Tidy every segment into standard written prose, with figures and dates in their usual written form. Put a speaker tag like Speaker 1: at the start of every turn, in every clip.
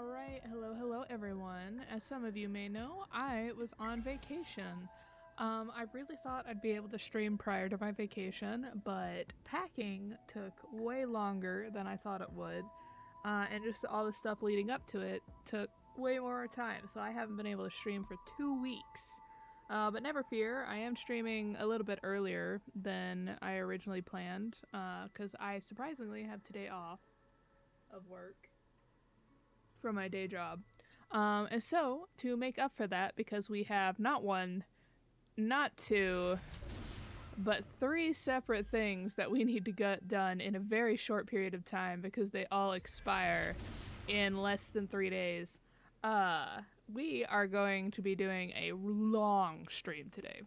Speaker 1: Alright, hello everyone. As some of you may know, I was on vacation. I really thought I'd be able to stream prior to my vacation, but packing took way longer than I thought it would. And just all the stuff leading up to it took way more time, so I haven't been able to stream for 2 weeks. But never fear, I am streaming a little bit earlier than I originally planned, because I surprisingly have today off of work for my day job. And so, to make up for that, because we have not one, not two, but three separate things that we need to get done in a very short period of time because they all expire in less than 3 days, we are going to be doing a long stream today.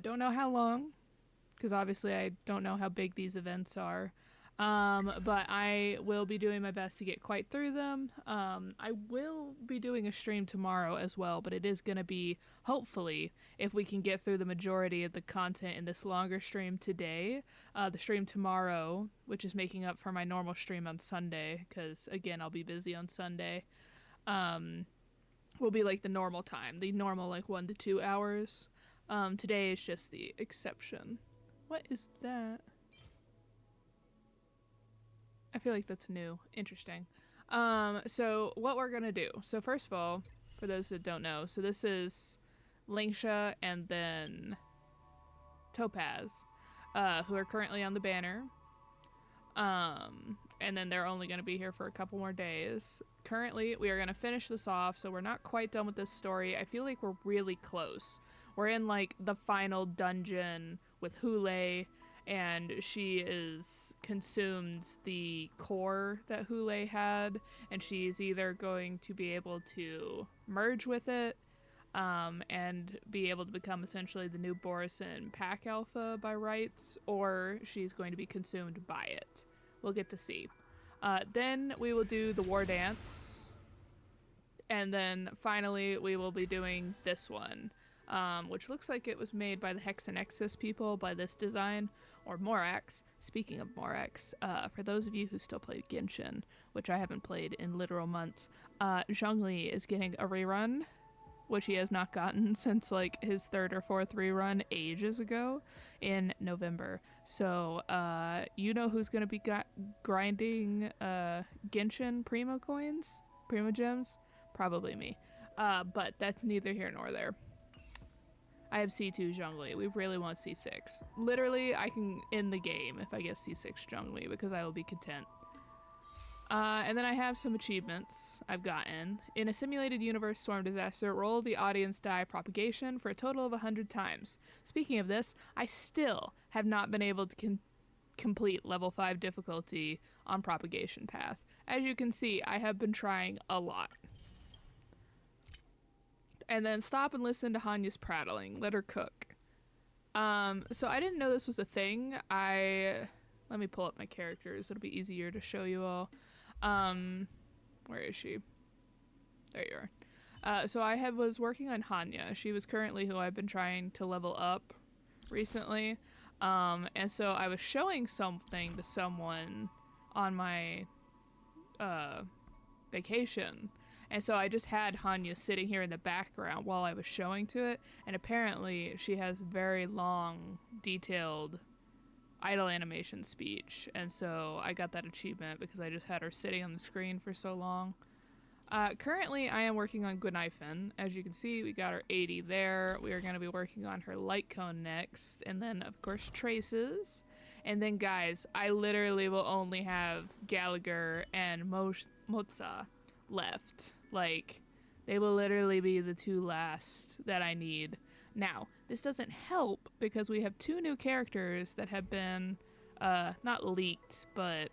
Speaker 1: Don't know how long, because obviously I don't know how big these events are. But I will be doing my best to get quite through them. I will be doing a stream tomorrow as well, but it is going to be, hopefully, if we can get through the majority of the content in this longer stream today, the stream tomorrow, which is making up for my normal stream on Sunday, because, again, I'll be busy on Sunday, will be like the normal time, the normal, like, 1 to 2 hours. Today is just the exception. What is that? I feel like that's new. Interesting. So what we're gonna do. So first of all, for those that don't know, so this is Linksha and then Topaz, who are currently on the banner. And then they're only gonna be here for a couple more days. Currently, we are gonna finish this off, so we're not quite done with this story. I feel like we're really close. We're in like the final dungeon with Hule, and she is consumed the core that Hule had, and she's either going to be able to merge with it, and be able to become essentially the new Borison Pack Alpha by rights, or she's going to be consumed by it. We'll get to see. Then we will do the War Dance, and then finally we will be doing this one. Which looks like it was made by the Hexanexus people by this design, or Morax. Speaking of Morax, for those of you who still play Genshin, which I haven't played in literal months, Zhongli is getting a rerun, which he has not gotten since like his 3rd or 4th rerun ages ago in November. So, you know who's going to be grinding Genshin Primo coins? Primo gems? Probably me. But that's neither here nor there. I have C2 Zhongli. We really want C6. Literally, I can end the game if I get C6 Zhongli because I will be content. And then I have some achievements I've gotten. In a simulated universe storm disaster, roll the audience die propagation for a total of 100 times. Speaking of this, I still have not been able to complete level 5 difficulty on propagation path. As you can see, I have been trying a lot. And then stop and listen to Hanya's prattling. Let her cook. So I didn't know this was a thing. Let me pull up my characters. It'll be easier to show you all. Where is she? There you are. So I was working on Hanya. She was currently who I've been trying to level up recently. And so I was showing something to someone on my vacation. And so I just had Hanya sitting here in the background while I was showing to it, and apparently she has very long, detailed idle animation speech, and so I got that achievement because I just had her sitting on the screen for so long. Currently, I am working on Gwynifen. As you can see, we got our 80 there. We are going to be working on her light cone next, and then, of course, traces. And then, guys, I literally will only have Gallagher and Moza left. Like, they will literally be the two last that I need. Now, this doesn't help because we have 2 new characters that have been, not leaked, but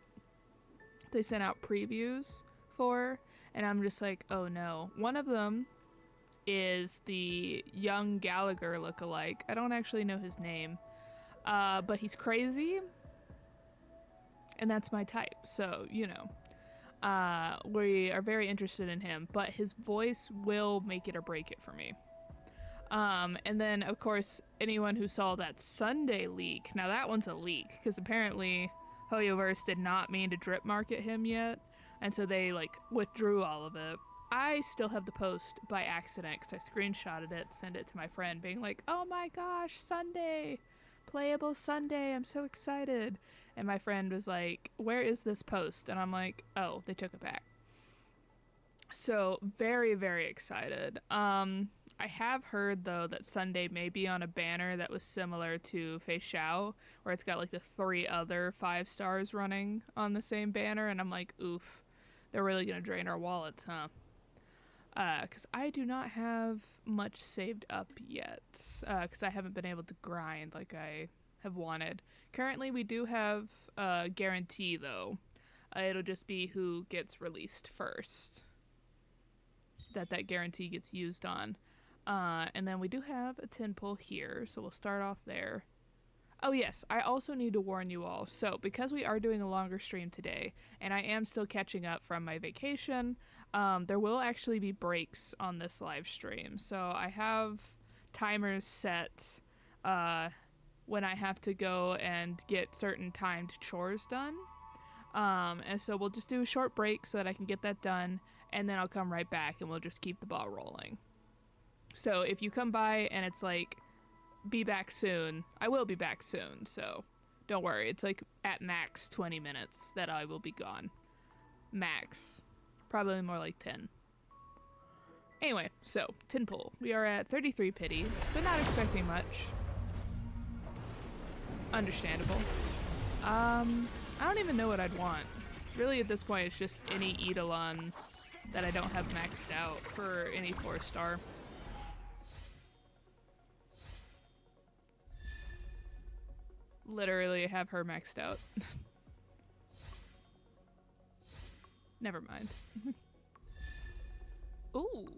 Speaker 1: they sent out previews for, and I'm just like, oh no. One of them is the young Gallagher lookalike. I don't actually know his name, but he's crazy, and that's my type, so, you know. We are very interested in him, but his voice will make it or break it for me. And then, of course, anyone who saw that Sunday leak, now that one's a leak, because apparently Hoyoverse did not mean to drip market him yet, And so they like withdrew all of it. I still have the post by accident because I screenshotted it, sent it to my friend, being like, "Oh my gosh, Sunday, playable Sunday! I'm so excited!" And my friend was like, "Where is this post?" And I'm like, "Oh, they took it back." So very, very excited. I have heard though that Sunday may be on a banner that was similar to Fei Xiao, where it's got like the 3 other 5 stars running on the same banner, and I'm like, oof, they're really gonna drain our wallets, huh? Because I do not have much saved up yet, because I haven't been able to grind like I have wanted. Currently, we do have a guarantee, though. It'll just be who gets released first that guarantee gets used on. And then we do have a 10 pull here, so we'll start off there. Oh yes, I also need to warn you all. So because we are doing a longer stream today, and I am still catching up from my vacation, there will actually be breaks on this live stream. So I have timers set when I have to go and get certain timed chores done. And so we'll just do a short break so that I can get that done, and then I'll come right back and we'll just keep the ball rolling. So if you come by and it's like, be back soon, I will be back soon, so don't worry. It's like at max 20 minutes that I will be gone. Max. Probably more like 10. Anyway, so 10 pull. We are at 33 pity, so not expecting much. Understandable. I don't even know what I'd want. Really at this point it's just any Eidolon that I don't have maxed out for any 4-star. Literally have her maxed out. Never mind. Ooh.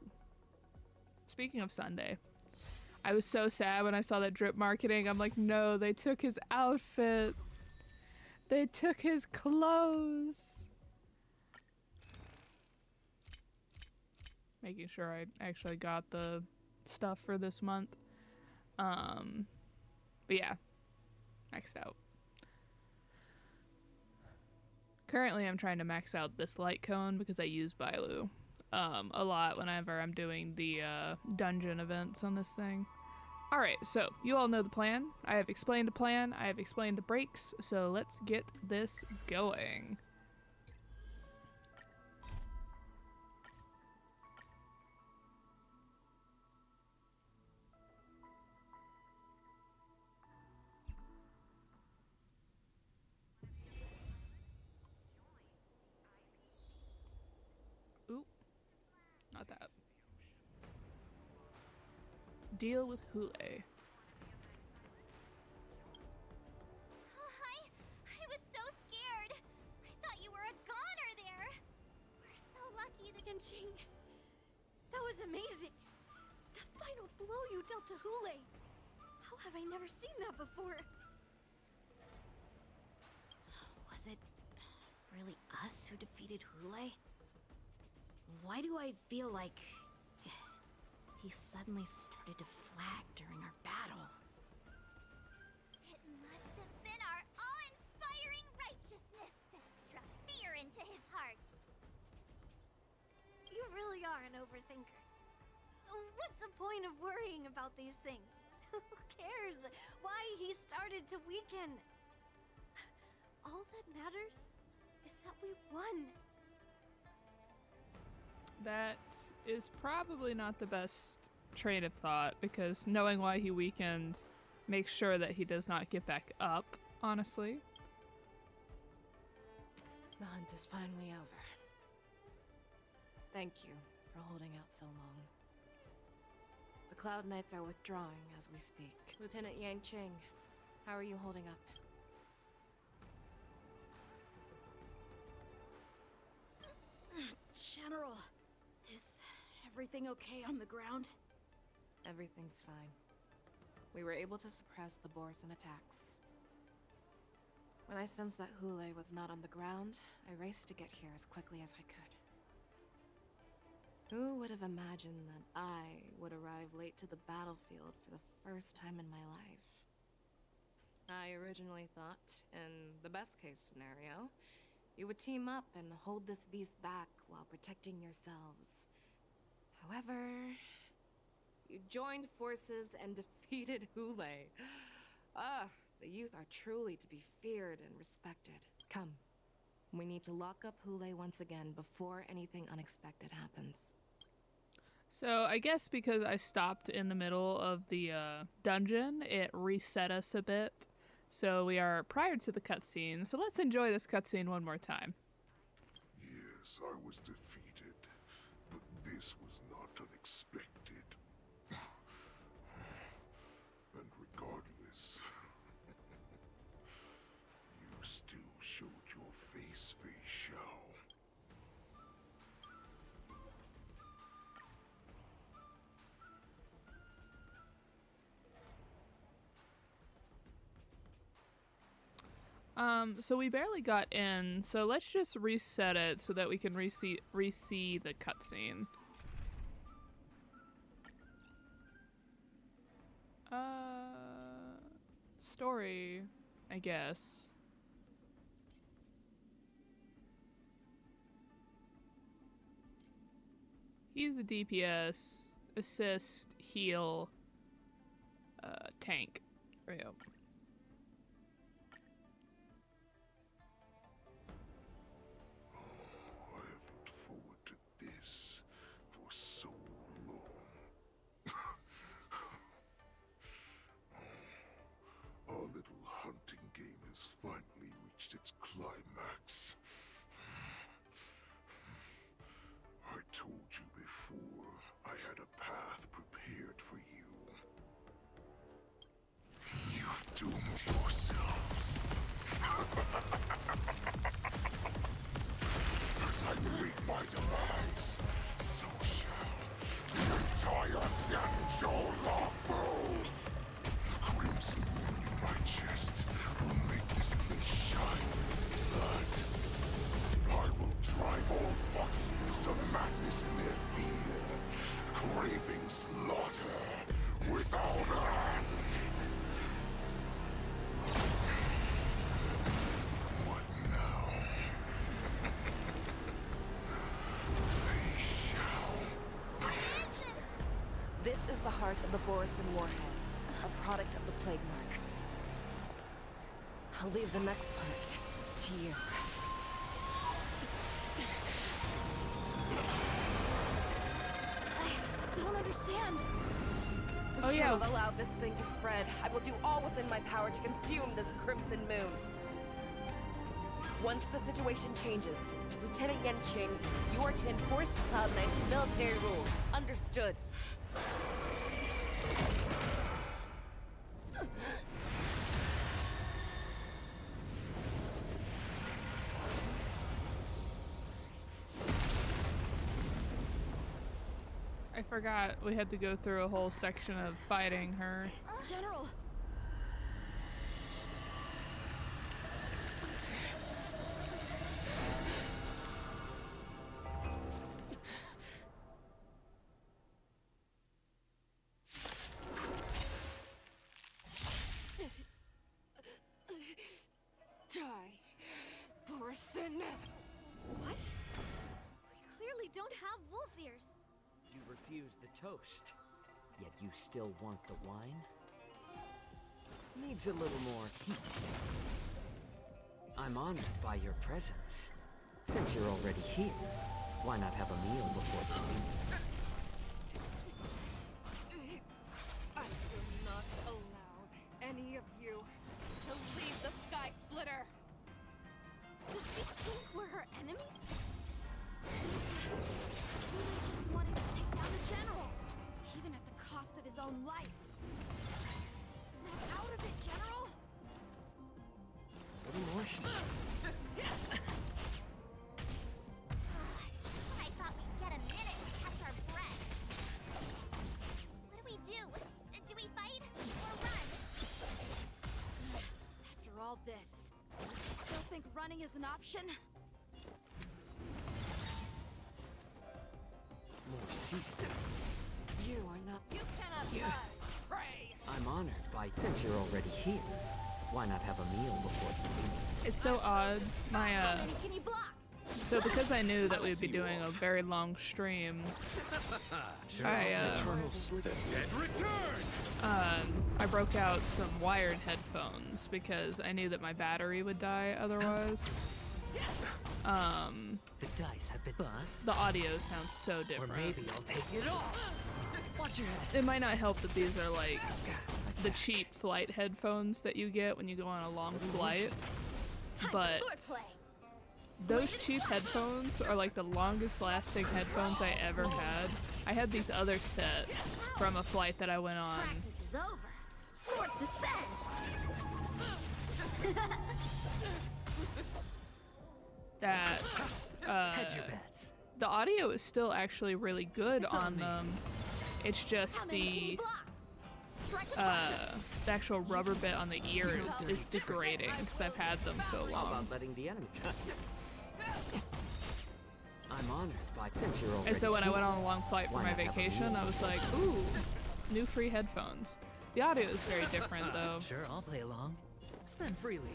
Speaker 1: Speaking of Sunday, I was so sad when I saw that drip marketing. I'm like, no, they took his outfit. They took his clothes. Making sure I actually got the stuff for this month. But yeah, maxed out. Currently, I'm trying to max out this light cone because I use Bailu a lot whenever I'm doing the dungeon events on this thing. Alright, so you all know the plan. I have explained the plan. I have explained the breaks. So let's get this going. Oop. Not that. Deal with Hule.
Speaker 2: I was so scared. I thought you were a goner there. We're so lucky, the Genjing. That was amazing. The final blow you dealt to Hule. How have I never seen that before?
Speaker 3: Was it really us who defeated Hule? Why do I feel like he suddenly started to flag during our battle?
Speaker 2: It must have been our awe-inspiring righteousness that struck fear into his heart. You really are an overthinker. What's the point of worrying about these things? Who cares why he started to weaken? All that matters is that we won.
Speaker 1: That is probably not the best train of thought, because knowing why he weakened makes sure that he does not get back up, honestly.
Speaker 4: The hunt is finally over. Thank you for holding out so long. The Cloud Knights are withdrawing as we speak. Lieutenant Yang Qing, how are you holding up?
Speaker 3: General, is everything okay on the ground?
Speaker 4: Everything's fine. We were able to suppress the Borson attacks. When I sensed that Hule was not on the ground, I raced to get here as quickly as I could. Who would have imagined that I would arrive late to the battlefield for the first time in my life? I originally thought, in the best case scenario, You would team up and hold this beast back while protecting yourselves. However, you joined forces and defeated Hule. Ah, the youth are truly to be feared and respected. Come. We need to lock up Hule once again before anything unexpected happens.
Speaker 1: So I guess because I stopped in the middle of the dungeon, it reset us a bit. So we are prior to the cutscene. So let's enjoy this cutscene one more time.
Speaker 5: Yes, I was defeated, but this was not unexpected. And regardless, you still showed your face, Fei Xiao.
Speaker 1: So we barely got in, so let's just reset it so that we can re-see the cutscene. Story, I guess. He's a DPS, assist, heal, tank. Yep.
Speaker 5: I have looked forward to this for so long. Our little hunting game has finally reached its climax. I told you before, I had a path prepared for you. You've doomed yourselves. As I meet my demise, so shall the entire Xianzhou Longbow. The crimson moon in my chest will make this place shine with blood. I will drive all Foxians to madness in their fear, craving slaughter without end. What now? Fei Xiao.
Speaker 4: This is the heart of the Borisin Warhead, a product of the Plague Mark. I'll leave the next part to you.
Speaker 3: I don't understand.
Speaker 1: Oh,
Speaker 6: We
Speaker 1: yeah.
Speaker 6: cannot allow this thing to spread. I will do all within my power to consume this crimson moon. Once the situation changes, Lieutenant Yanqing, you are to enforce the Cloud Knight's military rules. Understood.
Speaker 1: I forgot we had to go through a whole section of fighting her.
Speaker 3: General!
Speaker 6: Die, Borisin.
Speaker 2: What? We clearly don't have wolf ears.
Speaker 7: You refuse the toast, yet you still want the wine? Needs a little more heat. I'm honored by your presence. Since you're already here, why not have a meal before the meeting?
Speaker 6: I will not allow any of you to leave the Sky Splitter.
Speaker 2: Does she think we're her enemies? Hule just wanted to take down the general, even at the cost of his own life. Snap out of it, General!
Speaker 7: A little more heat.
Speaker 2: I thought we'd get a minute to catch our breath. What do we do? Do we fight or run? After all this, you still think running is an option?
Speaker 7: More seasoning.
Speaker 4: You are not.
Speaker 6: You cannot
Speaker 7: Yeah.
Speaker 6: run. Pray.
Speaker 7: I'm honored by... Since you're already here, Why not have a meal before eating?
Speaker 1: It's so odd. My
Speaker 3: Can you block?
Speaker 1: so because I knew that we'd be doing a very long stream, I broke out some wired headphones because I knew that my battery would die otherwise.
Speaker 7: The dice have been bust.
Speaker 1: The audio sounds so
Speaker 7: Or
Speaker 1: different.
Speaker 7: maybe I'll take it all. Watch your head.
Speaker 1: It might not help that these are like the cheap flight headphones that you get when you go on a long flight, but those cheap headphones are like the longest lasting headphones I ever had. I had these other set from a flight that I went on.
Speaker 2: Practice is over. Swords descend.
Speaker 1: That
Speaker 7: Hedge your bets.
Speaker 1: the audio is still actually really good on them. It's just the actual rubber bit on the ears is degrading because I've had them so
Speaker 7: How
Speaker 1: long.
Speaker 7: about letting the enemy touch you? I'm honored by since you're already
Speaker 1: And so when I
Speaker 7: here,
Speaker 1: went on a long flight for
Speaker 7: why
Speaker 1: my
Speaker 7: not have a
Speaker 1: vacation,
Speaker 7: meal?
Speaker 1: I was like, ooh, new free headphones. The audio is very different though.
Speaker 7: Sure, I'll play along. Spend freely.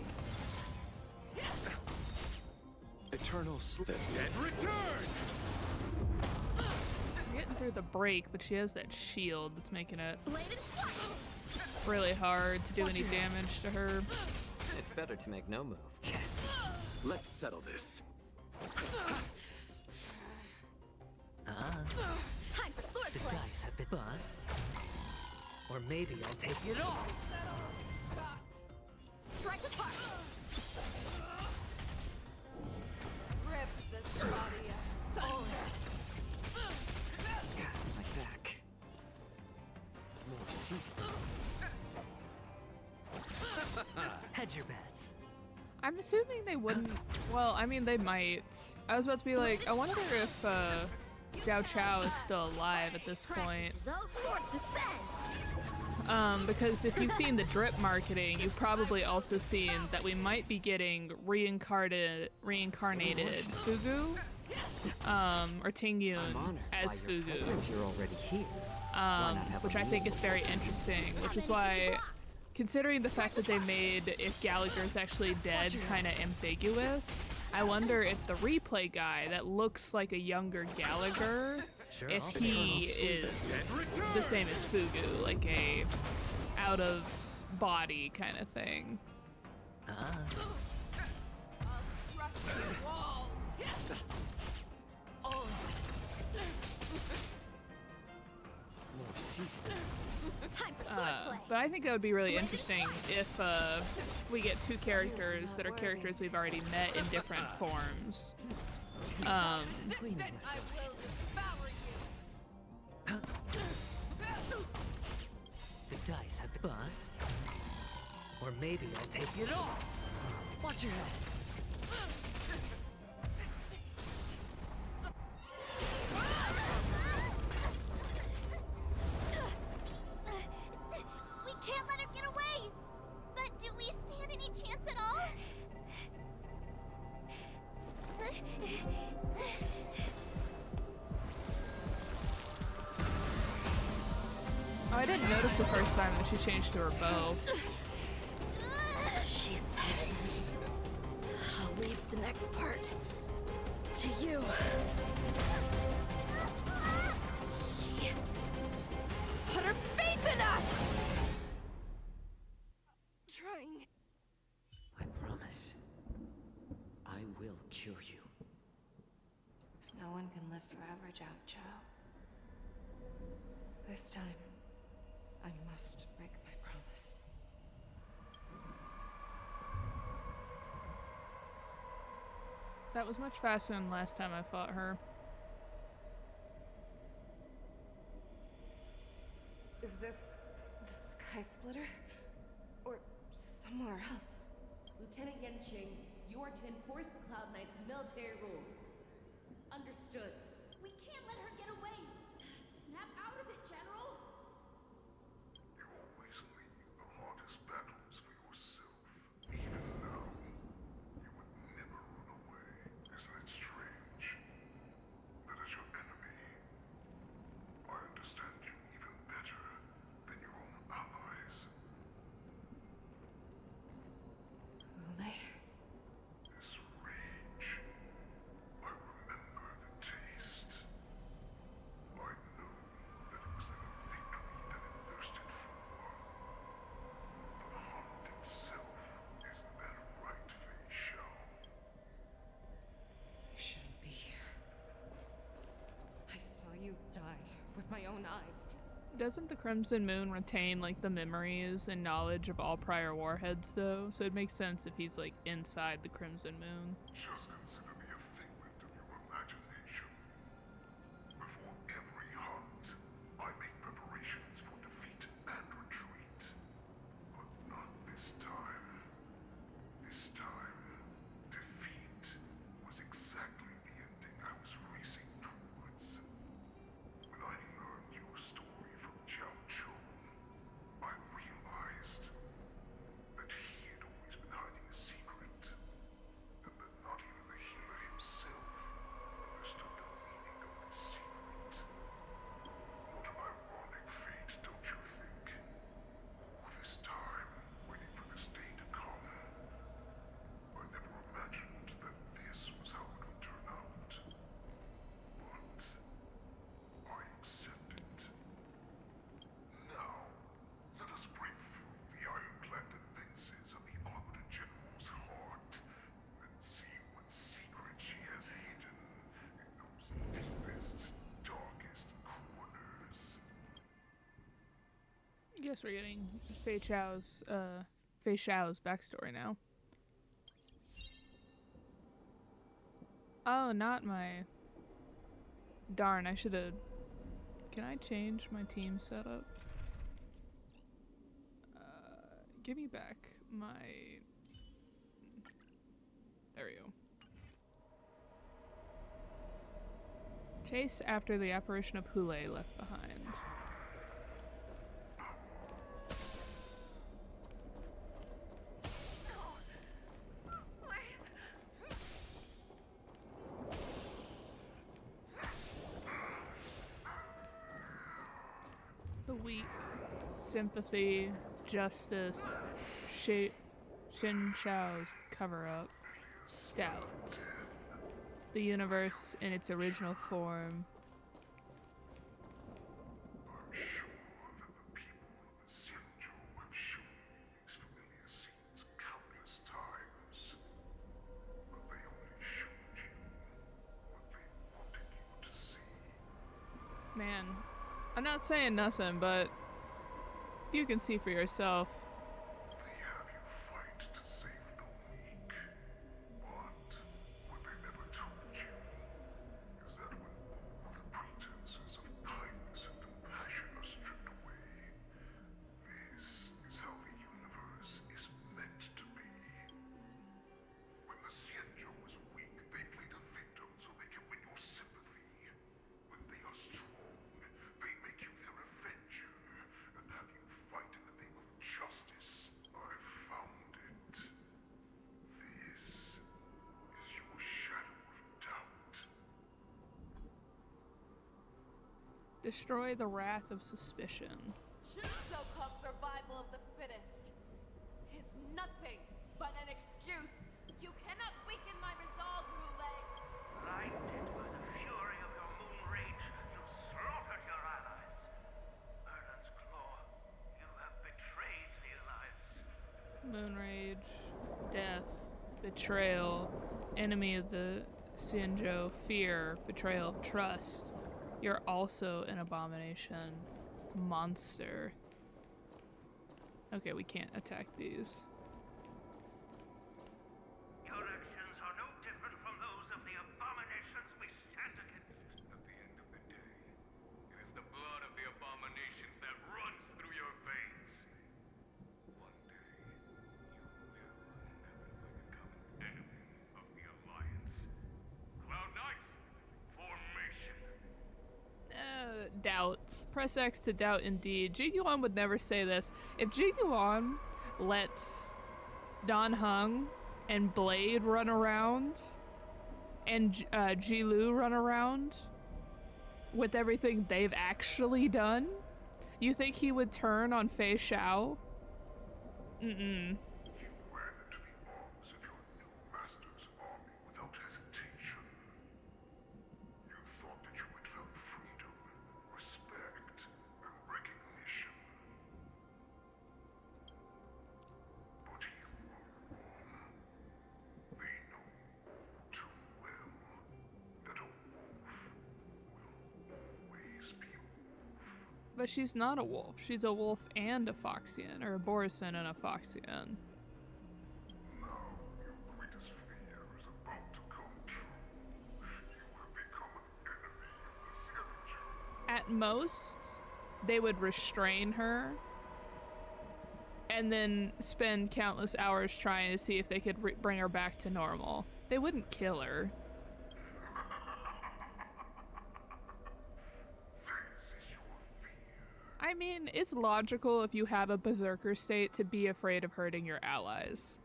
Speaker 5: Eternal sleep. The dead return!
Speaker 1: I'm getting through the break, but she has that shield that's making it really hard to do any damage to her.
Speaker 7: It's better to make no move.
Speaker 5: Let's settle this.
Speaker 2: Time for sword
Speaker 7: The
Speaker 2: play.
Speaker 7: dice have been bust. Or maybe I'll take it all.
Speaker 2: Strike apart.
Speaker 6: Rip this body asunder.
Speaker 7: My back. More seasoning. Hedge your bets.
Speaker 1: I'm assuming they wouldn't. Well, I mean, they might. I was about to be like, I wonder if Zhao Chao is still alive at this point.
Speaker 2: Practice is over. Swords descend.
Speaker 1: Because if you've seen the drip marketing, you've probably also seen that we might be getting reincarnated Fugu, or Ting Yun
Speaker 7: I'm honored
Speaker 1: as
Speaker 7: by your
Speaker 1: Fugu,
Speaker 7: presence. You're already here. Why not have
Speaker 1: which
Speaker 7: a
Speaker 1: I think
Speaker 7: meal?
Speaker 1: is very interesting, which is why, considering the fact that they made if Gallagher's actually dead kind of ambiguous, I wonder if the replay guy that looks like a younger Gallagher,
Speaker 7: Sure,
Speaker 1: if
Speaker 7: I'll
Speaker 1: he is the same as Fugu, like a out of body kind of thing.
Speaker 7: More seasoning.
Speaker 2: Time for sword play.
Speaker 1: But I think that would be really interesting if we get two characters that are characters we've already met in different forms.
Speaker 7: Just a tweening massage. The dice have been bust. Or maybe I'll take it all. Watch your head.
Speaker 2: We can't let her get away. But do we stand any chance at all?
Speaker 1: Oh, I didn't notice the first time that she changed to her bow.
Speaker 3: She said, I'll leave the next part to you. She put her faith in us!
Speaker 6: Trying.
Speaker 7: I promise. I will cure you.
Speaker 4: No one can live forever, Zhao Chao. This time, I must break my promise.
Speaker 1: That was much faster than last time I fought her.
Speaker 4: Is this the Sky Splitter? Or somewhere else?
Speaker 8: Lieutenant Yanqing, you are to enforce the Cloud Knight's military rules. Understood.
Speaker 2: We can't let her get away. Snap out of it, General.
Speaker 5: You always leave the hardest battles for yourself. Even now, you would never run away. Isn't it strange? That is your enemy. I understand you even better than your own allies.
Speaker 6: with my own eyes.
Speaker 1: Doesn't the Crimson Moon retain like the memories and knowledge of all prior warheads though? So it makes sense if he's like inside the Crimson Moon.
Speaker 5: Just consider me a figment of your imagination. Before every hunt, I make preparations for defeat and retreat. But not this time. This time, defeat was exactly the ending I was racing towards. When I learned your story from Jiao Chou, I realized that he had always been hiding a secret, and that not even the healer himself understood the meaning of this secret. What an ironic fate, don't you think? All this time, waiting for this day to come. I never imagined that this was how it would turn out. But I accepted. Now, let us break through the ironclad defenses of the Arbiter General's heart and see what secret she has hidden in those deepest, darkest corners.
Speaker 1: I guess we're getting Fei Xiao's backstory now. Oh, not my... Darn, I should have... Can I change my team setup? Give me back my... There we go. Chase after the apparition of Hule left behind. The weak, sympathy, justice, Xin Shao's cover-up, doubt. The universe in its original form.
Speaker 5: I'm sure that the people of the Xianzhou have shown me these familiar scenes countless times. But they only showed you what they wanted you to see.
Speaker 1: Man, I'm not saying nothing, but you can see for yourself.
Speaker 5: They have you fight to save the weak. But what they never told you is that when all the pretenses of kindness and compassion are stripped away, this is how the universe is meant to be. When the Xianzhou is weak, they play the victim so they can win your sympathy. When they are strong, they make you their avenger and have you fight in the name of justice. I found it. This is your shadow of doubt.
Speaker 1: Destroy the wrath of suspicion.
Speaker 6: So-called survival of the fittest is nothing but an excuse. You cannot weaken my resolve, Hule.
Speaker 9: Blinded by the fury of your moon rage, you slaughtered your allies. Merlin's Claw, you have betrayed the Alliance.
Speaker 1: Moon rage, death, betrayal, enemy of the Xianzhou, fear, betrayal of trust. You're also an abomination. Monster. Okay, we can't attack these.
Speaker 9: Your actions are no different from those of the abominations we stand against.
Speaker 10: At the end of the day, it is the blood of the abominations that runs through your veins. One day, you will inevitably become an enemy of the Alliance. Cloud Knights, formation.
Speaker 1: Doubts. Press X to doubt indeed. Jigyuan would never say this. If Jigyuan lets Dan Heng and Blade run around and Jilu run around with everything they've actually done, you think he would turn on Fei Xiao? Mm-mm.
Speaker 5: You ran into the arms of your new master's army without hesitation. You thought that you had found freedom, respect, and recognition. But you were wrong. They know all too well that a wolf will always be a wolf.
Speaker 1: But she's not a wolf. She's a wolf and a Foxian, or a Borisan and a Foxian.
Speaker 5: Now your greatest fear is about to come true. You have become an enemy of the Scavenger.
Speaker 1: At most, they would restrain her and then spend countless hours trying to see if they could bring her back to normal. They wouldn't kill her. I mean, it's logical if you have a berserker state to be afraid of hurting your allies.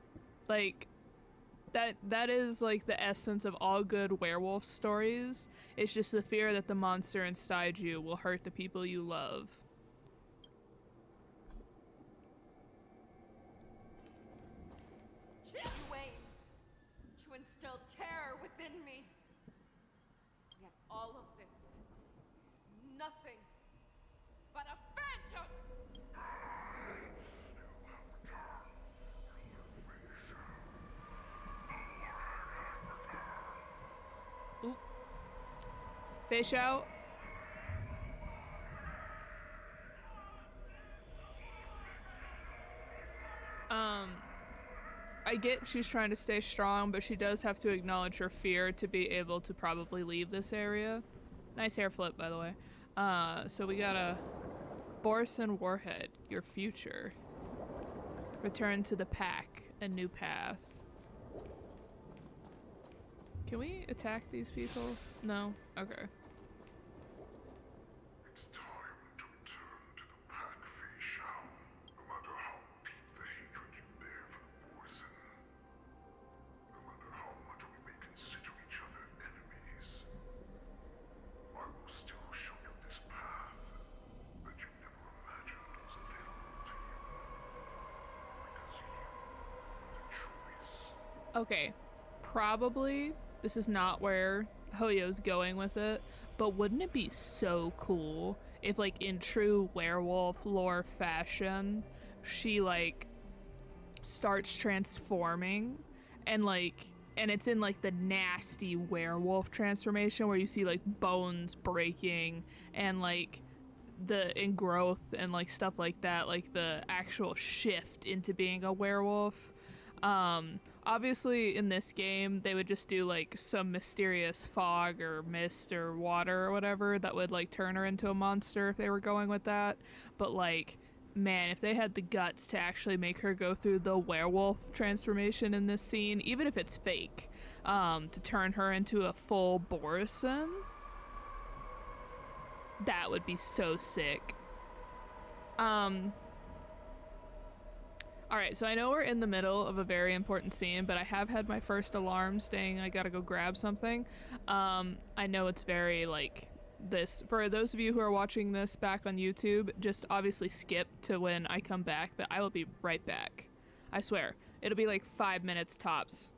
Speaker 1: Like, that is like the essence of all good werewolf stories. It's just the fear that the monster inside you will hurt the people you love.
Speaker 6: Duane, to instill terror within me. Yet all of this is nothing but a phantom!
Speaker 1: Oop. Fish out. I get she's trying to stay strong, but she does have to acknowledge her fear to be able to probably leave this area. Nice hair flip, by the way. So we got a Borisan Warhead, your future. Return to the pack, a new path. Can we attack these people? No? Okay.
Speaker 5: It's time to return to the pack, Fei Shao. No matter how deep the hatred you bear for the Borisan, no matter how much we may consider each other enemies, I will still show you this path that you never imagined was available to you. Because you had a choice.
Speaker 1: Okay. Probably this is not where Hoyo's going with it, but wouldn't it be so cool if, like, in true werewolf lore fashion, she, like, starts transforming and, like, and it's in, like, the nasty werewolf transformation where you see, like, bones breaking and, like, the ingrowth and, like, stuff like that, like, the actual shift into being a werewolf. Obviously in this game they would just do like some mysterious fog or mist or water or whatever that would like turn her into a monster if they were going with that. But like, man, if they had the guts to actually make her go through the werewolf transformation in this scene, even if it's fake, to turn her into a full Borisan, that would be so sick. Alright, so I know we're in the middle of a very important scene, but I have had my first alarm saying I gotta go grab something. I know it's very, like, this. For those of you who are watching this back on YouTube, just obviously skip to when I come back, but I will be right back. I swear. It'll be like 5 minutes tops.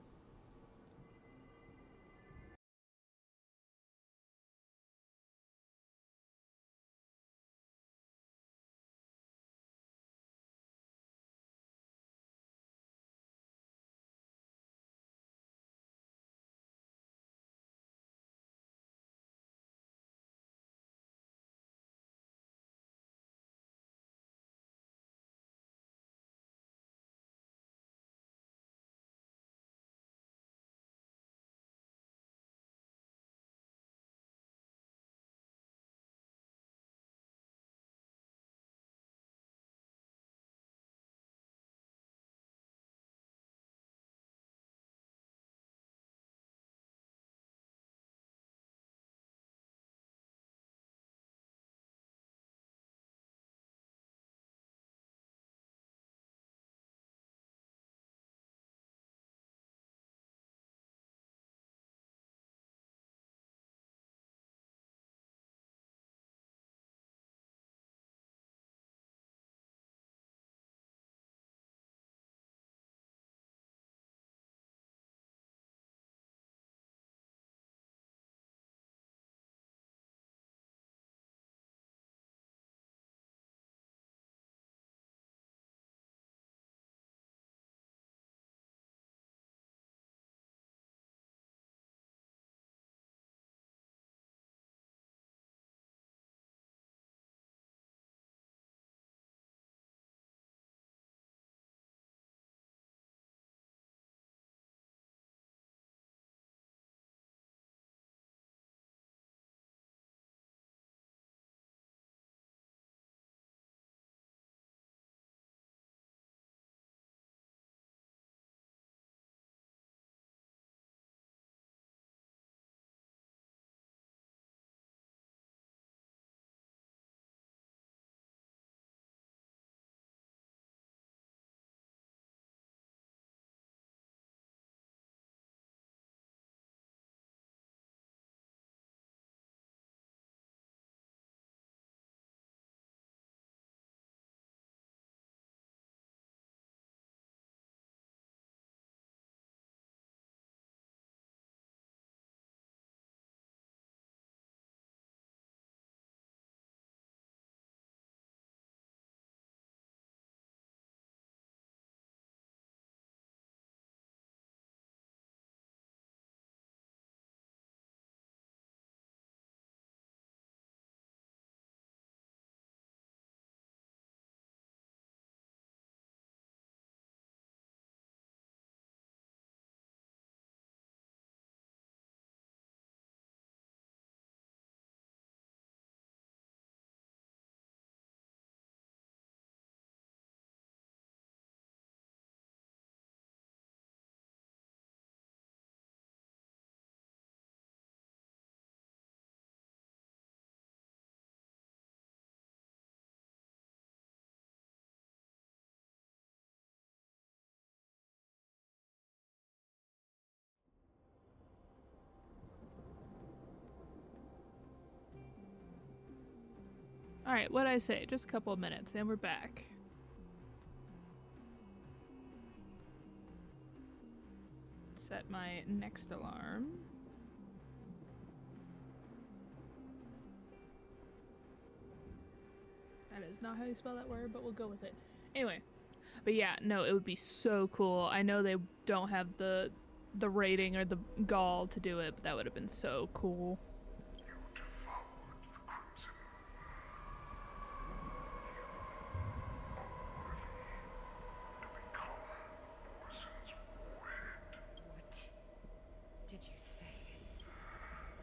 Speaker 1: Alright, what'd I say? Just a couple of minutes, and we're back. Set my next alarm. That is not how you spell that word, but we'll go with it. Anyway. But yeah, no, it would be so cool. I know they don't have the rating or the gall to do it, but that would have been so cool.
Speaker 5: You devoured the crimson. You are worthy to become Orson's warhead.
Speaker 6: What did you say?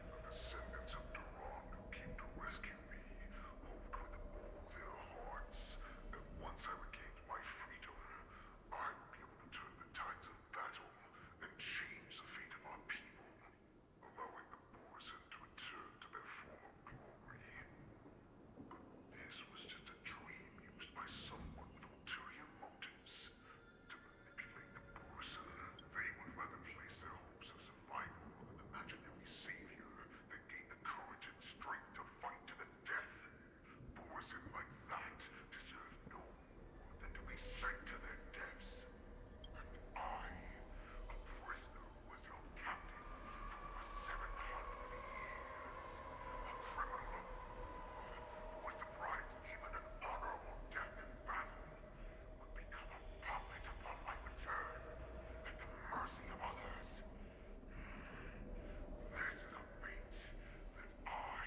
Speaker 5: The descendants of Duran who came to rescue me hoped with all their hearts that once I regained my freedom, I would be able to turn the tides of battle and change the fate of our people, allowing the Borson to return to their former glory. But this was just a dream used by someone with ulterior motives to manipulate the Borson. They would rather place their hopes of survival on an imaginary savior than gain the courage and strength to fight to the death. Borson like that deserve no more than to be sent to their deaths. And I, a prisoner who was your captain for over 700 years, a criminal of war, who was deprived even an honorable death in battle, would become a puppet upon my return, at the mercy of others. This is a fate that I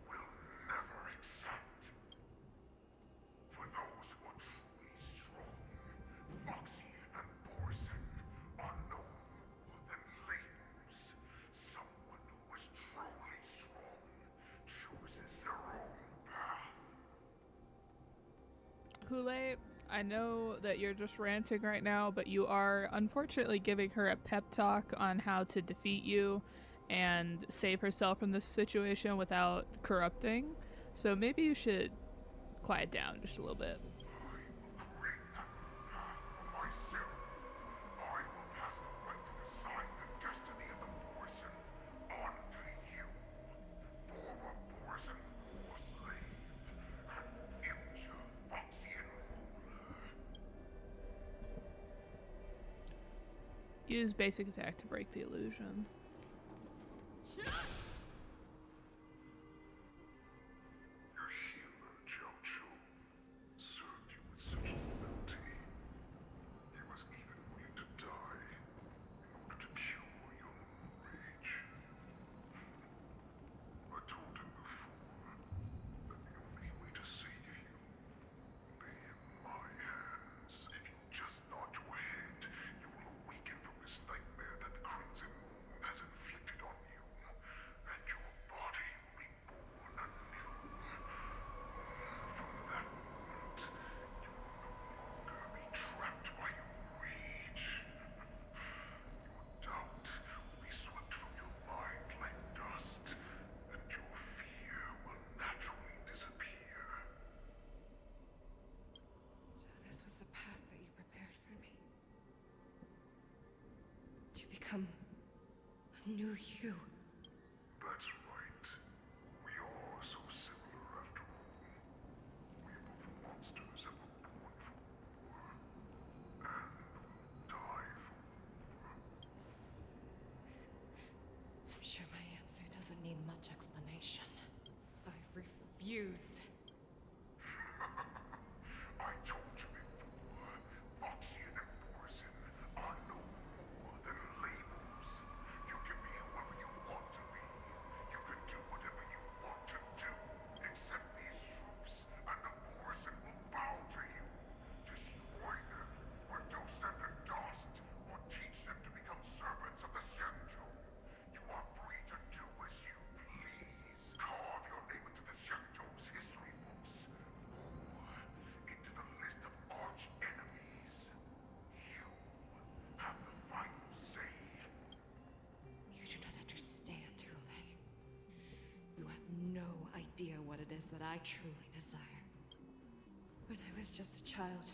Speaker 5: will never accept. For those who are truly strong, Foxy and Borson are no more than labels. Someone who is truly strong chooses their own path.
Speaker 1: Hule, I know that you're just ranting right now, but you are unfortunately giving her a pep talk on how to defeat you and save herself from this situation without corrupting. So maybe you should quiet down just a little bit.
Speaker 5: I will create that path for myself. I will pass the right to decide the destiny of the Borson on to you, former Borson war slave, and future Foxian ruler.
Speaker 1: Use basic attack to break the illusion.
Speaker 5: Your healer, Jiao served you with such loyalty. He was even willing to die in order to cure your moon rage. I told him before that the only way to save you lay in my hands. If you just nod your head, you will awaken from this nightmare that the Crimson Moon has inflicted on you, and your body will be born anew. From that moment, you will no longer be trapped by your rage. Your doubt will be swept from your mind like dust, and your fear will naturally disappear.
Speaker 6: So this was the path that you prepared for me. To become a new you.
Speaker 5: That's right. We are so similar after all. We are both monsters that were born for war, and will die for war.
Speaker 6: I'm sure my answer doesn't need much explanation. I refuse.
Speaker 5: I told you before, Foxian and Borson are no more than labels. You can be whoever you want to be. You can do whatever you want to do. Accept these truths, and the Borson will bow to you. Destroy them, reduce them to dust, or teach them to become servants of the Xianzhou. You are free to do as you please. Carve your name into the Xianzhou's history books, or into the list of arch enemies. You have the final say.
Speaker 6: You do not understand, Hule. You have no idea what it is that I truly desire. When I was just a child,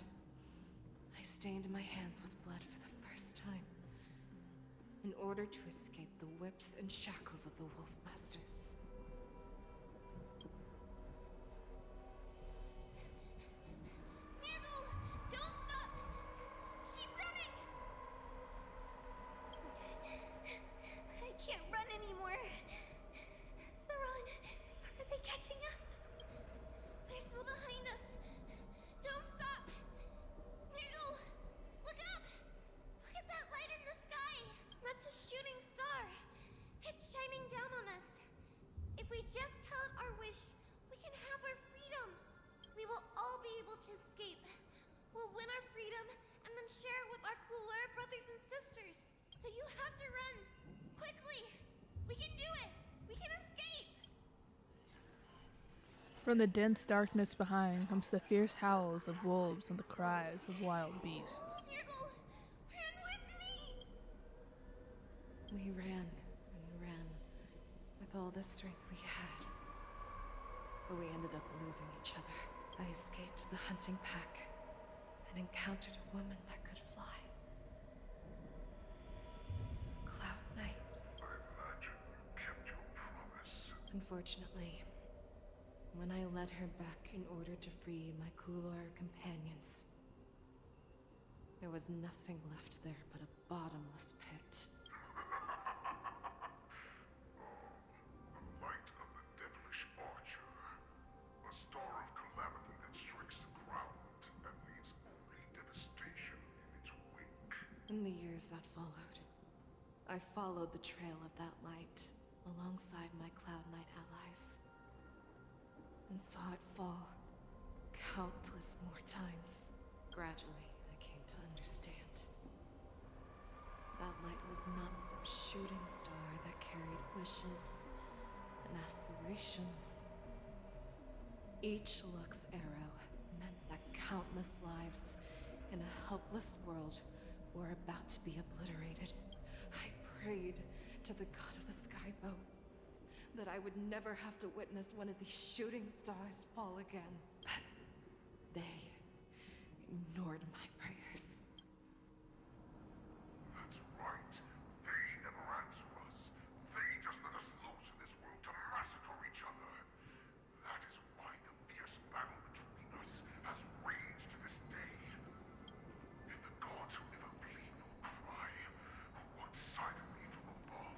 Speaker 6: I stained my hands with blood for the first time, in order to escape the whips and shackles of the Wolf Masters.
Speaker 2: shooting star. It's shining down on us. If we just tell it our wish, we can have our freedom. We will all be able to escape. We'll win our freedom and then share it with our cooler brothers and sisters. So you have to run. Quickly. We can do it. We can escape.
Speaker 1: From the dense darkness behind comes the fierce howls of wolves and the cries of wild beasts.
Speaker 2: Miracle, run with me.
Speaker 4: We ran and ran with all the strength we had. But we ended up losing each other. I escaped the hunting pack and encountered a woman that could fly. Cloud Knight.
Speaker 5: I imagine you kept your promise.
Speaker 4: Unfortunately, when I led her back in order to free my Kulor companions, there was nothing left there but a bottomless pit.
Speaker 5: The light of the devilish archer. A star of calamity that strikes the ground and leaves only devastation in its wake.
Speaker 4: In the years that followed, I followed the trail of that light alongside my Cloud Knight allies, and saw it fall countless more times. Gradually, I came to understand. That light was not some shooting star that carried wishes and aspirations. Each Lux arrow meant that countless lives in a helpless world were about to be obliterated. I prayed to the god of the skyboat that I would never have to witness one of these shooting stars fall again. But they ignored my prayers.
Speaker 5: That's right. They never answer us. They just let us loose in this world to massacre each other. That is why the fierce battle between us has raged to this day. If the gods who never bleed nor cry, who walk silently from above,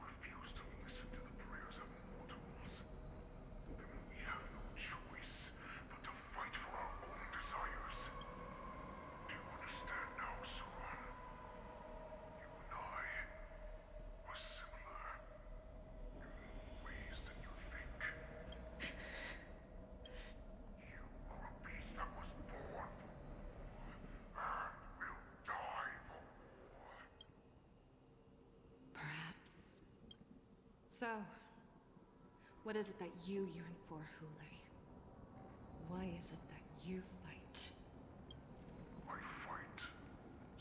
Speaker 5: refuse to listen to the prayers of mortals, then we have no choice but to fight for our own desires. Do you understand now, Suran? You and I are similar in more ways than you think. You are a beast that was born for war and will die for war.
Speaker 4: Perhaps. So, what is it that you yearn for, Hule? Why is it that you fight?
Speaker 5: I fight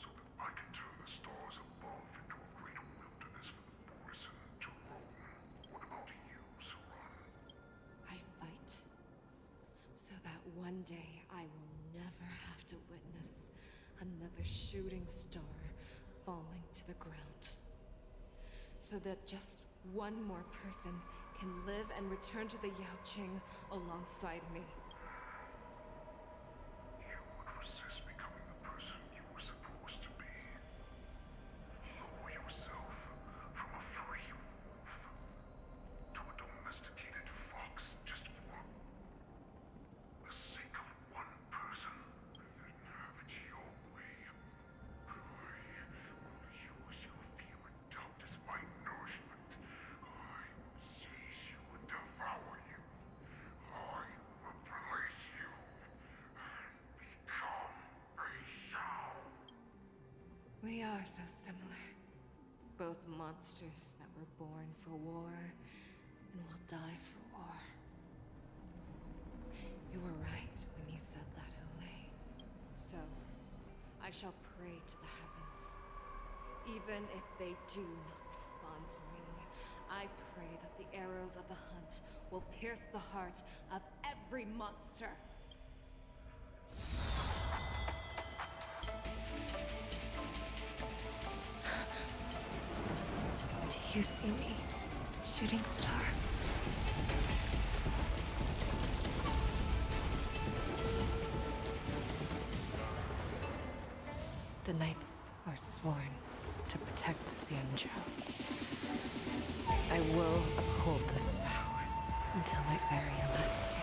Speaker 5: so that I can turn the stars above into a great wilderness for the Borison to roam. What about you, Suran?
Speaker 4: I fight so that one day I will never have to witness another shooting star falling to the ground. So that just one more person can live and return to the Yaoqing alongside me.
Speaker 5: You would resist becoming the person you were supposed to be. Lower yourself from a free wolf to a domesticated fox just for the sake of one person. Then have it your way. I will use your fear and doubt as my nourishment. I will seize you and devour you. I will replace you and become a Shao.
Speaker 4: We are so similar. Both monsters that were born for war and will die for war. You were right when you said that, Hule. So, I shall pray to the heavens. Even if they do not respond to me, I pray that the arrows of the hunt will pierce the heart of every monster. Do you see me, shooting star? The knights are sworn to protect the Xianzhou. I will uphold this vow until my very last day.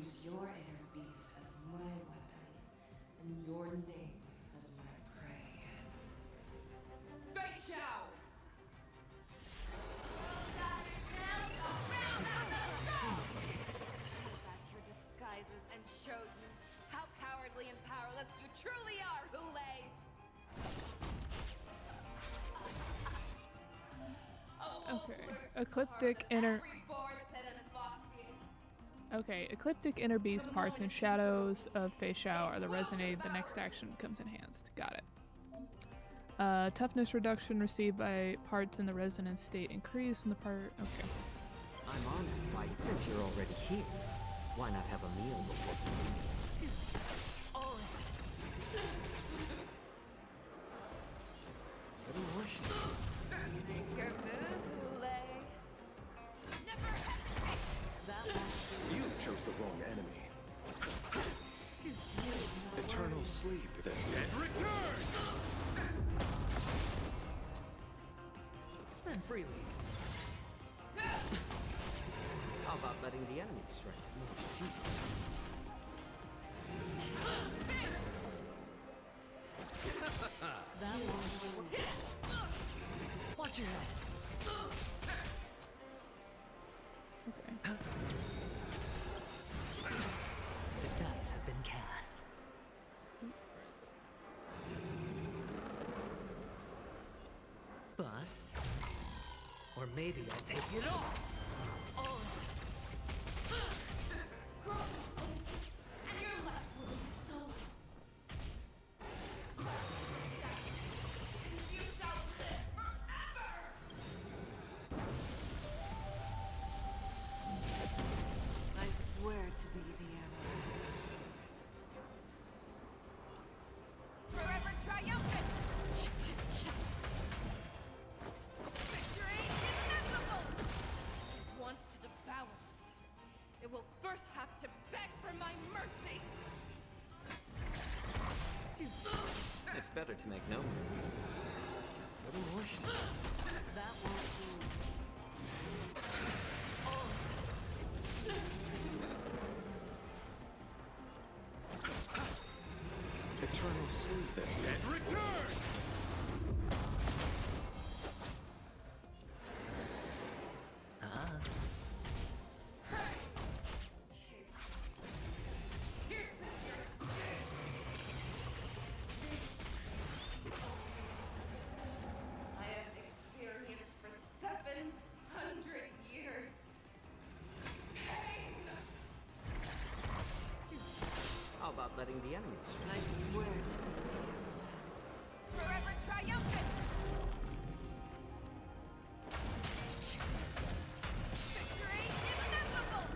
Speaker 6: use your inner beast as my weapon, and your name as my prey.
Speaker 8: Face out!
Speaker 6: Pull back your disguises and show you how cowardly and powerless you truly are, Hule!
Speaker 1: Okay. Ecliptic inner. Okay, ecliptic inner beast parts and shadows of Fei Shao are the resonate. The next action becomes enhanced. Got it. Toughness reduction received by parts in the resonance state increase in the part. Okay.
Speaker 7: I'm honored by you. Since you're already here, why not have a meal before you leave? Little Washington.
Speaker 6: Your move, Hule! Never hesitate! That was
Speaker 5: You chose the wrong enemy. Eternal sleep, the dead return!
Speaker 7: Spend freely. How about letting the enemy strength more seasoned?
Speaker 6: that was
Speaker 7: Watch your head.
Speaker 1: Okay.
Speaker 7: The dice have been cast. Bust. Or maybe I'll take it all.
Speaker 6: and you're left with a soul.
Speaker 8: You shall live forever!
Speaker 6: I swear to be the emperor.
Speaker 2: Forever triumphant! Victory inevitable!
Speaker 6: It wants to devour me. It will first have to beg for my mercy.
Speaker 7: It's better to make no move. Little Washington.
Speaker 6: That won't do.
Speaker 5: Eternal sleep, the dead return!
Speaker 6: I have experienced for 700 years. Pain!
Speaker 7: How about letting the enemy strength?
Speaker 6: I swear to be the emperor.
Speaker 2: Forever triumphant! Victory inevitable!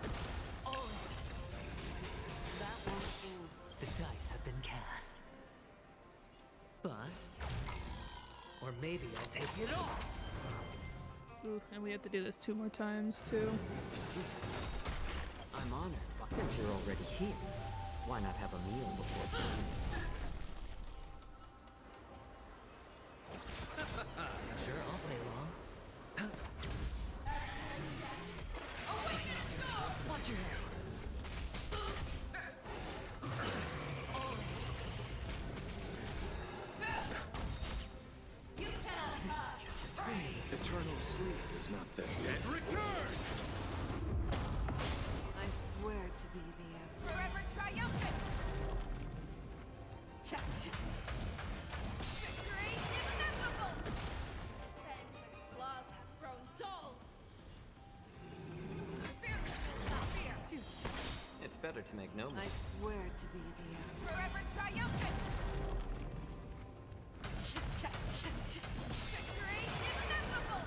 Speaker 6: That won't do.
Speaker 7: The dice have been cast. Bust. Or maybe I'll take it all.
Speaker 1: Ooh, and we have to do this 2 more times too.
Speaker 7: Seasoned. I'm honored, but since you're already here, why not have a meal before you leave? Sure, I'll play along. Watch your head.
Speaker 6: You cannot
Speaker 7: It's just a training.
Speaker 5: Eternal sleep is not the dead return!
Speaker 6: I swear to be the emperor.
Speaker 2: Forever triumphant!
Speaker 6: Cha-cha.
Speaker 2: Victory inevitable!
Speaker 6: Fangs and claws have grown dull.
Speaker 2: Fear not fear!
Speaker 7: It's better to make no
Speaker 6: I
Speaker 7: move.
Speaker 6: swear to be the emperor.
Speaker 2: Forever triumphant!
Speaker 6: Cha-cha-cha-cha.
Speaker 2: Victory inevitable!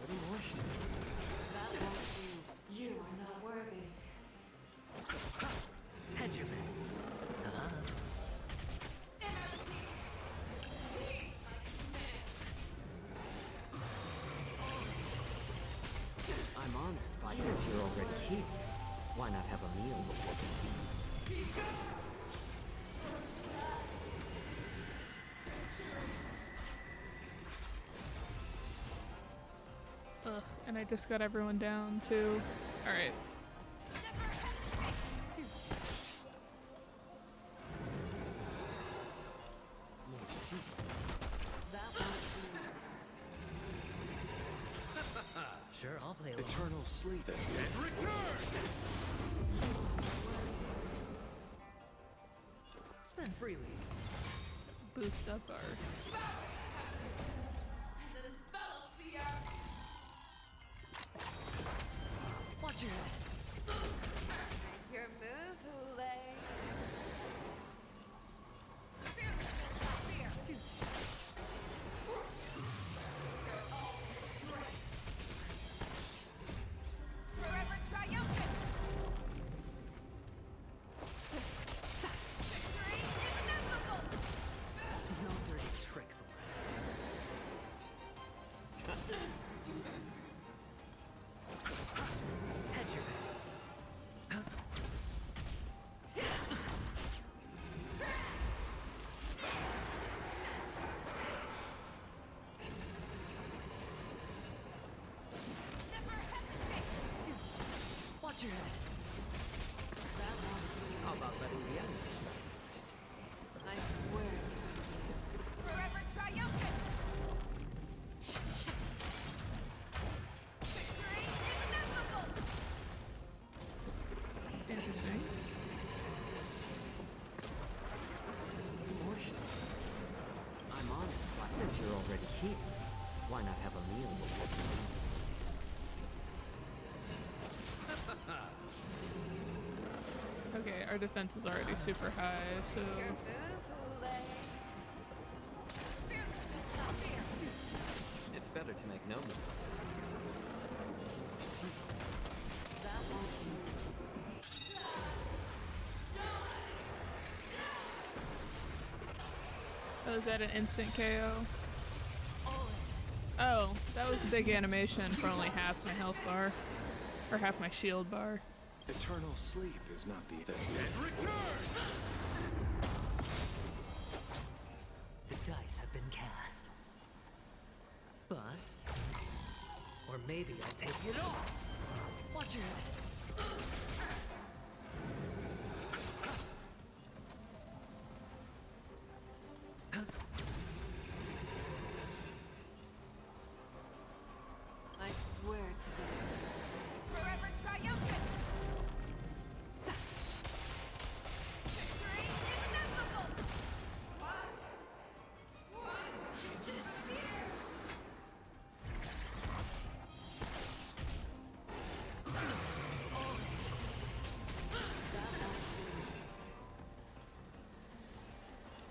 Speaker 7: Little Washington.
Speaker 6: That won't do. You are not worthy.
Speaker 7: Hedge your bets. I'm honored by since you're already here. Why not have a meal before you leave?
Speaker 1: Ugh, and I just got everyone down too. Alright.
Speaker 7: More season.
Speaker 3: That won't do.
Speaker 7: Sure, I'll play along.
Speaker 10: Eternal sleep. The dead return!
Speaker 7: Spend freely.
Speaker 1: Boost up our...
Speaker 7: Watch your head.
Speaker 3: Your move, Hule.
Speaker 2: Forever triumphant! Victory is inevitable!
Speaker 7: No dirty tricks allowed. Hedge your bets.
Speaker 2: Never hesitate!
Speaker 7: Watch your head. How about letting the enemy strike first?
Speaker 4: I swear to
Speaker 2: Forever triumphant! Victory is inevitable!
Speaker 1: Interesting.
Speaker 7: More heat. I'm on it. Since you're already here, why not have a meal before you leave?
Speaker 1: Okay, our defense is already super high, so...
Speaker 3: Your move, Hule.
Speaker 7: It's better to make no move. Season.
Speaker 3: That won't do.
Speaker 1: Oh, is that an instant KO? Oh, that was a big animation for only half my health bar. Or half my shield bar.
Speaker 10: Eternal sleep is not the dead return!
Speaker 7: The dice have been cast. Bust. Or maybe I'll take it all. Watch your head.
Speaker 4: I swear to be.
Speaker 2: Forever triumphant! Victory is inevitable!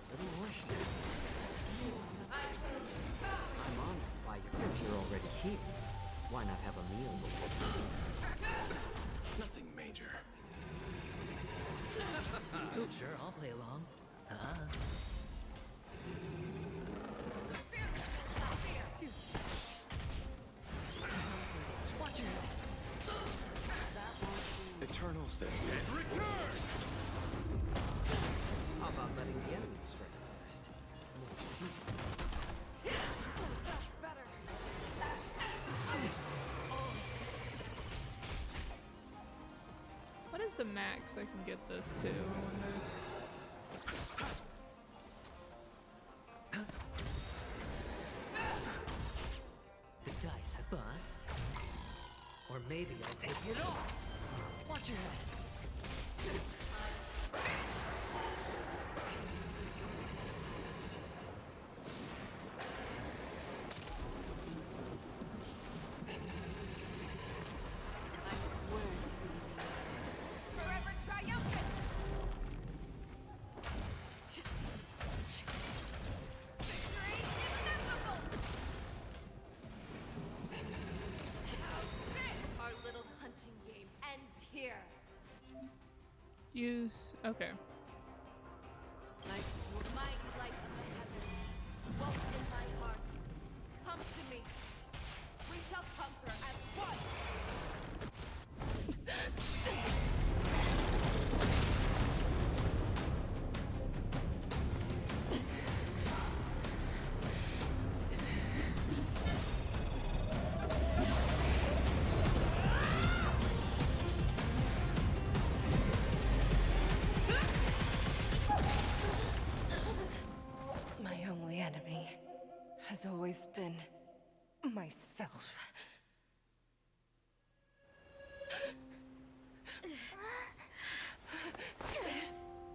Speaker 7: Little more heat. I'm on it by you. Since you're already here, why not have a meal before you leave?
Speaker 10: Nothing major.
Speaker 7: Sure, I'll play along. Huh? Watch your head.
Speaker 10: Eternal stay. Dead return!
Speaker 7: How about letting the enemy strike first? More season.
Speaker 2: That's better!
Speaker 1: What is the max I can get this to? I wonder.
Speaker 7: The dice have bust. Or maybe I'll take it all. Watch your head.
Speaker 4: I swear to be.
Speaker 2: Forever triumphant! Victory is inevitable! Our little hunting game ends here.
Speaker 1: Use... okay.
Speaker 4: I swear.
Speaker 2: Mighty light of the heavens, dwelt in my heart. Come to me. We shall conquer as one.
Speaker 6: has always been myself.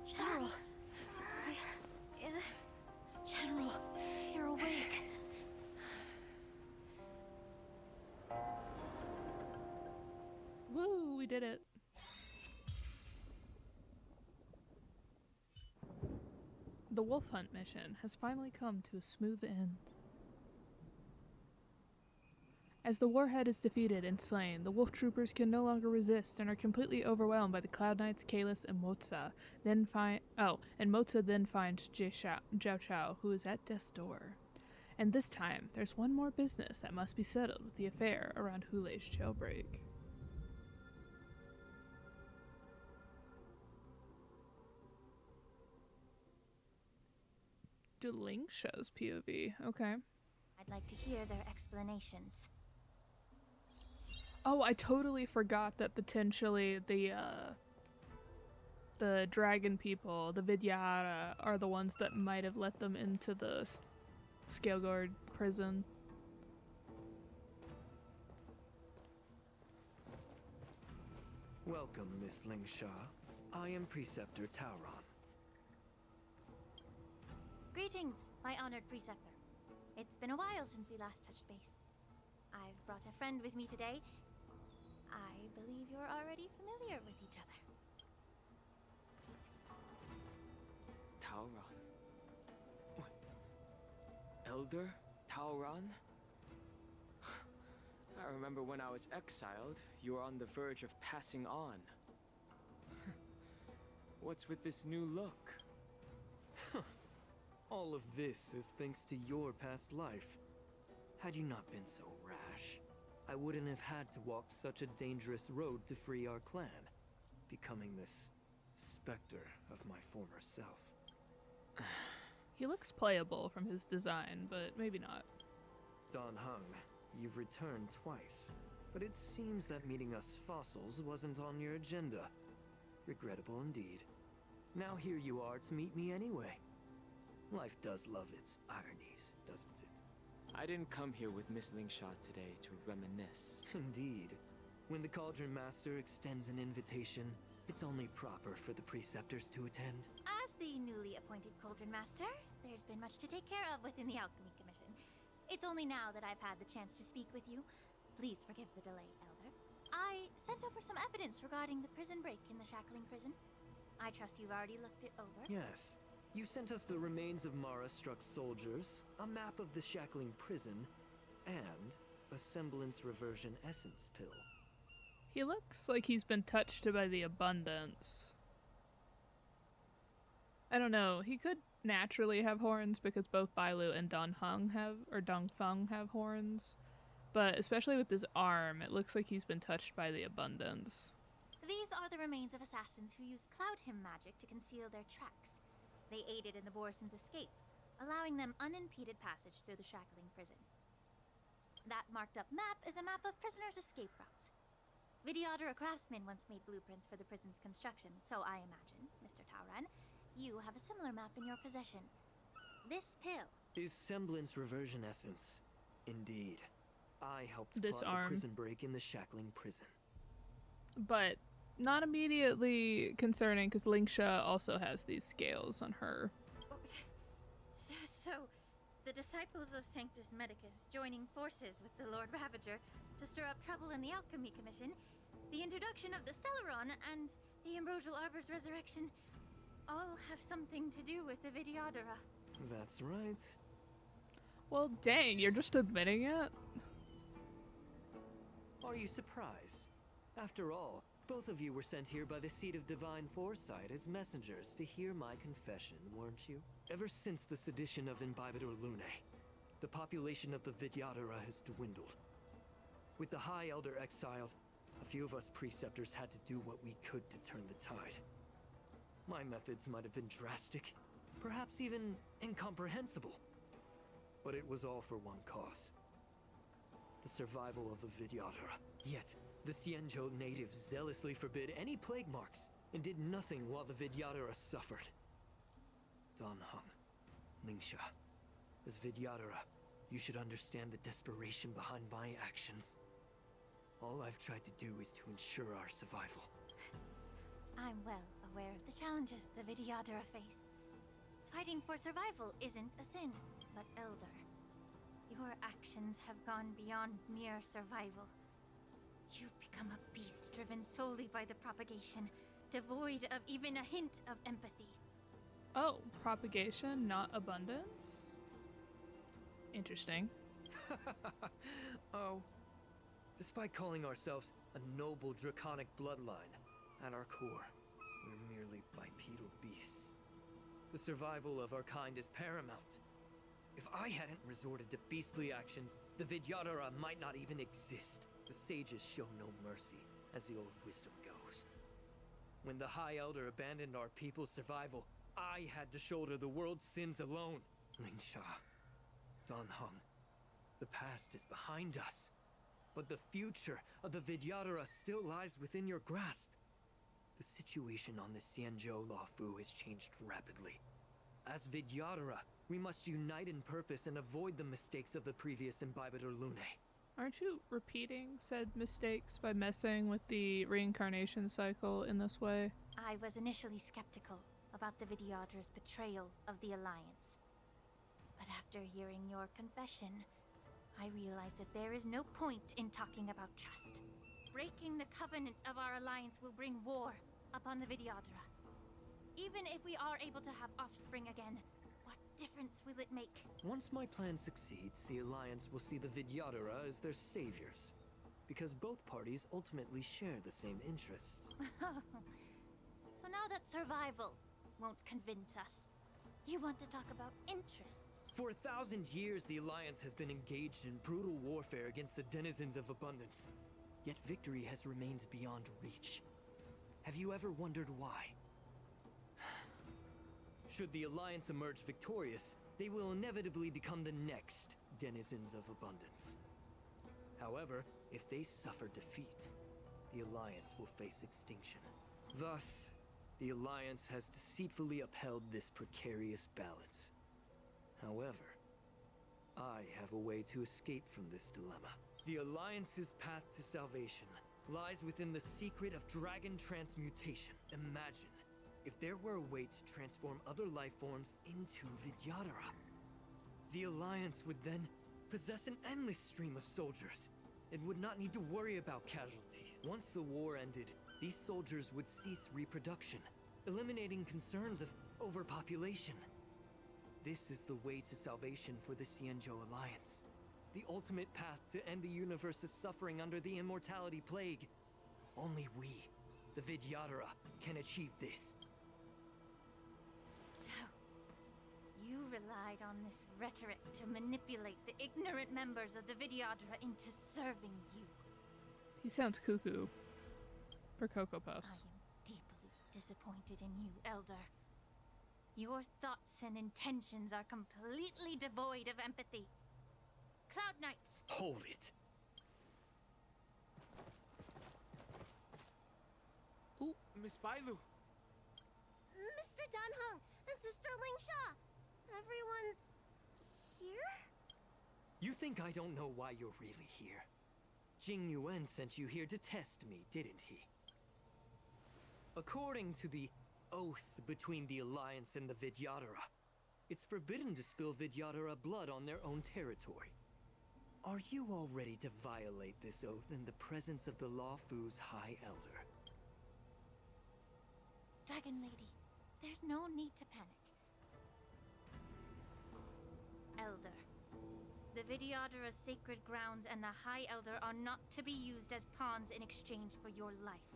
Speaker 2: General. General, you're awake.
Speaker 1: Woo, we did it. The wolf hunt mission has finally come to a smooth end. As the warhead is defeated and slain, the wolf troopers can no longer resist and are completely overwhelmed by the Cloud Knights, Kalis, and Motsa. Motsa then finds Jiao Chao, who is at death's door. And this time, there's one more business that must be settled with the affair around Hulei's jailbreak. Link shows POV. Okay.
Speaker 2: I'd like to hear their explanations.
Speaker 1: Oh, I totally forgot that potentially the dragon people, the Vidyara, are the ones that might have let them into the Scaleguard prison.
Speaker 11: Welcome, Miss Lingsha. I am Preceptor Tauron.
Speaker 2: Greetings, my honored preceptor. It's been a while since we last touched base. I've brought a friend with me today. I believe you're already familiar with each other.
Speaker 11: Tauron? Elder Tauron? I remember when I was exiled, you were on the verge of passing on. What's with this new look? All of this is thanks to your past life. Had you not been so rash, I wouldn't have had to walk such a dangerous road to free our clan, becoming this specter of my former self.
Speaker 1: He looks playable from his design, but maybe not.
Speaker 11: Don Hung, you've returned twice, but it seems that meeting us fossils wasn't on your agenda. Regrettable indeed. Now here you are to meet me anyway. Life does love its ironies, doesn't it? I didn't come here with Miss Lingsha today to reminisce. Indeed. When the Cauldron Master extends an invitation, it's only proper for the preceptors to attend.
Speaker 2: As the newly appointed Cauldron Master, there's been much to take care of within the Alchemy Commission. It's only now that I've had the chance to speak with you. Please forgive the delay, Elder. I sent over some evidence regarding the prison break in the Shackling Prison. I trust you've already looked it over.
Speaker 11: Yes. You sent us the remains of Mara-struck soldiers, a map of the Shackling Prison, and a semblance reversion essence pill.
Speaker 1: He looks like he's been touched by the abundance. I don't know, he could naturally have horns because both Bailu and Dongfeng have horns. But especially with his arm, it looks like he's been touched by the abundance.
Speaker 2: These are the remains of assassins who used Cloud Hymn magic to conceal their tracks. They aided in the Borson's escape, allowing them unimpeded passage through the Shackling Prison. That marked up map is a map of prisoners' escape routes. Vidyadhara craftsmen once made blueprints for the prison's construction, so I imagine, Mr. Tauron, you have a similar map in your possession. This pill
Speaker 11: is semblance reversion essence. Indeed. I helped
Speaker 1: this
Speaker 11: plot
Speaker 1: arm.
Speaker 11: the prison break in the Shackling Prison.
Speaker 1: But not immediately concerning because Lingsha also has these scales on her.
Speaker 2: So, the disciples of Sanctus Medicus joining forces with the Lord Ravager to stir up trouble in the Alchemy Commission, the introduction of the Stellaron, and the Ambrosial Arbor's resurrection all have something to do with the Vidyadhara.
Speaker 11: That's right.
Speaker 1: Well, dang, you're just admitting it?
Speaker 11: Are you surprised? After all, both of you were sent here by the Seat of Divine Foresight as messengers to hear my confession, weren't you? Ever since the sedition of Imbibitor Lunae, the population of the Vidyadhara has dwindled. With the High Elder exiled, a few of us preceptors had to do what we could to turn the tide. My methods might have been drastic, perhaps even incomprehensible. But it was all for one cause. The survival of the Vidyadhara. Yet, the Xianzhou natives zealously forbid any plague marks and did nothing while the Vidyadhara suffered. Don Hung, Lingsha, as Vidyadhara, you should understand the desperation behind my actions. All I've tried to do is to ensure our survival.
Speaker 2: I'm well aware of the challenges the Vidyadhara face. Fighting for survival isn't a sin, but Elder. Your actions have gone beyond mere survival. You've become a beast driven solely by the propagation, devoid of even a hint of empathy.
Speaker 1: Oh, propagation, not abundance? Interesting.
Speaker 11: Oh. Despite calling ourselves a noble draconic bloodline, at our core, we're merely bipedal beasts. The survival of our kind is paramount. If I hadn't resorted to beastly actions, the Vidyadhara might not even exist. The sages show no mercy, as the old wisdom goes. When the High Elder abandoned our people's survival, I had to shoulder the world's sins alone. Lingsha, Danheng, the past is behind us. But the future of the Vidyadhara still lies within your grasp. The situation on the Xianzhou Luofu has changed rapidly. As Vidyadhara, we must unite in purpose and avoid the mistakes of the previous Imbibitor Lunae.
Speaker 1: Aren't you repeating said mistakes by messing with the reincarnation cycle in this way?
Speaker 2: I was initially skeptical about the Vidyadhara's betrayal of the Alliance. But after hearing your confession, I realized that there is no point in talking about trust. Breaking the covenant of our alliance will bring war upon the Vidyadhara. Even if we are able to have offspring again, what difference will it make?
Speaker 11: Once my plan succeeds, the Alliance will see the Vidyadhara as their saviors. Because both parties ultimately share the same interests.
Speaker 2: So now that survival won't convince us, you want to talk about interests?
Speaker 11: For 1,000 years, the Alliance has been engaged in brutal warfare against the denizens of abundance. Yet victory has remained beyond reach. Have you ever wondered why? Should the Alliance emerge victorious, they will inevitably become the next denizens of abundance. However, if they suffer defeat, the Alliance will face extinction. Thus, the Alliance has deceitfully upheld this precarious balance. However, I have a way to escape from this dilemma. The Alliance's path to salvation lies within the secret of dragon transmutation. Imagine if there were a way to transform other life forms into Vidyadhara. The Alliance would then possess an endless stream of soldiers and would not need to worry about casualties. Once the war ended, these soldiers would cease reproduction, eliminating concerns of overpopulation. This is the way to salvation for the Xianzhou Alliance. The ultimate path to end the universe's suffering under the immortality plague. Only we, the Vidyadhara, can achieve this.
Speaker 2: So, you relied on this rhetoric to manipulate the ignorant members of the Vidyadhara into serving you.
Speaker 1: He sounds cuckoo for Cocoa
Speaker 2: I
Speaker 1: Puffs.
Speaker 2: am deeply disappointed in you, Elder. Your thoughts and intentions are completely devoid of empathy. Cloud Knights!
Speaker 11: Hold it.
Speaker 12: Miss Bailu!
Speaker 2: Mr. Danheng and Sister Lingsha! Everyone's here?
Speaker 11: You think I don't know why you're really here? Jing Yuan sent you here to test me, didn't he? According to the oath between the Alliance and the Vidyadhara, it's forbidden to spill Vidyadhara blood on their own territory. Are you all ready to violate this oath in the presence of the Luofu's High Elder?
Speaker 2: Dragon Lady, there's no need to panic. Elder, the Vidyadhara's sacred grounds and the High Elder are not to be used as pawns in exchange for your life.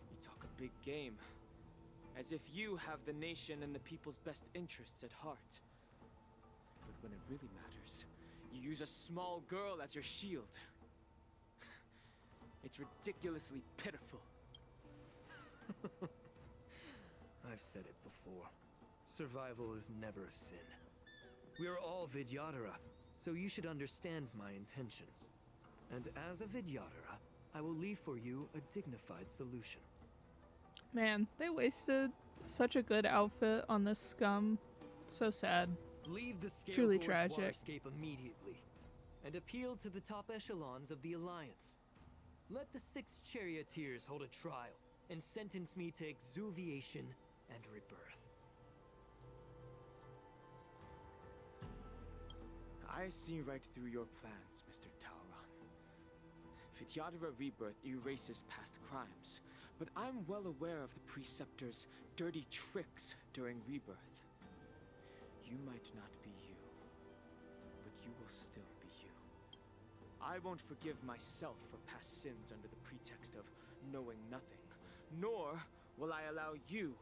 Speaker 12: You talk a big game. As if you have the nation and the people's best interests at heart. But when it really matters, you use a small girl as your shield. It's ridiculously pitiful.
Speaker 11: I've said it before. Survival is never a sin. We're all Vidyadhara, so you should understand my intentions. And as a Vidyadhara, I will leave for you a dignified solution.
Speaker 1: Man, they wasted such a good outfit on this scum So sad.
Speaker 11: Leave the Scale
Speaker 1: Truly
Speaker 11: Gorge
Speaker 1: tragic.
Speaker 11: waterscape immediately, and appeal to the top echelons of the Alliance. Let the 6 charioteers hold a trial, and sentence me to exuviation and rebirth.
Speaker 12: I see right through your plans, Mr. Tauron. Vidyadhara Rebirth erases past crimes, but I'm well aware of the Preceptor's dirty tricks during Rebirth. You might not be you, but you will still be you. I won't forgive myself for past sins under the pretext of knowing nothing, nor will I allow you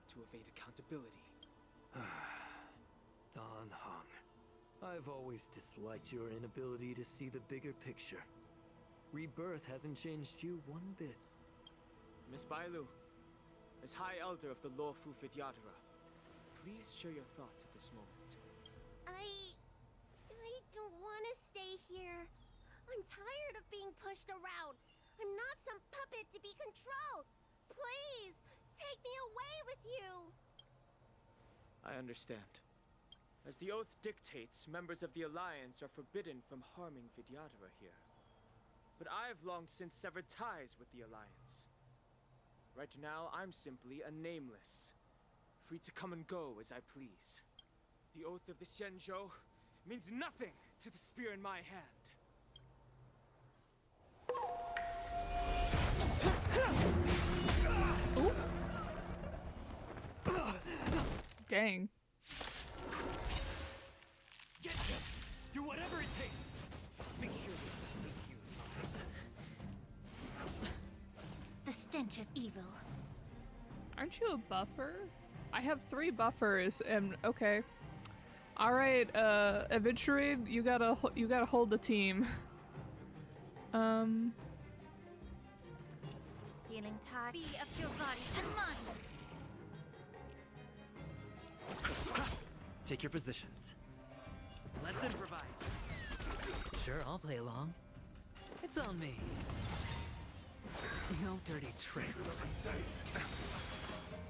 Speaker 12: to evade accountability.
Speaker 11: Don Hong, I've always disliked your inability to see the bigger picture. Rebirth hasn't changed you one bit.
Speaker 12: Miss Bailu, as High Elder of the Lawfu Vidyadhara, please share your thoughts at this moment.
Speaker 2: I don't want to stay here. I'm tired of being pushed around. I'm not some puppet to be controlled. Please, take me away with you.
Speaker 12: I understand. As the oath dictates, members of the Alliance are forbidden from harming Vidyadhara here. But I've long since severed ties with the Alliance. Right now, I'm simply a nameless, free to come and go as I please. The oath of the Xianzhou means nothing to the spear in my hand.
Speaker 1: Ooh. Dang.
Speaker 11: Get them! Do whatever it takes! Make sure they make you.
Speaker 2: The stench of evil.
Speaker 1: Aren't you a buffer? I have 3 buffers and okay. All right, Aventurine, you gotta hold the team.
Speaker 2: Feeling tired. Be of your body and mind.
Speaker 13: Take your positions.
Speaker 11: Let's improvise.
Speaker 13: Sure, I'll play along. It's on me. No dirty tricks.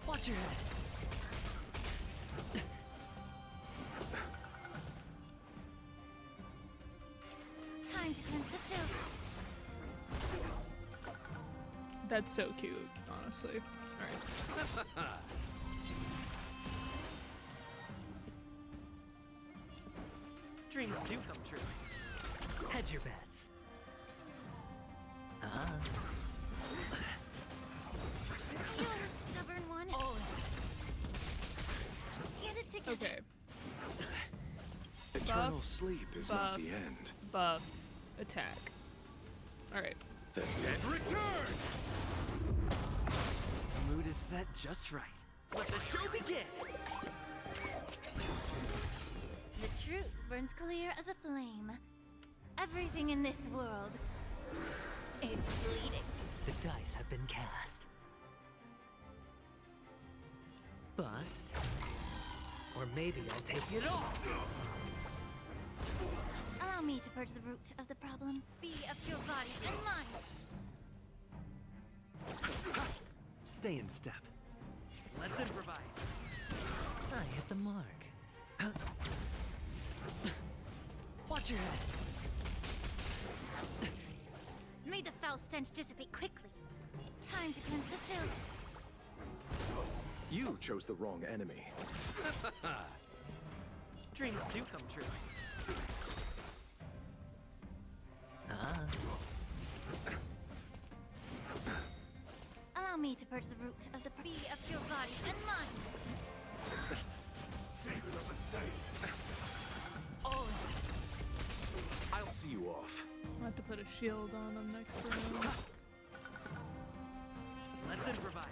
Speaker 13: Watch your head.
Speaker 2: Time to cleanse the filth.
Speaker 1: That's so cute, honestly. All right.
Speaker 13: Dreams do come true. Hedge your bets.
Speaker 2: You're a stubborn one. Get it together.
Speaker 1: Okay.
Speaker 5: Eternal
Speaker 1: Buff,
Speaker 5: sleep is
Speaker 1: buff,
Speaker 5: not the end.
Speaker 1: Buff, attack. All right.
Speaker 5: The dead return!
Speaker 13: The mood is set just right. Let the show begin!
Speaker 2: The truth burns clear as a flame. Everything in this world is bleeding.
Speaker 13: The dice have been cast. Bust. Or maybe I'll take it all!
Speaker 2: Allow me to purge the root of the problem. Be of your body and mind.
Speaker 13: Stay in step.
Speaker 11: Let's improvise.
Speaker 13: I hit the mark. Watch your head.
Speaker 2: May the foul stench dissipate quickly. Time to cleanse the filth.
Speaker 5: You chose the wrong enemy.
Speaker 13: Dreams do come true.
Speaker 2: Allow me to purge the root of the be of your body and mind.
Speaker 5: I'll see you off.
Speaker 1: I'll have to put a shield on him next round.
Speaker 11: Let's improvise.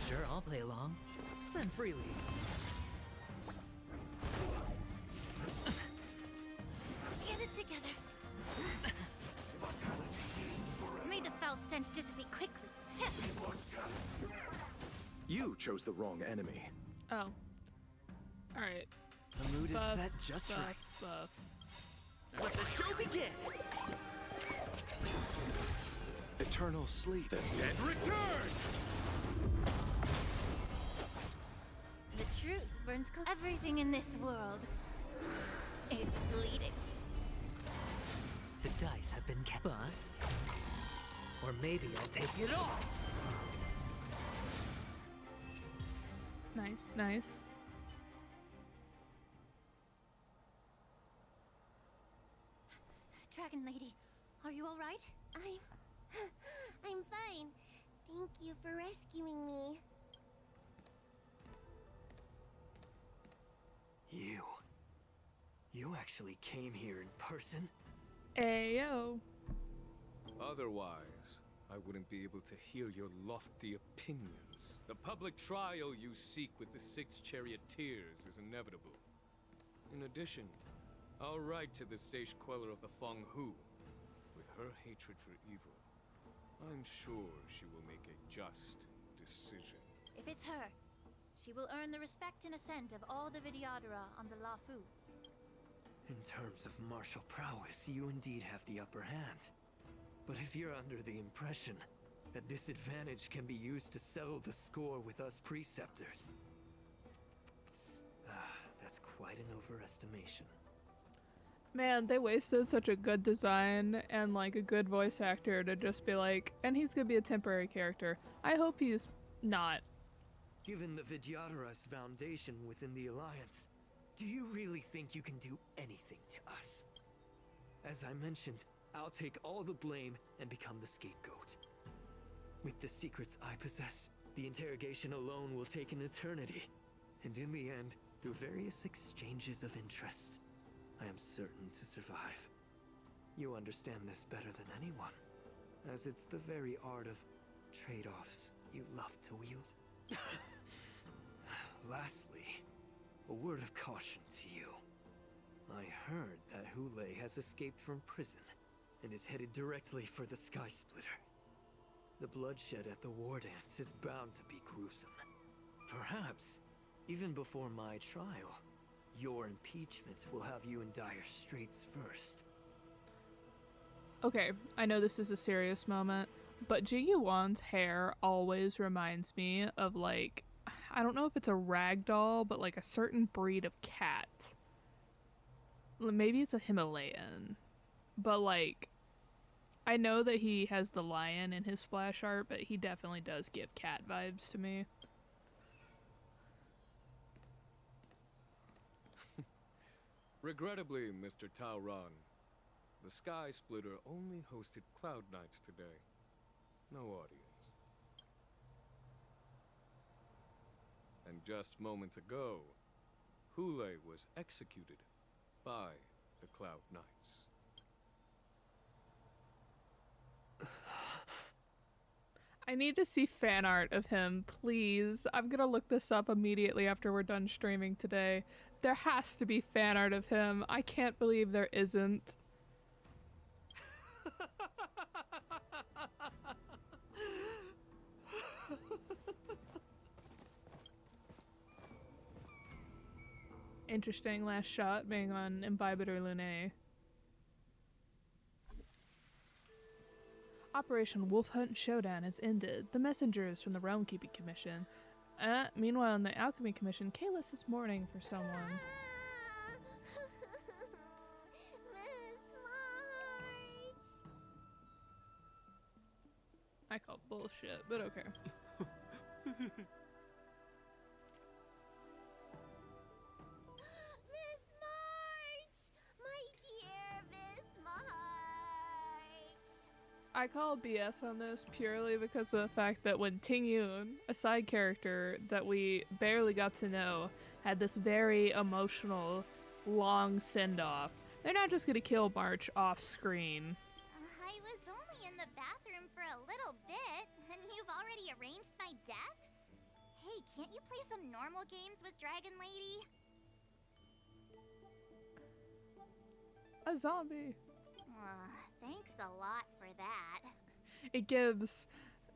Speaker 13: Sure, I'll play along. Spend freely.
Speaker 2: Get it together. May the foul stench dissipate quickly.
Speaker 5: You chose the wrong enemy.
Speaker 1: Oh. All right.
Speaker 13: The mood is
Speaker 1: Buff,
Speaker 13: set just
Speaker 1: buff,
Speaker 13: right.
Speaker 1: buff.
Speaker 11: Let the show begin!
Speaker 5: Eternal sleep. The dead return!
Speaker 2: The truth burns everything in this world. It's bleeding.
Speaker 13: The dice have been bust. Or maybe I'll take it all.
Speaker 1: Nice, nice.
Speaker 2: Dragon Lady, are you all right? I'm fine. Thank you for rescuing me.
Speaker 11: You actually came here in person?
Speaker 1: Ayo.
Speaker 10: Otherwise, I wouldn't be able to hear your lofty opinions. The public trial you seek with the 6 charioteers is inevitable. In addition, I'll write to the Sage Queller of the Feng Hu. With her hatred for evil, I'm sure she will make a just decision.
Speaker 2: If it's her, she will earn the respect and assent of all the Vidyadhara on the Lafu.
Speaker 11: In terms of martial prowess, you indeed have the upper hand. But if you're under the impression that this advantage can be used to settle the score with us preceptors, that's quite an overestimation.
Speaker 1: Man, they wasted such a good design and like a good voice actor to just be like, and he's gonna be a temporary character. I hope he's not.
Speaker 11: Given the Vidyadhara's foundation within the Alliance, do you really think you can do anything to us? As I mentioned, I'll take all the blame and become the scapegoat. With the secrets I possess, the interrogation alone will take an eternity. And in the end, through various exchanges of interest, I am certain to survive. You understand this better than anyone, as it's the very art of trade-offs you love to wield. Lastly, a word of caution to you. I heard that Hule has escaped from prison and is headed directly for the Sky Splitter. The bloodshed at the war dance is bound to be gruesome. Perhaps, even before my trial, your impeachment will have you in dire straits first.
Speaker 1: Okay, I know this is a serious moment, but Ji Yuan's hair always reminds me of like, I don't know if it's a rag doll, but like a certain breed of cat. Maybe it's a Himalayan. But like, I know that he has the lion in his splash art, but he definitely does give cat vibes to me.
Speaker 10: Regrettably, Mr. Taoran, the Sky Splitter only hosted Cloud Nights today. No audience. And just moments ago, Hule was executed by the Cloud Knights.
Speaker 1: I need to see fan art of him, please. I'm gonna look this up immediately after we're done streaming today. There has to be fan art of him. I can't believe there isn't. Interesting last shot being on Imbibitor Lunae. Operation Wolf Hunt Showdown has ended. The messengers from the Realm Keeping Commission. Meanwhile, in the Alchemy Commission, Kalis is mourning for someone. I call bullshit, but okay. I call BS on this purely because of the fact that when Ting Yun, a side character that we barely got to know, had this very emotional, long send-off, they're not just gonna kill March off-screen.
Speaker 2: I was only in the bathroom for a little bit, and you've already arranged my death? Hey, can't you play some normal games with Dragon Lady?
Speaker 1: A zombie.
Speaker 2: Thanks a lot for that.
Speaker 1: It gives,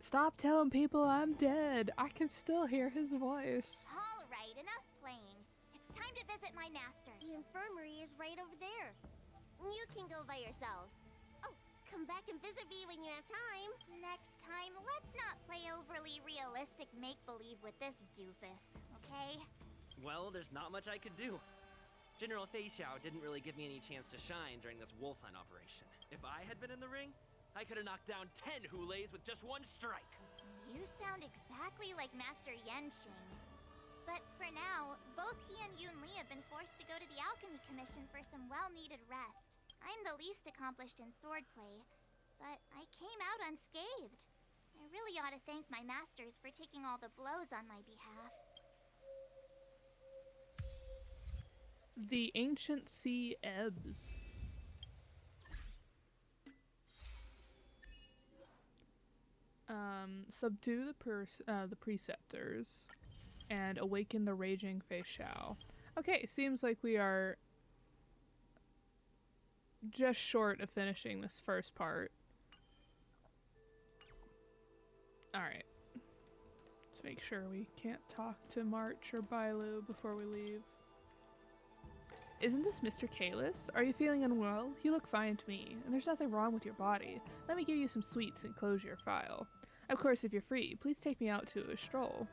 Speaker 1: stop telling people I'm dead. I can still hear his voice.
Speaker 2: All right, enough playing. It's time to visit my master. The infirmary is right over there. You can go by yourselves. Oh, come back and visit me when you have time. Next time, let's not play overly realistic make-believe with this doofus, okay?
Speaker 14: Well, there's not much I could do. General Fei Xiao didn't really give me any chance to shine during this wolf hunt operation. If I had been in the ring, I could have knocked down 10 Hulays with just one strike.
Speaker 2: You sound exactly like Master Yenqing. But for now, both he and Yun Li have been forced to go to the Alchemy Commission for some well-needed rest. I'm the least accomplished in swordplay, but I came out unscathed. I really ought to thank my masters for taking all the blows on my behalf.
Speaker 1: The ancient sea ebbs. Subdue the preceptors and awaken the raging Fei Xiao. Okay, seems like we are just short of finishing this first part. Alright. Let's make sure we can't talk to March or Bailu before we leave. Isn't this Mr. Kalis? Are you feeling unwell? You look fine to me, and there's nothing wrong with your body. Let me give you some sweets and close your file. Of course, if you're free, please take me out to a stroll.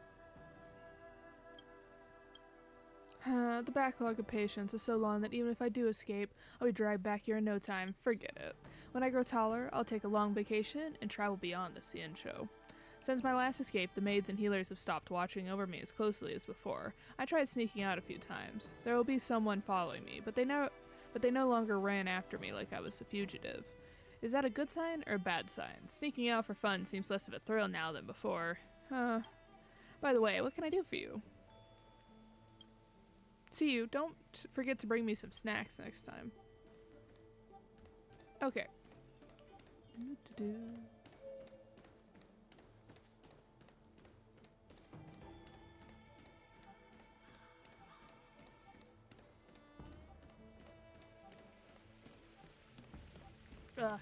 Speaker 1: The backlog of patients is so long that even if I do escape, I'll be dragged back here in no time. Forget it. When I grow taller, I'll take a long vacation and travel beyond the Xianzhou. Since my last escape, the maids and healers have stopped watching over me as closely as before. I tried sneaking out a few times. There will be someone following me, but they no longer ran after me like I was a fugitive. Is that a good sign or a bad sign? Sneaking out for fun seems less of a thrill now than before. By the way, what can I do for you? See you. Don't forget to bring me some snacks next time. Okay.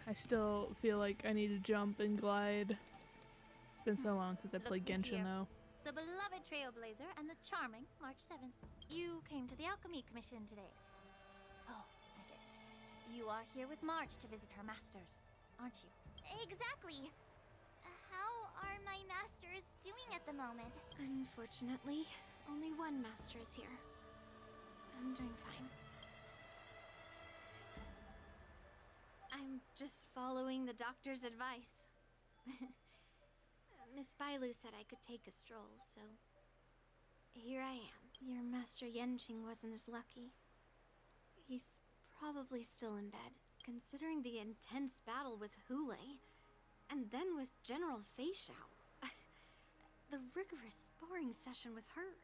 Speaker 1: I still feel like I need to jump and glide. It's been so long since I played Genshin, though.
Speaker 2: The beloved Trailblazer and the charming March 7th. You came to the Alchemy Commission today. Oh, I get it. You are here with March to visit her masters, aren't you? Exactly. How are my masters doing at the moment?
Speaker 3: Unfortunately, only one master is here. I'm doing fine. I'm just following the doctor's advice. Miss Bailu said I could take a stroll, so here I am. Your Master Yenqing wasn't as lucky. He's probably still in bed, considering the intense battle with Hule, and then with General Fei Xiao. The rigorous sparring session with her.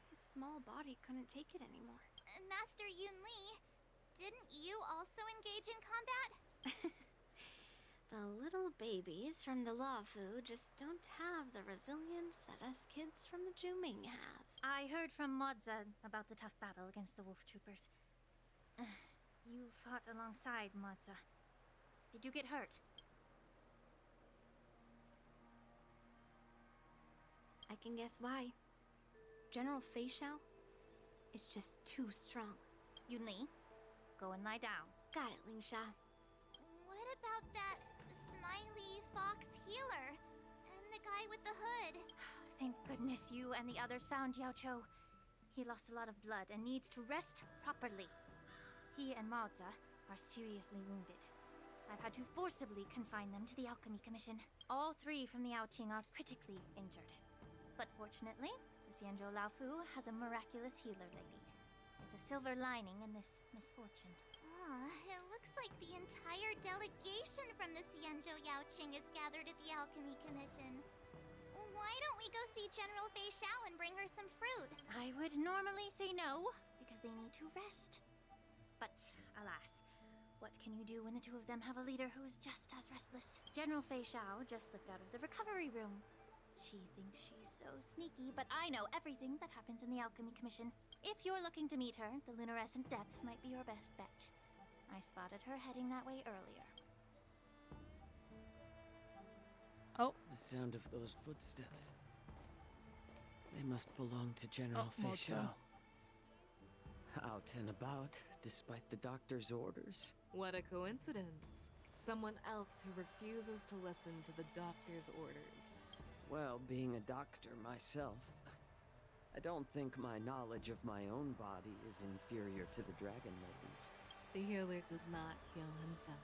Speaker 3: His small body couldn't take it anymore.
Speaker 2: Master Yun Li, didn't you also engage in combat?
Speaker 3: The little babies from the Luofu just don't have the resilience that us kids from the Juming have.
Speaker 2: I heard from Modza about the tough battle against the wolf troopers. You fought alongside Modza. Did you get hurt?
Speaker 3: I can guess why. General Fei Xiao is just too strong.
Speaker 2: Yun Li, go and lie down.
Speaker 3: Got it, Lingsha.
Speaker 2: What about that smiley fox healer? And the guy with the hood? Thank goodness you and the others found Yao Cho. He lost a lot of blood and needs to rest properly. He and Maoza are seriously wounded. I've had to forcibly confine them to the Alchemy Commission. All three from the Yaoqing are critically injured. But fortunately, the Xianzhou Laofu has a miraculous healer lady. It's a silver lining in this misfortune. It looks like the entire delegation from the Xianzhou Yaoqing is gathered at the Alchemy Commission. Why don't we go see General Fei Xiao and bring her some fruit? I would normally say no, because they need to rest. But, alas, what can you do when the two of them have a leader who is just as restless? General Fei Xiao just slipped out of the recovery room. She thinks she's so sneaky, but I know everything that happens in the Alchemy Commission. If you're looking to meet her, the luminescent depths might be your best bet. I spotted her heading that way earlier.
Speaker 1: Oh.
Speaker 7: The sound of those footsteps. They must belong to General Fei Xiao. Out and about, despite the doctor's orders.
Speaker 4: What a coincidence. Someone else who refuses to listen to the doctor's orders.
Speaker 7: Well, being a doctor myself, a don't think my knowledge of my own body is inferior to the Dragon Lady's.
Speaker 4: The healer does not heal himself.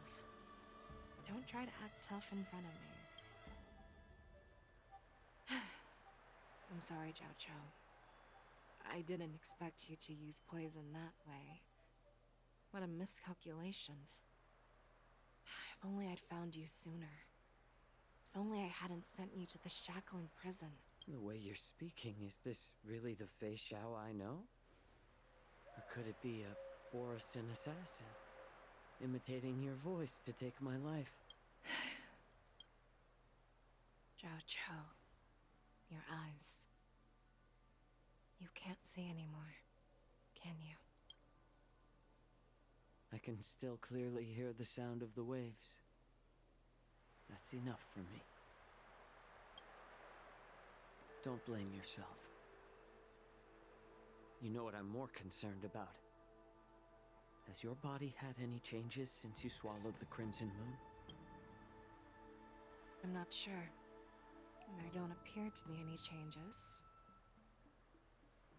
Speaker 4: Don't try to act tough in front of me. I'm sorry, Zhao Cho. I didn't expect you to use poison that way. What a miscalculation. If only I'd found you sooner. If only I hadn't sent you to the shackling prison.
Speaker 7: The way you're speaking, is this really the Fei Xiao I know? Or could it be a Borisin assassin, imitating your voice to take my life?
Speaker 4: Zhao Cho, your eyes. You can't see anymore, can you?
Speaker 7: I can still clearly hear the sound of the waves. That's enough for me. Don't blame yourself. You know what I'm more concerned about? Has your body had any changes since you swallowed the Crimson Moon?
Speaker 4: I'm not sure. There don't appear to be any changes.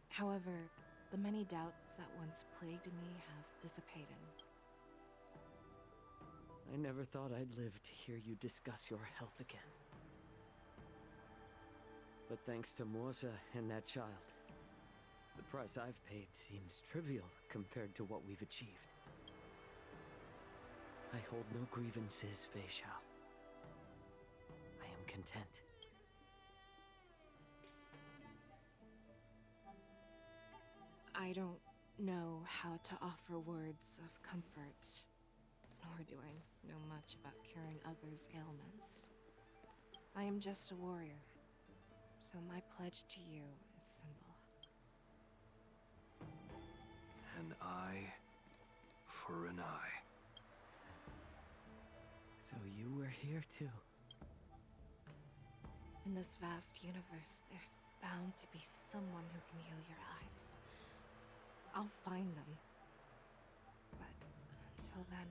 Speaker 4: However, the many doubts that once plagued me have dissipated.
Speaker 7: I never thought I'd live to hear you discuss your health again. But thanks to Moza and that child, the price I've paid seems trivial compared to what we've achieved. I hold no grievances, Fei Xiao. I am content.
Speaker 4: I don't know how to offer words of comfort, nor do I know much about curing others' ailments. I am just a warrior, so my pledge to you is simple.
Speaker 5: An eye for an eye.
Speaker 7: So you were here too.
Speaker 4: In this vast universe, there's bound to be someone who can heal your eyes. I'll find them. But until then...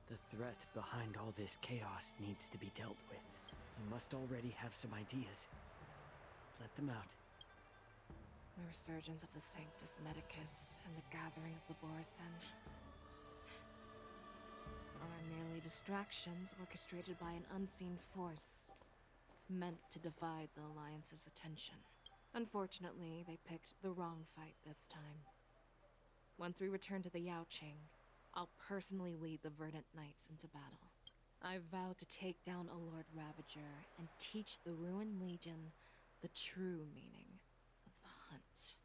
Speaker 7: The threat behind all this chaos needs to be dealt with. You must already have some ideas. Let them out.
Speaker 4: The resurgence of the Sanctus Medicus and the gathering of the Borisin are merely distractions orchestrated by an unseen force, meant to divide the Alliance's attention. Unfortunately, they picked the wrong fight this time. Once we return to the Yaoqing, I'll personally lead the Verdant Knights into battle. I vow to take down a Lord Ravager and teach the Ruined Legion the true meaning of the hunt.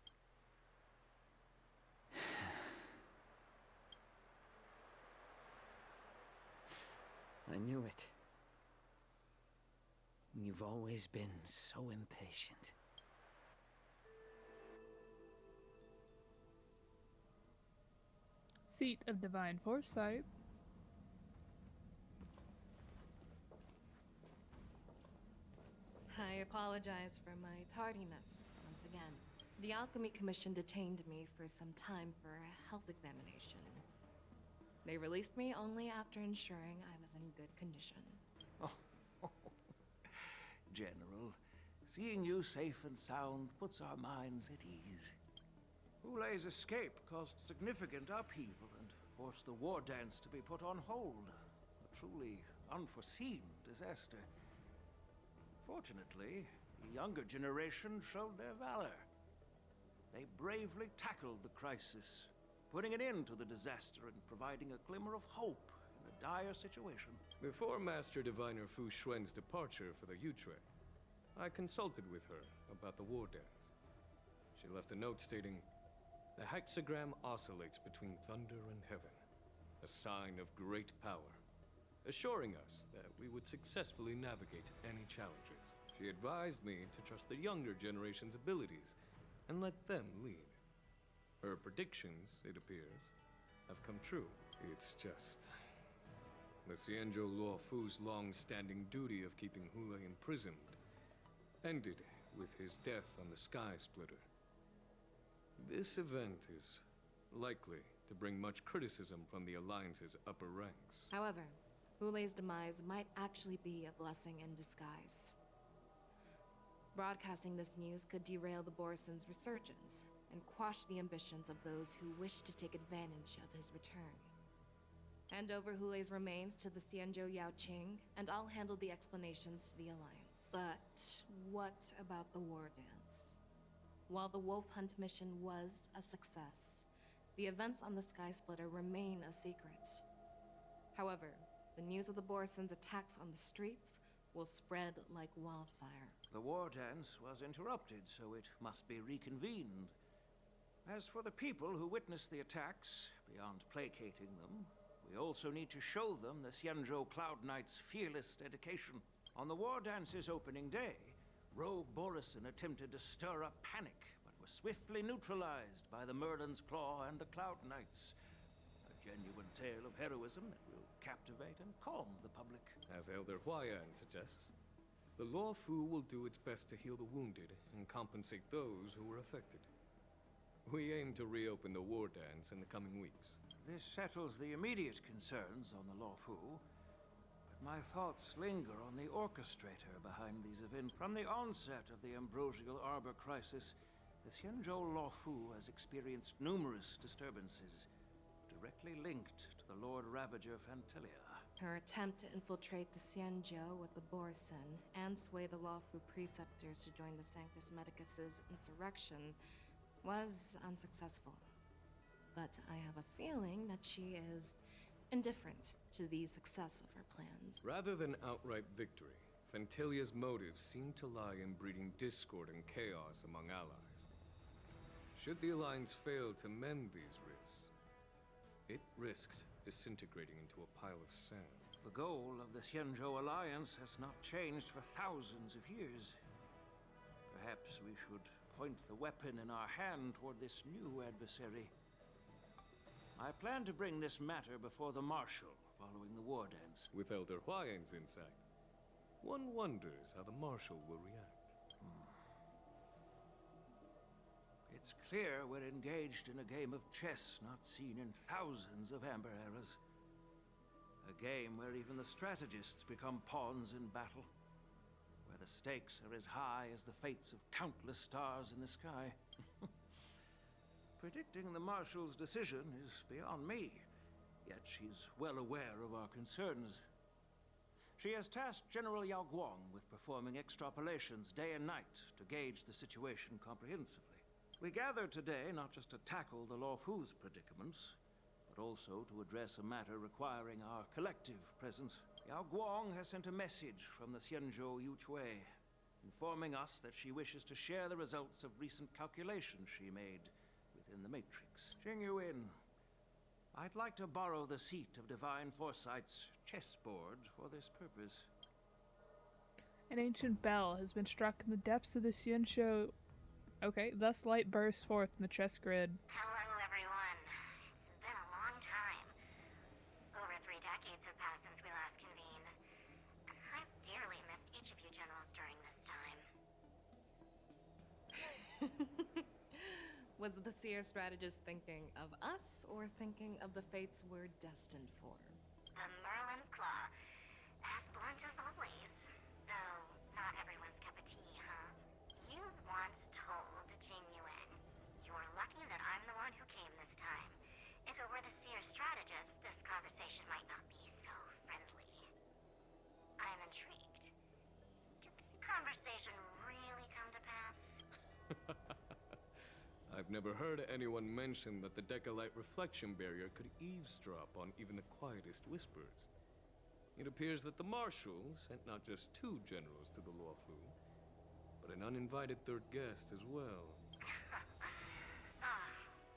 Speaker 7: I knew it. You've always been so impatient.
Speaker 1: Seat of Divine Foresight.
Speaker 4: I apologize for my tardiness once again. The Alchemy Commission detained me for some time for a health examination. They released me only after ensuring I was in good condition.
Speaker 9: General, seeing you safe and sound puts our minds at ease. Hulei's escape caused significant upheaval and forced the war dance to be put on hold. A truly unforeseen disaster. Fortunately, the younger generation showed their valor. They bravely tackled the crisis, putting an end to the disaster and providing a glimmer of hope in a dire situation.
Speaker 10: Before Master Diviner Fu Xuan's departure for the Yutre, I consulted with her about the war dance. She left a note stating, "The hexagram oscillates between thunder and heaven, a sign of great power, assuring us that we would successfully navigate any challenges. She advised me to trust the younger generation's abilities and let them lead. Her predictions, it appears, have come true. It's just... the Xianzhou Luo Fu's long-standing duty of keeping Hulei imprisoned ended with his death on the Sky Splitter. This event is likely to bring much criticism from the Alliance's upper ranks.
Speaker 4: However, Hulei's demise might actually be a blessing in disguise. broadcasting this news could derail the Borison's resurgence and quash the ambitions of those who wish to take advantage of his return. Hand over Hulei's remains to the Xianzhou Yaoqing, and I'll handle the explanations to the Alliance. But what about the war dance? While the wolf hunt mission was a success, the events on the Sky Splitter remain a secret. However, the news of the Borison's attacks on the streets will spread like wildfire.
Speaker 9: The war dance was interrupted, so it must be reconvened. As for the people who witnessed the attacks, beyond placating them, we also need to show them the Xianzhou Cloud Knight's fearless dedication. On the war dance's opening day, Rogue Borison attempted to stir up panic, but was swiftly neutralized by the Merlin's Claw and the Cloud Knights. A genuine tale of heroism that will captivate and calm the public.
Speaker 15: As Elder Huayan suggests, the Law Fu will do its best to heal the wounded and compensate those who were affected. We aim to reopen the war dance in the coming weeks.
Speaker 9: This settles the immediate concerns on the Law Fu, but my thoughts linger on the orchestrator behind these events. From the onset of the Ambrosial Arbor crisis, the Xianzhou Law Fu has experienced numerous disturbances, directly linked to the Lord Ravager Fantelia.
Speaker 4: Her attempt to infiltrate the Xianzhou with the Borison and sway the Law Fu preceptors to join the Sanctus Medicus's insurrection was unsuccessful. But I have a feeling that she is indifferent to the success of her plans.
Speaker 15: Rather than outright victory, Fantelia's motives seem to lie in breeding discord and chaos among allies. Should the Alliance fail to mend these rifts, it risks disintegrating into a pile of sand.
Speaker 9: The goal of the Xianzhou Alliance has not changed for thousands of years. Perhaps we should point the weapon in our hand toward this new adversary. I plan to bring this matter before the Marshal following the war dance.
Speaker 15: With Elder Huayan's insight, one wonders how the Marshal will react.
Speaker 9: It's clear we're engaged in a game of chess not seen in thousands of Amber eras. A game where even the strategists become pawns in battle. Where the stakes are as high as the fates of countless stars in the sky. Predicting the Marshal's decision is beyond me, yet she's well aware of our concerns. She has tasked General Yao Guang with performing extrapolations day and night to gauge the situation comprehensively. We gathered today not just to tackle the Law Fu's predicaments, but also to address a matter requiring our collective presence. Yao Guang has sent a message from the Xianzhou Yuchui, informing us that she wishes to share the results of recent calculations she made within the Matrix. Jingyuin, I'd like to borrow the seat of Divine Foresight's chessboard for this purpose.
Speaker 1: An ancient bell has been struck in the depths of the Xianzhou. Okay, thus light bursts forth in the chess grid.
Speaker 16: Hello, everyone. It's been a long time. Over 3 decades have passed since we last convened. I've dearly missed each of you generals during this time.
Speaker 4: Was the seer strategist thinking of us, or thinking of the fates we're destined for?
Speaker 16: The Merlin's Claw. As blunt as always. Though, not everyone's cup of tea, huh? You once told Jing Yuan, "You're lucky that I'm the one who came this time. If it were the seer strategist, this conversation might not be so friendly." I'm intrigued. Did the conversation really come to pass?
Speaker 15: I've never heard anyone mention that the Decalite reflection barrier could eavesdrop on even the quietest whispers. It appears that the Marshal sent not just 2 generals to the Law Fu, but an uninvited 3rd guest as well.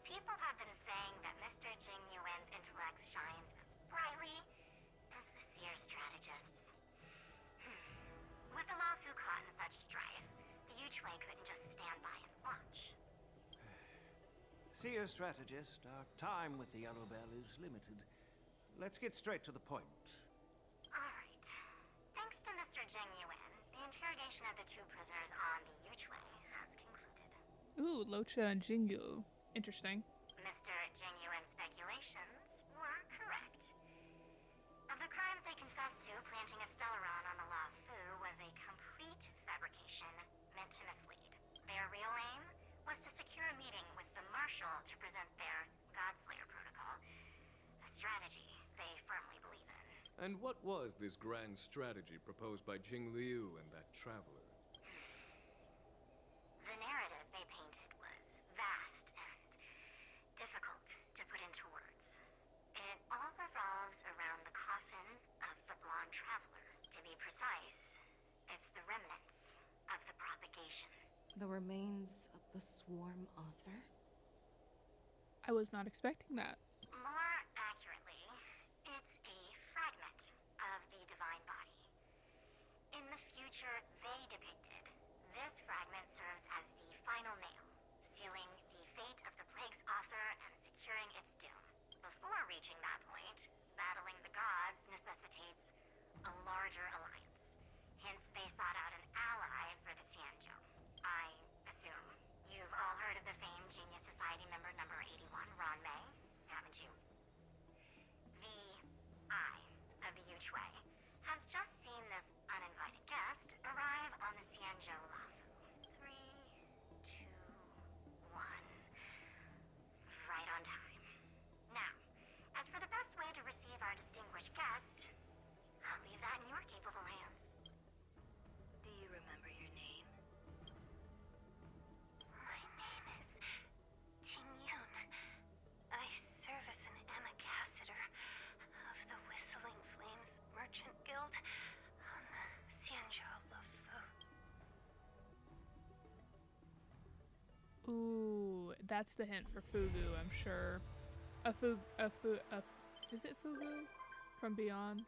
Speaker 16: People have been saying that Mr. Jing Yuan's intellect shines as brightly as the seer strategist's. With the Law Fu caught in such strife, the Yuchui couldn't just stand by and watch.
Speaker 9: Seer strategist, our time with the Yellow Bell is limited. Let's get straight to the point.
Speaker 16: Alright. Thanks to Mr. Jing Yuan, the interrogation of the 2 prisoners on the Yuchui has concluded.
Speaker 1: Ooh, Locha and Jingyu. Interesting.
Speaker 16: Mr. Jing Yuan's speculations were correct. Of the crimes they confessed to, planting a Stellaron on the Law Fu was a complete fabrication wanted to mislead. Their real aim was to secure a meeting with the Marshal to present their Godslayer protocol, a strategy they firmly believe in.
Speaker 15: And what was this grand strategy proposed by Jing Liu and that traveler?
Speaker 16: The narrative they painted was vast and difficult to put into words. It all revolves around the coffin of the blonde traveler. To be precise, it's the remnants of the propagation.
Speaker 4: The remains of the swarm author?
Speaker 1: I was not expecting that.
Speaker 16: More accurately, it's a fragment of the divine body. In the future they depicted, this fragment serves as the final nail, sealing the fate of the plague's author and securing its doom. Before reaching that point, battling the gods necessitates a larger alliance. Hence, they sought out an ally for the Xianzhou. I assume you've all heard of the famed Genius Society member number 81, Ron May, haven't you? The Eye of the Yuchui has just seen this uninvited guest arrive on the Xianzhou Lafu. 3, 2, 1. Right on time. Now, as for the best way to receive our distinguished guest, I'll leave that in your capable hands.
Speaker 3: Do you remember your name?
Speaker 16: My name is Ting Yun.
Speaker 3: I serve as an ambassador of the Whistling Flames Merchant Guild on the Xianzhou Lufu.
Speaker 1: Ooh, that's the hint for Fugu, I'm sure. Is it Fugu from Beyond?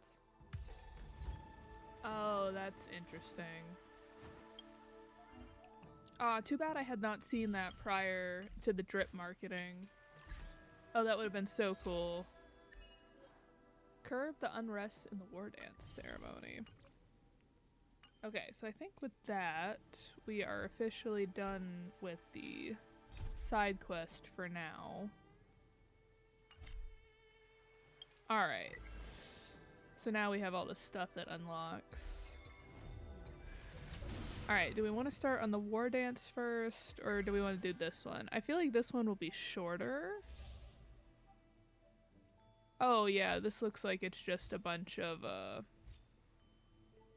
Speaker 1: Oh, that's interesting. Too bad I had not seen that prior to the drip marketing. Oh, that would have been so cool. Curb the unrest in the war dance ceremony. Okay, so I think with that, we are officially done with the side quest for now. Alright. So now we have all the stuff that unlocks. Alright, do we want to start on the war dance first, or do we want to do this one? I feel like this one will be shorter. Oh yeah, this looks like it's just a bunch of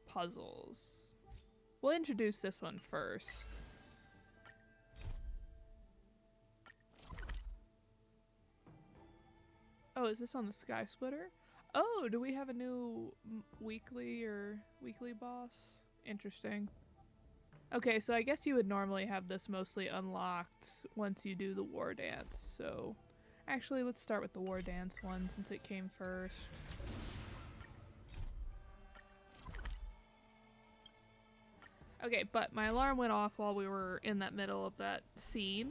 Speaker 1: puzzles. We'll introduce this one first. Oh, is this on the Sky Splitter? Oh, do we have a new weekly boss? Interesting. Okay, so I guess you would normally have this mostly unlocked once you do the war dance. So actually, let's start with the war dance one since it came first. Okay, but my alarm went off while we were in that middle of that scene.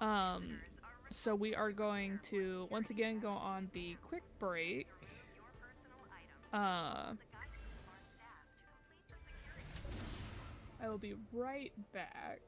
Speaker 1: So we are going to once again go on the quick break. I will be right back.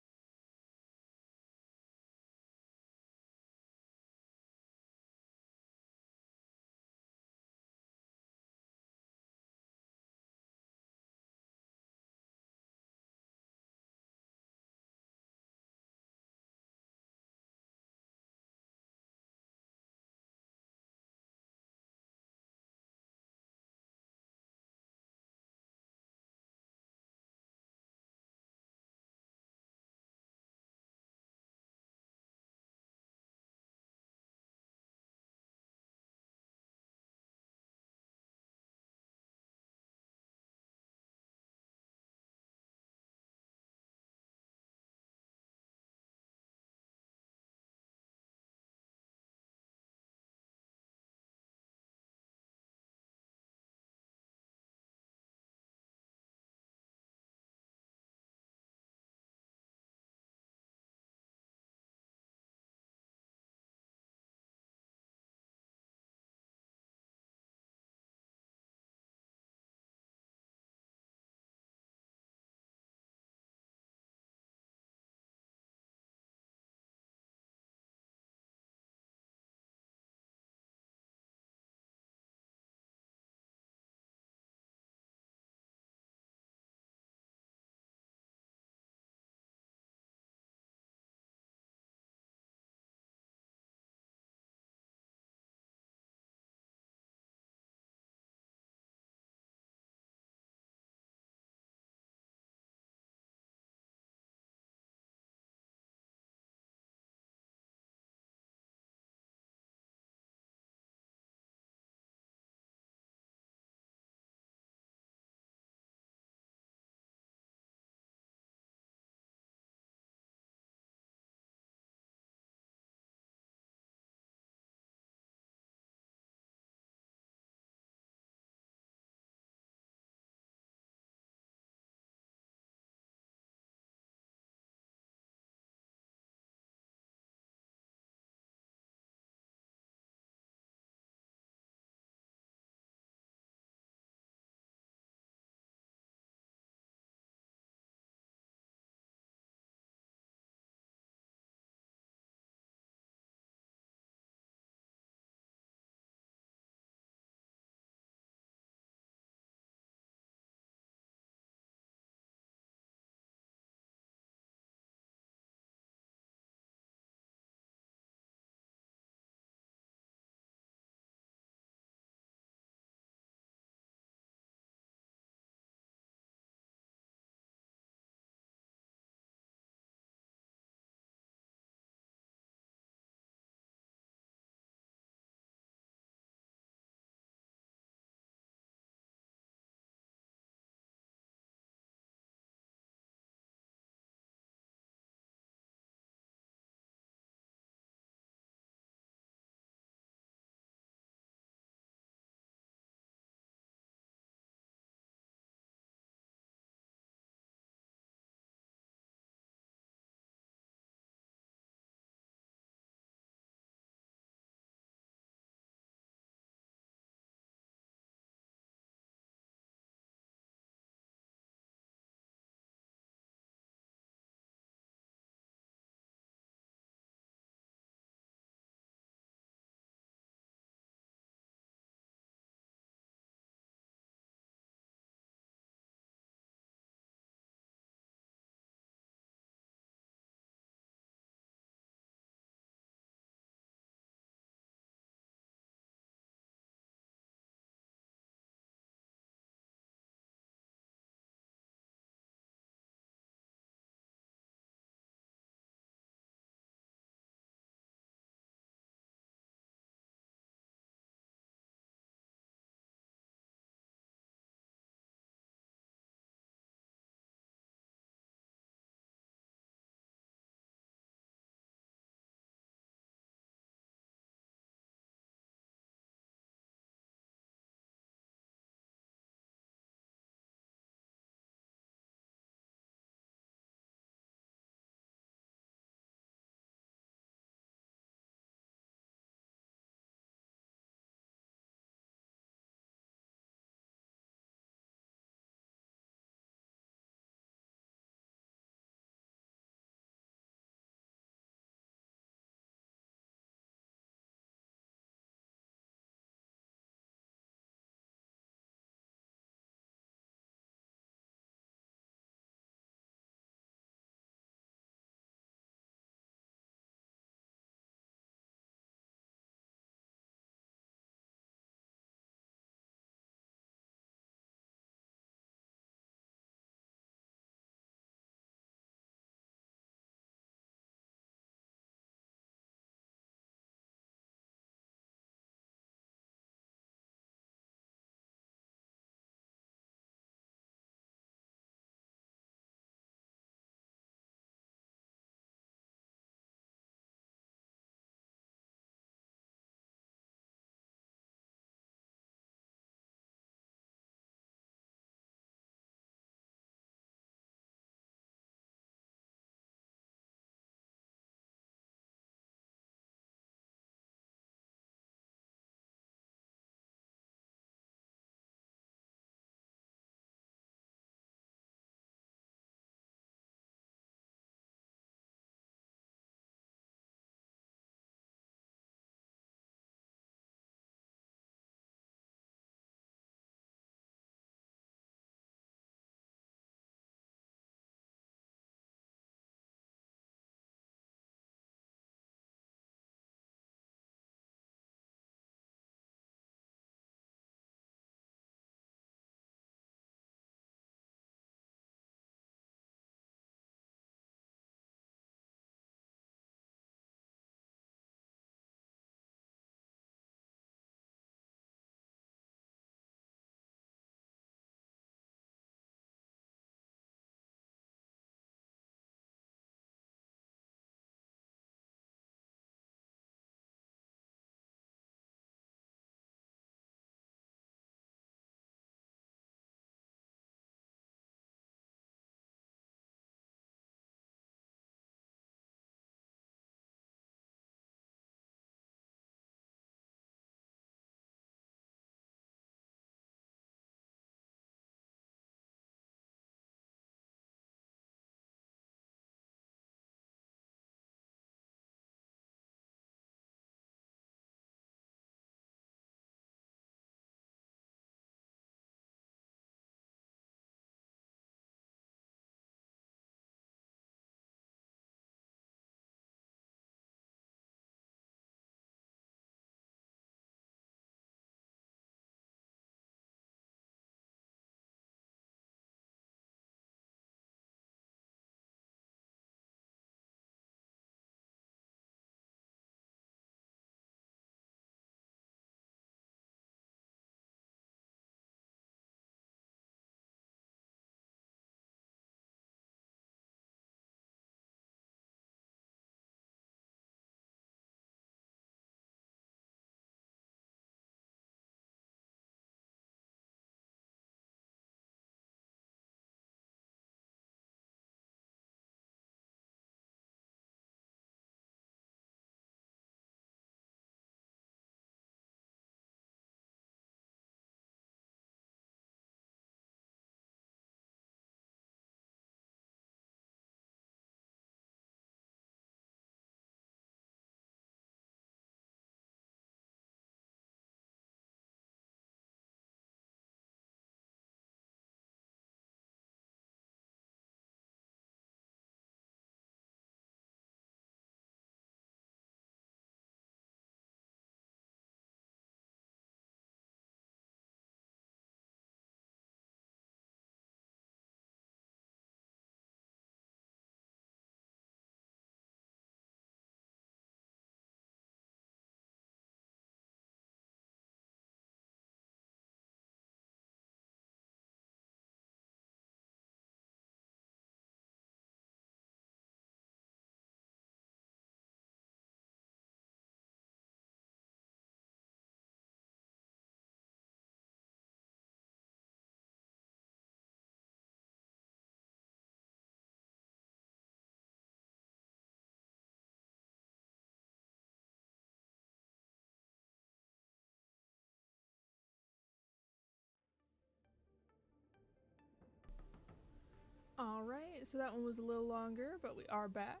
Speaker 1: Alright, so that one was a little longer, but we are back.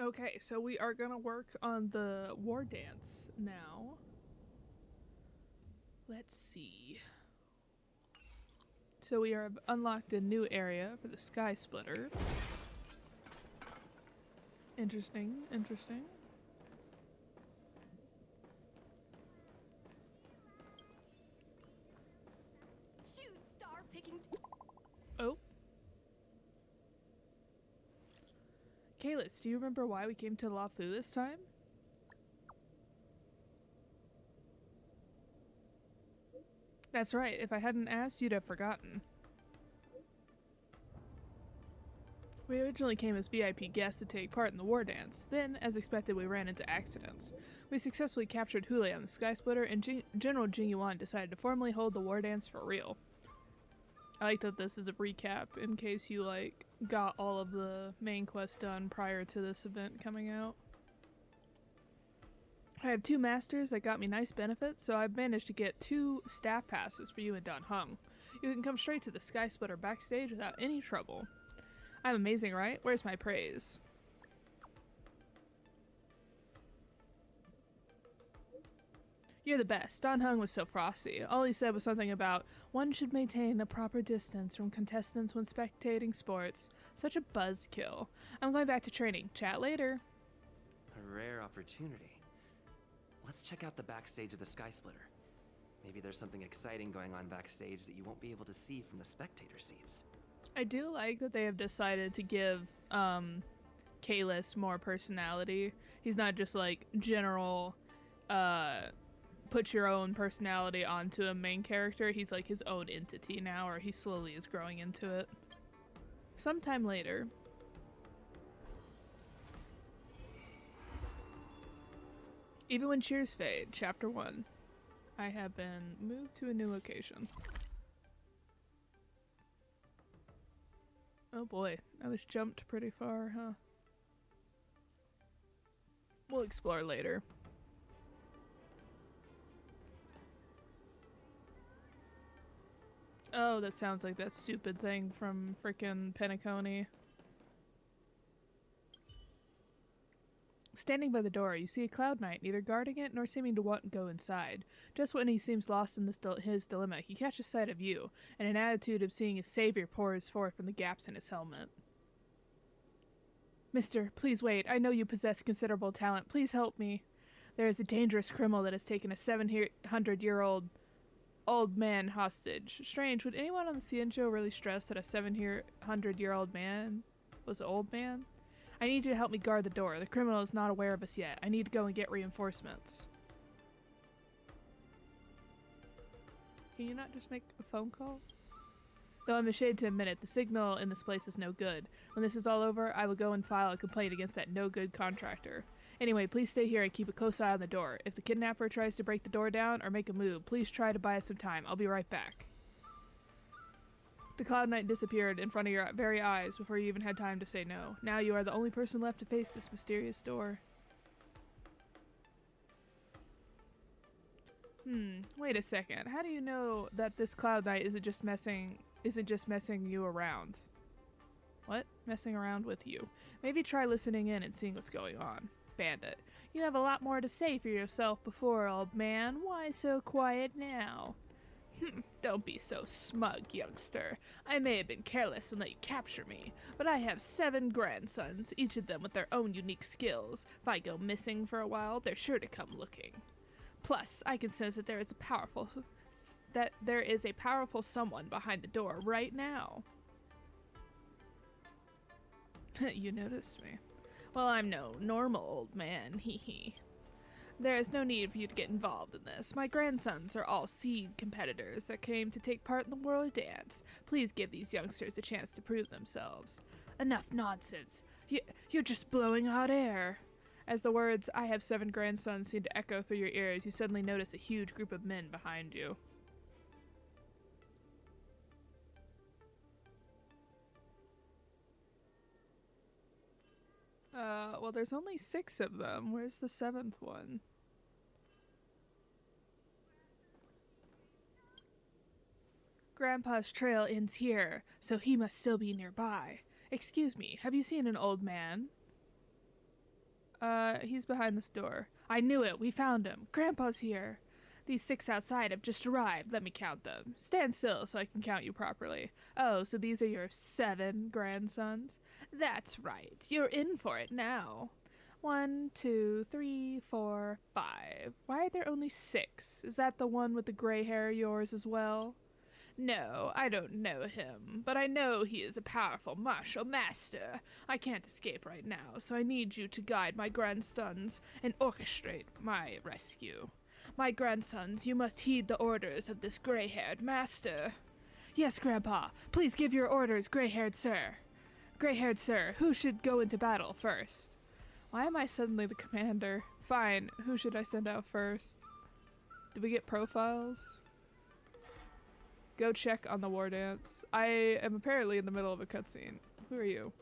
Speaker 1: Okay, so we are gonna work on the war dance now. Let's see. So we have unlocked a new area for the Sky Splitter. Interesting, interesting.
Speaker 2: Choose star picking.
Speaker 1: Oh. Kalis, do you remember why we came to Lafu this time? That's right, if I hadn't asked, you'd have forgotten. We originally came as VIP guests to take part in the war dance. Then, as expected, we ran into accidents. We successfully captured Hule on the Sky Splitter, and General Jing Yuan decided to formally hold the war dance for real. I like that this is a recap in case you, like, got all of the main quests done prior to this event coming out. I have 2 masters that got me nice benefits, so I've managed to get 2 staff passes for you and Dan Heng. You can come straight to the Sky Splitter backstage without any trouble. I'm amazing, right? Where's my praise? You're the best. Dan Heng was so frosty. All he said was something about, one should maintain a proper distance from contestants when spectating sports. Such a buzzkill. I'm going back to training. Chat later.
Speaker 14: A rare opportunity. Let's check out the backstage of the Sky Splitter. Maybe there's something exciting going on backstage that you won't be able to see from the spectator seats.
Speaker 1: I do like that they have decided to give Kalis more personality. He's not just like general put your own personality onto a main character. He's like his own entity now, or he slowly is growing into it. Sometime later. Even when cheers fade, chapter 1. I have been moved to a new location. Oh boy, I was jumped pretty far, huh? We'll explore later. Oh, that sounds like that stupid thing from frickin' Penacony. Standing by the door, you see a Cloud Knight, neither guarding it nor seeming to want to go inside. Just when he seems lost in his dilemma, he catches sight of you, and an attitude of seeing his savior pours forth from the gaps in his helmet. Mister, please wait. I know you possess considerable talent. Please help me. There is a dangerous criminal that has taken a 700-year-old old man hostage. Strange, would anyone on the Cienjo really stress that a 700-year-old man was an old man? I need you to help me guard the door. The criminal is not aware of us yet. I need to go and get reinforcements. Can you not just make a phone call? Though I'm ashamed to admit it, the signal in this place is no good. When this is all over, I will go and file a complaint against that no-good contractor. Anyway, please stay here and keep a close eye on the door. If the kidnapper tries to break the door down or make a move, please try to buy us some time. I'll be right back. The Cloud Knight disappeared in front of your very eyes before you even had time to say no. Now you are the only person left to face this mysterious door. Wait a second. How do you know that this Cloud Knight isn't just messing you around? What? Messing around with you. Maybe try listening in and seeing what's going on. Bandit. You have a lot more to say for yourself before, old man. Why so quiet now? Don't be so smug, youngster. I may have been careless and let you capture me, but I have 7 grandsons, each of them with their own unique skills. If I go missing for a while, they're sure to come looking. Plus, I can sense that there is a powerful someone behind the door right now. You noticed me. Well, I'm no normal old man, hee hee. There is no need for you to get involved in this. My grandsons are all seed competitors that came to take part in the World Dance. Please give these youngsters a chance to prove themselves. Enough nonsense. You're just blowing hot air. As the words, I have 7 grandsons, seem to echo through your ears, you suddenly notice a huge group of men behind you. Well, there's only 6 of them. Where's the 7th one? Grandpa's trail ends here, so he must still be nearby. Excuse me, have you seen an old man? He's behind this door. I knew it, we found him. Grandpa's here. These 6 outside have just arrived. Let me count them. Stand still so I can count you properly. Oh, so these are your 7 grandsons? That's right. You're in for it now. 1, 2, 3, 4, 5. Why are there only 6? Is that the one with the gray hair yours as well? No, I don't know him, but I know he is a powerful martial master. I can't escape right now, so I need you to guide my grandsons and orchestrate my rescue. My grandsons, you must heed the orders of this gray-haired master. Yes, Grandpa, please give your orders, gray-haired sir. Gray-haired sir, who should go into battle first? Why am I suddenly the commander? Fine, who should I send out first? Did we get profiles? Go check on the war dance. I am apparently in the middle of a cutscene. Who are you?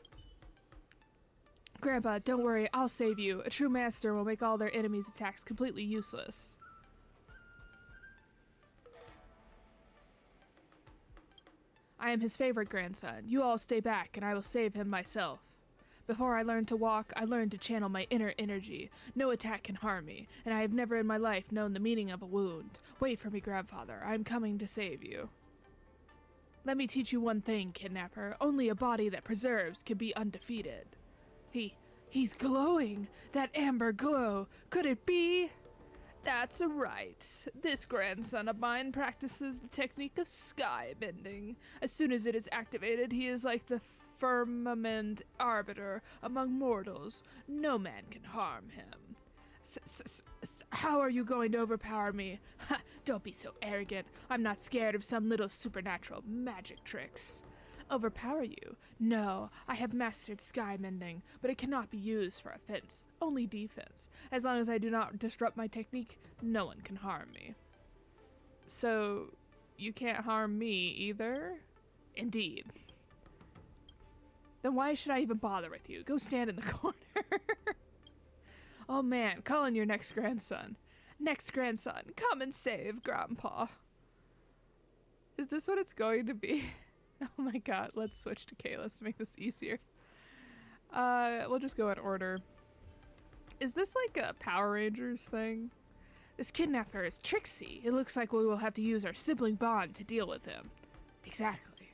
Speaker 1: Grandpa, don't worry, I'll save you. A true master will make all their enemies' attacks completely useless. I am his favorite grandson. You all stay back and I will save him myself. Before I learned to walk, I learned to channel my inner energy. No attack can harm me, and I have never in my life known the meaning of a wound. Wait for me, Grandfather. I am coming to save you. Let me teach you one thing, kidnapper. Only a body that preserves can be undefeated. He's glowing! That amber glow! Could it be? That's right. This grandson of mine practices the technique of sky bending. As soon as it is activated, he is like the firmament arbiter among mortals. No man can harm him. How are you going to overpower me? Ha, don't be so arrogant. I'm not scared of some little supernatural magic tricks. Overpower you? No, I have mastered sky mending, but it cannot be used for offense, only defense. As long as I do not disrupt my technique, no one can harm me. So, you can't harm me either? Indeed. Then why should I even bother with you? Go stand in the corner. Oh man, call in your next grandson. Next grandson, come and save Grandpa. Is this what it's going to be? Oh my god, let's switch to Kayla to make this easier. We'll just go in order. Is this like a Power Rangers thing? This kidnapper is tricksy. It looks like we will have to use our sibling bond to deal with him. Exactly.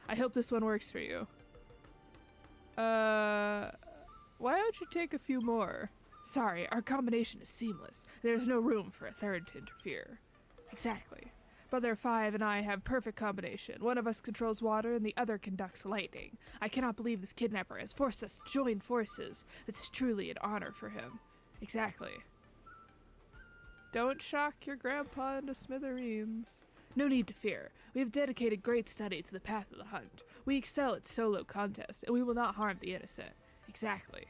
Speaker 1: I hope this one works for you. Why don't you take a few more? Sorry, our combination is seamless. There's no room for a third to interfere. Exactly. Brother 5 and I have perfect combination. One of us controls water and the other conducts lightning. I cannot believe this kidnapper has forced us to join forces. This is truly an honor for him. Exactly. Don't shock your grandpa into smithereens. No need to fear. We have dedicated great study to the path of the hunt. We excel at solo contests, and we will not harm the innocent. Exactly.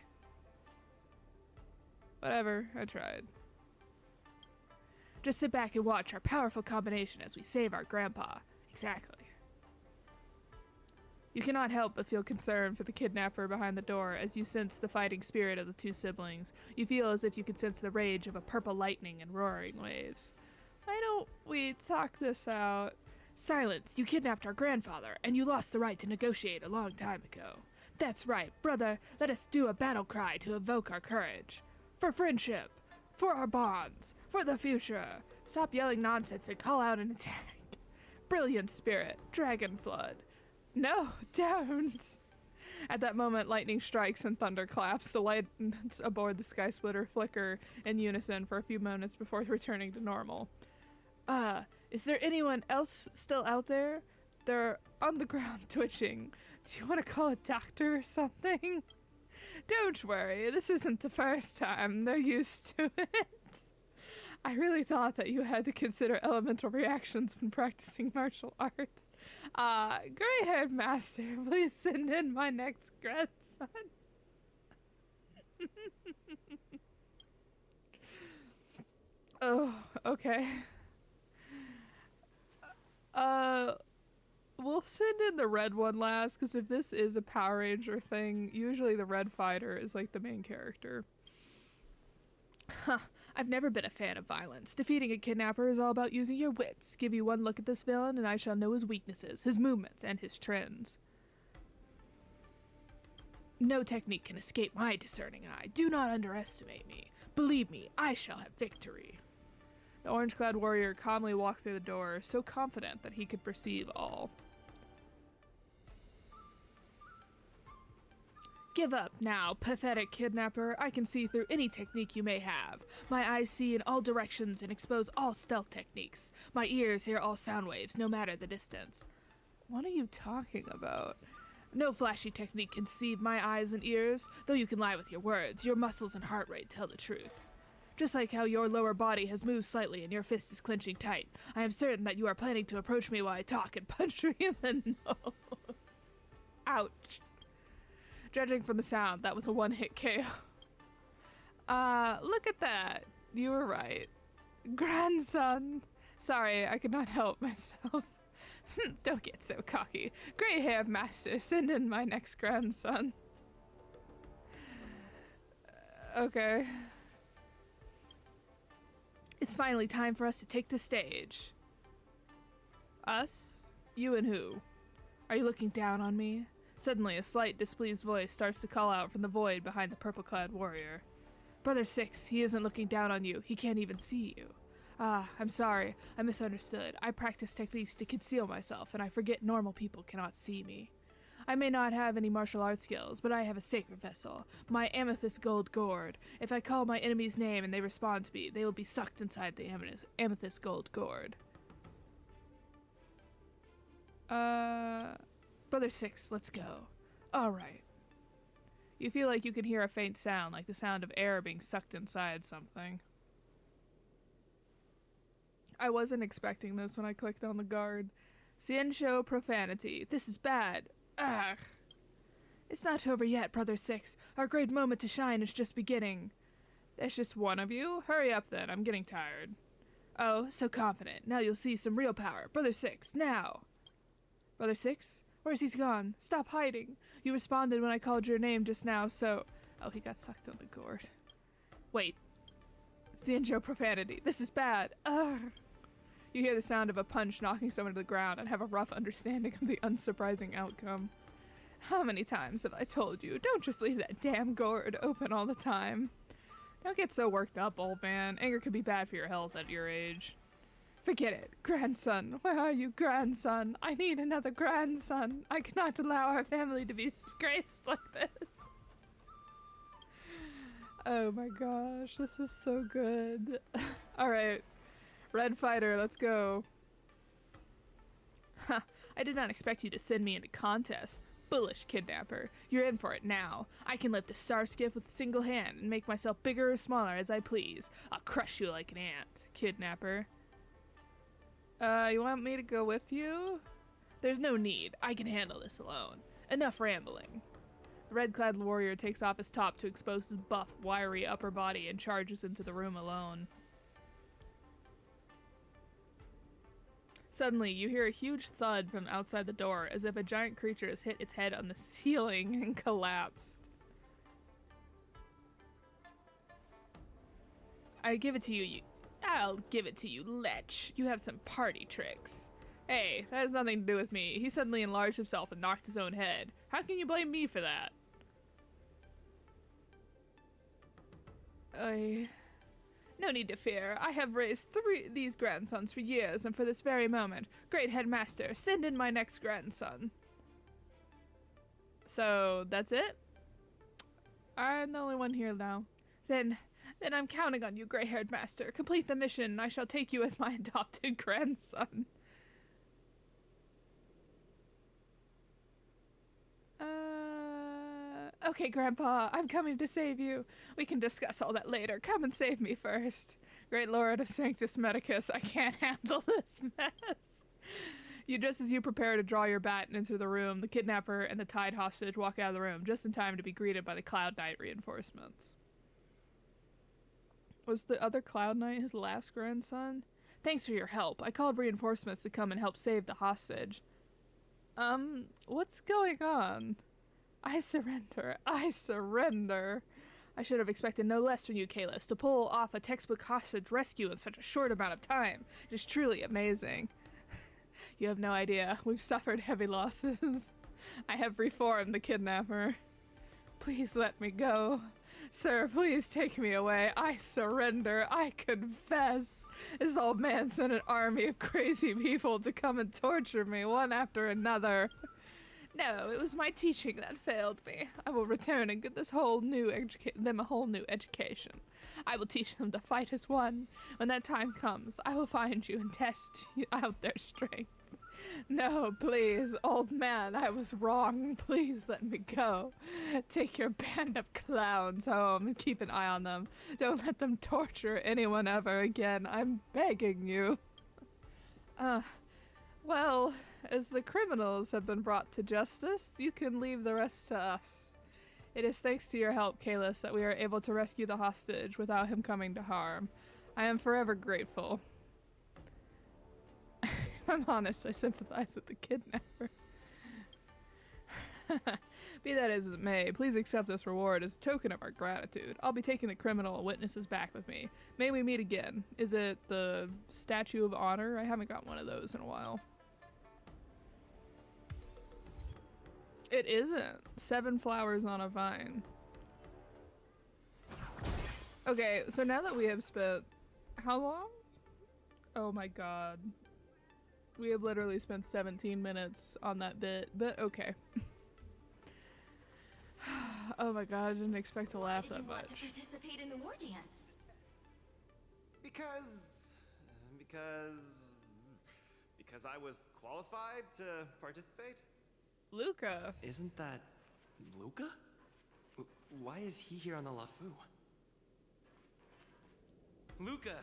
Speaker 1: Whatever, I tried. Just sit back and watch our powerful combination as we save our grandpa. Exactly. You cannot help but feel concern for the kidnapper behind the door as you sense the fighting spirit of the 2 siblings. You feel as if you could sense the rage of a purple lightning and roaring waves. Why don't we talk this out? Silence! You kidnapped our grandfather, and you lost the right to negotiate a long time ago. That's right, brother. Let us do a battle cry to evoke our courage. For friendship. For our bonds. For the future. Stop yelling nonsense and call out an attack. Brilliant spirit. Dragon flood. No, don't. At that moment, lightning strikes and thunder claps. The lights aboard the Sky Splitter flicker in unison for a few moments before returning to normal. Is there anyone else still out there? They're on the ground twitching. Do you want to call a doctor or something? Don't worry, this isn't the first time. They're used to it. I really thought that you had to consider elemental reactions when practicing martial arts. Gray-haired master, please send in my next grandson. Oh, okay. We'll send in the red one last, because if this is a Power Ranger thing, usually the red fighter is like the main character. Huh, I've never been a fan of violence. Defeating a kidnapper is all about using your wits. Give you one look at this villain and I shall know his weaknesses, his movements, and his trends. No technique can escape my discerning eye. Do not underestimate me. Believe me, I shall have victory. The orange-clad warrior calmly walked through the door, so confident that he could perceive all. Give up now, pathetic kidnapper. I can see through any technique you may have. My eyes see in all directions and expose all stealth techniques. My ears hear all sound waves, no matter the distance. What are you talking about? No flashy technique can deceive my eyes and ears. Though you can lie with your words, your muscles and heart rate tell the truth. Just like how your lower body has moved slightly and your fist is clenching tight, I am certain that you are planning to approach me while I talk and punch me in the nose. Ouch. Judging from the sound, that was a one-hit KO. Look at that. You were right. Grandson. Sorry, I could not help myself. Don't get so cocky. Gray-haired master, send in my next grandson. Okay. It's finally time for us to take the stage. Us? You and who? Are you looking down on me? Suddenly, a slight, displeased voice starts to call out from the void behind the purple-clad warrior. Brother Six, he isn't looking down on you. He can't even see you. Ah, I'm sorry. I misunderstood. I practice techniques to conceal myself, and I forget normal people cannot see me. I may not have any martial arts skills, but I have a sacred vessel, my amethyst gold gourd. If I call my enemy's name and they respond to me, they will be sucked inside the amethyst gold gourd. Brother Six, let's go. Alright. You feel like you can hear a faint sound, like the sound of air being sucked inside something. I wasn't expecting this when I clicked on the guard. Ciencio profanity. This is bad. Ugh. It's not over yet, Brother Six. Our great moment to shine is just beginning. There's just one of you? Hurry up then, I'm getting tired. Oh, so confident. Now you'll see some real power. Brother Six, now. Brother Six? Where's he gone? Stop hiding. You responded when I called your name just now, so... Oh, he got sucked on the gourd. Wait. Ciencio profanity. This is bad. Ugh. You hear the sound of a punch knocking someone to the ground and have a rough understanding of the unsurprising outcome. How many times have I told you, don't just leave that damn gourd open all the time. Don't get so worked up, old man. Anger can be bad for your health at your age. Forget it. Grandson. Where are you, grandson? I need another grandson. I cannot allow our family to be disgraced like this. Oh my gosh, this is so good. Alright. Red Fighter, let's go. Huh, I did not expect you to send me into contest. Bullish kidnapper. You're in for it now. I can lift a star skiff with a single hand and make myself bigger or smaller as I please. I'll crush you like an ant, kidnapper. You want me to go with you? There's no need. I can handle this alone. Enough rambling. The red-clad warrior takes off his top to expose his buff, wiry upper body and charges into the room alone. Suddenly, you hear a huge thud from outside the door, as if a giant creature has hit its head on the ceiling and collapsed. I'll give it to you, lech. You have some party tricks. Hey, that has nothing to do with me. He suddenly enlarged himself and knocked his own head. How can you blame me for that? No need to fear. I have raised these grandsons for years, and for this very moment. Great headmaster, send in my next grandson. So, that's it? I'm the only one here now. Then I'm counting on you, gray-haired master. Complete the mission, and I shall take you as my adopted grandson. Okay, Grandpa, I'm coming to save you. We can discuss all that later. Come and save me first. Great Lord of Sanctus Medicus, I can't handle this mess. Just as you prepare to draw your bat into the room, the kidnapper and the tied hostage walk out of the room, just in time to be greeted by the Cloud Knight reinforcements. Was the other Cloud Knight his last grandson? Thanks for your help. I called reinforcements to come and help save the hostage. What's going on? I surrender. I surrender. I should have expected no less from you, Kalis, to pull off a textbook hostage rescue in such a short amount of time. It is truly amazing. You have no idea. We've suffered heavy losses. I have reformed the kidnapper. Please let me go. Sir, please take me away. I surrender. I confess. This old man sent an army of crazy people to come and torture me one after another. No, it was my teaching that failed me. I will return and give them a whole new education. I will teach them to fight as one. When that time comes, I will find you and test out their strength. No, please, old man, I was wrong. Please let me go. Take your band of clowns home and keep an eye on them. Don't let them torture anyone ever again. I'm begging you. Well, as the criminals have been brought to justice, you can leave the rest to us. It is thanks to your help, Kalis, that we are able to rescue the hostage without him coming to harm. I am forever grateful. If I'm honest, I sympathize with the kidnapper. Be that as it may, please accept this reward as a token of our gratitude. I'll be taking the criminal witnesses back with me. May we meet again. Is it the Statue of Honor? I haven't got one of those in a while. It isn't. 7 flowers on a vine. Okay, so now that we have spent... How long? Oh my god. We have literally spent 17 minutes on that bit, but okay. Oh my god, I didn't expect to laugh that much.
Speaker 3: Why did you want to participate in the war dance?
Speaker 17: Because I was qualified to participate?
Speaker 1: Luca.
Speaker 14: Isn't that Luca? Why is he here on the LeFou? Luca!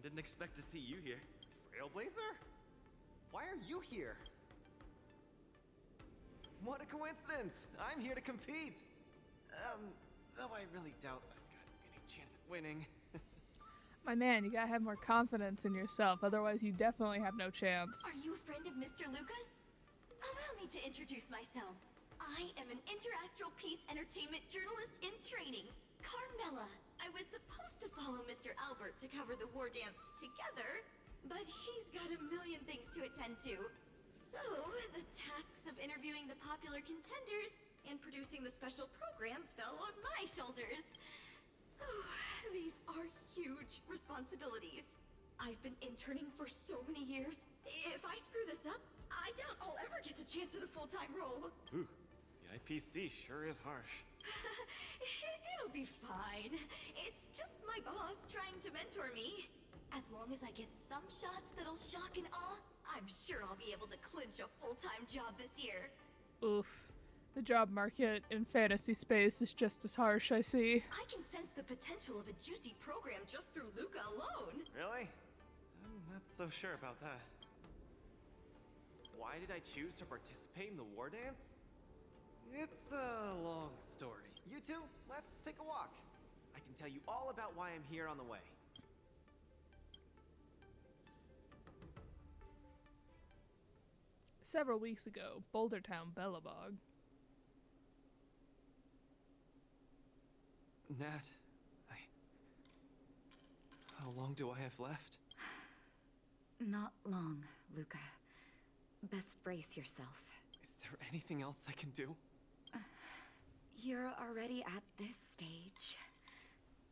Speaker 14: Didn't expect to see you here.
Speaker 17: Trailblazer? Why are you here? What a coincidence! I'm here to compete! Though I really doubt I've got any chance at winning.
Speaker 1: My man, you gotta have more confidence in yourself, otherwise you definitely have no chance.
Speaker 3: Are you a friend of Mr. Lucas? Allow me to introduce myself. I am an interastral peace entertainment journalist in training, Carmela. I was supposed to follow Mr. Albert to cover the war dance together, but he's got a million things to attend to. So, the tasks of interviewing the popular contenders and producing the special program fell on my shoulders. Oh, these are huge responsibilities. I've been interning for so many years. If I screw this up, I doubt I'll ever get the chance at a full-time role.
Speaker 17: Ooh, the IPC sure is harsh.
Speaker 3: It'll be fine. It's just my boss trying to mentor me. As long as I get some shots that'll shock and awe, I'm sure I'll be able to clinch a full-time job this year.
Speaker 1: Oof. The job market in fantasy space is just as harsh, I see.
Speaker 3: I can sense the potential of a juicy program just through Luca alone.
Speaker 17: Really? I'm not so sure about that. Why did I choose to participate in the war dance? It's a long story. You two, let's take a walk. I can tell you all about why I'm here on the way.
Speaker 1: Several weeks ago, Boulder Town, Bellabog.
Speaker 17: Nat, how long do I have left?
Speaker 18: Not long, Luca. Best brace yourself.
Speaker 17: Is there anything else I can do?
Speaker 18: You're already at this stage.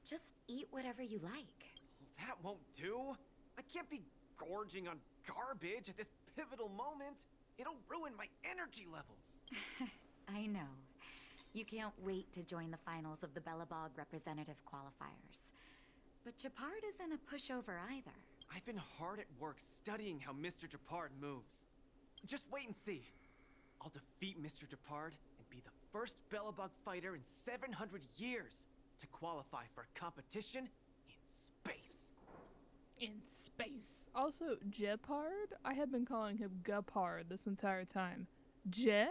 Speaker 18: Just eat whatever you like.
Speaker 17: Well, that won't do. I can't be gorging on garbage at this pivotal moment. It'll ruin my energy levels.
Speaker 18: I know. You can't wait to join the finals of the Bellabog representative qualifiers. But Japard isn't a pushover either.
Speaker 17: I've been hard at work studying how Mr. Japard moves. Just wait and see. I'll defeat Mr. Japard and be the first Bellabog fighter in 700 years to qualify for a competition in space.
Speaker 1: In space. Also, Japard? I have been calling him Gupard this entire time. Je?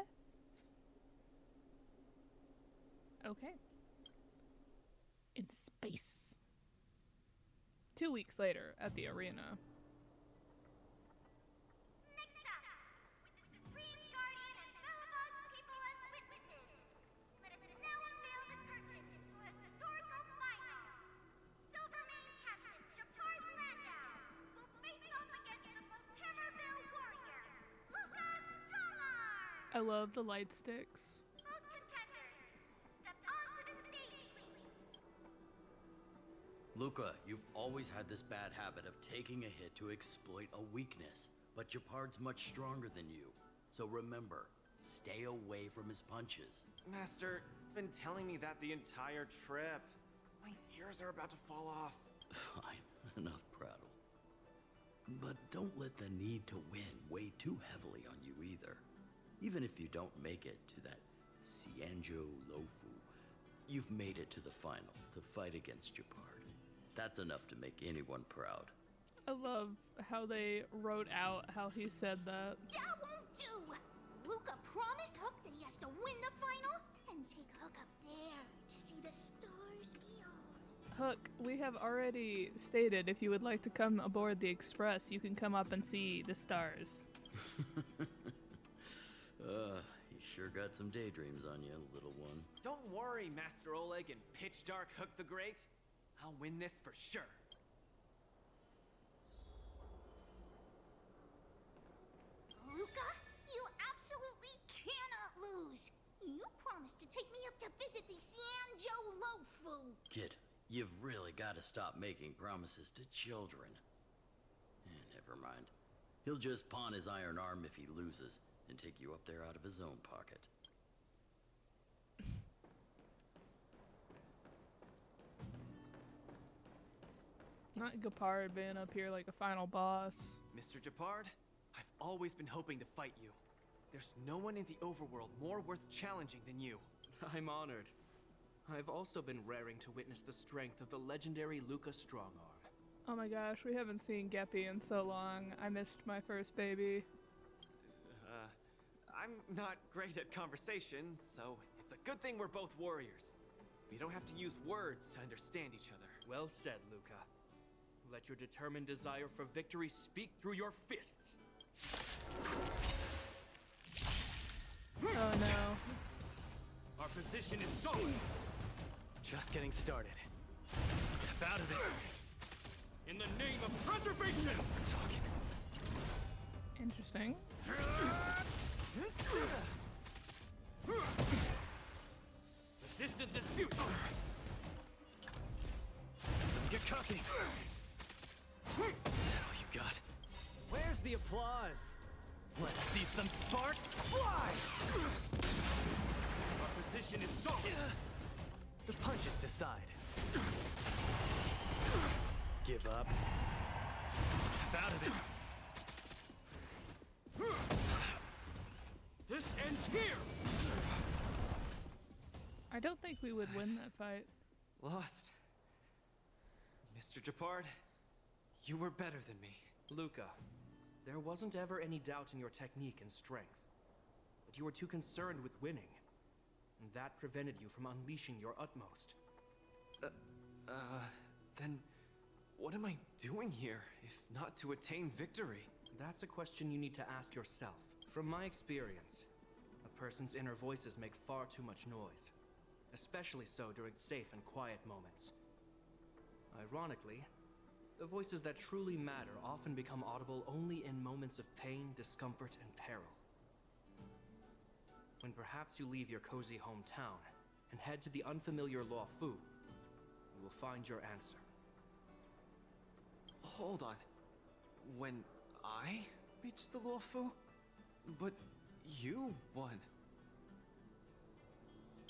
Speaker 1: Okay. In space. 2 weeks later, at the arena.
Speaker 2: Next up, with the Supreme Guardian and Bellabog's people as witnesses, let us now unveil the curtain into a historic
Speaker 1: I love the light sticks.
Speaker 19: Luca, you've always had this bad habit of taking a hit to exploit a weakness, but Japard's much stronger than you. So remember, stay away from his punches.
Speaker 17: Master, you've been telling me that the entire trip. My ears are about to fall off.
Speaker 19: Fine, enough prattle. But don't let the need to win weigh too heavily on you either. Even if you don't make it to that Xianzhou Lofu, you've made it to the final to fight against Japard. That's enough to make anyone proud.
Speaker 1: I love how they wrote out how he said that.
Speaker 2: That won't do! Luca promised Hook that he has to win the final and take Hook up there to see the stars beyond.
Speaker 1: Hook, we have already stated if you would like to come aboard the Express, you can come up and see the stars.
Speaker 19: You sure got some daydreams on you, little one.
Speaker 17: Don't worry, Master Oleg and Pitch Dark Hook the Great. I'll win this for sure.
Speaker 2: Luca, you absolutely cannot lose. You promised to take me up to visit the Xianzhou Lofu.
Speaker 19: Kid, you've really got to stop making promises to children. Never mind. He'll just pawn his iron arm if he loses and take you up there out of his own pocket.
Speaker 1: Not Gepard being up here like a final boss.
Speaker 17: Mr. Japard, I've always been hoping to fight you. There's no one in the overworld more worth challenging than you.
Speaker 12: I'm honored. I've also been raring to witness the strength of the legendary Luca Strongarm.
Speaker 1: Oh my gosh, we haven't seen Geppy in so long. I missed my first baby.
Speaker 17: I'm not great at conversation, so it's a good thing we're both warriors. We don't have to use words to understand each other.
Speaker 12: Well said, Luca. Let your determined desire for victory speak through your fists.
Speaker 1: Oh no.
Speaker 12: Our position is solid.
Speaker 17: Just getting started.
Speaker 12: Step out of it. In the name of preservation!
Speaker 17: We're talking.
Speaker 1: Interesting.
Speaker 12: Resistance is futile.
Speaker 17: Get cocky. Oh, you got. Where's the applause? Let's see some sparks fly!
Speaker 12: Our position is solid.
Speaker 17: The punches decide. Give up. Step out of it.
Speaker 12: This ends here!
Speaker 1: I don't think we would win that fight.
Speaker 17: Lost. Mr. Japard, you were better than me.
Speaker 12: Luca, there wasn't ever any doubt in your technique and strength. But you were too concerned with winning. And that prevented you from unleashing your utmost.
Speaker 17: Then what am I doing here, if not to attain victory?
Speaker 12: That's a question you need to ask yourself. From my experience, a person's inner voices make far too much noise. Especially so during safe and quiet moments. Ironically, the voices that truly matter often become audible only in moments of pain, discomfort, and peril. When perhaps you leave your cozy hometown and head to the unfamiliar Luofu, you will find your answer.
Speaker 17: Hold on. When I reached the Luofu? But you won.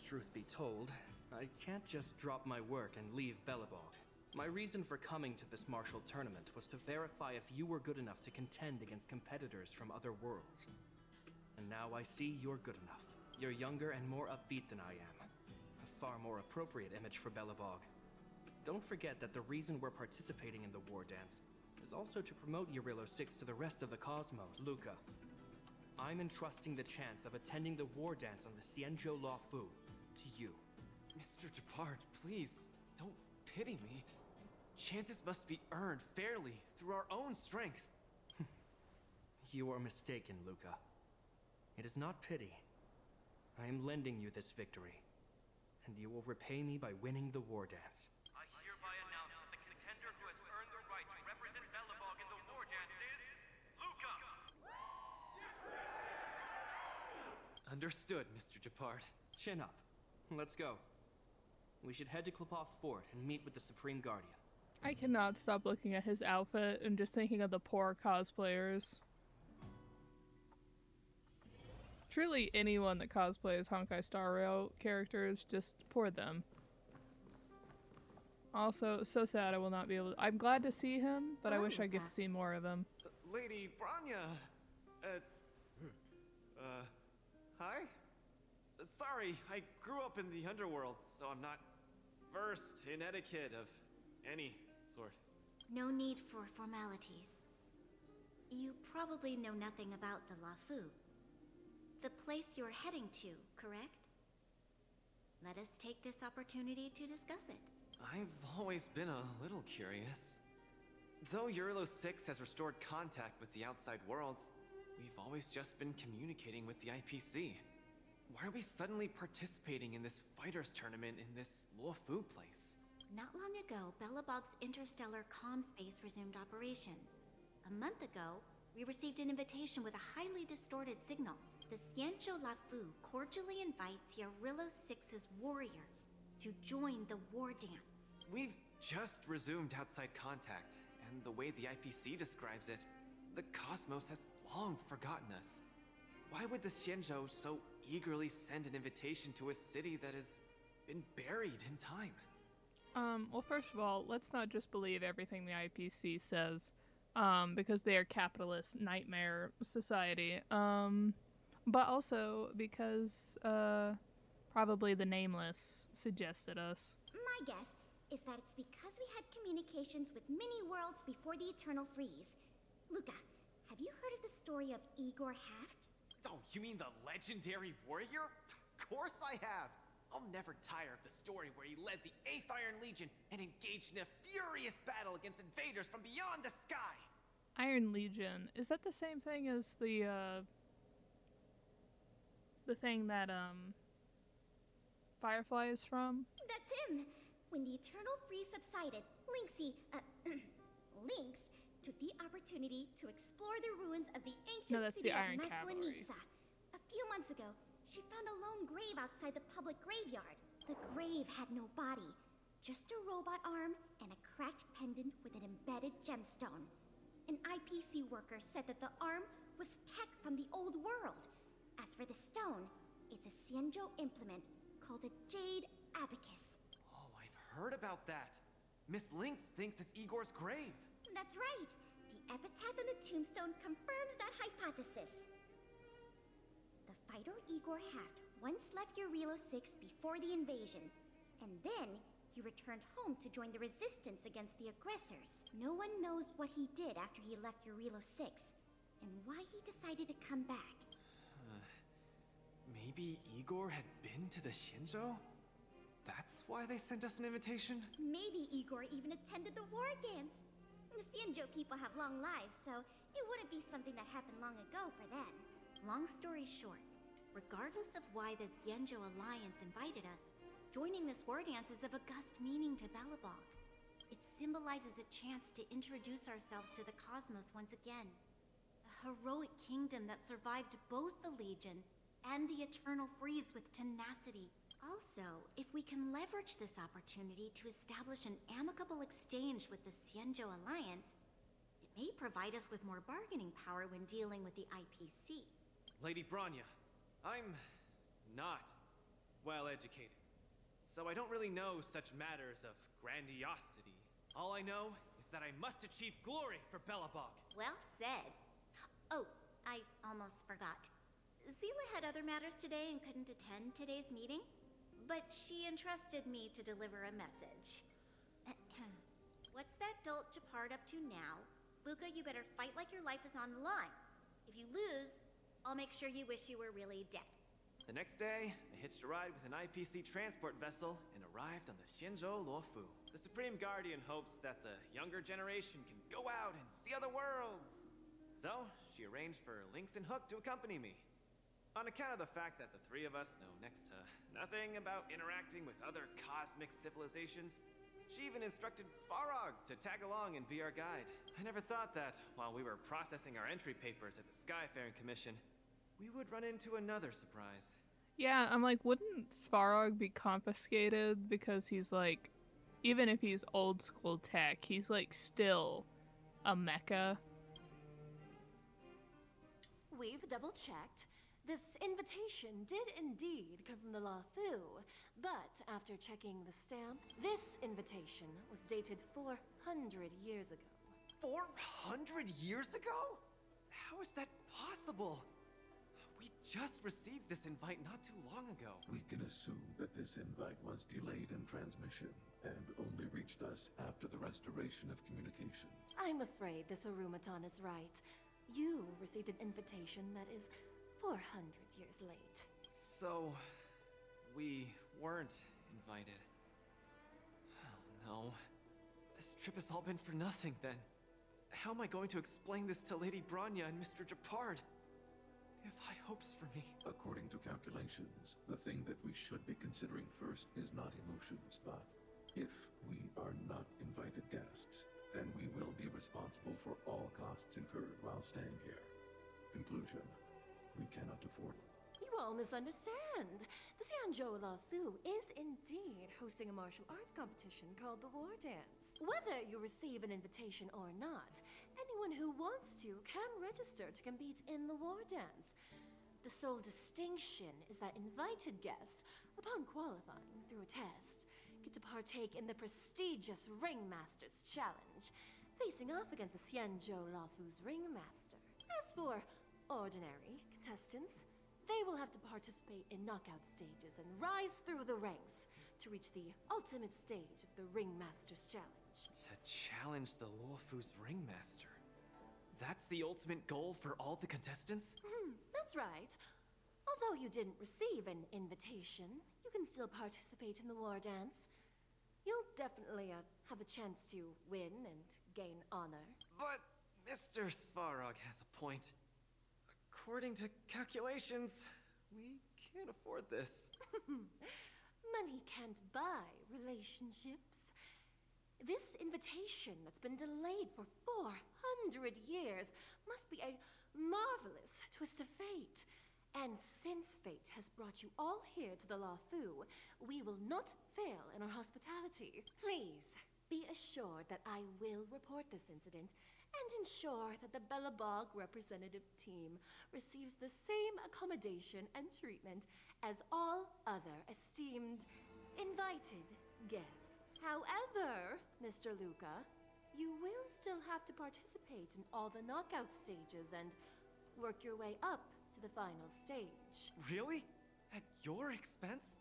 Speaker 12: Truth be told, I can't just drop my work and leave Belobog. My reason for coming to this martial tournament was to verify if you were good enough to contend against competitors from other worlds. And now I see you're good enough. You're younger and more upbeat than I am. A far more appropriate image for Belobog. Don't forget that the reason we're participating in the war dance is also to promote Eurilo 6 to the rest of the cosmos. Luca, I'm entrusting the chance of attending the war dance on the Xianzhou Luofu to you.
Speaker 17: Mr. Japard, please, don't pity me. Chances must be earned fairly through our own strength.
Speaker 12: You are mistaken, Luca. It is not pity. I am lending you this victory, and you will repay me by winning the war dance.
Speaker 10: I hereby announce that the contender who has earned the right to represent Belobog in the war dance is Luca!
Speaker 17: Understood, Mr. Japard.
Speaker 14: Chin up. Let's go. We should head to Klopov Fort and meet with the Supreme Guardian.
Speaker 1: I cannot stop looking at his outfit and just thinking of the poor cosplayers. Truly, anyone that cosplays Honkai Star Rail characters, just poor them. Also, so sad I will not be able to— I'm glad to see him, but I wish I could see more of him.
Speaker 17: Lady Branya! Hi? Sorry, I grew up in the underworld, so I'm not versed in etiquette of any sort.
Speaker 2: No need for formalities. You probably know nothing about the Lafu. The place you're heading to, correct? Let us take this opportunity to discuss it.
Speaker 17: I've always been a little curious. Though Eurilo 6 has restored contact with the outside worlds, we've always just been communicating with the IPC. Why are we suddenly participating in this fighters tournament in this Luofu place?
Speaker 2: Not long ago, Belobog's interstellar comm space resumed operations. A month ago, we received an invitation with a highly distorted signal. The Xianzhou Lafu cordially invites Eurilo 6's warriors to join the war dance.
Speaker 17: We've just resumed outside contact, and the way the IPC describes it, the cosmos has long forgotten us. Why would the Xianzhou so eagerly send an invitation to a city that has been buried in time?
Speaker 1: Well, first of all, let's not just believe everything the IPC says, because they are capitalist nightmare society, but also because, probably the Nameless suggested us.
Speaker 2: My guess is that it's because we had communications with many worlds before the Eternal Freeze. Luca, have you heard of the story of Igor Haft?
Speaker 17: Oh, you mean the legendary warrior? Of course I have! I'll never tire of the story where he led the 8th Iron Legion and engaged in a furious battle against invaders from beyond the sky!
Speaker 1: Iron Legion, is that the same thing as the thing that, Firefly is from?
Speaker 2: That's him! When the Eternal Freeze subsided, Lynx took the opportunity to explore the ruins of the ancient city of Maslenitsa. A few months ago, she found a lone grave outside the public graveyard. The grave had no body, just a robot arm and a cracked pendant with an embedded gemstone. An IPC worker said that the arm was tech from the old world. As for the stone, it's a Xianzhou implement called a Jade Abacus.
Speaker 17: Oh, I've heard about that. Miss Lynx thinks it's Igor's grave.
Speaker 2: That's right. The epitaph on the tombstone confirms that hypothesis. The fighter Igor Haft once left Eurilo 6 before the invasion, and then he returned home to join the resistance against the aggressors. No one knows what he did after he left Eurilo 6, and why he decided to come back.
Speaker 17: Maybe Igor had been to the Xianzhou? That's why they sent us an invitation?
Speaker 2: Maybe Igor even attended the war dance. The Xianzhou people have long lives, so it wouldn't be something that happened long ago for them. Long story short, regardless of why the Xianzhou Alliance invited us, joining this war dance is of august meaning to Belobog. It symbolizes a chance to introduce ourselves to the cosmos once again. A heroic kingdom that survived both the Legion and the Eternal Freeze with tenacity. Also, if we can leverage this opportunity to establish an amicable exchange with the Xianzhou Alliance, it may provide us with more bargaining power when dealing with the IPC.
Speaker 17: Lady Branya, I'm not well educated, so I don't really know such matters of grandiosity. All I know is that I must achieve glory for Belobog.
Speaker 2: Well said. Oh, I almost forgot. Zila had other matters today and couldn't attend today's meeting, but she entrusted me to deliver a message. What's that dolt Japard up to now? Luca, you better fight like your life is on the line. If you lose, I'll make sure you wish you were really dead.
Speaker 17: The next day, I hitched a ride with an IPC transport vessel and arrived on the Xianzhou Luofu. The Supreme Guardian hopes that the younger generation can go out and see other worlds. So, she arranged for Lynx and Hook to accompany me. On account of the fact that the three of us know next to nothing about interacting with other cosmic civilizations, she even instructed Svarog to tag along and be our guide. I never thought that, while we were processing our entry papers at the Skyfaring Commission, we would run into another surprise.
Speaker 1: Yeah, I'm like, wouldn't Svarog be confiscated because he's like, even if he's old school tech, he's like still a mecha.
Speaker 20: We've double-checked. This invitation did indeed come from the Lafu, but after checking the stamp, this invitation was dated 400 years ago.
Speaker 17: 400 years ago? How is that possible? We just received this invite not too long ago.
Speaker 5: We can assume that this invite was delayed in transmission and only reached us after the restoration of communications.
Speaker 20: I'm afraid this Arumaton is right. You received an invitation that is 400 years late.
Speaker 17: So, we weren't invited. Oh no. This trip has all been for nothing then. How am I going to explain this to Lady Bronya and Mr. Japard? They have high hopes for me.
Speaker 5: According to calculations, the thing that we should be considering first is not emotions, but if we are not invited guests, then we will be responsible for all costs incurred while staying here. Conclusion, we cannot afford it.
Speaker 20: You all misunderstand. The Xianzhou Lafu is indeed hosting a martial arts competition called the War Dance. Whether you receive an invitation or not, anyone who wants to can register to compete in the War Dance. The sole distinction is that invited guests, upon qualifying through a test, get to partake in the prestigious Ringmaster's Challenge, facing off against the Xianzhou Lafu's Ringmaster. As for ordinary contestants, they will have to participate in knockout stages and rise through the ranks to reach the ultimate stage of the Ringmaster's Challenge.
Speaker 17: To challenge the Luofu's Ringmaster? That's the ultimate goal for all the contestants?
Speaker 20: That's right. Although you didn't receive an invitation, you can still participate in the War Dance. You'll definitely have a chance to win and gain honor.
Speaker 17: But Mr. Svarog has a point. According to calculations, we can't afford this.
Speaker 20: Money can't buy relationships. This invitation that's been delayed for 400 years must be a marvelous twist of fate. And since fate has brought you all here to the Lafu, we will not fail in our hospitality. Please, be assured that I will report this incident and ensure that the Belobog representative team receives the same accommodation and treatment as all other esteemed, invited guests. However, Mr. Luca, you will still have to participate in all the knockout stages and work your way up to the final stage.
Speaker 17: Really? At your expense?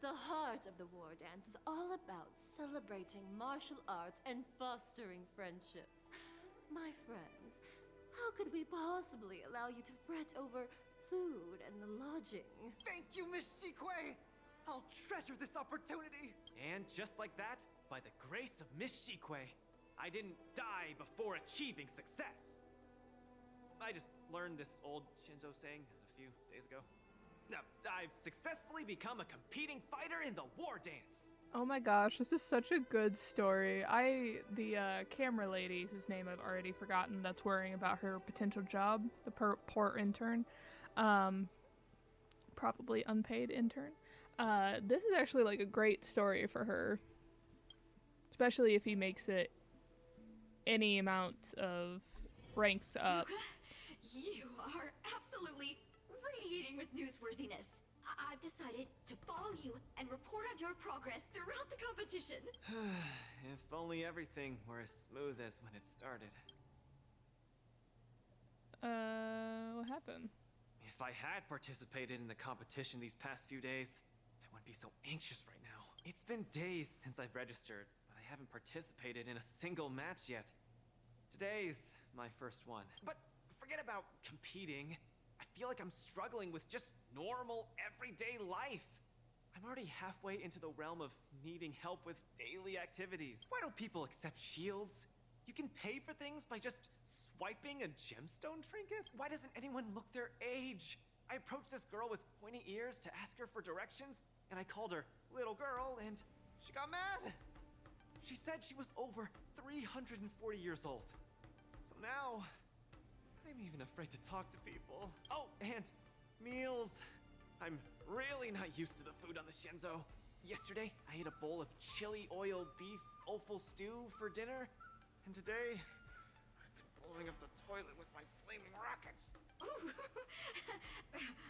Speaker 20: The heart of the War Dance is all about celebrating martial arts and fostering friendships. My friends, how could we possibly allow you to fret over food and lodging?
Speaker 17: Thank you, Miss Shikwe! I'll treasure this opportunity! And just like that, by the grace of Miss Shikwe, I didn't die before achieving success. I just learned this old Shinzo saying a few days ago. Now, I've successfully become a competing fighter in the War Dance.
Speaker 1: Oh my gosh, this is such a good story. The camera lady, whose name I've already forgotten, that's worrying about her potential job, the poor intern, probably unpaid intern. This is actually like a great story for her, especially if he makes it any amount of ranks up.
Speaker 2: You are absolutely radiating with newsworthiness. I've decided to follow you and report on your progress throughout the competition.
Speaker 17: If only everything were as smooth as when it started.
Speaker 1: What happened?
Speaker 17: If I had participated in the competition these past few days, I wouldn't be so anxious right now. It's been days since I've registered, but I haven't participated in a single match yet. Today's my first one. But forget about competing. I feel like I'm struggling with just normal, everyday life. I'm already halfway into the realm of needing help with daily activities. Why don't people accept shields? You can pay for things by just swiping a gemstone trinket? Why doesn't anyone look their age? I approached this girl with pointy ears to ask her for directions, and I called her little girl, and she got mad. She said she was over 340 years old. So now, I I'm even afraid to talk to people. Oh, and meals. I'm really not used to the food on the Shenzo. Yesterday, I ate a bowl of chili oil beef offal stew for dinner, and today, I've been blowing up the toilet with my flaming rockets.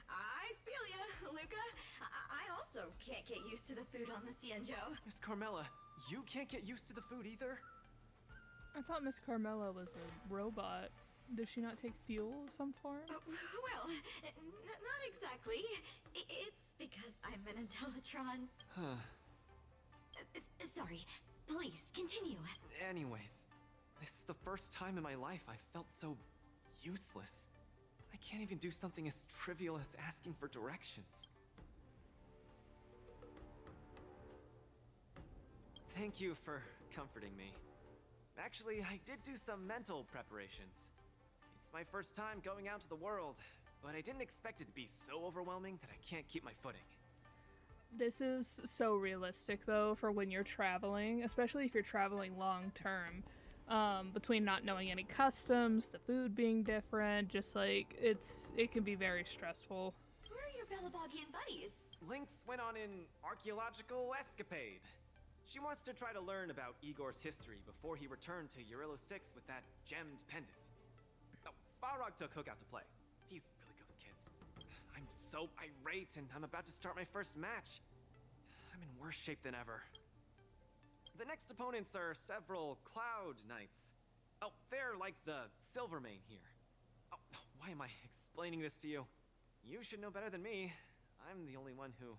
Speaker 3: I feel ya, Luca. I also can't get used to the food on the Xianzhou.
Speaker 17: Miss Carmela, you can't get used to the food either?
Speaker 1: I thought Miss Carmela was a robot. Does she not take fuel of some form?
Speaker 3: Well, not exactly. It's because I'm an Intellatron.
Speaker 17: Huh.
Speaker 3: Sorry, please continue.
Speaker 17: Anyways, this is the first time in my life I felt so useless. I can't even do something as trivial as asking for directions. Thank you for comforting me. Actually, I did do some mental preparations. It's my first time going out to the world, but I didn't expect it to be so overwhelming that I can't keep my footing.
Speaker 1: This is so realistic though for when you're traveling, especially if you're traveling long term. Between not knowing any customs, the food being different, just like it can be very stressful.
Speaker 3: Where are your Belabogian buddies?
Speaker 17: Lynx went on an archaeological escapade. She wants to try to learn about Igor's history before he returned to Urillo 6 with that gemmed pendant. Oh, Svarog took Hook out to play. He's really good with kids. I'm so irate and I'm about to start my first match. I'm in worse shape than ever. The next opponents are several Cloud Knights. Oh, they're like the Silvermane here. Oh, why am I explaining this to you? You should know better than me. I'm the only one who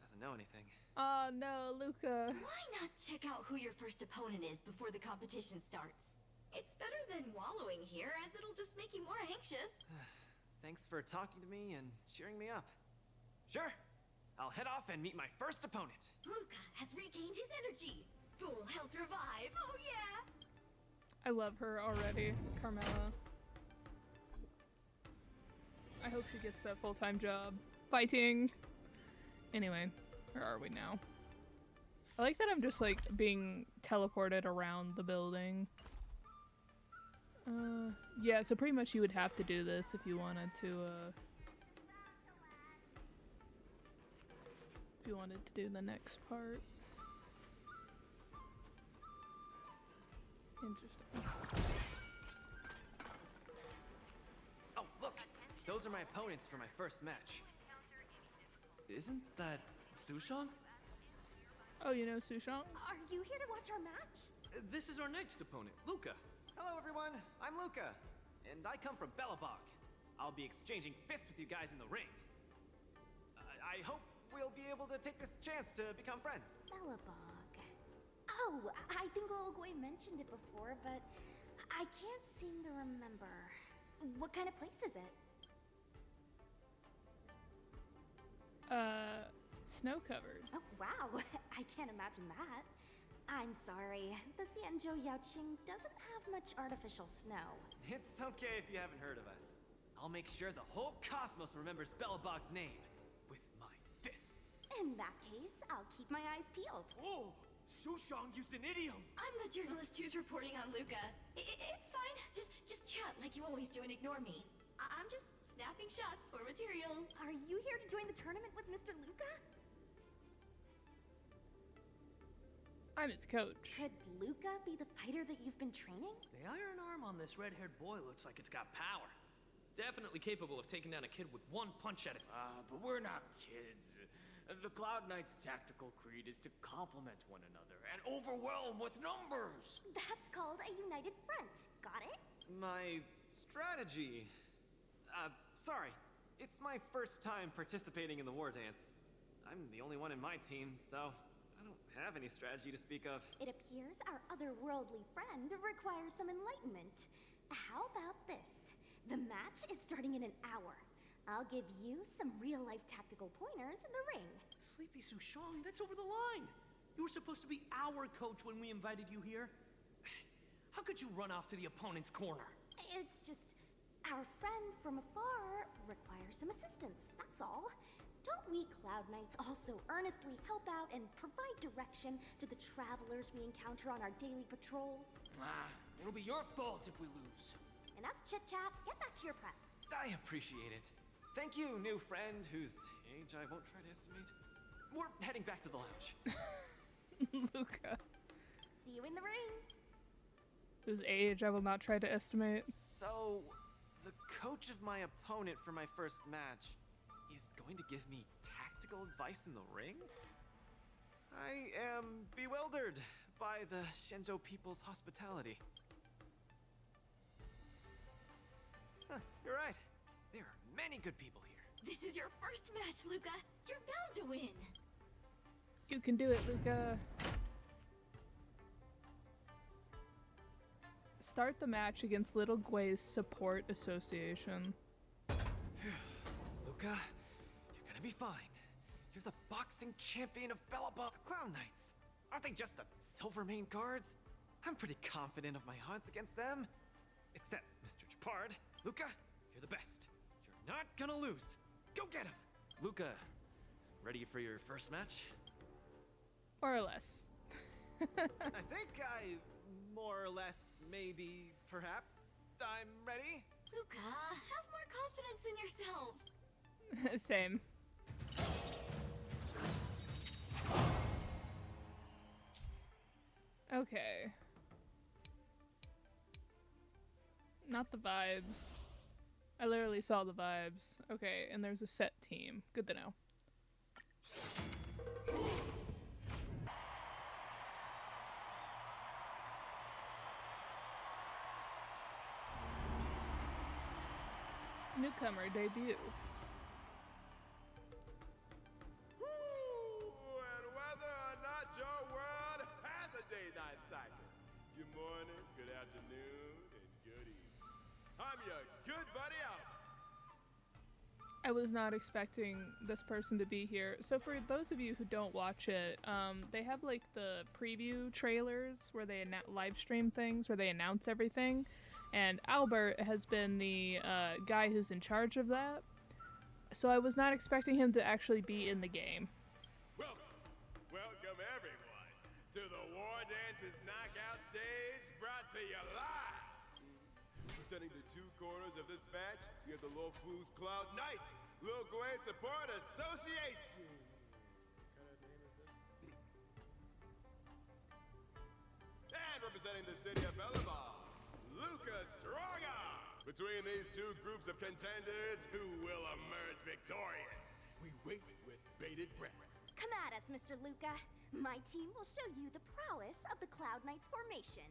Speaker 17: doesn't know anything.
Speaker 1: Oh no, Luca.
Speaker 3: Why not check out who your first opponent is before the competition starts? It's better than wallowing here, as it'll just make you more anxious.
Speaker 17: Thanks for talking to me and cheering me up. Sure, I'll head off and meet my first opponent.
Speaker 3: Luca has regained his energy. Full health revive, oh yeah!
Speaker 1: I love her already, Carmela. I hope she gets that full-time job. Fighting! Anyway, where are we now? I like that I'm just like being teleported around the building. Yeah, so pretty much you would have to do this if you wanted to, do the next part. Interesting.
Speaker 17: Oh, look! Those are my opponents for my first match. Isn't that Sushong?
Speaker 1: Oh, you know Sushong?
Speaker 2: Are you here to watch our match?
Speaker 15: This is our next opponent, Luca.
Speaker 17: Hello, everyone. I'm Luca, and I come from Belobog. I'll be exchanging fists with you guys in the ring. I hope we'll be able to take this chance to become friends.
Speaker 2: Belobog. Oh, I think Olgoy mentioned it before, but I can't seem to remember. What kind of place is it?
Speaker 1: Snow-covered.
Speaker 2: Oh, wow. I can't imagine that. I'm sorry. The Xianzhou Yaoqing doesn't have much artificial snow.
Speaker 17: It's okay if you haven't heard of us. I'll make sure the whole cosmos remembers Belobog's name with my fists.
Speaker 2: In that case, I'll keep my eyes peeled.
Speaker 17: Oh, Sushong used an idiom.
Speaker 3: I'm the journalist who's reporting on Luca. It's fine. Just chat like you always do and ignore me. I'm just snapping shots for material.
Speaker 2: Are you here to join the tournament with Mr. Luca?
Speaker 1: I'm his coach.
Speaker 2: Could Luca be the fighter that you've been training?
Speaker 14: The iron arm on this red-haired boy looks like it's got power. Definitely capable of taking down a kid with one punch at it.
Speaker 12: But we're not kids. The Cloud Knight's tactical creed is to complement one another and overwhelm with numbers.
Speaker 2: That's called a united front. Got it?
Speaker 17: My strategy. Sorry. It's my first time participating in the war dance. I'm the only one in my team, so I don't have any strategy to speak of.
Speaker 2: It appears our otherworldly friend requires some enlightenment. How about this? The match is starting in an hour. I'll give you some real-life tactical pointers in the ring.
Speaker 14: Sleepy Sushong, that's over the line. You were supposed to be our coach when we invited you here. How could you run off to the opponent's corner?
Speaker 2: It's just our friend from afar requires some assistance, that's all. Don't we Cloud Knights also earnestly help out and provide direction to the travelers we encounter on our daily patrols?
Speaker 12: It'll be your fault if we lose.
Speaker 2: In enough chit-chat. Get back to your prep.
Speaker 17: I appreciate it. Thank you, new friend whose age I won't try to estimate. We're heading back to the lounge.
Speaker 1: Luca.
Speaker 2: See you in the ring.
Speaker 1: Whose age I will not try to estimate.
Speaker 17: So, the coach of my opponent for my first match is going to give me tactical advice in the ring? I am bewildered by the Shenzhou people's hospitality. Huh, you're right. There are many good people here.
Speaker 3: This is your first match, Luca. You're bound to win.
Speaker 1: You can do it, Luca. Start the match against Little Guay's Support Association.
Speaker 17: Luca, you're gonna be fine. You're the boxing champion of Bellabog Clown Knights. Aren't they just the Silvermane guards? I'm pretty confident of my odds against them. Except Mr. Japard. Luca, you're the best. You're not gonna lose. Go get him!
Speaker 14: Luca, ready for your first match?
Speaker 1: More or less.
Speaker 17: I think I more or less, maybe, perhaps, I'm ready.
Speaker 3: Luca, have more confidence in yourself.
Speaker 1: Same. Okay. Not the vibes. I literally saw the vibes. Okay, and there's a set team. Good to know. Newcomer debut.
Speaker 21: And whether or not your world has a day-night cycle. Good morning, good afternoon, and good evening. I'm your good buddy Albert.
Speaker 1: I was not expecting this person to be here. So for those of you who don't watch it, they have like the preview trailers where they live stream things, where they announce everything. And Albert has been the guy who's in charge of that. So I was not expecting him to actually be in the game.
Speaker 21: Welcome everyone to the War Dances Knockout Stage, brought to you live. Presenting the two corners of this match, we have the Luofu's Cloud Knights, Lil Guay Support Association. What kind of name is this? And representing the city of Bellabog, Luca Stronger. Between these two groups of contenders, who will emerge victorious? We wait with bated breath.
Speaker 2: Come at us, Mr. Luca. My team will show you the prowess of the Cloud Knights formation.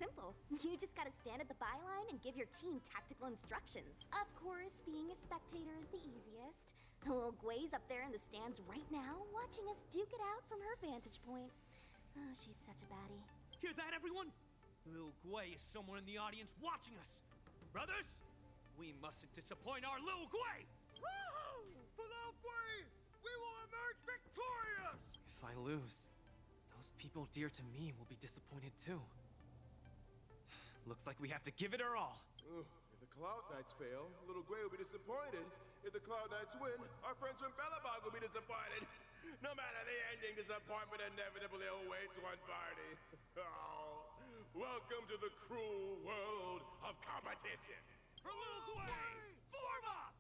Speaker 2: Simple. You just gotta stand at the byline and give your team tactical instructions. Of course, being a spectator is the easiest. Little Guay's up there in the stands right now, watching us duke it out from her vantage point. Oh, she's such a baddie.
Speaker 7: Hear that, everyone? Lil Guay is somewhere in the audience watching us. Brothers, we mustn't disappoint our Lil Guay!
Speaker 21: Woohoo! For Lil Guay, we will emerge victorious!
Speaker 17: If I lose, those people dear to me will be disappointed too. Looks like we have to give it our all.
Speaker 21: If the Cloud Knights fail, Little Guay will be disappointed. If the Cloud Knights win, our friends from Bellabog will be disappointed. No matter the ending, disappointment inevitably awaits one party. Oh, welcome to the cruel world of competition.
Speaker 7: For Lil Guay, form up!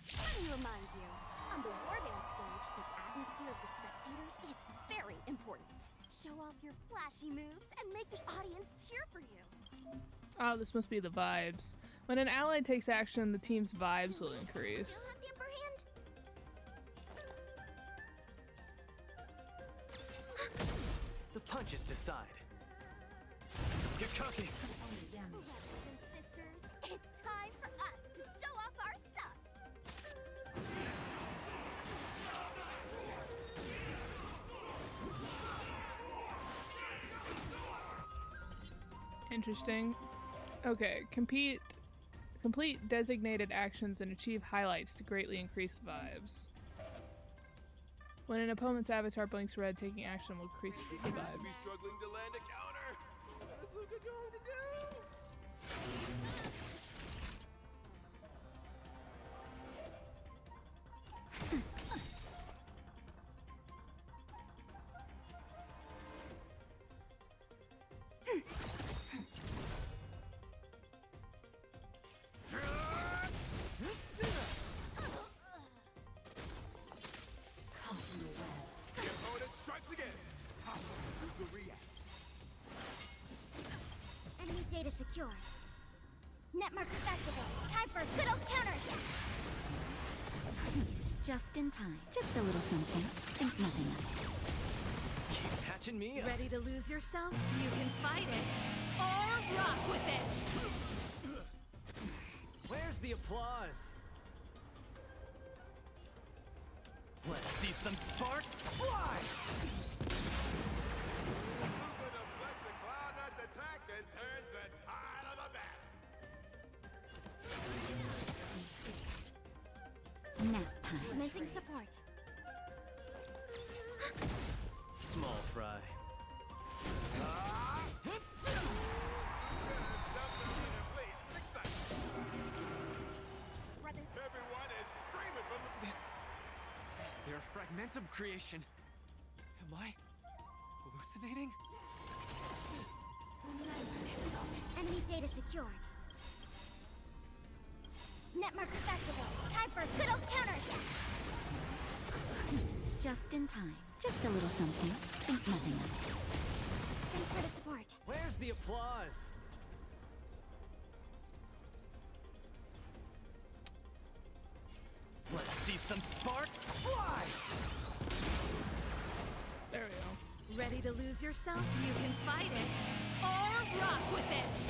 Speaker 2: Let me remind you, on the War Dance stage, the atmosphere of the spectators is very important. Show off your flashy moves and make the audience cheer for you.
Speaker 1: Oh, this must be the vibes. When an ally takes action, the team's vibes will increase.
Speaker 2: Still have the upper hand?
Speaker 17: The punches decide. Get cocky.
Speaker 2: Brothers and sisters, it's time for us to show off our stuff.
Speaker 1: Interesting. Okay, complete designated actions and achieve highlights to greatly increase vibes. When an opponent's avatar blinks red, taking action will increase the
Speaker 21: Seems to be
Speaker 1: vibes.
Speaker 21: struggling to land a counter. What is Luca going to do?
Speaker 2: secured. Net markers activated. Time for a good old counter attack.
Speaker 18: Just in time. Just a little something. Think nothing of it.
Speaker 12: Keep patching me up.
Speaker 20: Ready to lose yourself? You can fight it or rock with it.
Speaker 12: Where's the applause? Let's see some sparks fly!
Speaker 21: Luca deflects the Cloud Knight's attack and turns the tide of the battle.
Speaker 18: Nap time.
Speaker 2: Commencing support.
Speaker 12: Small fry.
Speaker 2: Brothers.
Speaker 21: Everyone is screaming from
Speaker 12: This is their fragmentum creation. Am I hallucinating?
Speaker 2: Enemy data secured. Net markers activated. Time for a good old counter attack.
Speaker 18: Just in time. Just a little something. Think nothing of it.
Speaker 2: Thanks for the support.
Speaker 12: Where's the applause? Let's see some sparks fly!
Speaker 1: There we go.
Speaker 20: Ready to lose yourself? You can fight it or rock with it.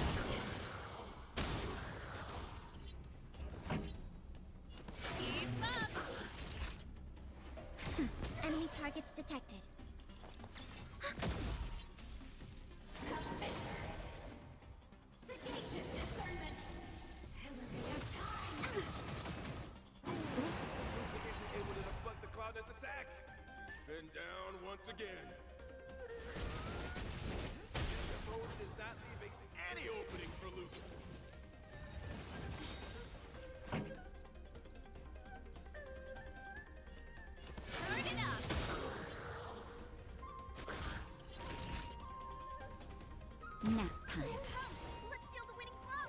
Speaker 20: Keep up.
Speaker 2: Enemy targets detected.
Speaker 16: Sagacious discernment. Element of time.
Speaker 21: Luca isn't able to deflect the Cloud Knight's attack. He's been down once again. The opponent is not leaving any openings for Luca.
Speaker 20: Turn it up.
Speaker 18: Nap time.
Speaker 2: Let's steal the winning blow.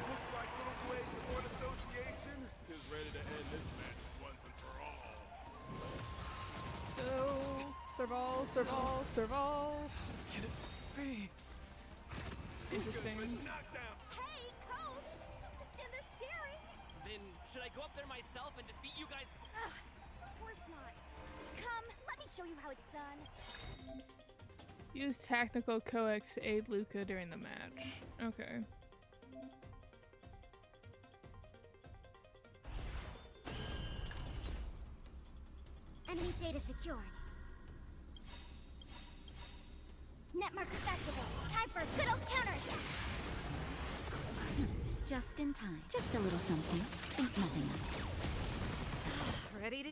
Speaker 21: Looks like Little Blaze Support Association is ready to end this match once and for all.
Speaker 1: Go. Serval, Serval, Serval.
Speaker 12: Can it be?
Speaker 1: Interesting.
Speaker 21: Knocked down.
Speaker 2: Hey, coach! Don't just stand there staring.
Speaker 14: Then should I go up there myself and defeat you guys?
Speaker 2: Ugh, of course not. Come, let me show you how it's done.
Speaker 1: Use tactical coax to aid Luca during the match. Okay.
Speaker 2: Enemy data secured. Net markers activated. Time for a good old counter attack.
Speaker 18: Just in time. Just a little something. Think nothing of it.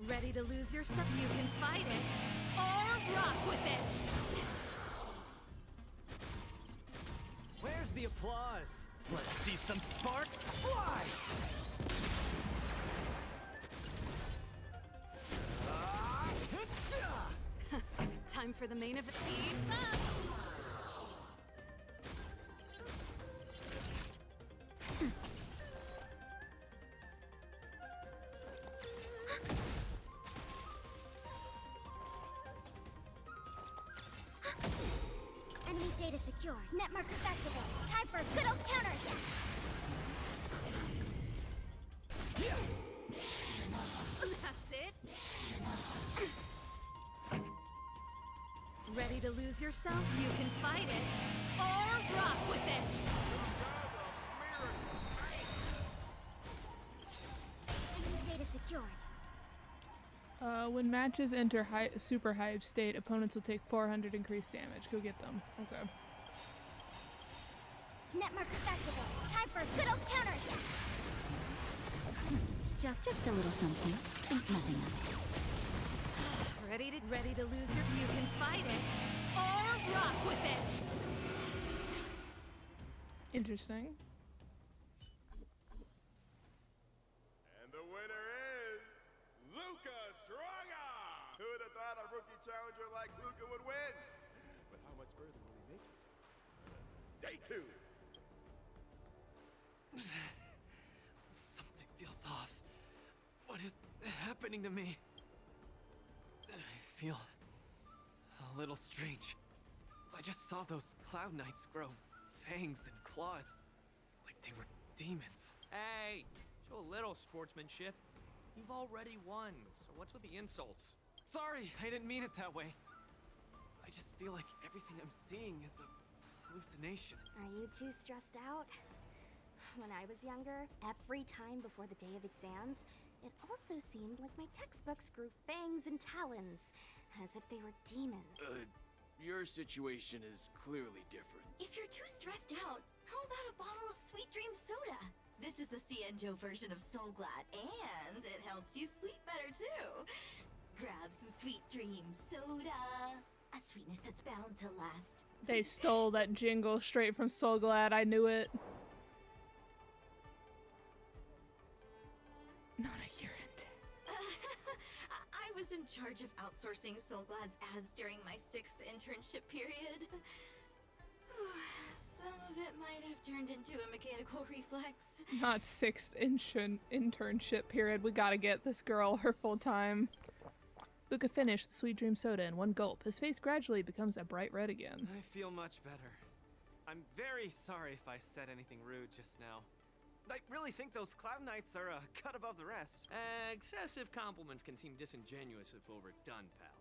Speaker 20: Ready to lose yourself? You can fight it or rock with it.
Speaker 12: Where's the applause? Let's see some sparks fly!
Speaker 20: Time for the main event. Keep up.
Speaker 2: Enemy data secured. Net markers activated. Time for a good old counter attack.
Speaker 20: That's it. Ready to lose yourself? You can fight it or rock with it.
Speaker 2: Enemy data secured.
Speaker 1: When matches enter super hype state, opponents will take 400 increased damage. Go get them. Okay.
Speaker 2: Net markers activated. Time for a good old counter attack.
Speaker 18: Just a little something. Think nothing of it.
Speaker 20: Ready to lose your? You can fight it or rock with it.
Speaker 1: Interesting.
Speaker 21: And the winner is Luca Stronga! Who would have thought a rookie challenger like Luca would win? But how much further will he make it? Stay tuned!
Speaker 12: Something feels off. What is happening to me? I feel a little strange.
Speaker 17: I just saw those Cloud Knights grow fangs and claws like they were demons.
Speaker 7: Hey, show a little sportsmanship. You've already won, so what's with the insults?
Speaker 17: Sorry, I didn't mean it that way. I just feel like everything I'm seeing is a hallucination.
Speaker 2: Are you too stressed out? When I was younger, every time before the day of exams, it also seemed like my textbooks grew fangs and talons, as if they were demons.
Speaker 12: Your situation is clearly different.
Speaker 3: If you're too stressed out, how about a bottle of Sweet Dream Soda? This is the Cienjo version of Soul Glad, and it helps you sleep better too. Grab some Sweet Dream Soda. A sweetness that's bound to last.
Speaker 1: They stole that jingle straight from Soul Glad. I knew it. Not a year into.
Speaker 3: I was in charge of outsourcing Soul Glad's ads during my 6th internship period. Some of it might have turned into a mechanical reflex.
Speaker 1: Not 6th internship period. We gotta get this girl her full time. Luca finished the Sweet Dream Soda in one gulp. His face gradually becomes a bright red again.
Speaker 17: I feel much better. I'm very sorry if I said anything rude just now. I really think those Cloud Knights are a cut above the rest.
Speaker 7: Excessive compliments can seem disingenuous if overdone, pal.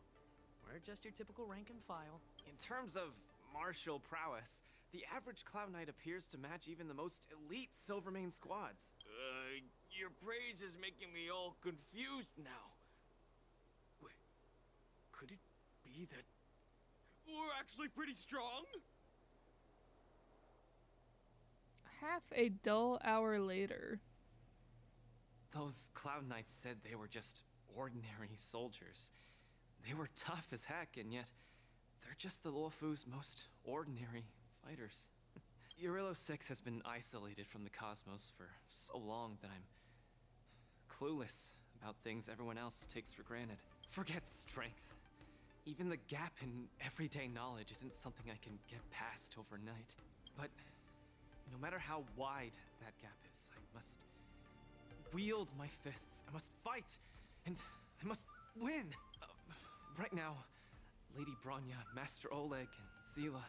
Speaker 7: We're just your typical rank and file.
Speaker 17: In terms of martial prowess, the average Cloud Knight appears to match even the most elite Silvermane squads.
Speaker 12: Your praise is making me all confused now. Wait, could it be that we're actually pretty strong?
Speaker 1: Half a dull hour later.
Speaker 17: Those Cloud Knights said they were just ordinary soldiers. They were tough as heck, and yet they're just the Luofu's most ordinary fighters. Urillo 6 has been isolated from the cosmos for so long that I'm clueless about things everyone else takes for granted. Forget strength. Even the gap in everyday knowledge isn't something I can get past overnight. But no matter how wide that gap is, I must wield my fists. I must fight, and I must win. Right now, Lady Bronya, Master Oleg, and Zila,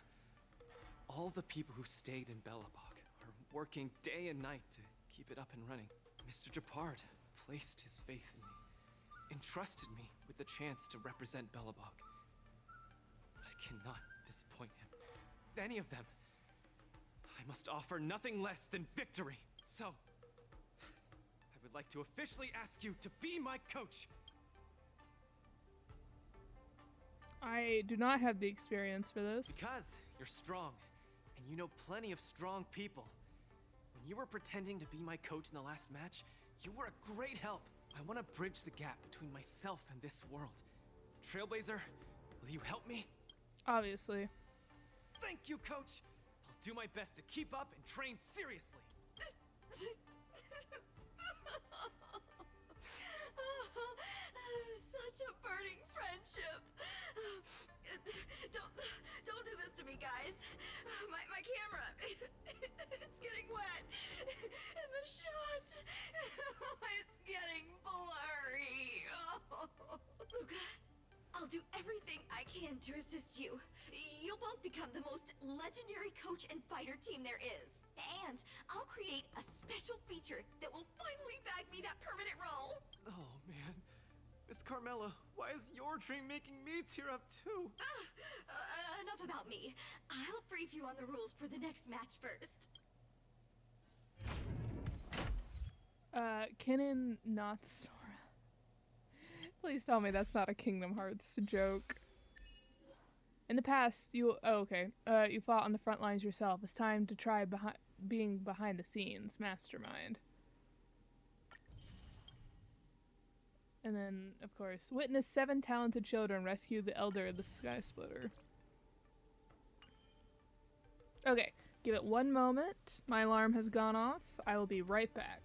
Speaker 17: all the people who stayed in Belobog are working day and night to keep it up and running. Mr. Japard placed his faith in me, entrusted me with the chance to represent Belobog. I cannot disappoint him. Any of them. I must offer nothing less than victory. So, I would like to officially ask you to be my coach.
Speaker 1: I do not have the experience for this.
Speaker 17: Because you're strong, and you know plenty of strong people. When you were pretending to be my coach in the last match, you were a great help. I want to bridge the gap between myself and this world. Trailblazer, will you help me?
Speaker 1: Obviously.
Speaker 17: Thank you, coach! I'll do my best to keep up and train seriously.
Speaker 3: Such a burning friendship. Don't do this to me, guys. My camera, it's getting wet. And the shot, it's getting blurry. Luca, I'll do everything I can to assist you. You'll both become the most legendary coach and fighter team there is. And I'll create a special feature that will finally bag me that permanent role.
Speaker 17: Oh, man. Miss Carmela, why is your dream making me tear up too?
Speaker 3: Enough about me. I'll brief you on the rules for the next match first.
Speaker 1: Kennen not Sora. Please tell me that's not a Kingdom Hearts joke. In the past, you fought on the front lines yourself. It's time to try being behind the scenes, mastermind. And then, of course, witness 7 talented children rescue the elder of the Sky Splitter. Okay, give it one moment. My alarm has gone off. I will be right back.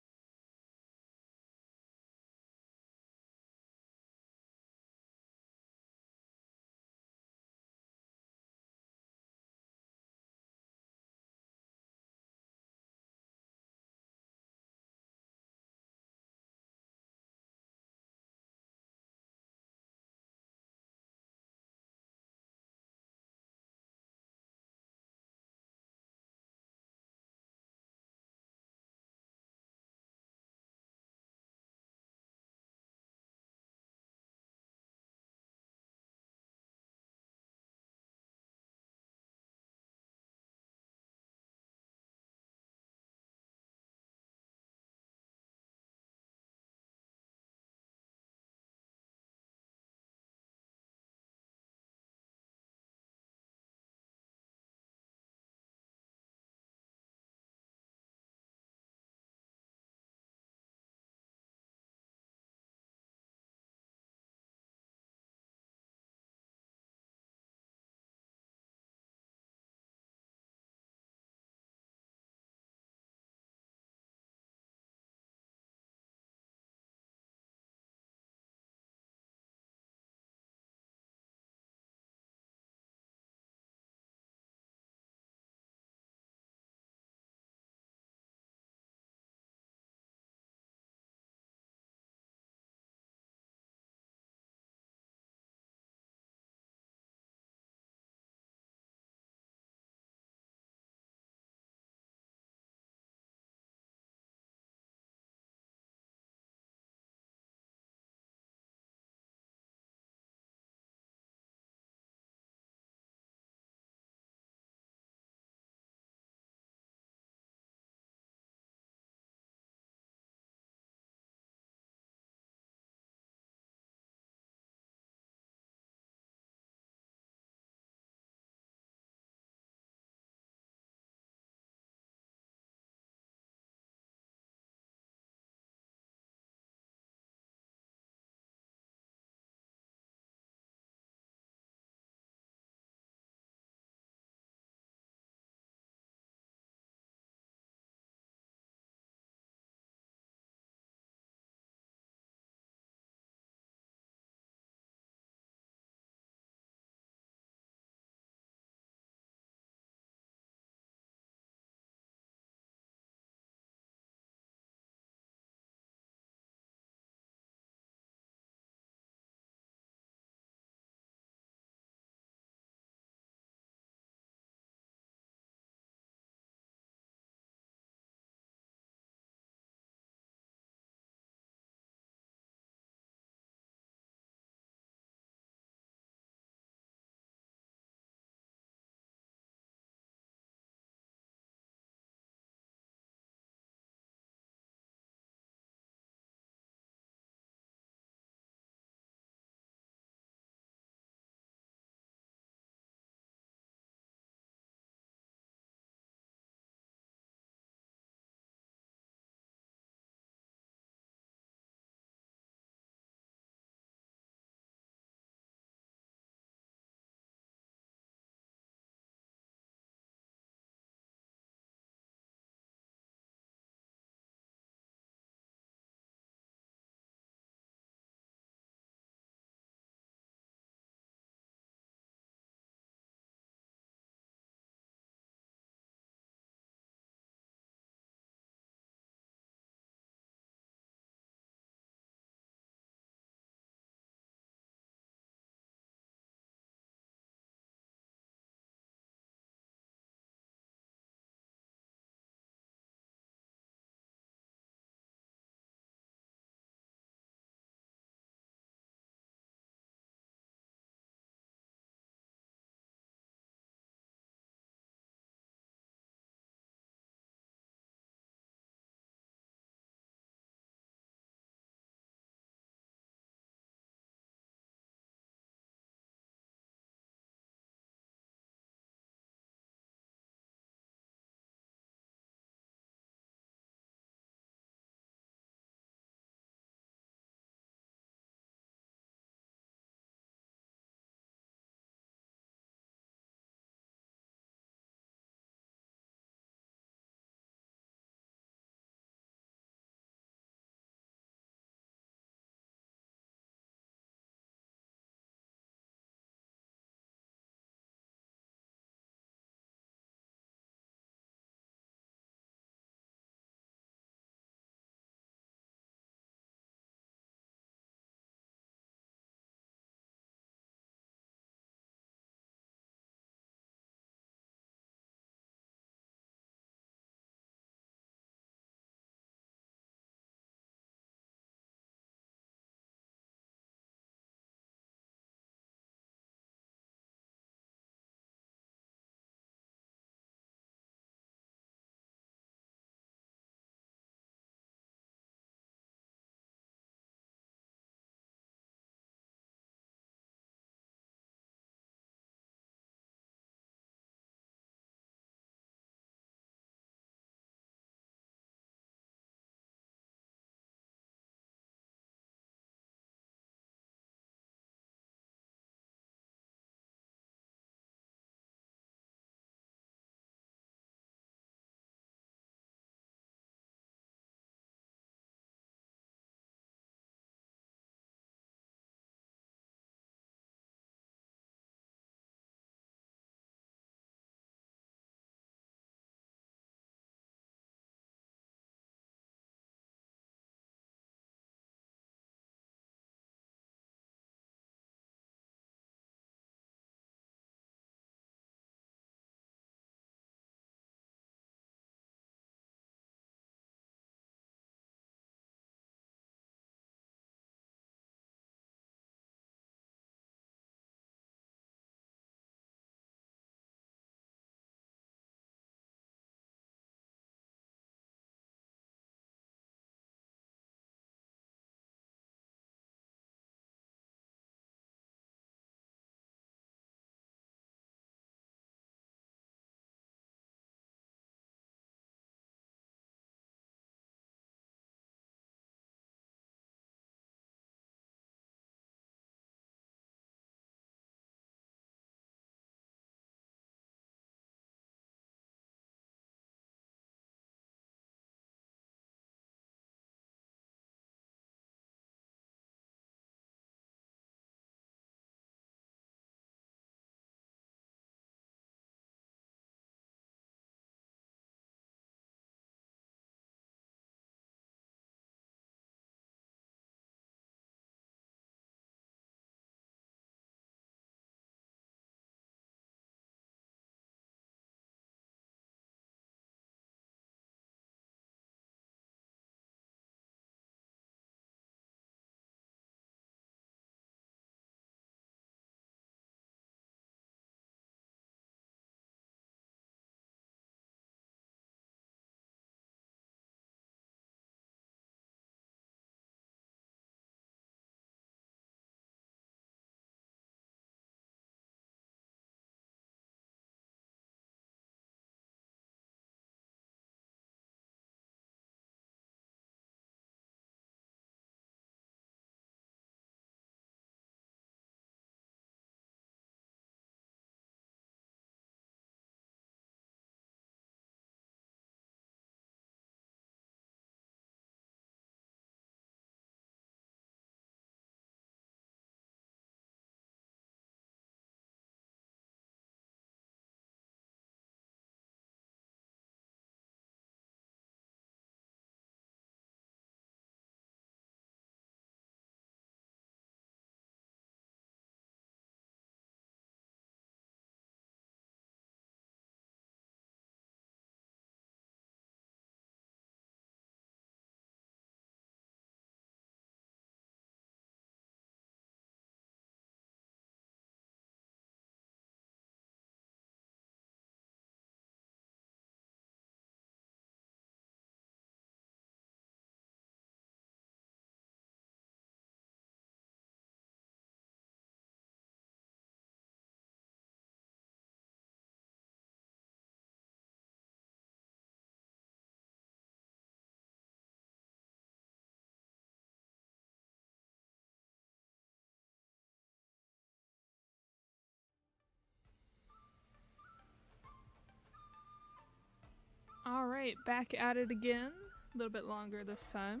Speaker 1: Alright, back at it again. A little bit longer this time.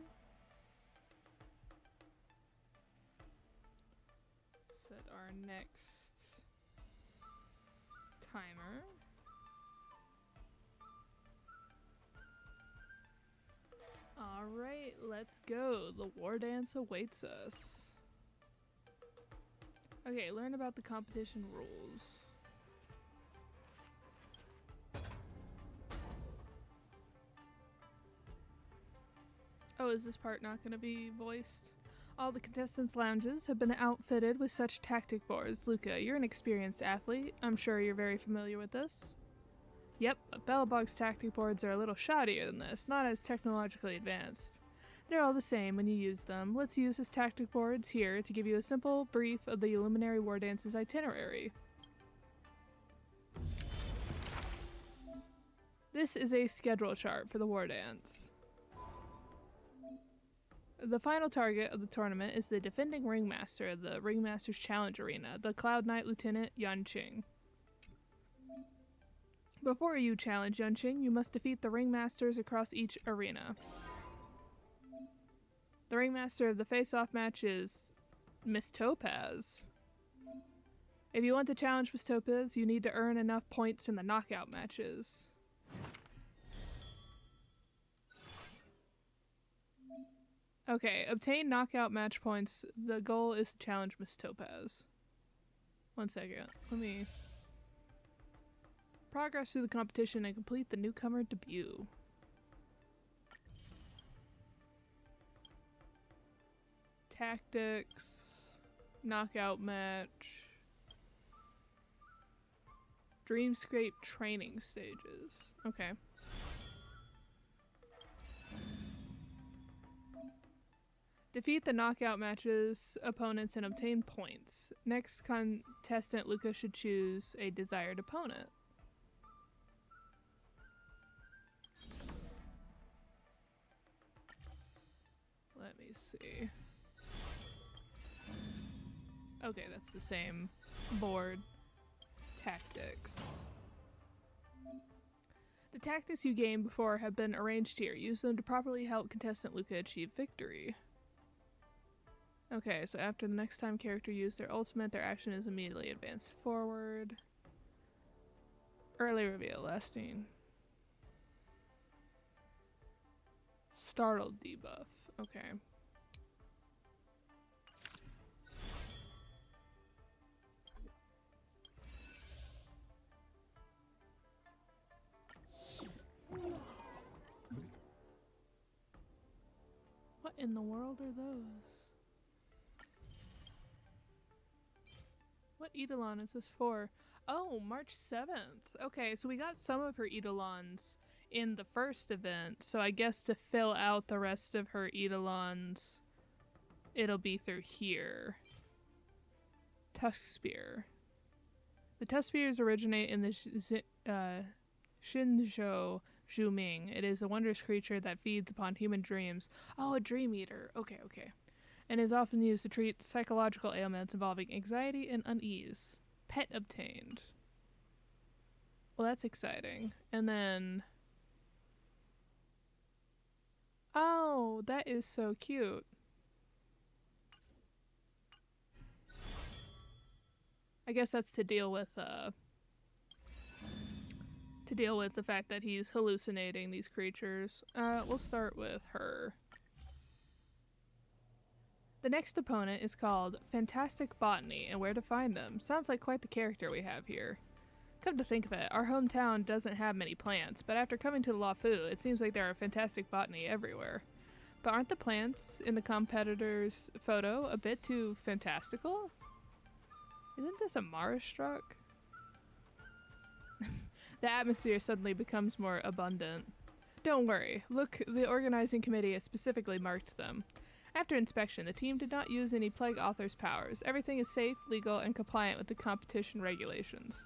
Speaker 1: Set our next timer. Alright, let's go. The war dance awaits us. Okay, learn about the competition rules. Oh, is this part not going to be voiced? All the contestants' lounges have been outfitted with such tactic boards. Luca, you're an experienced athlete. I'm sure you're very familiar with this. Yep, but Belobog's tactic boards are a little shoddier than this, not as technologically advanced. They're all the same when you use them. Let's use his tactic boards here to give you a simple brief of the Illuminary War Dance's itinerary. This is a schedule chart for the war dance. The final target of the tournament is the defending ringmaster of the Ringmaster's Challenge Arena, the Cloud Knight Lieutenant Yanqing. Before you challenge Yanqing, you must defeat the ringmasters across each arena. The ringmaster of the face-off match is Miss Topaz. If you want to challenge Miss Topaz, you need to earn enough points in the knockout matches. Okay, obtain knockout match points. The goal is to challenge Miss Topaz. One second. Let me progress through the competition and complete the newcomer debut. Tactics, knockout match, Dreamscape training stages. Okay. Defeat the knockout matches opponents and obtain points. Next contestant, Luca should choose a desired opponent. Let me see. Okay, that's the same board. Tactics. The tactics you gained before have been arranged here. Use them to properly help contestant Luca achieve victory. Okay, so after the next time character used their ultimate, their action is immediately advanced forward. Early reveal, lasting. Startled debuff. Okay. What in the world are those? What Eidolon is this for? Oh, March 7th. Okay, so we got some of her Eidolons in the first event, so I guess to fill out the rest of her Eidolons, it'll be through here. Tusk Spear. The Tusk Spears originate in the Shinzhou Zhuming. It is a wondrous creature that feeds upon human dreams. Oh, a dream eater. Okay, okay. And is often used to treat psychological ailments involving anxiety and unease. Pet obtained. Well, that's exciting. And then... Oh, that is so cute. I guess that's to deal with the fact that he's hallucinating these creatures. We'll start with her. The next opponent is called Fantastic Botany, and where to find them. Sounds like quite the character we have here. Come to think of it, our hometown doesn't have many plants, but after coming to the Luofu, it seems like there are fantastic botany everywhere. But aren't the plants in the competitor's photo a bit too fantastical? Isn't this a Mara struck? The atmosphere suddenly becomes more abundant. Don't worry, look, the organizing committee has specifically marked them. After inspection, the team did not use any Plague Author's powers. Everything is safe, legal, and compliant with the competition regulations.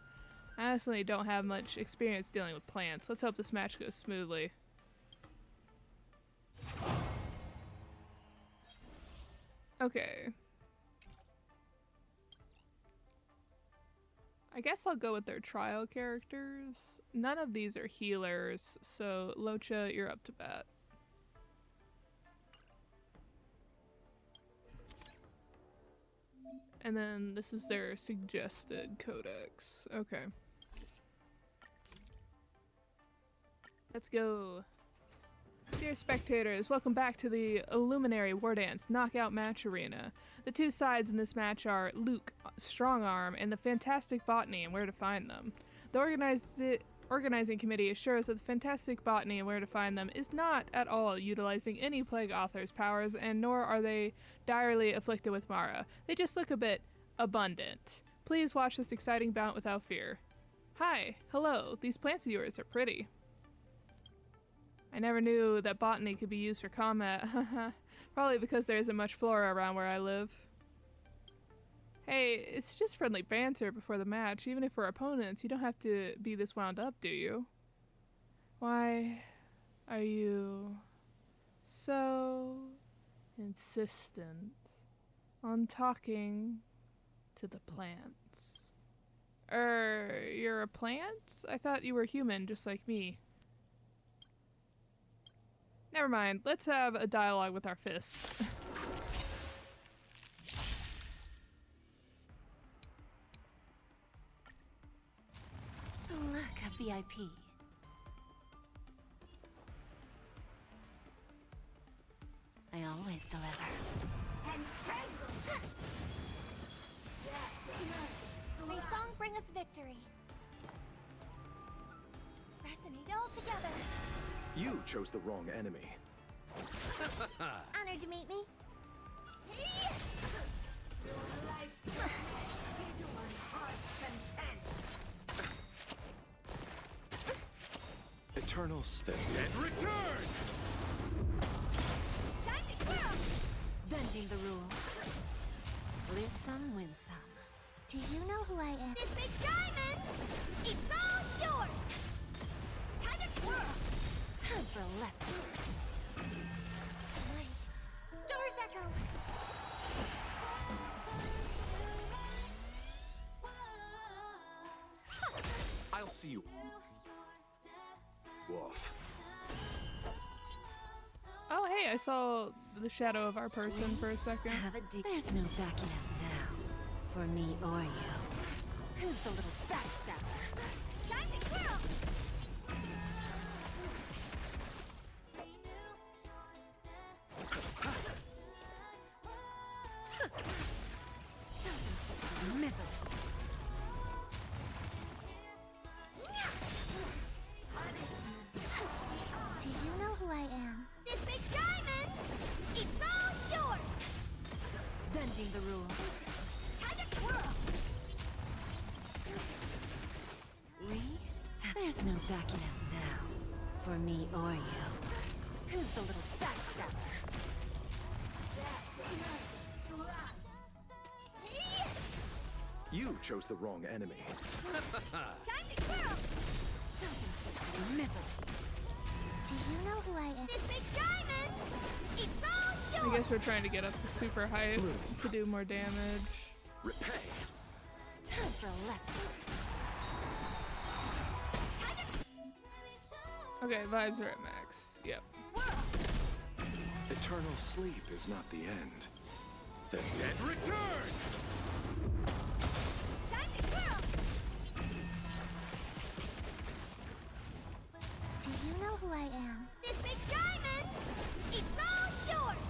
Speaker 1: I honestly don't have much experience dealing with plants. Let's hope this match goes smoothly. Okay. I guess I'll go with their trial characters. None of these are healers, so Locha, you're up to bat. And then this is their suggested codex. Okay. Let's go. Dear spectators, welcome back to the Illuminary War Dance Knockout Match Arena. The two sides in this match are Luke, Strongarm, and the Fantastic Botany and where to find them. The organizing committee assures that the Fantastic Botany and where to find them is not at all utilizing any Plague Author's powers, and nor are they direly afflicted with Mara. They just look a bit abundant. Please watch this exciting bout without fear. Hi, hello, these plants of yours are pretty. I never knew that botany could be used for combat. Probably because there isn't much flora around where I live. Hey, it's just friendly banter before the match. Even if we're opponents, you don't have to be this wound up, do you? Why are you so insistent on talking to the plants? You're a plant? I thought you were human, just like me. Never mind, let's have a dialogue with our fists.
Speaker 20: Look, a VIP. I always deliver.
Speaker 2: May song bring us victory. Resonate all together.
Speaker 8: You chose the wrong enemy.
Speaker 2: Honored to meet me.
Speaker 8: Eternal State.
Speaker 10: And return!
Speaker 2: Time to twirl!
Speaker 20: Bending the rules. Live some, win some.
Speaker 2: Do you know who I am? This big diamond! It's all yours! Time to twirl!
Speaker 20: Time for a lesson.
Speaker 2: Light. Stars echo.
Speaker 8: I'll see you. Wolf.
Speaker 1: Oh hey, I saw the shadow of our person for a second.
Speaker 20: Have a deep. There's no backing out now. For me or you. Who's the little backstabber?
Speaker 2: Time to twirl!
Speaker 20: Misery.
Speaker 2: Do you know who I am? This big diamond! It's all yours!
Speaker 20: Bending the rules.
Speaker 2: Time to twirl!
Speaker 20: We? There's no backing out now. For me or you. Who's the little backstabber?
Speaker 8: You chose the wrong enemy.
Speaker 2: Time to twirl!
Speaker 20: Misery.
Speaker 2: Do you know who I am? This big diamond! It's all yours!
Speaker 1: I guess we're trying to get up to super height to do more damage.
Speaker 8: Repay.
Speaker 20: Time for a lesson.
Speaker 1: Okay, vibes are at max. Yep.
Speaker 8: Eternal sleep is not the end. The dead
Speaker 10: Return!
Speaker 2: Time to twirl! Do you know who I am? This big diamond! It's all yours!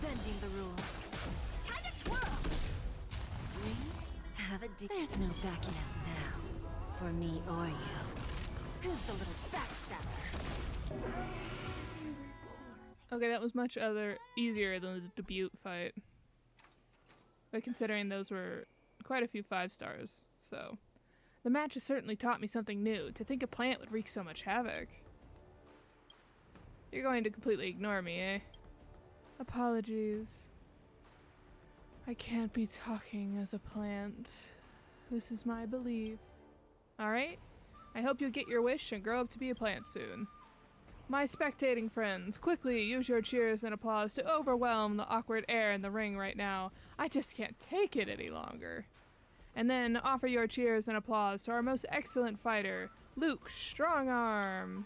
Speaker 20: Bending the rules.
Speaker 2: Time to twirl!
Speaker 20: We have a deep. There's no backing out now. For me or you. Who's the little backstabber?
Speaker 1: Okay, that was much easier than the debut fight. But considering those were quite a few 5 stars, so. The match has certainly taught me something new. To think a plant would wreak so much havoc. You're going to completely ignore me, eh? Apologies. I can't be talking as a plant. This is my belief. Alright? I hope you'll get your wish and grow up to be a plant soon. My spectating friends, quickly use your cheers and applause to overwhelm the awkward air in the ring right now. I just can't take it any longer. And then offer your cheers and applause to our most excellent fighter, Luke Strongarm.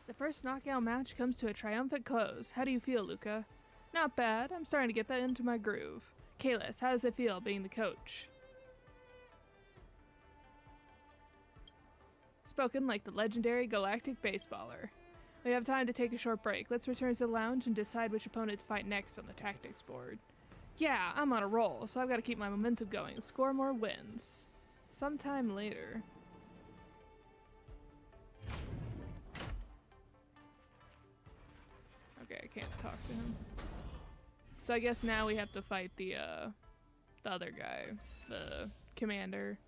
Speaker 1: The first knockout match comes to a triumphant close. How do you feel, Luca? Not bad. I'm starting to get that into my groove. Kalis, how does it feel being the coach? Spoken like the legendary galactic baseballer. We have time to take a short break. Let's return to the lounge and decide which opponent to fight next on the tactics board. Yeah, I'm on a roll, so I've got to keep my momentum going and score more wins. Sometime later. Okay, I can't talk to him. So I guess now we have to fight the other guy, the commander.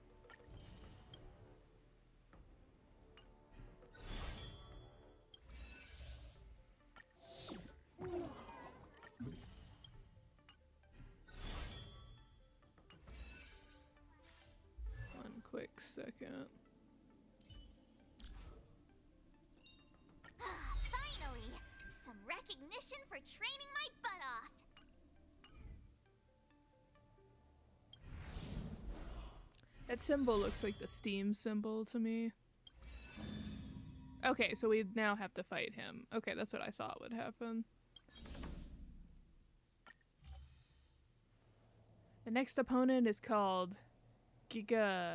Speaker 1: One quick second.
Speaker 2: Finally! Some recognition for training my butt off!
Speaker 1: That symbol looks like the Steam symbol to me. Okay, so we now have to fight him. Okay, that's what I thought would happen. The next opponent is called Gigantus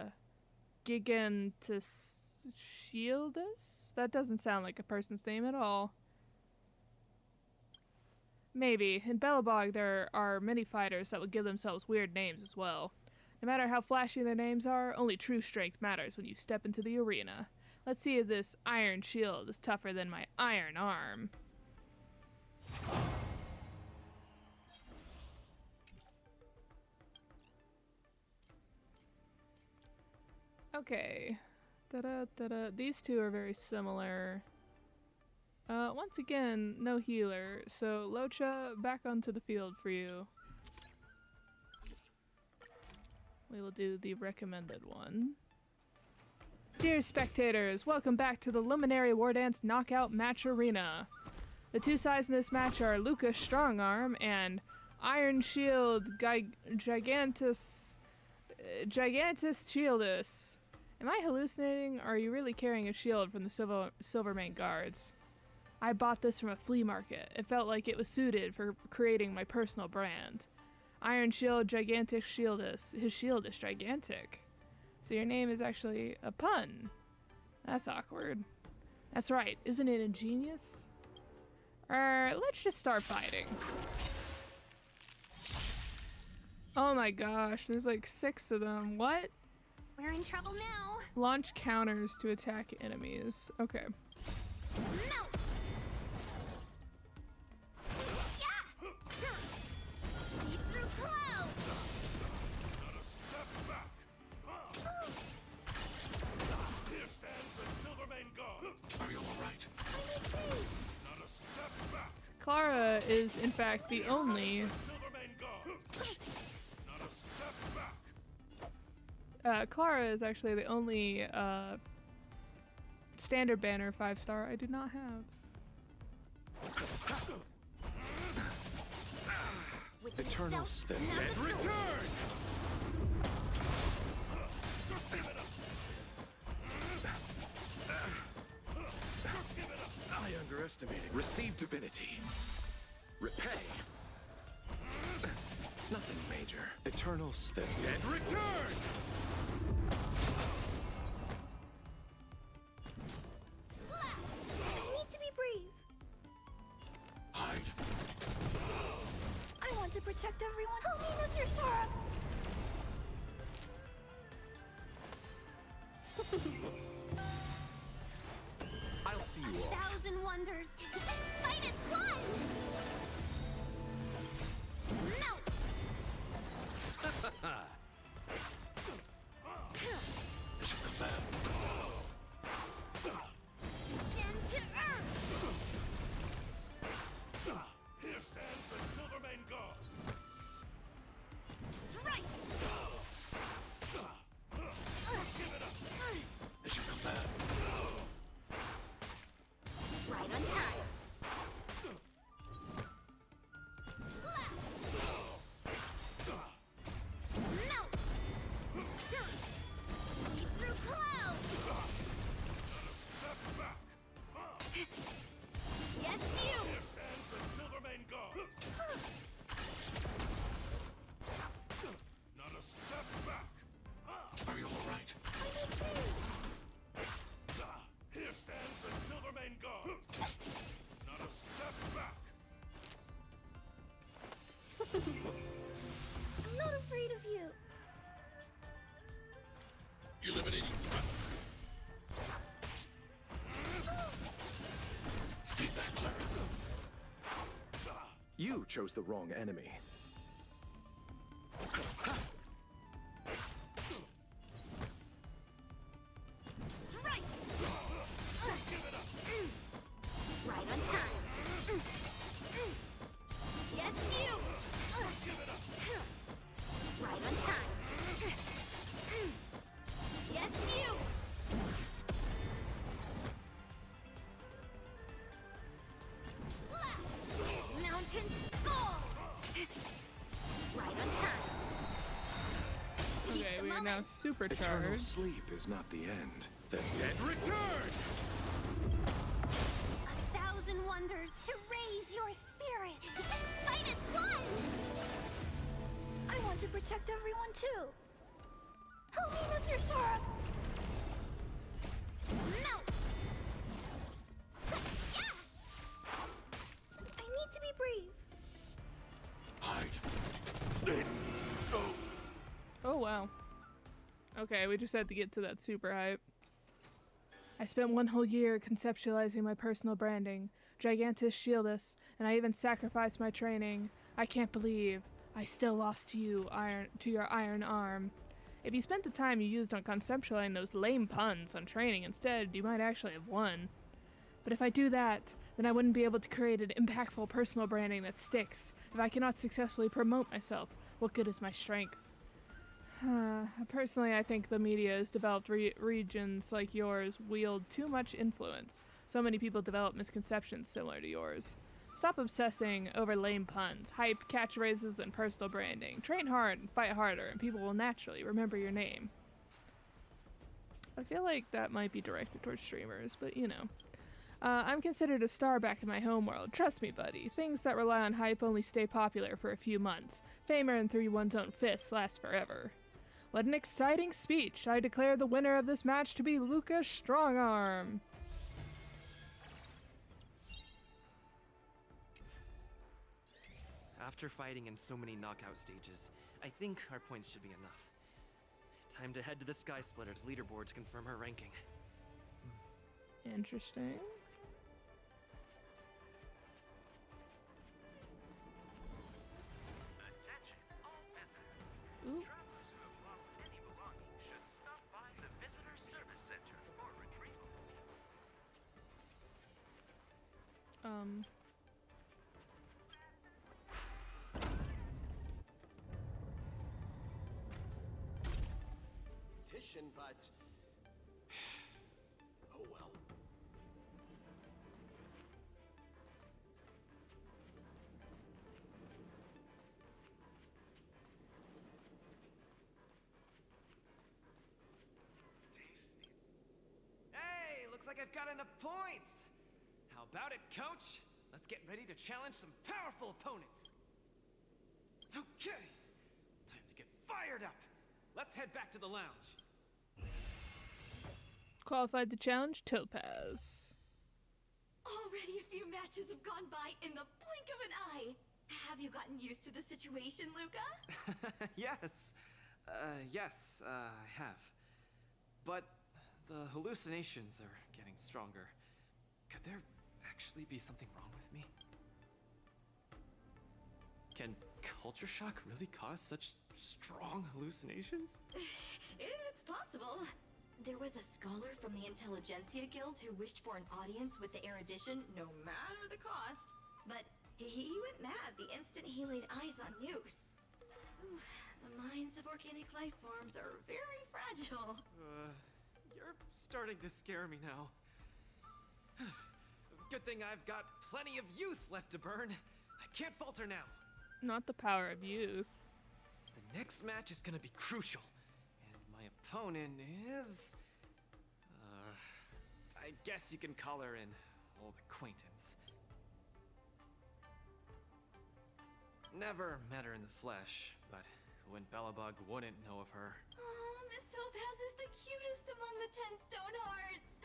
Speaker 1: Shieldus? That doesn't sound like a person's name at all. Maybe. In Belobog there are many fighters that will give themselves weird names as well. No matter how flashy their names are, only true strength matters when you step into the arena. Let's see if this iron shield is tougher than my iron arm. Okay. Da-da-da-da. These two are very similar. Once again, no healer. So, Locha, back onto the field for you. We will do the recommended one. Dear spectators, welcome back to the Luminary War Dance Knockout Match Arena. The two sides in this match are Lucas Strongarm and Iron Shield Gigantus Shieldus. Am I hallucinating, or are you really carrying a shield from the Silvermane Guards? I bought this from a flea market. It felt like it was suited for creating my personal brand. Iron Shield Gigantic Shieldus. His shield is gigantic. So your name is actually a pun. That's awkward. That's right, isn't it ingenious? Let's just start fighting. Oh my gosh, there's like 6 of them. What?
Speaker 2: We're in trouble now.
Speaker 1: Launch counters to attack enemies. Okay.
Speaker 2: Melt! Yeah! Lead through cloud!
Speaker 5: Not a step back! Here stands the Silvermane Guard! Are you alright? Not a step back!
Speaker 1: Clara is, in fact, the only...
Speaker 5: Silvermane Guard! Not a step back!
Speaker 1: Clara is actually the only, standard banner 5-star I do not have.
Speaker 8: Eternal Step.
Speaker 5: And return!
Speaker 8: I underestimated. Receive divinity. Repay. Nothing major. Eternal Step.
Speaker 5: And return!
Speaker 2: Need to be brave.
Speaker 5: Hide.
Speaker 2: I want to protect everyone. Help me, Mr. Sora.
Speaker 8: I'll see you off.
Speaker 2: 1,000 wonders. Fight as one. Melt.
Speaker 5: As you command.
Speaker 2: Descend to earth.
Speaker 5: Here stands the Silvermane Guard!
Speaker 2: Strike.
Speaker 5: Give it up! As you command.
Speaker 2: Right on time.
Speaker 8: You chose the wrong enemy.
Speaker 2: Strike! Right on time. Yes, you! Right on time. Yes, you! Slap! Mountain fall! Right on time.
Speaker 1: Okay, we are now
Speaker 8: Eternal
Speaker 1: supercharged.
Speaker 8: sleep is not the end. The dead return!
Speaker 2: 1,000 wonders to raise your spirit and fight as one! I want to protect everyone too. Help me, Mr. Sora! Melt! Yeah! I need to be brave.
Speaker 1: Oh wow. Okay, we just had to get to that super hype. I spent one whole year conceptualizing my personal branding, Gigantus Shieldus, and I even sacrificed my training. I can't believe I still lost to you, your iron arm. If you spent the time you used on conceptualizing those lame puns on training instead, you might actually have won. But if I do that, then I wouldn't be able to create an impactful personal branding that sticks. If I cannot successfully promote myself, what good is my strength? Personally, I think the media's developed regions like yours wield too much influence. So many people develop misconceptions similar to yours. Stop obsessing over lame puns, hype, catchphrases, and personal branding. Train hard and fight harder, and people will naturally remember your name. I feel like that might be directed towards streamers, but you know. I'm considered a star back in my homeworld. Trust me, buddy. Things that rely on hype only stay popular for a few months. Fame earned through one's own fists lasts forever. What an exciting speech! I declare the winner of this match to be Luca Strongarm.
Speaker 14: After fighting in so many knockout stages, I think our points should be enough. Time to head to the Sky Splitter's leaderboard to confirm her ranking.
Speaker 1: Interesting.
Speaker 10: Attention, all visitors.
Speaker 1: Ooh.
Speaker 10: Travelers who have lost any belongings should stop by the Visitor Service Center for retrieval.
Speaker 6: Petition, but... oh well.
Speaker 17: Hey, looks like I've got enough points. How about it, coach? Let's get ready to challenge some powerful opponents. Okay, time to get fired up. Let's head back to the lounge.
Speaker 1: Qualified to challenge Topaz.
Speaker 2: Already a few matches have gone by in the blink of an eye. Have you gotten used to the situation, Luca?
Speaker 17: Yes. Yes, I have. But the hallucinations are getting stronger. Could there actually be something wrong with me? Can culture shock really cause such strong hallucinations?
Speaker 2: It's possible. There was a scholar from the Intelligentsia Guild who wished for an audience with the erudition, no matter the cost. But he went mad the instant he laid eyes on Noose. Ooh, the minds of organic life forms are very fragile.
Speaker 17: You're starting to scare me now. Good thing I've got plenty of youth left to burn. I can't falter now.
Speaker 1: Not the power of youth.
Speaker 17: The next match is gonna be crucial. And my opponent is... I guess you can call her an old acquaintance. Never met her in the flesh, but when Belobog wouldn't know of her.
Speaker 2: Oh, Miss Topaz is the cutest among the 10 stone hearts.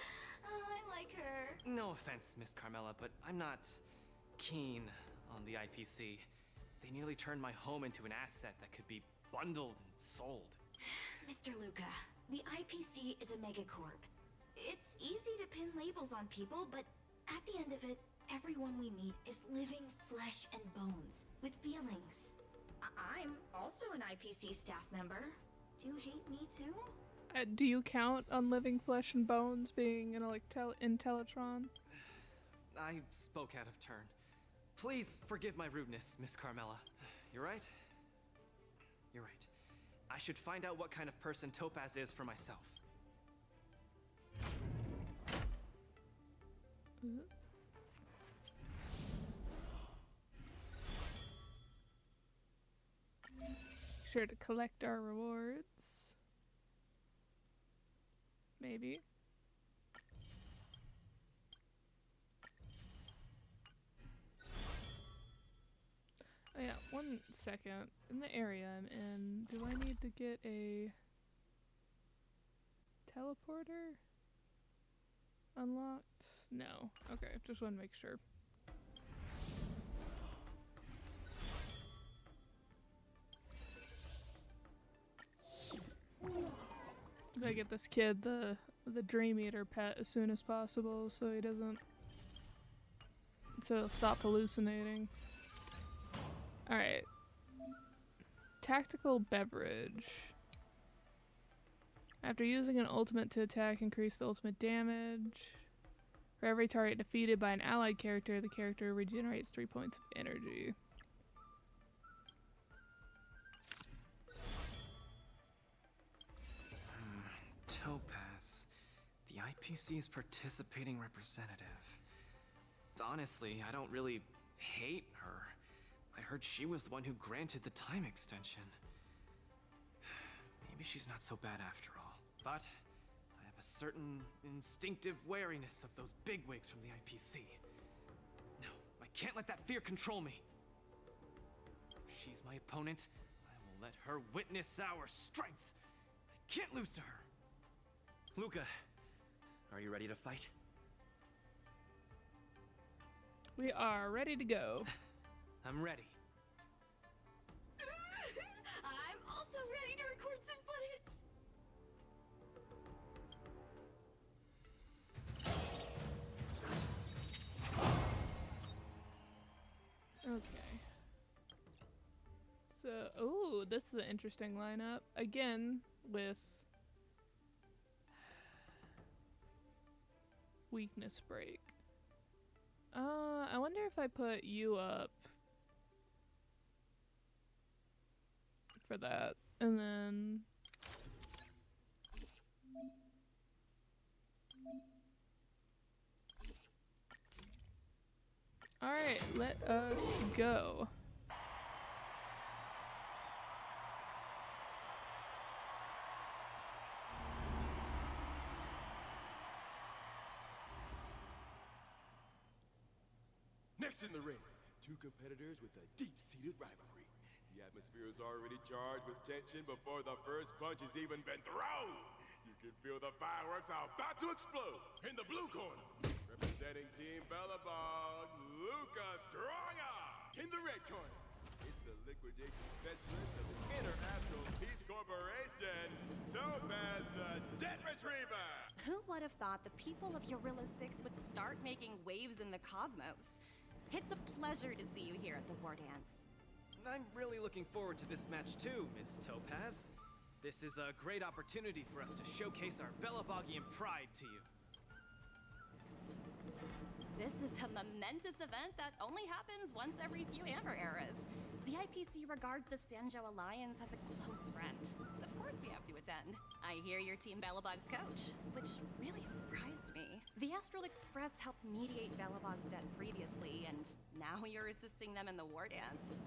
Speaker 2: Oh, I like her.
Speaker 17: No offense, Miss Carmela, but I'm not keen on the IPC. They nearly turned my home into an asset that could be bundled and sold.
Speaker 2: Mr. Luca, the IPC is a megacorp. It's easy to pin labels on people, but at the end of it, everyone we meet is living flesh and bones, with feelings. I'm also an IPC staff member. Do you hate me too?
Speaker 1: Do you count on living flesh and bones being an Intellatron?
Speaker 17: I spoke out of turn. Please forgive my rudeness, Miss Carmela. You're right. You're right. I should find out what kind of person Topaz is for myself.
Speaker 1: Sure to collect our rewards. Maybe. Oh yeah, 1 second. In the area I'm in, do I need to get a teleporter unlocked? No. Okay, just want to make sure. Gotta get this kid the Dream Eater pet as soon as possible so he doesn't, so he'll stop hallucinating. Alright. Tactical beverage. After using an ultimate to attack, increase the ultimate damage. For every target defeated by an allied character, the character regenerates 3 points of energy.
Speaker 17: Topaz, the IPC's participating representative. Honestly, I don't really hate her. I heard she was the one who granted the time extension. Maybe she's not so bad after all. But I have a certain instinctive wariness of those bigwigs from the IPC. No, I can't let that fear control me. If she's my opponent, I will let her witness our strength. I can't lose to her.
Speaker 14: Luca, are you ready to fight?
Speaker 1: We are ready to go.
Speaker 17: I'm ready.
Speaker 2: I'm also ready to record some footage.
Speaker 1: Okay. So, oh, this is an interesting lineup. Again, with weakness break. I wonder if I put you up for that, and then alright, let us go.
Speaker 21: Next in the ring, two competitors with a deep-seated rivalry. The atmosphere is already charged with tension before the first punch has even been thrown. You can feel the fireworks are about to explode. In the blue corner, representing Team Bellabog, Luca Stronger. In the red corner, it's the liquidation specialist of the International Peace Corporation, Topaz the Debt Retriever.
Speaker 6: Who would have thought the people of Yorilla 6 would start making waves in the cosmos? It's a pleasure to see you here at the War Dance.
Speaker 17: I'm really looking forward to this match too, Miss Topaz. This is a great opportunity for us to showcase our Bellabogian pride to you.
Speaker 6: This is a momentous event that only happens once every few Amber eras. The IPC regard the Sanjo Alliance as a close friend. Of course we have to attend. I hear you're Team Bellabog's coach, which really surprised me. The Astral Express helped mediate Bellabog's debt previously, and now you're assisting them in the War Dance.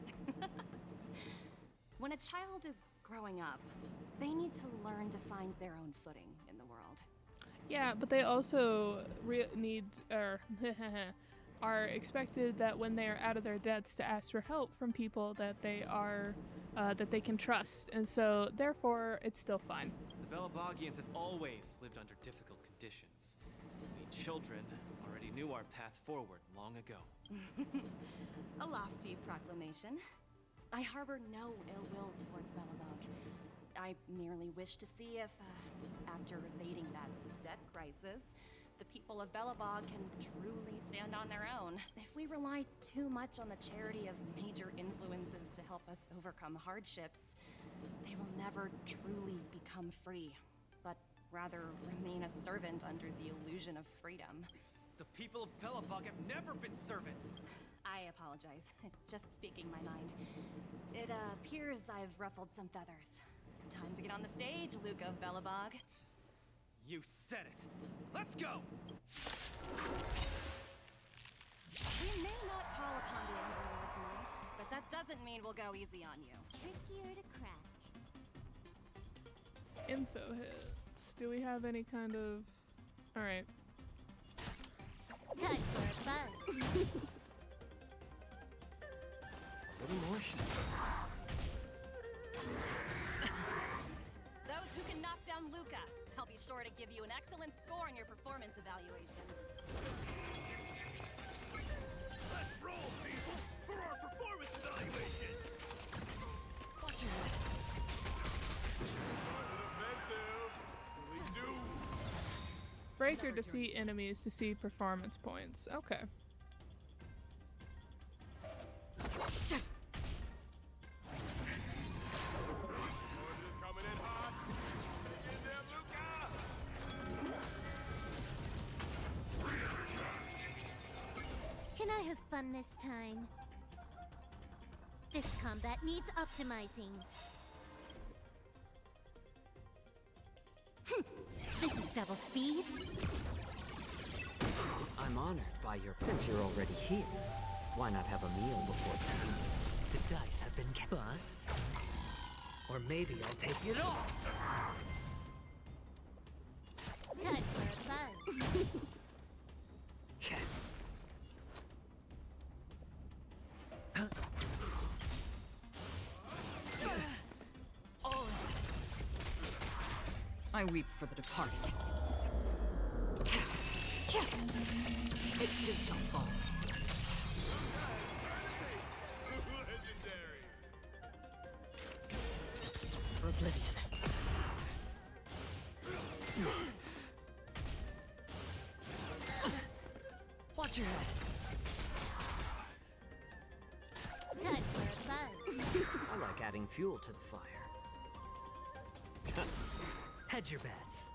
Speaker 6: When a child is growing up, they need to learn to find their own footing in the world.
Speaker 1: Yeah, but they also need, or are expected that when they are out of their debts to ask for help from people that they are, that they can trust, and so therefore it's still fine.
Speaker 17: The Bellabogians have always lived under difficult conditions. We children already knew our path forward long ago.
Speaker 6: A lofty proclamation. I harbor no ill will towards Bellabog. I merely wish to see if, after evading that debt crisis, the people of Bellabog can truly stand on their own. If we rely too much on the charity of major influences to help us overcome hardships, they will never truly become free, but rather remain a servant under the illusion of freedom.
Speaker 17: The people of Belobog have never been servants.
Speaker 6: I apologize. Just speaking my mind. It appears I've ruffled some feathers. Time to get on the stage, Luca of Belobog.
Speaker 17: You said it. Let's go!
Speaker 6: We may not call upon the Angry Lord's might, but that doesn't mean we'll go easy on you.
Speaker 2: Trickier to crack.
Speaker 1: Info hits. Do we have any kind of... Alright.
Speaker 2: Time for a buzz.
Speaker 7: Little more shots.
Speaker 6: Those who can knock down Luca, I'll be sure to give you an excellent score in your performance evaluation.
Speaker 10: Let's roll, people, for our performance evaluation!
Speaker 17: Watch your head.
Speaker 1: Break or defeat enemies to see performance points. Okay.
Speaker 2: Can I have fun this time? This combat needs optimizing. This is double speed.
Speaker 7: I'm honored by your... Since you're already here, why not have a meal before the...
Speaker 11: The dice have been bust. Or maybe I'll take it all.
Speaker 2: Time for a buzz.
Speaker 13: I weep for the departed. It too shall fall.
Speaker 10: Legendary!
Speaker 13: For oblivion.
Speaker 11: Watch your head.
Speaker 2: Time for a buzz.
Speaker 7: I like adding fuel to the fire.
Speaker 11: Hedge your bets.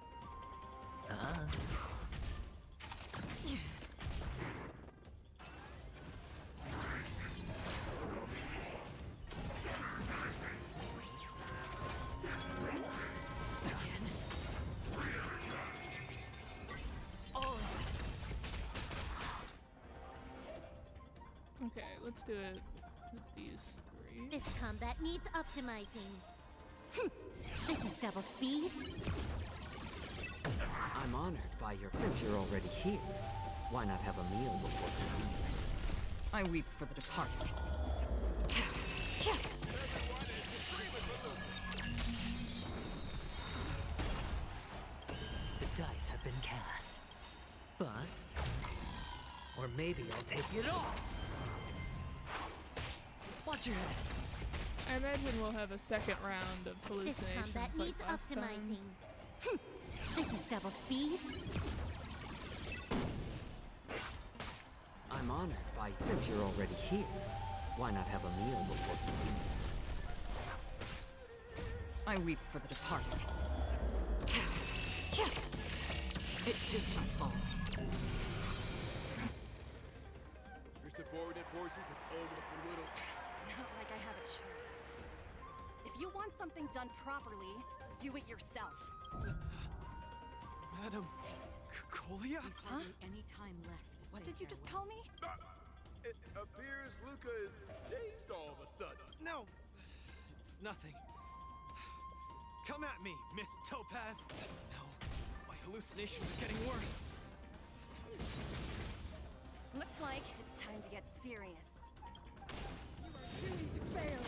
Speaker 1: Okay, let's do it with these three.
Speaker 2: This combat needs optimizing. This is double speed.
Speaker 7: I'm honored by your... Since you're already here, why not have a meal before the...
Speaker 13: I weep for the departed.
Speaker 11: The dice have been cast. Bust. Or maybe I'll take it all. Watch your head.
Speaker 1: I imagine we'll have a second round of
Speaker 2: This
Speaker 1: hallucinations
Speaker 2: combat
Speaker 1: like
Speaker 2: needs
Speaker 1: last time.
Speaker 2: optimizing. This is double speed.
Speaker 7: I'm honored by... Since you're already here, why not have a meal before the...
Speaker 13: I weep for the departed. It too shall fall.
Speaker 21: Your subordinate forces have almost been whittled.
Speaker 6: Not like I have a choice. If you want something done properly, do it yourself.
Speaker 17: Madam Colia?
Speaker 6: Huh?
Speaker 18: Any time left.
Speaker 6: What did you just call me?
Speaker 21: It appears Luca is dazed all of a sudden.
Speaker 17: No, it's nothing. Come at me, Miss Topaz. No, my hallucinations are getting worse.
Speaker 6: Looks like it's time to get serious.
Speaker 2: Doomed to fail.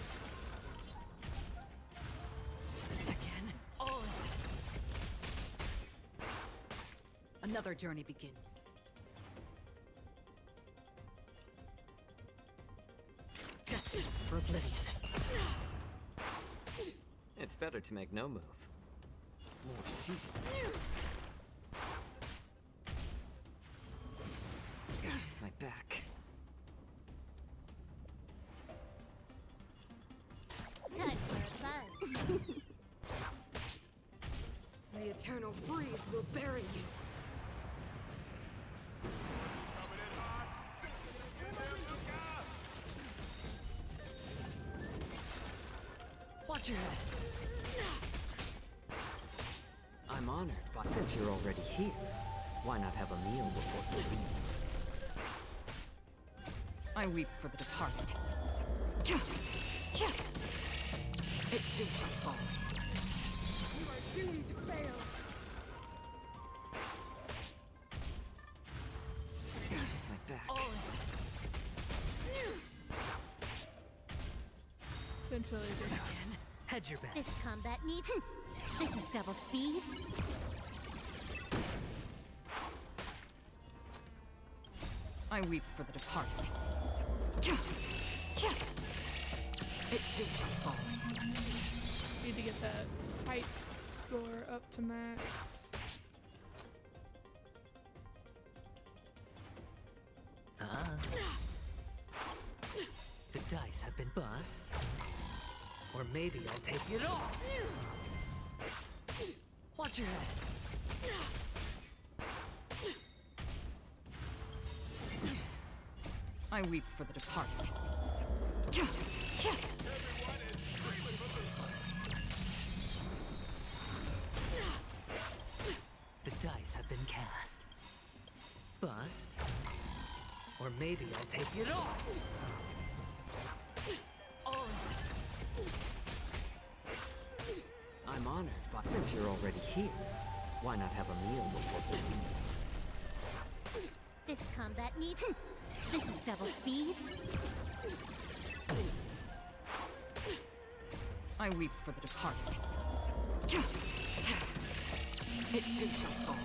Speaker 13: Again. Oh. Another journey begins. Destined for oblivion.
Speaker 7: It's better to make no move. More season. I My back.
Speaker 2: Time for a buzz.
Speaker 13: The eternal freeze will bury you.
Speaker 11: Watch your head.
Speaker 7: I'm honored, but since you're already here, why not have a meal before you leave?
Speaker 13: I weep for the departed. It too shall fall. You are doomed to fail.
Speaker 7: My back.
Speaker 1: Essentially, just
Speaker 11: Hedge your bets.
Speaker 2: This combat needs. This is double speed.
Speaker 13: I weep for the departed. It too shall fall.
Speaker 1: need to get that height score up to max.
Speaker 11: Ah. The dice have been bust. Or maybe I'll take it all. Watch your head.
Speaker 13: I weep for the departed.
Speaker 11: The dice have been cast. Bust. Or maybe I'll take it all.
Speaker 7: I'm honored, but since you're already here, why not have a meal before we leave?
Speaker 2: This combat needs. This is double speed.
Speaker 13: I weep for the departed. It too shall fall.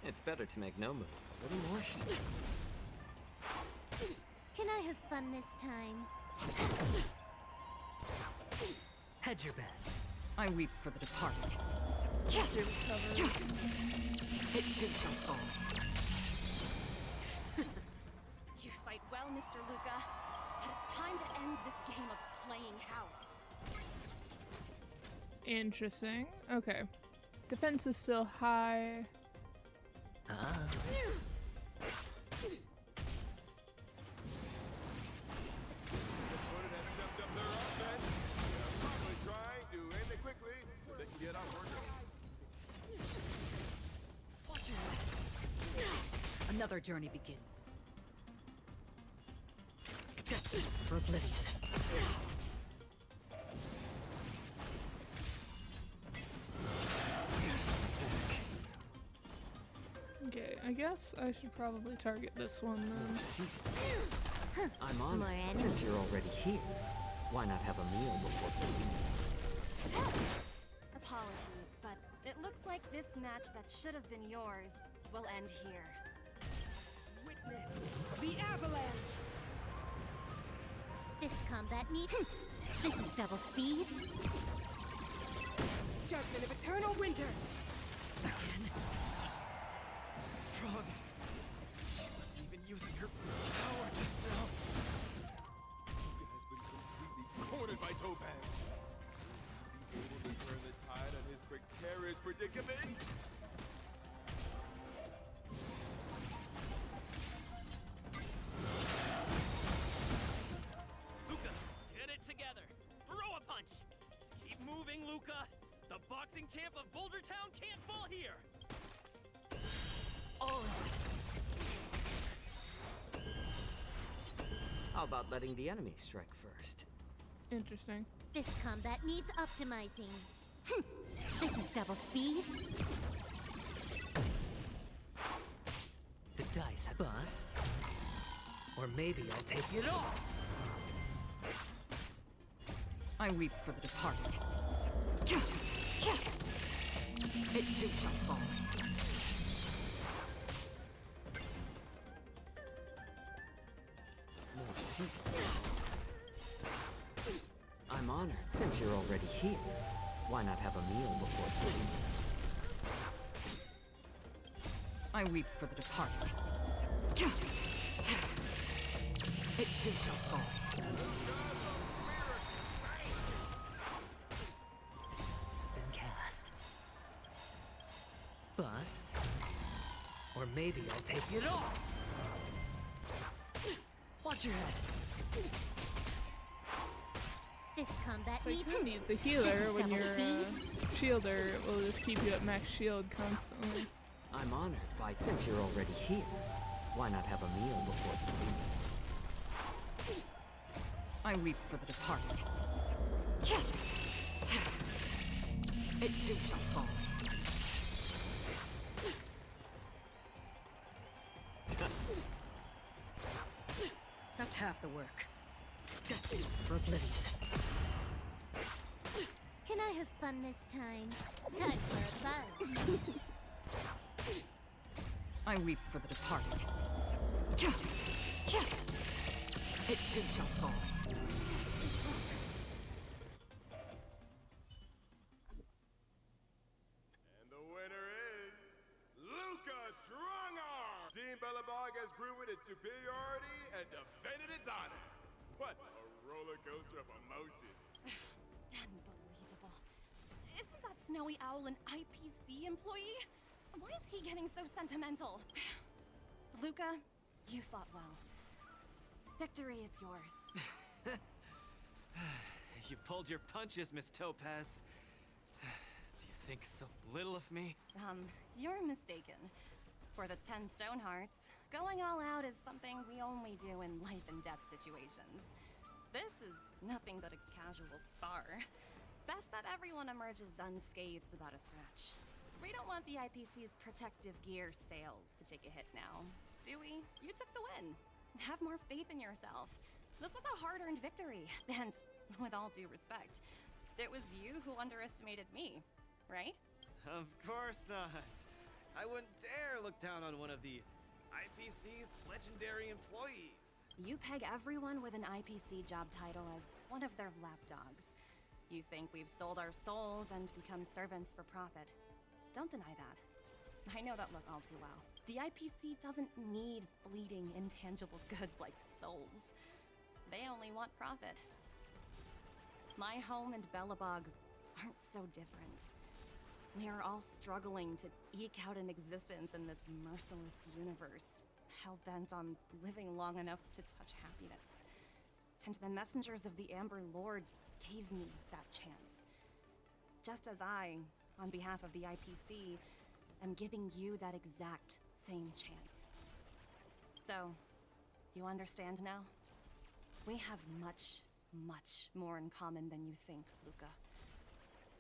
Speaker 7: It's better to make no move. A little more heat.
Speaker 2: Can I have fun this time?
Speaker 11: Hedge your bets.
Speaker 13: I weep for the departed.
Speaker 1: Get recovered.
Speaker 13: It too shall fall.
Speaker 6: You fight well, Mr. Luca, but it's time to end this game of playing house.
Speaker 1: Interesting. Okay. Defense is still high.
Speaker 11: Ah.
Speaker 13: Another journey begins. Destined for oblivion.
Speaker 1: Okay, I guess I should probably target this one then.
Speaker 7: I'm honored, since you're already here, why not have a meal before we leave?
Speaker 6: Apologies, but it looks like this match that should have been yours will end here.
Speaker 13: Witness the avalanche!
Speaker 2: This combat needs. This is double speed.
Speaker 13: Judgment of eternal winter!
Speaker 17: Again. Strong. She wasn't even using her power just now.
Speaker 21: Luca has been completely cornered by Topaz. Will he be able to turn the tide on his precarious predicament?
Speaker 14: Luca, get it together. Throw a punch. Keep moving, Luca. The boxing champ of Boulder Town can't fall here.
Speaker 7: How about letting the enemy strike first?
Speaker 1: Interesting.
Speaker 2: This combat needs optimizing. This is double speed.
Speaker 11: The dice have bust. Or maybe I'll take it all.
Speaker 13: I weep for the departed. It too shall fall.
Speaker 7: More season. I'm honored, since you're already here, why not have a meal before we leave?
Speaker 13: I weep for the departed. It too shall fall.
Speaker 11: Been cast. Bust. Or maybe I'll take it all. Watch your head.
Speaker 2: This combat
Speaker 1: Like,
Speaker 2: need
Speaker 1: who needs a healer when your shielder will just keep you at max shield constantly?
Speaker 7: I'm honored by, since you're already here, why not have a meal before you leave?
Speaker 13: I weep for the departed. It too shall fall. That's half the work. Destined for oblivion.
Speaker 2: Can I have fun this time? Time for a buzz.
Speaker 13: I weep for the departed. It too shall fall.
Speaker 21: And the winner is Luca Strongarm! Team Belobog has proven its superiority and defended its honor. What a roller coaster of emotions.
Speaker 6: Unbelievable. Isn't that Snowy Owl an IPC employee? Why is he getting so sentimental? Luca, you fought well. Victory is yours.
Speaker 17: You pulled your punches, Miss Topaz. Do you think so little of me?
Speaker 6: You're mistaken. For the 10 Stone Hearts, going all out is something we only do in life and death situations. This is nothing but a casual spar. Best that everyone emerges unscathed without a scratch. We don't want the IPC's protective gear sales to take a hit now, do we? You took the win. Have more faith in yourself. This was a hard-earned victory, and with all due respect, it was you who underestimated me, right?
Speaker 17: Of course not. I wouldn't dare look down on one of the IPC's legendary employees.
Speaker 6: You peg everyone with an IPC job title as one of their lapdogs. You think we've sold our souls and become servants for profit. Don't deny that. I know that look all too well. The IPC doesn't need fleeting, intangible goods like souls. They only want profit. My home and Belobog aren't so different. We are all struggling to eke out an existence in this merciless universe, hell-bent on living long enough to touch happiness. And the messengers of the Amber Lord gave me that chance. Just as I, on behalf of the IPC, am giving you that exact same chance. So, you understand now? We have much, much more in common than you think, Luca.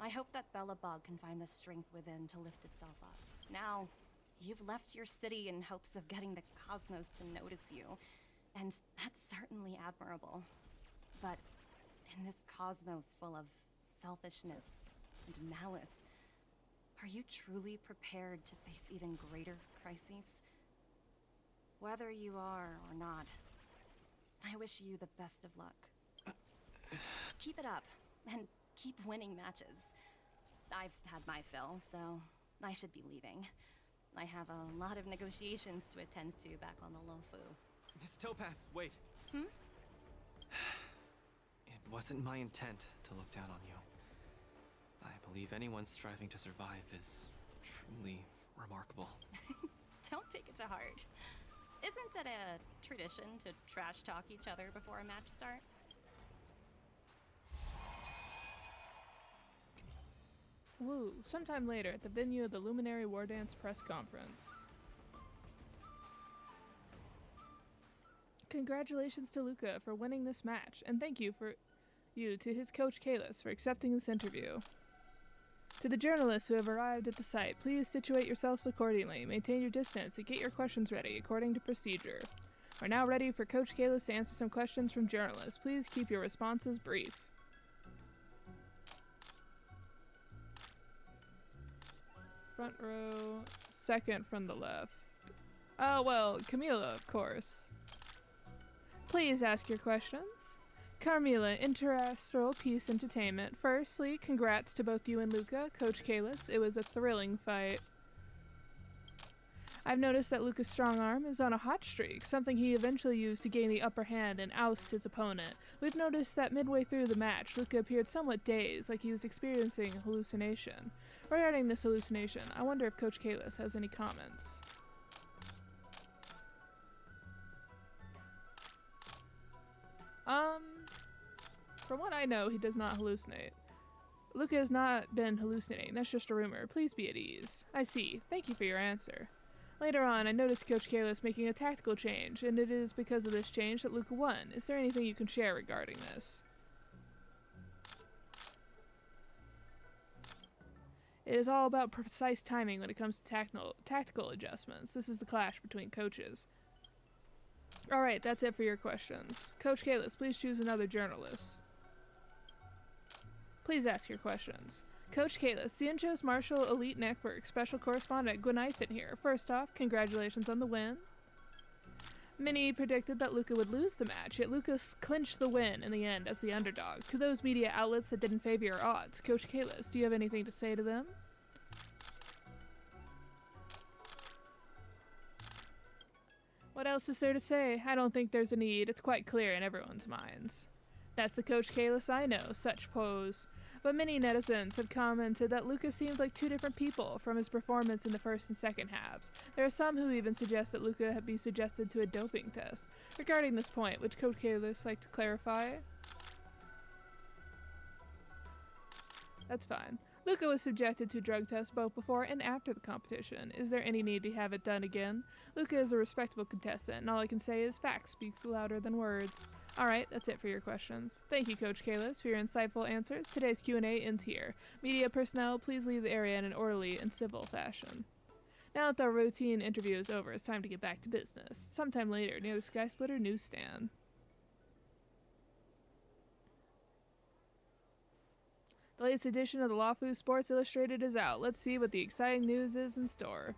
Speaker 6: I hope that Belobog can find the strength within to lift itself up. Now, you've left your city in hopes of getting the cosmos to notice you, and that's certainly admirable. But in this cosmos full of selfishness and malice, are you truly prepared to face even greater crises? Whether you are or not, I wish you the best of luck. Keep it up, and keep winning matches. I've had my fill, so I should be leaving. I have a lot of negotiations to attend to back on the Lofu.
Speaker 17: Miss Topaz, wait.
Speaker 6: Hmm?
Speaker 17: It wasn't my intent to look down on you. I believe anyone striving to survive is truly remarkable.
Speaker 6: Don't take it to heart. Isn't it a tradition to trash talk each other before a match starts?
Speaker 1: Woo, sometime later at the venue of the Luminary War Dance press conference. Congratulations to Luca for winning this match, and thank you to his coach Kalis for accepting this interview. To the journalists who have arrived at the site, please situate yourselves accordingly, maintain your distance, and get your questions ready according to procedure. We're now ready for Coach Kalis to answer some questions from journalists. Please keep your responses brief. Front row, second from the left. Oh, well, Camila, of course. Please ask your questions. Carmilla, Interastral Peace Entertainment. Firstly, congrats to both you and Luca, Coach Kalis. It was a thrilling fight. I've noticed that Luca's strong arm is on a hot streak, something he eventually used to gain the upper hand and oust his opponent. We've noticed that midway through the match, Luca appeared somewhat dazed, like he was experiencing a hallucination. Regarding this hallucination, I wonder if Coach Kalis has any comments. From what I know, he does not hallucinate. Luca has not been hallucinating, that's just a rumor. Please be at ease. I see. Thank you for your answer. Later on, I noticed Coach Kalis making a tactical change, and it is because of this change that Luca won. Is there anything you can share regarding this? It is all about precise timing when it comes to tactical adjustments. This is the clash between coaches. Alright, that's it for your questions. Coach Kalis, please choose another journalist. Please ask your questions. Coach Kalis, Cienjo's Martial Elite Network Special Correspondent Gwenithan here. First off, congratulations on the win. Many predicted that Luca would lose the match, yet Luca clinched the win in the end as the underdog. To those media outlets that didn't favor your odds, Coach Kalis, do you have anything to say to them? What else is there to say? I don't think there's a need. It's quite clear in everyone's minds. That's the Coach Kalis I know, such pose. But many netizens have commented that Luca seemed like two different people from his performance in the first and second halves. There are some who even suggest that Luca had been subjected to a doping test. Regarding this point, would Coach Kalis like to clarify? That's fine. Luca was subjected to drug tests both before and after the competition. Is there any need to have it done again? Luca is a respectable contestant, and all I can say is facts speaks louder than words. Alright, that's it for your questions. Thank you, Coach Kalis, for your insightful answers. Today's Q&A ends here. Media personnel, please leave the area in an orderly and civil fashion. Now that our routine interview is over, it's time to get back to business. Sometime later, near the Sky Splitter newsstand. The latest edition of the Lawfu Sports Illustrated is out. Let's see what the exciting news is in store.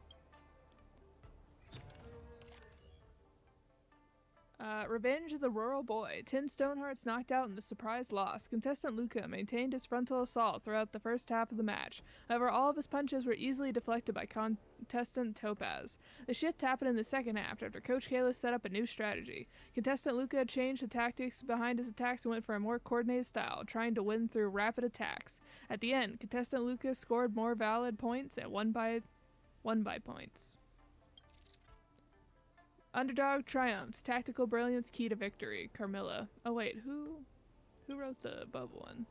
Speaker 1: Revenge of the Rural Boy. 10 Stonehearts knocked out in a surprise loss. Contestant Luca maintained his frontal assault throughout the first half of the match. However, all of his punches were easily deflected by contestant Topaz. The shift happened in the second half after Coach Kalis set up a new strategy. Contestant Luca changed the tactics behind his attacks and went for a more coordinated style, trying to win through rapid attacks. At the end, contestant Luca scored more valid points and won by points. Underdog triumphs. Tactical brilliance key to victory. Carmilla. Oh wait, who wrote the above one?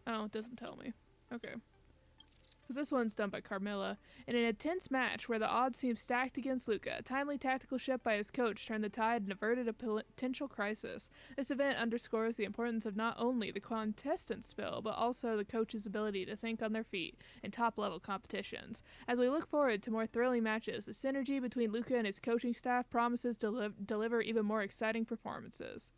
Speaker 1: Oh, it doesn't tell me. Okay. Because this one's done by Carmilla. In an intense match where the odds seemed stacked against Luca, a timely tactical shift by his coach turned the tide and averted a potential crisis. This event underscores the importance of not only the contestant's skill, but also the coach's ability to think on their feet in top-level competitions. As we look forward to more thrilling matches, the synergy between Luca and his coaching staff promises to deliver even more exciting performances.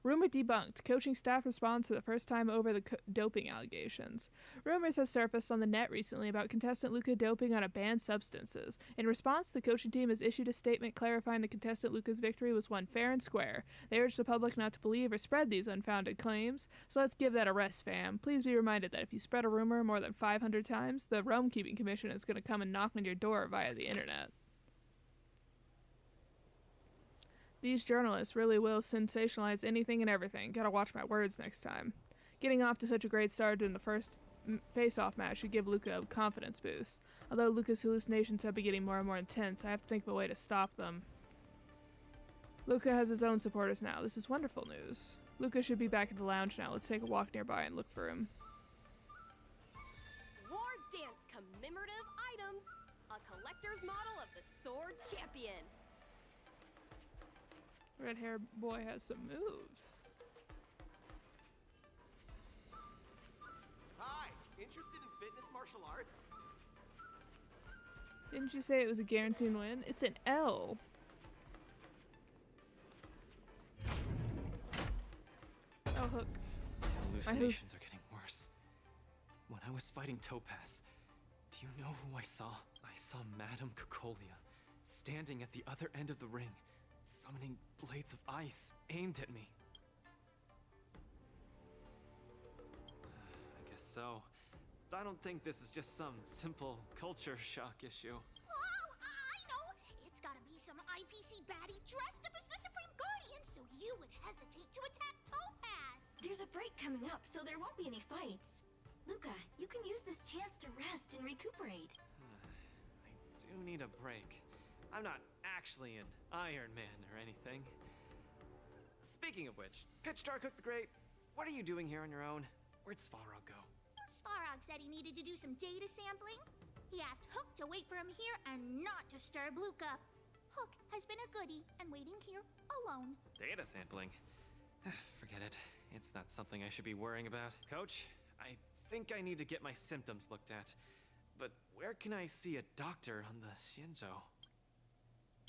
Speaker 1: Rumor debunked. Coaching staff responds for the first time over the doping allegations. Rumors have surfaced on the net recently about contestant Luca doping on a banned substances. In response, the coaching team has issued a statement clarifying that contestant Luca's victory was won fair and square. They urge the public not to believe or spread these unfounded claims. So let's give that a rest, fam. Please be reminded that if you spread a rumor more than 500 times, the Realm Keeping Commission is going to come and knock on your door via the internet. These journalists really will sensationalize anything and everything. Gotta watch my words next time. Getting off to such a great start in the first face-off match should give Luca a confidence boost. Although Luca's hallucinations have been getting more and more intense, I have to think of a way to stop them. Luca has his own supporters now. This is wonderful news. Luca should be back at the lounge now. Let's take a walk nearby and look for him.
Speaker 2: War Dance commemorative items. A collector's model of the Sword Champion.
Speaker 1: Red-haired boy has some moves.
Speaker 17: Hi, interested in fitness martial arts?
Speaker 1: Didn't you say it was a guaranteed win? It's an L. Oh, hook.
Speaker 17: Hallucinations are getting worse. When I was fighting Topaz, do you know who I saw? I saw Madame Cocolia standing at the other end of the ring, summoning blades of ice aimed at me. I guess so. I don't think this is just some simple culture shock issue.
Speaker 2: What? baddie dressed up as the Supreme Guardian so you would hesitate to attack Topaz!
Speaker 3: There's a break coming up, so there won't be any fights. Luca, you can use this chance to rest and recuperate.
Speaker 17: I do need a break. I'm not actually an Iron Man or anything. Speaking of which, Pitch Dark the Great, what are you doing here on your own? Where'd Svarog go?
Speaker 2: Svarog said he needed to do some data sampling. He asked Hook to wait for him here and not disturb Luca. Hook has been a goodie and waiting here alone.
Speaker 17: Data sampling? Forget it. It's not something I should be worrying about. Coach, I think I need to get my symptoms looked at. But where can I see a doctor on the Xianzhou?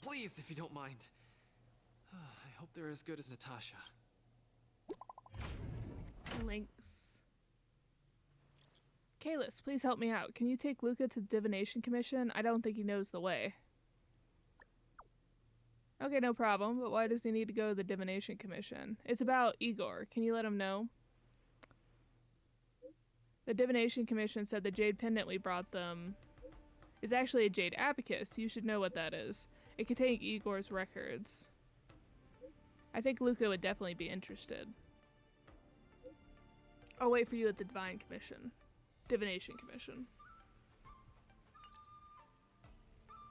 Speaker 17: Please, if you don't mind. I hope they're as good as Natasha.
Speaker 1: Links. Kalis, please help me out. Can you take Luca to the Divination Commission? I don't think he knows the way. Okay, no problem, but why does he need to go to the Divination Commission? It's about Igor. Can you let him know? The Divination Commission said the jade pendant we brought them is actually a jade abacus. You should know what that is. It contains Igor's records. I think Luca would definitely be interested. I'll wait for you at the Divination Commission.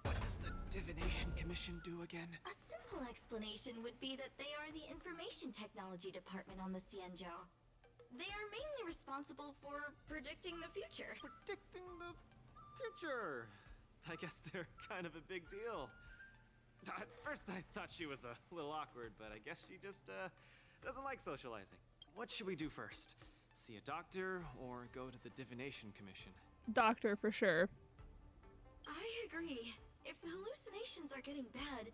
Speaker 17: What does the Divination Commission do again?
Speaker 3: A simple explanation would be that they are the Information Technology Department on the Xianzhou. They are mainly responsible for predicting the future.
Speaker 17: Predicting the future? I guess they're kind of a big deal. At first I thought she was a little awkward, but I guess she just doesn't like socializing. What should we do first? See a doctor or go to the Divination Commission?
Speaker 1: Doctor, for sure.
Speaker 3: I agree. If the hallucinations are getting bad,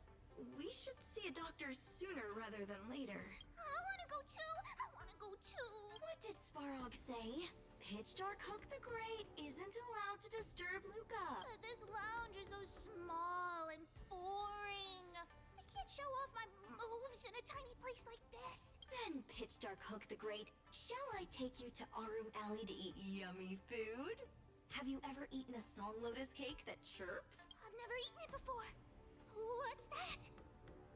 Speaker 3: we should see a doctor sooner rather than later.
Speaker 2: I wanna go too! I wanna go too!
Speaker 3: What did Svarog say? Pitch Dark Hook the Great isn't allowed to disturb Luca.
Speaker 2: But this lounge is so small and boring. I can't show off my moves in a tiny place like this.
Speaker 3: Then, Pitch Dark Hook the Great, shall I take you to Arum Alley to eat yummy food? Have you ever eaten a song lotus cake that chirps?
Speaker 2: I've never eaten it before. What's that?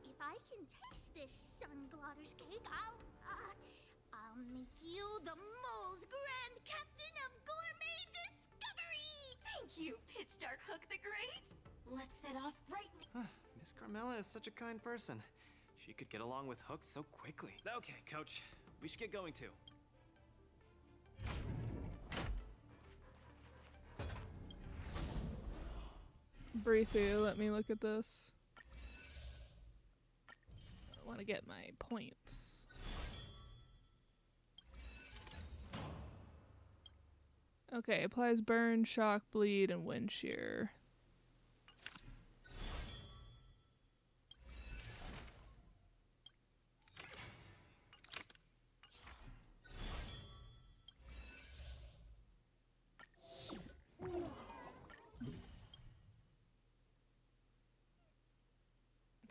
Speaker 2: If I can taste this sunglotter's cake, I'll make you the mole's grand captain of gourmet discovery!
Speaker 3: Thank you, Pitch Dark Hook the Great! Let's set off right now.
Speaker 17: Miss Carmela is such a kind person. She could get along with Hook so quickly. Okay, Coach. We should get going too.
Speaker 1: Briefly, let me look at this. I want to get my points. Okay, applies burn, shock, bleed, and wind shear.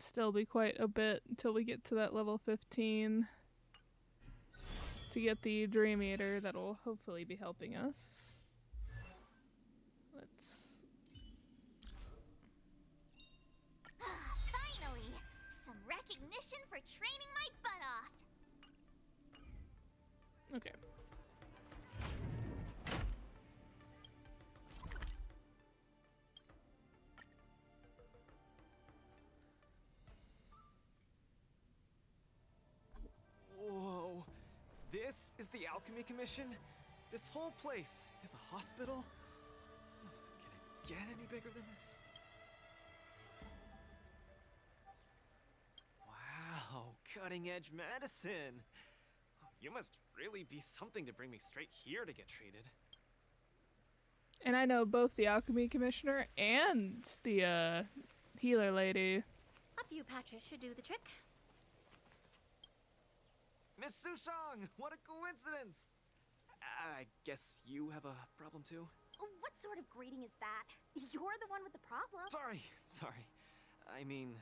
Speaker 1: Still be quite a bit until we get to that level 15 to get the Dream Eater. That'll hopefully be helping us. Let's...
Speaker 2: Finally! Some recognition for training my butt off!
Speaker 1: Okay.
Speaker 17: Whoa. This is the Alchemy Commission? This whole place is a hospital? Can it get any bigger than this? Wow, cutting-edge medicine. You must really be something to bring me straight here to get treated.
Speaker 1: And I know both the Alchemy Commissioner and the healer lady.
Speaker 20: A few patches should do the trick.
Speaker 17: Miss Susong, what a coincidence! I guess you have a problem too?
Speaker 20: What sort of greeting is that? You're the one with the problem.
Speaker 17: Sorry. I mean,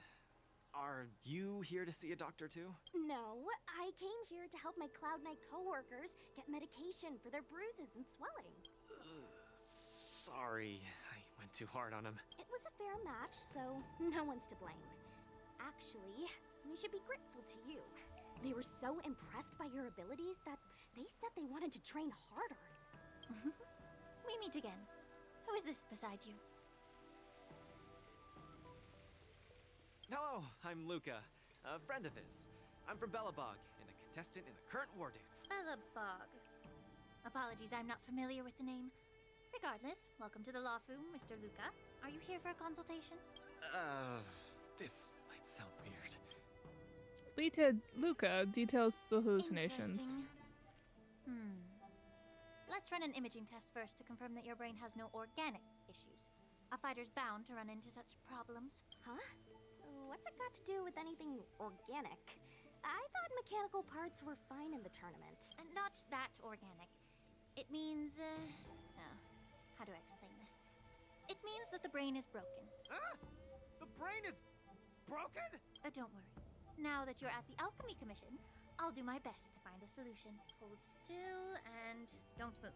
Speaker 17: are you here to see a doctor too?
Speaker 20: No, I came here to help my Cloud Knight coworkers get medication for their bruises and swelling.
Speaker 17: Sorry, I went too hard on him.
Speaker 20: It was a fair match, so no one's to blame.
Speaker 2: Actually, we should be grateful to you. They were so impressed by your abilities that they said they wanted to train harder.
Speaker 9: We meet again. Who is this beside you?
Speaker 17: Hello, I'm Luca, a friend of his. I'm from Belobog, and a contestant in the current war dance.
Speaker 9: Belobog. Apologies, I'm not familiar with the name. Regardless, welcome to the Lawfu, Mr. Luca. Are you here for a consultation?
Speaker 17: This might sound weird.
Speaker 1: Luca details the hallucinations.
Speaker 9: Interesting. Let's run an imaging test first to confirm that your brain has no organic issues. A fighter's bound to run into such problems.
Speaker 2: Huh? What's it got to do with anything organic? I thought mechanical parts were fine in the tournament.
Speaker 9: Not that organic. It means, how do I explain this? It means that the brain is broken.
Speaker 17: Ah! The brain is broken?
Speaker 9: Don't worry. Now that you're at the Alchemy Commission, I'll do my best to find a solution. Hold still and don't move.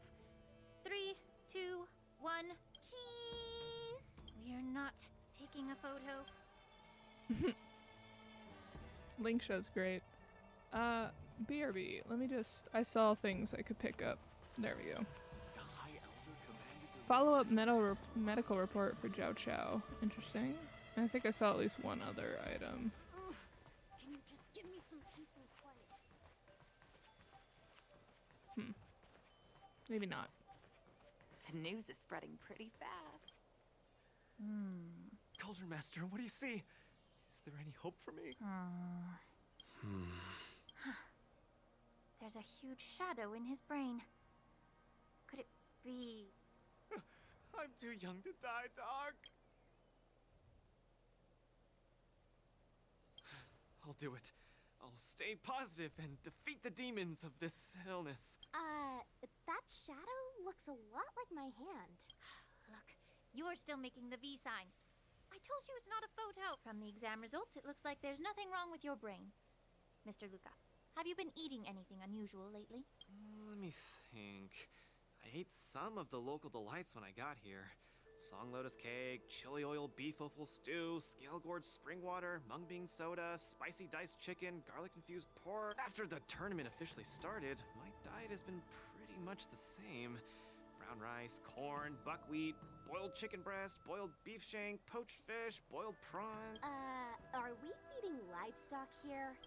Speaker 9: 3, 2, 1, cheese! We're not taking a photo.
Speaker 1: Link show's great. BRB, let me just... I saw things I could pick up. There we go. Follow-up medical report for Jiao Chao. Interesting. I think I saw at least one other item.
Speaker 2: Can you just give me some peace and quiet?
Speaker 1: Maybe not.
Speaker 13: The news is spreading pretty fast.
Speaker 17: Cauldron Master, what do you see? Is there any hope for me?
Speaker 9: There's a huge shadow in his brain. Could it be...
Speaker 17: I'm too young to die, Doc. I'll do it. I'll stay positive and defeat the demons of this illness.
Speaker 2: That shadow looks a lot like my hand.
Speaker 9: Look, you're still making the V sign. I told you it's not a photo. From the exam results, it looks like there's nothing wrong with your brain. Mr. Luca, have you been eating anything unusual lately?
Speaker 17: Let me think. I ate some of the local delights when I got here. Song lotus cake, chili oil beef offal stew, scale gourd spring water, mung bean soda, spicy diced chicken, garlic infused pork. After the tournament officially started, my diet has been pretty much the same. Brown rice, corn, buckwheat, boiled chicken breast, boiled beef shank, poached fish, boiled prawn.
Speaker 2: Are we feeding livestock here?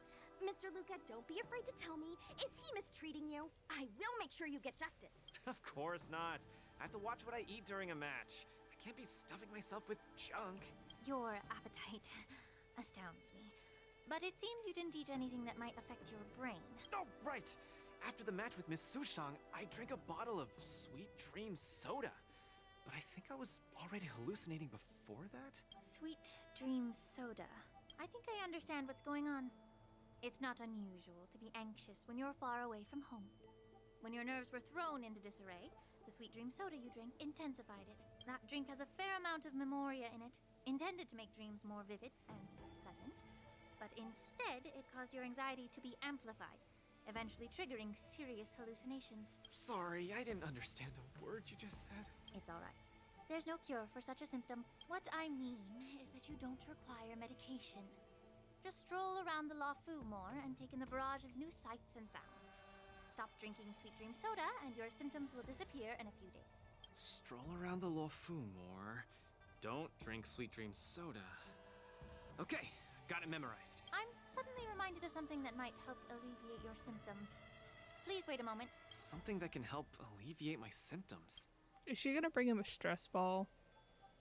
Speaker 2: Mr. Luca, don't be afraid to tell me. Is he mistreating you? I will make sure you get justice.
Speaker 17: Of course not. I have to watch what I eat during a match. I can't be stuffing myself with junk.
Speaker 9: Your appetite astounds me. But it seems you didn't eat anything that might affect your brain.
Speaker 17: Oh, right! After the match with Miss Sushang, I drank a bottle of Sweet Dream soda. But I think I was already hallucinating before that?
Speaker 9: Sweet Dream soda. I think I understand what's going on. It's not unusual to be anxious when you're far away from home. When your nerves were thrown into disarray, the Sweet Dream soda you drank intensified it. That drink has a fair amount of memoria in it, intended to make dreams more vivid and pleasant. But instead, it caused your anxiety to be amplified, eventually triggering serious hallucinations.
Speaker 17: Sorry, I didn't understand a word you just said.
Speaker 9: It's alright. There's no cure for such a symptom. What I mean is that you don't require medication. Just stroll around the Lawfu more and take in the barrage of new sights and sounds. Stop drinking Sweet Dream soda and your symptoms will disappear in a few days.
Speaker 17: Stroll around the Lawfu more. Don't drink Sweet Dream soda. Okay, got it memorized.
Speaker 9: I'm suddenly reminded of something that might help alleviate your symptoms. Please wait a moment.
Speaker 17: Something that can help alleviate my symptoms.
Speaker 1: Is she gonna bring him a stress ball?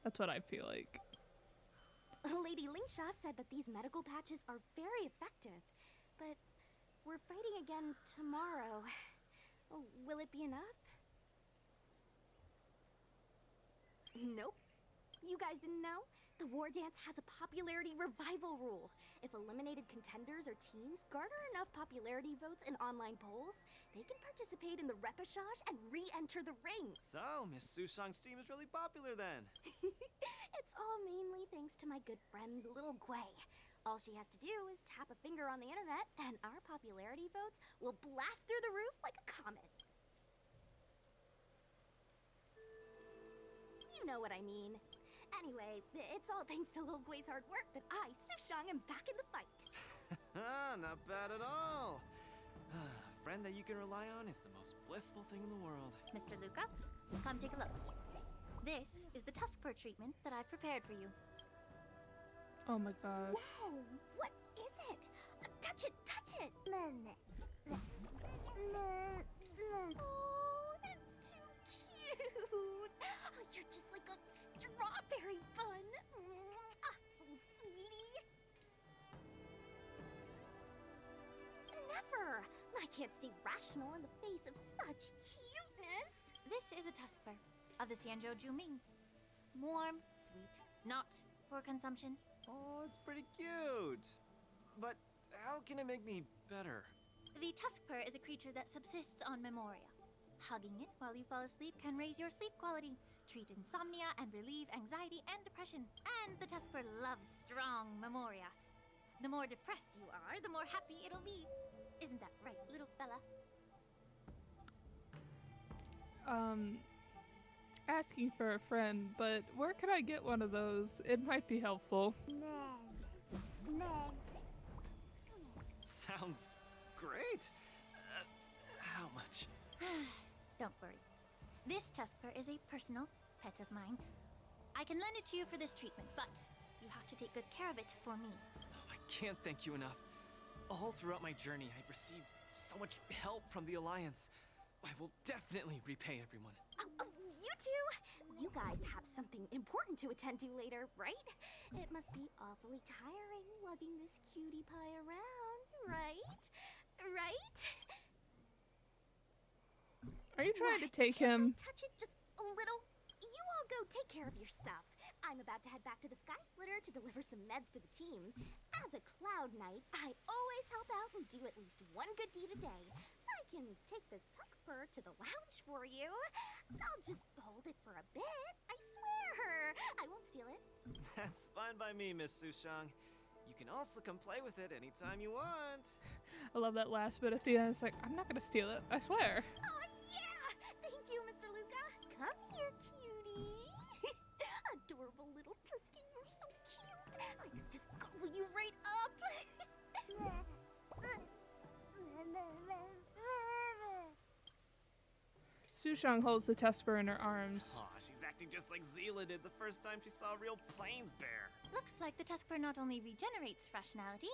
Speaker 1: That's what I feel like.
Speaker 2: Lady Lingsha said that these medical patches are very effective, but we're fighting again tomorrow. Will it be enough? Nope. You guys didn't know? The war dance has a popularity revival rule. If eliminated contenders or teams garner enough popularity votes in online polls, they can participate in the repechage and re-enter the ring.
Speaker 17: So, Miss Sushang's team is really popular then.
Speaker 2: It's all mainly thanks to my good friend, Little Gwei. All she has to do is tap a finger on the internet, and our popularity votes will blast through the roof like a comet. You know what I mean. Anyway, it's all thanks to Lil Gui's hard work that I, Sushang, am back in the fight.
Speaker 17: Not bad at all. A friend that you can rely on is the most blissful thing in the world.
Speaker 9: Mr. Luca, come take a look. This is the tusk fur treatment that I've prepared for you.
Speaker 1: Oh my gosh.
Speaker 2: Whoa, what is it? Touch it, touch it! Oh, it's too cute! Oh, you're just like a strawberry bun! Little sweetie! Never! I can't stay rational in the face of such cuteness!
Speaker 9: This is a tusk fur of the Xianzhou Juming. Warm, sweet, not for consumption.
Speaker 17: Oh, it's pretty cute. But how can it make me better?
Speaker 9: The tusk fur is a creature that subsists on memoria. Hugging it while you fall asleep can raise your sleep quality, treat insomnia, and relieve anxiety and depression. And the tusk fur loves strong memoria. The more depressed you are, the more happy it'll be. Isn't that right, little fella?
Speaker 1: Asking for a friend, but where could I get one of those? It might be helpful.
Speaker 17: Sounds great. How much?
Speaker 9: Don't worry. This tusk fur is a personal pet of mine. I can lend it to you for this treatment, but you have to take good care of it for me.
Speaker 17: I can't thank you enough. All throughout my journey, I've received so much help from the Alliance. I will definitely repay everyone.
Speaker 2: Oh, you two! You guys have something important to attend to later, right? It must be awfully tiring lugging this cutie pie around, right? Right?
Speaker 1: Are you trying to take him?
Speaker 2: Touch it just a little. You all go take care of your stuff. I'm about to head back to the Sky Splitter to deliver some meds to the team. As a Cloud Knight, I always help out and do at least one good deed a day. I can take this tusk fur to the lounge for you. I'll just hold it for a bit, I swear. I won't steal it.
Speaker 17: That's fine by me, Miss Sushang. You can also come play with it anytime you want.
Speaker 1: I love that last bit at the end. It's like, I'm not gonna steal it, I swear.
Speaker 2: Oh, yeah! Thank you, Mr. Luca. Come here, cutie. Adorable little Tusky, you're so cute. I could just gobble you right up.
Speaker 1: Sushang holds the tusk fur in her arms.
Speaker 17: Aw, she's acting just like Zila did the first time she saw a real plains bear.
Speaker 9: Looks like the tusk fur not only regenerates rationality,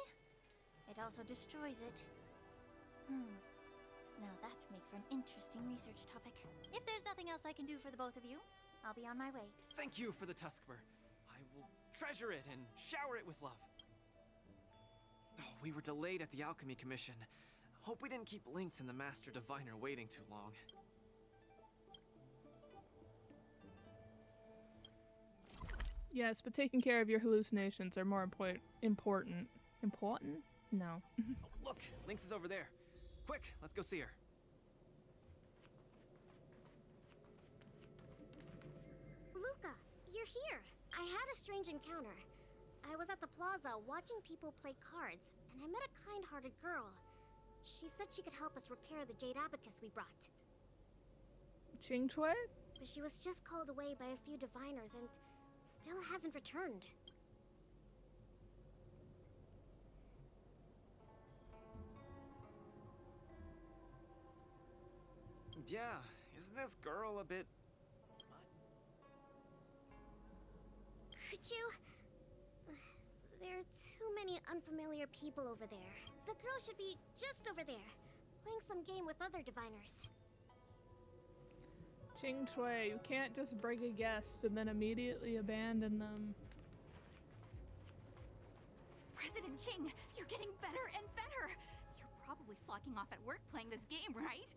Speaker 9: it also destroys it. Now that would make for an interesting research topic. If there's nothing else I can do for the both of you, I'll be on my way.
Speaker 17: Thank you for the tusk fur. I will treasure it and shower it with love. Oh, we were delayed at the Alchemy Commission. Hope we didn't keep Lynx and the Master Diviner waiting too long.
Speaker 1: Yes, but taking care of your hallucinations are more important. Important? No.
Speaker 17: Oh, look, Lynx is over there. Quick, let's go see her.
Speaker 2: Luca, you're here. I had a strange encounter. I was at the plaza watching people play cards, and I met a kind-hearted girl. She said she could help us repair the jade abacus we brought.
Speaker 1: Ching Chui?
Speaker 2: But she was just called away by a few diviners and still hasn't returned.
Speaker 17: Yeah, isn't this girl a bit...
Speaker 2: Could you... There are too many unfamiliar people over there. The girl should be just over there, playing some game with other diviners.
Speaker 1: Ching Chui, you can't just bring a guest and then immediately abandon them.
Speaker 3: President Ching, you're getting better and better! You're probably slacking off at work playing this game, right?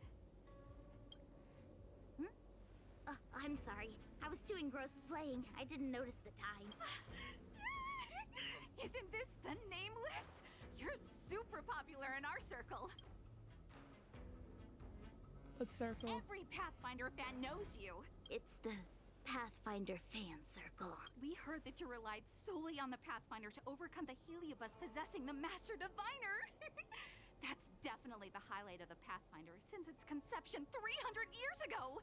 Speaker 2: I'm sorry. I was too engrossed playing. I didn't notice the time.
Speaker 3: Isn't this the Nameless? You're super popular in our circle.
Speaker 1: What circle?
Speaker 3: Every Pathfinder fan knows you.
Speaker 2: It's the Pathfinder fan circle.
Speaker 3: We heard that you relied solely on the Pathfinder to overcome the Heliobus possessing the Master Diviner. That's definitely the highlight of the Pathfinder since its conception 300 years ago.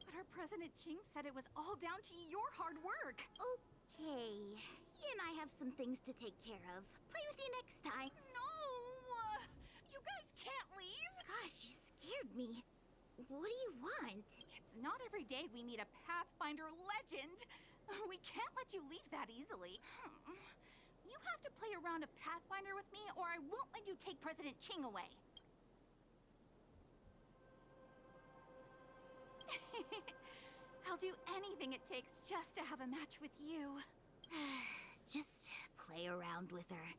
Speaker 3: But our
Speaker 6: President Ching said it was all down to your hard work.
Speaker 2: Okay, he and I have some things to take care of. Play with you next time.
Speaker 6: No! You guys can't leave!
Speaker 2: Gosh, you scared me. What do you want?
Speaker 6: It's not every day we meet a Pathfinder legend. We can't let you leave that easily. You have to play a round of Pathfinder with me, or I won't let you take President Ching away. I'll do anything it takes just to have a match with you.
Speaker 2: Just play around with her.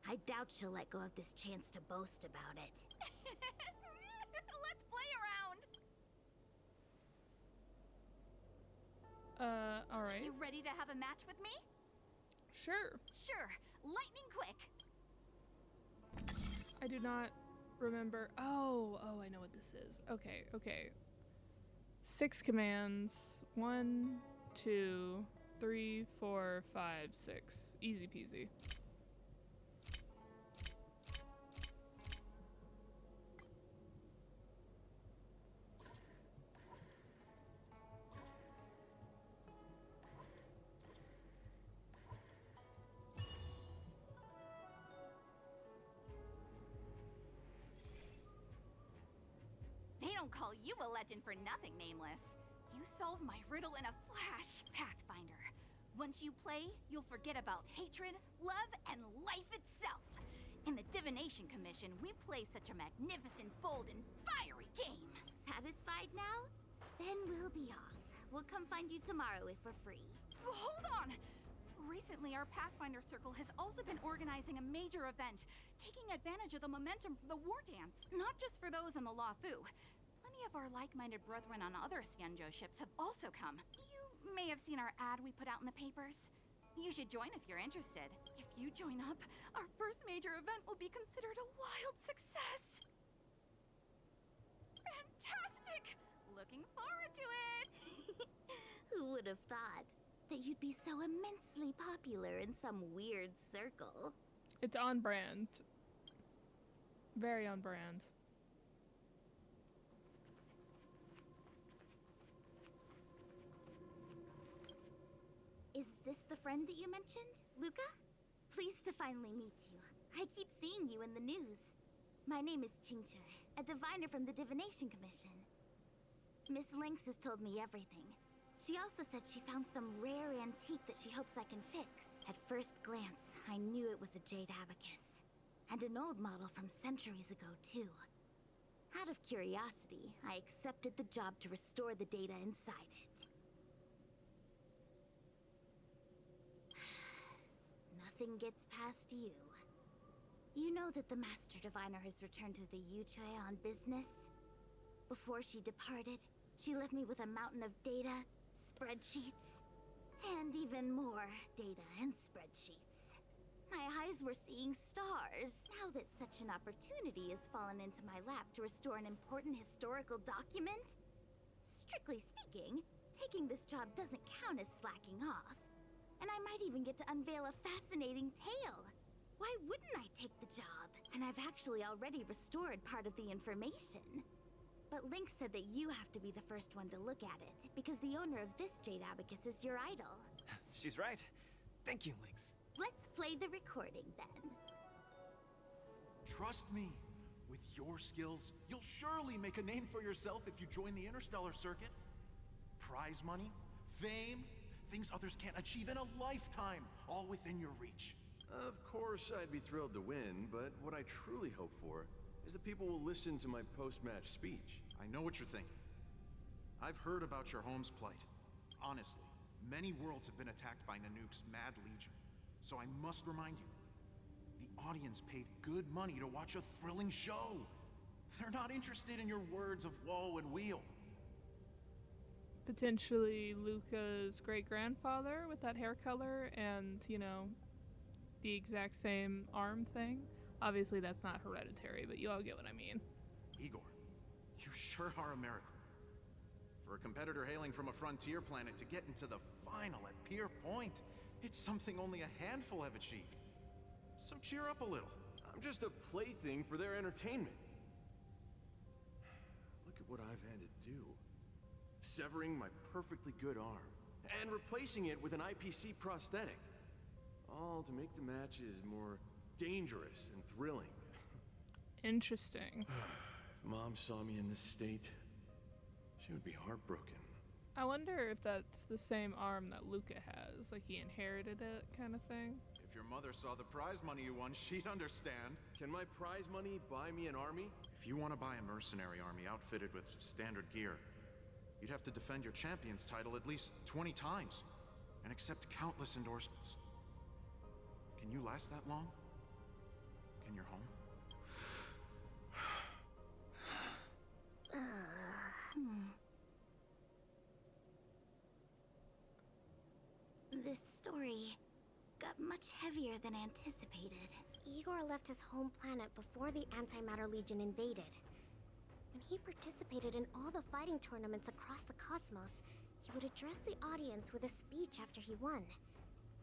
Speaker 2: I doubt she'll let go of this chance to boast about it.
Speaker 6: Let's play around.
Speaker 1: All right.
Speaker 6: You ready to have a match with me?
Speaker 1: Sure.
Speaker 6: Sure. Lightning quick.
Speaker 1: I do not remember. Oh, I know what this is. Okay. 6 commands. 1, 2, 3, 4, 5, 6. Easy peasy.
Speaker 6: They don't call you a legend for nothing, Nameless. You solved my riddle in a flash, Pathfinder. Once you play, you'll forget about hatred, love, and life itself. In the Divination Commission, we play such a magnificent, bold, and fiery game.
Speaker 2: Satisfied now? Then we'll be off. We'll come find you tomorrow if we're free.
Speaker 6: Hold on! Recently, our Pathfinder Circle has also been organizing a major event, taking advantage of the momentum from the war dance, not just for those in the Luofu. Plenty of our like-minded brethren on other Xianzhou ships have also come. You may have seen our ad we put out in the papers. You should join if you're interested. If you join up, our first major event will be considered a wild success. Fantastic! Looking forward to it!
Speaker 2: Who would have thought that you'd be so immensely popular in some weird circle?
Speaker 1: It's on brand. Very on brand.
Speaker 2: Is this the friend that you mentioned, Luca? Pleased to finally meet you. I keep seeing you in the news. My name is Qingche, a diviner from the Divination Commission. Miss Lynx has told me everything. She also said she found some rare antique that she hopes I can fix. At first glance, I knew it was a jade abacus. And an old model from centuries ago, too. Out of curiosity, I accepted the job to restore the data inside it. Nothing gets past you. You know that the Master Diviner has returned to the Yuchui on business? Before she departed, she left me with a mountain of data, spreadsheets, and even more data and spreadsheets. My eyes were seeing stars. Now that such an opportunity has fallen into my lap to restore an important historical document, strictly speaking, taking this job doesn't count as slacking off. And I might even get to unveil a fascinating tale. Why wouldn't I take the job? And I've actually already restored part of the information. But Link said that you have to be the first one to look at it, because the owner of this jade abacus is your idol.
Speaker 17: She's right. Thank you, Lynx.
Speaker 2: Let's play the recording then.
Speaker 4: Trust me, with your skills, you'll surely make a name for yourself if you join the Interstellar Circuit. Prize money, fame, things others can't achieve in a lifetime, all within your reach.
Speaker 8: Of course, I'd be thrilled to win, but what I truly hope for is that people will listen to my post-match speech.
Speaker 4: I know what you're thinking. I've heard about your home's plight. Honestly, many worlds have been attacked by Nanook's Mad Legion. So I must remind you, the audience paid good money to watch a thrilling show. They're not interested in your words of woe and weal.
Speaker 1: Potentially Luca's great-grandfather with that hair color and, you know, the exact same arm thing. Obviously that's not hereditary, but you all get what I mean.
Speaker 4: Igor, you sure are a miracle. For a competitor hailing from a frontier planet to get into the final at Pier Point, it's something only a handful have achieved. So cheer up a little.
Speaker 8: I'm just a plaything for their entertainment. Look at what I've had to do. severing my perfectly good arm and replacing it with an IPC prosthetic. All to make the matches more dangerous and thrilling.
Speaker 1: Interesting.
Speaker 8: If Mom saw me in this state, she would be heartbroken.
Speaker 1: I wonder if that's the same arm that Luca has, like he inherited it kind of thing.
Speaker 4: If your mother saw the prize money you won, she'd understand.
Speaker 8: Can my prize money buy me an army?
Speaker 4: If you want to buy a mercenary army outfitted with standard gear, you'd have to defend your champion's title at least 20 times and accept countless endorsements. Can you last that long? Can your home?
Speaker 2: This story got much heavier than anticipated. Igor left his home planet before the Antimatter Legion invaded. When he participated in all the fighting tournaments across the cosmos, he would address the audience with a speech after he won,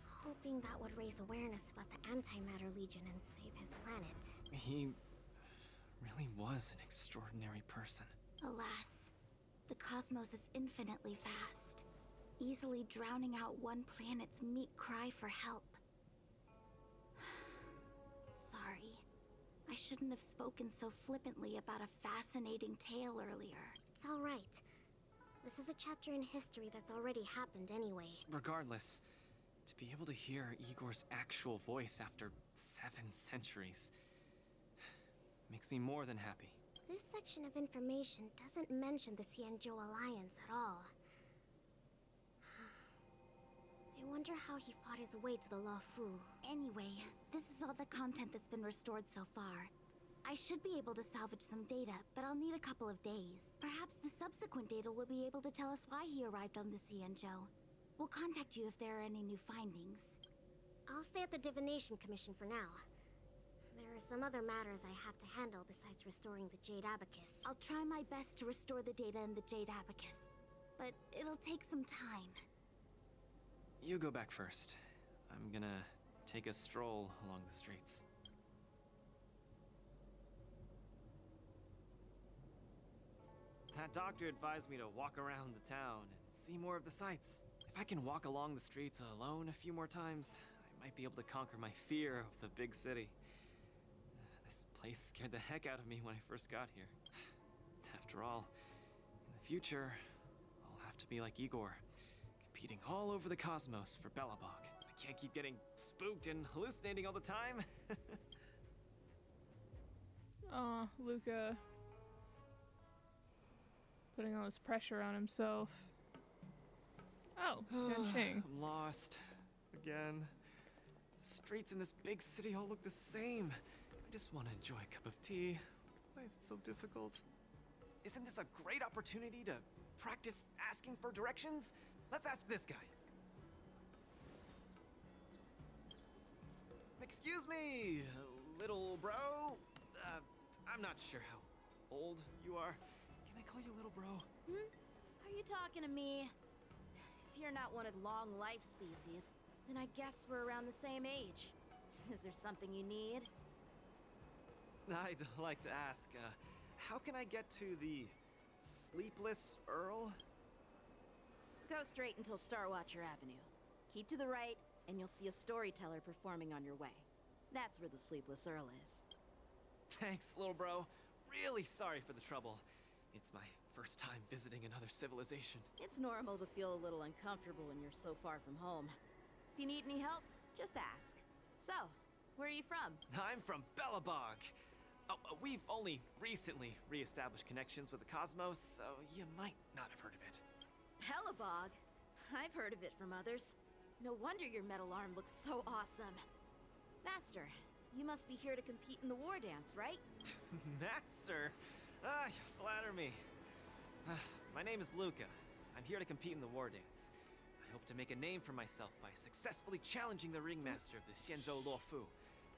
Speaker 2: hoping that would raise awareness about the Antimatter Legion and save his planet.
Speaker 17: He really was an extraordinary person.
Speaker 9: Alas, the cosmos is infinitely vast, easily drowning out one planet's meek cry for help. Sorry. I shouldn't have spoken so flippantly about a fascinating tale earlier.
Speaker 2: It's all right. This is a chapter in history that's already happened anyway.
Speaker 17: Regardless, to be able to hear Igor's actual voice after 7 centuries makes me more than happy.
Speaker 2: This section of information doesn't mention the Xianzhou Alliance at all. I wonder how he fought his way to the Luofu.
Speaker 9: Anyway, this is all the content that's been restored so far. I should be able to salvage some data, but I'll need a couple of days. Perhaps the subsequent data will be able to tell us why he arrived on the Xianzhou. We'll contact you if there are any new findings.
Speaker 2: I'll stay at the Divination Commission for now. There are some other matters I have to handle besides restoring the Jade Abacus.
Speaker 9: I'll try my best to restore the data in the Jade Abacus, but it'll take some time.
Speaker 17: You go back first. I'm gonna take a stroll along the streets. That doctor advised me to walk around the town and see more of the sights. If I can walk along the streets alone a few more times, I might be able to conquer my fear of the big city. This place scared the heck out of me when I first got here. After all, in the future, I'll have to be like Igor, competing all over the cosmos for Belobog. I can't keep getting spooked and hallucinating all the time.
Speaker 1: Aw, Luca. Putting all this pressure on himself. Oh, Yanqing.
Speaker 17: I'm lost. Again. The streets in this big city all look the same. I just want to enjoy a cup of tea. Why is it so difficult? Isn't this a great opportunity to practice asking for directions? Let's ask this guy. Excuse me, little bro. I'm not sure how old you are. Can I call you little bro?
Speaker 3: Are you talking to me? If you're not one of the long life species, then I guess we're around the same age. Is there something you need?
Speaker 17: I'd like to ask, how can I get to the Sleepless Earl?
Speaker 3: Go straight until Starwatcher Avenue. Keep to the right, and you'll see a storyteller performing on your way. That's where the Sleepless Earl is.
Speaker 17: Thanks, little bro. Really sorry for the trouble. It's my first time visiting another civilization.
Speaker 3: It's normal to feel a little uncomfortable when you're so far from home. If you need any help, just ask. So, where are you from?
Speaker 17: I'm from Belobog. Oh, we've only recently re-established connections with the cosmos, so you might not have heard of it.
Speaker 3: Belobog? I've heard of it from others. No wonder your metal arm looks so awesome. Master, you must be here to compete in the war dance, right?
Speaker 17: Master? You flatter me. My name is Luca. I'm here to compete in the war dance. I hope to make a name for myself by successfully challenging the ringmaster of the Xianzhou Luofu,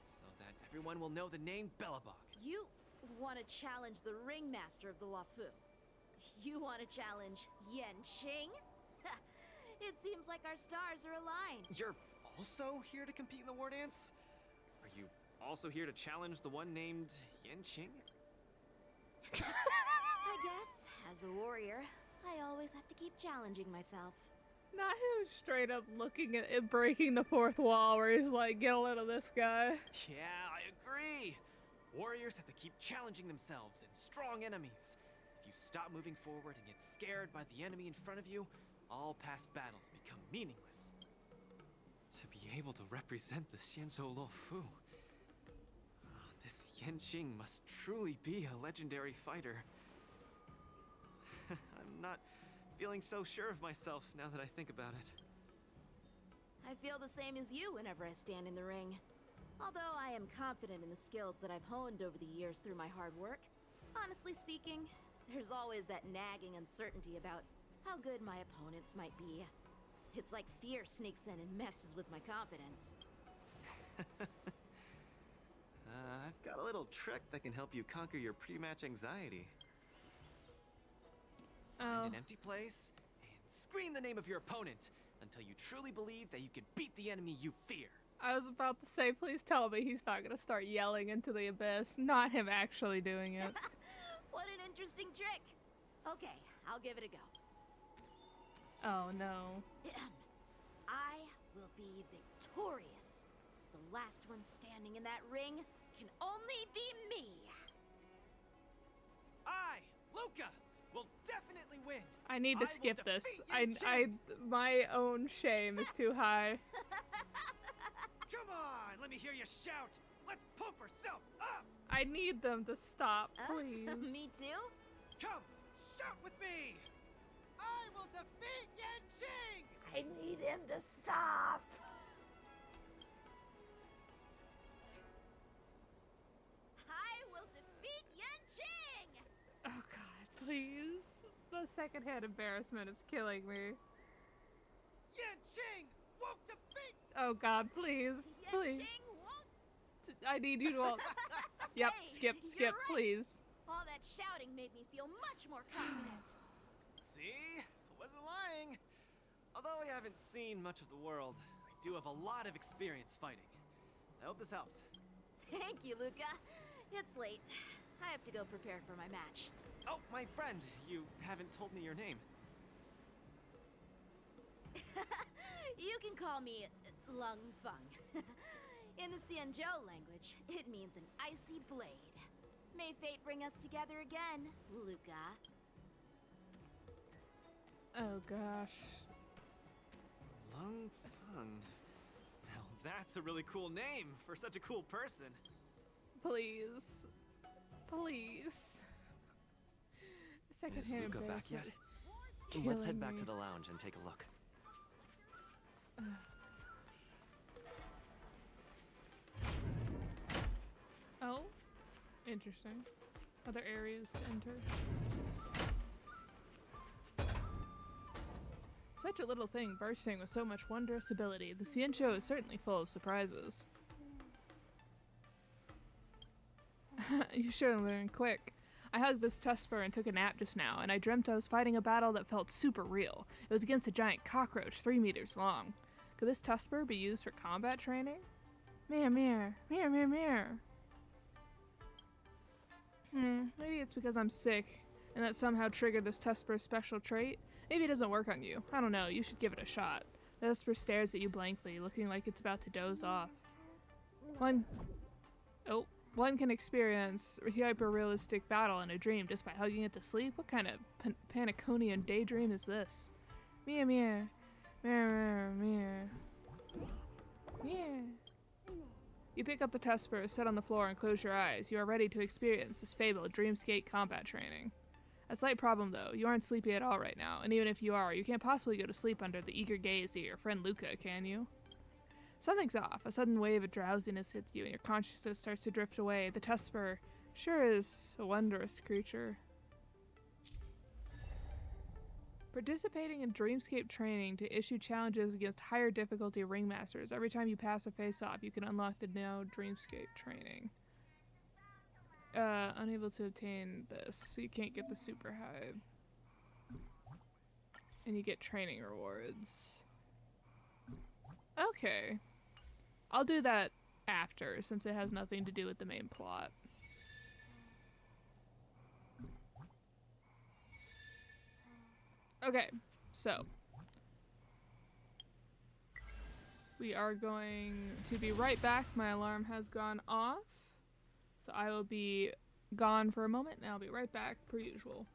Speaker 17: so that everyone will know the name Belobog.
Speaker 3: You want to challenge the ringmaster of the Luofu? You want to challenge Yanqing? It seems like our stars are aligned.
Speaker 17: You're also here to compete in the war dance? Are you also here to challenge the one named Yanqing?
Speaker 3: I guess, as a warrior, I always have to keep challenging myself.
Speaker 1: Not him straight up looking at it, breaking the fourth wall where he's like, get a load of this guy.
Speaker 17: Yeah, I agree. Warriors have to keep challenging themselves and strong enemies. If you stop moving forward and get scared by the enemy in front of you, all past battles become meaningless. To be able to represent the Xianzhou Luofu, this Yanqing must truly be a legendary fighter. I'm not feeling so sure of myself now that I think about it.
Speaker 3: I feel the same as you whenever I stand in the ring. Although I am confident in the skills that I've honed over the years through my hard work, honestly speaking, there's always that nagging uncertainty about how good my opponents might be. It's like fear sneaks in and messes with my confidence.
Speaker 17: I've got a little trick that can help you conquer your pre-match anxiety. Find an empty place and scream the name of your opponent until you truly believe that you can beat the enemy you fear.
Speaker 1: I was about to say, please tell me he's not gonna start yelling into the abyss, not him actually doing it.
Speaker 3: What an interesting trick! Okay, I'll give it a go.
Speaker 1: Oh no.
Speaker 3: I will be victorious. The last one standing in that ring can only be me.
Speaker 17: I, Luca, will definitely win.
Speaker 1: I need to skip this. My own shame is too high.
Speaker 17: Come on, let me hear you shout. Let's pump ourselves up.
Speaker 1: I need them to stop, please.
Speaker 3: Me too?
Speaker 17: Come, shout with me. I will defeat Yanqing.
Speaker 13: I need him to stop.
Speaker 3: I will defeat Yanqing.
Speaker 1: Oh god, please. The secondhand embarrassment is killing me.
Speaker 17: Yanqing won't defeat.
Speaker 1: Oh god, please. Please. I need you to all... Yep,
Speaker 3: Hey,
Speaker 1: skip,
Speaker 3: you're right.
Speaker 1: please.
Speaker 3: All that shouting made me feel much more confident.
Speaker 17: See? I wasn't lying. Although I haven't seen much of the world, I do have a lot of experience fighting. I hope this helps.
Speaker 3: Thank you, Luca. It's late. I have to go prepare for my match.
Speaker 17: Oh, my friend, you haven't told me your name.
Speaker 3: You can call me Lung Feng. In the Xianzhou language, it means an icy blade. May fate bring us together again, Luca.
Speaker 1: Oh gosh.
Speaker 17: Lung Feng. Now that's a really cool name for such a cool person.
Speaker 1: Please. Please.
Speaker 8: Is Luca back yet? Let's head back to the lounge and take a look.
Speaker 1: Oh, interesting. Other areas to enter. Such a little thing bursting with so much wondrous ability. The Xianzhou is certainly full of surprises. You should have learned quick. I hugged this Tusper and took a nap just now, and I dreamt I was fighting a battle that felt super real. It was against a giant cockroach 3 meters long. Could this Tusper be used for combat training? Meow meow, meow meow meow. Maybe it's because I'm sick, and that somehow triggered this Tusper's special trait. Maybe it doesn't work on you. I don't know, you should give it a shot. The Tusper stares at you blankly, looking like it's about to doze off. One can experience a hyper-realistic battle in a dream just by hugging it to sleep? What kind of Paniconian daydream is this? Meow meow. Meow meow. Meow. You pick up the Tusper, sit on the floor, and close your eyes. You are ready to experience this fabled dreamscape combat training. A slight problem, though. You aren't sleepy at all right now, and even if you are, you can't possibly go to sleep under the eager gaze of your friend Luca, can you? Something's off. A sudden wave of drowsiness hits you, and your consciousness starts to drift away. The Tusper sure is a wondrous creature. Participating in Dreamscape training to issue challenges against higher difficulty ringmasters. Every time you pass a face-off, you can unlock the now Dreamscape training. Unable to obtain this, so you can't get the super hide. And you get training rewards. Okay. I'll do that after, since it has nothing to do with the main plot. Okay, so we are going to be right back. My alarm has gone off, so I will be gone for a moment, and I'll be right back per usual.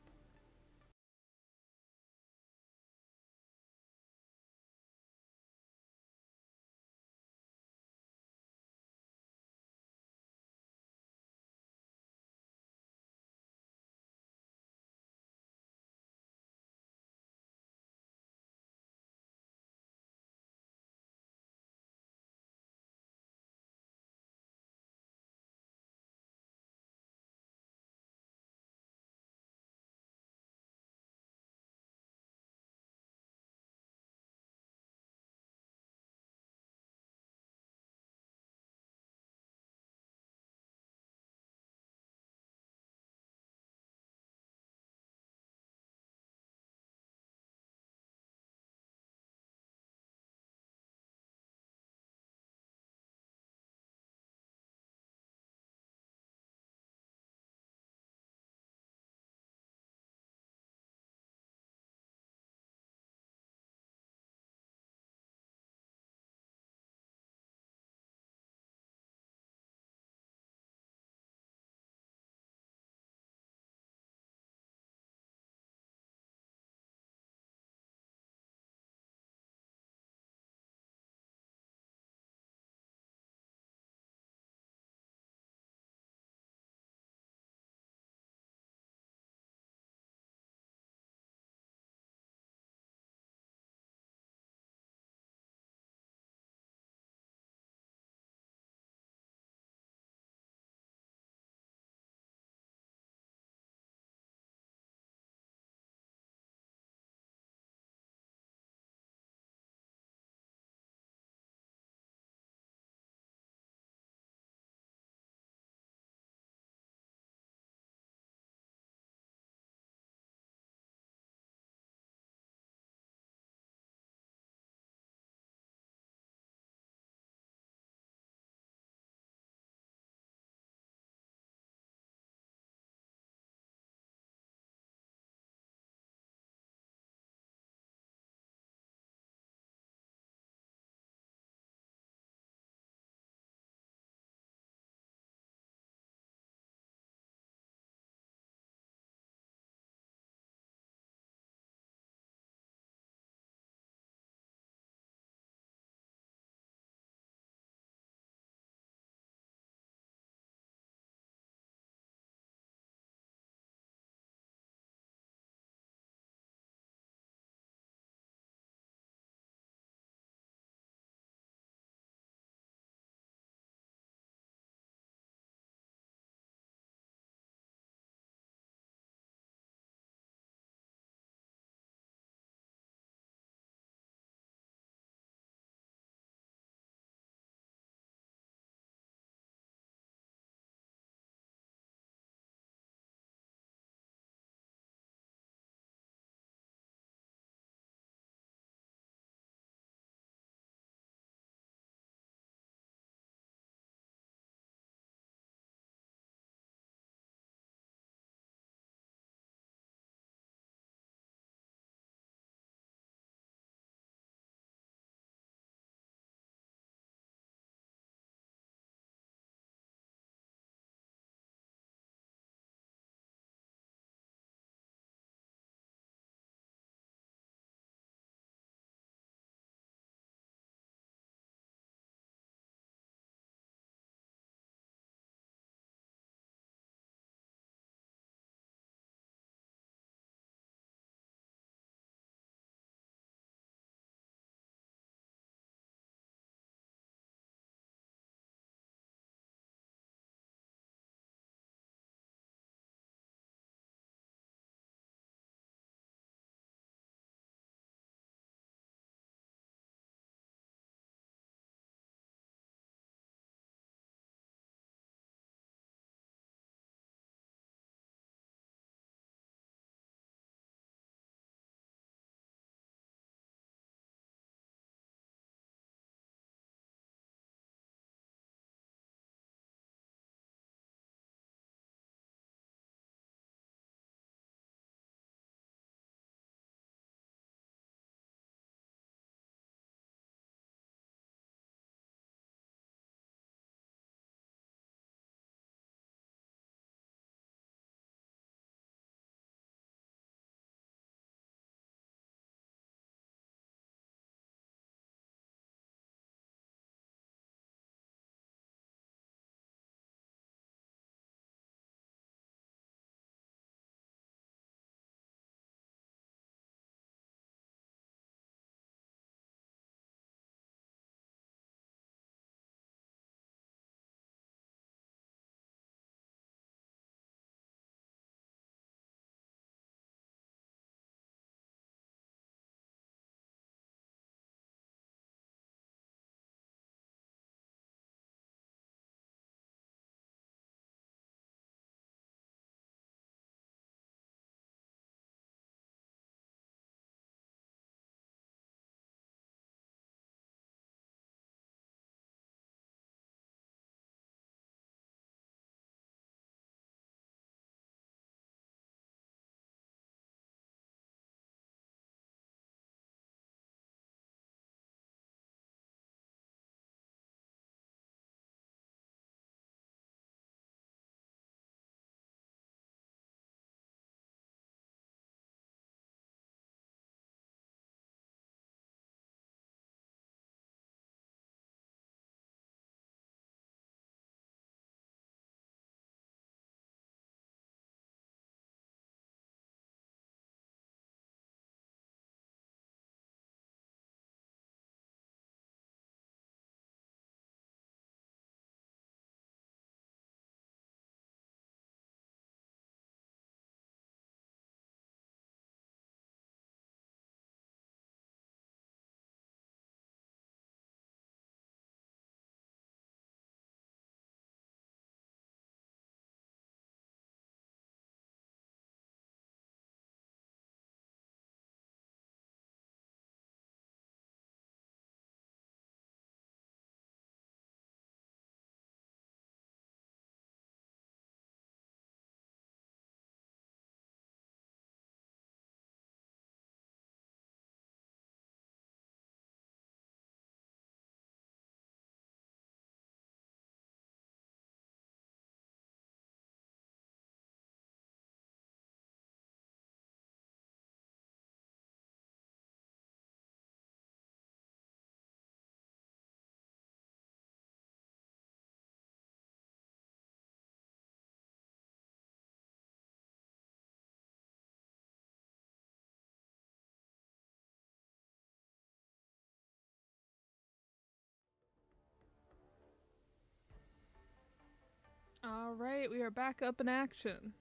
Speaker 1: All right, we are back up in action.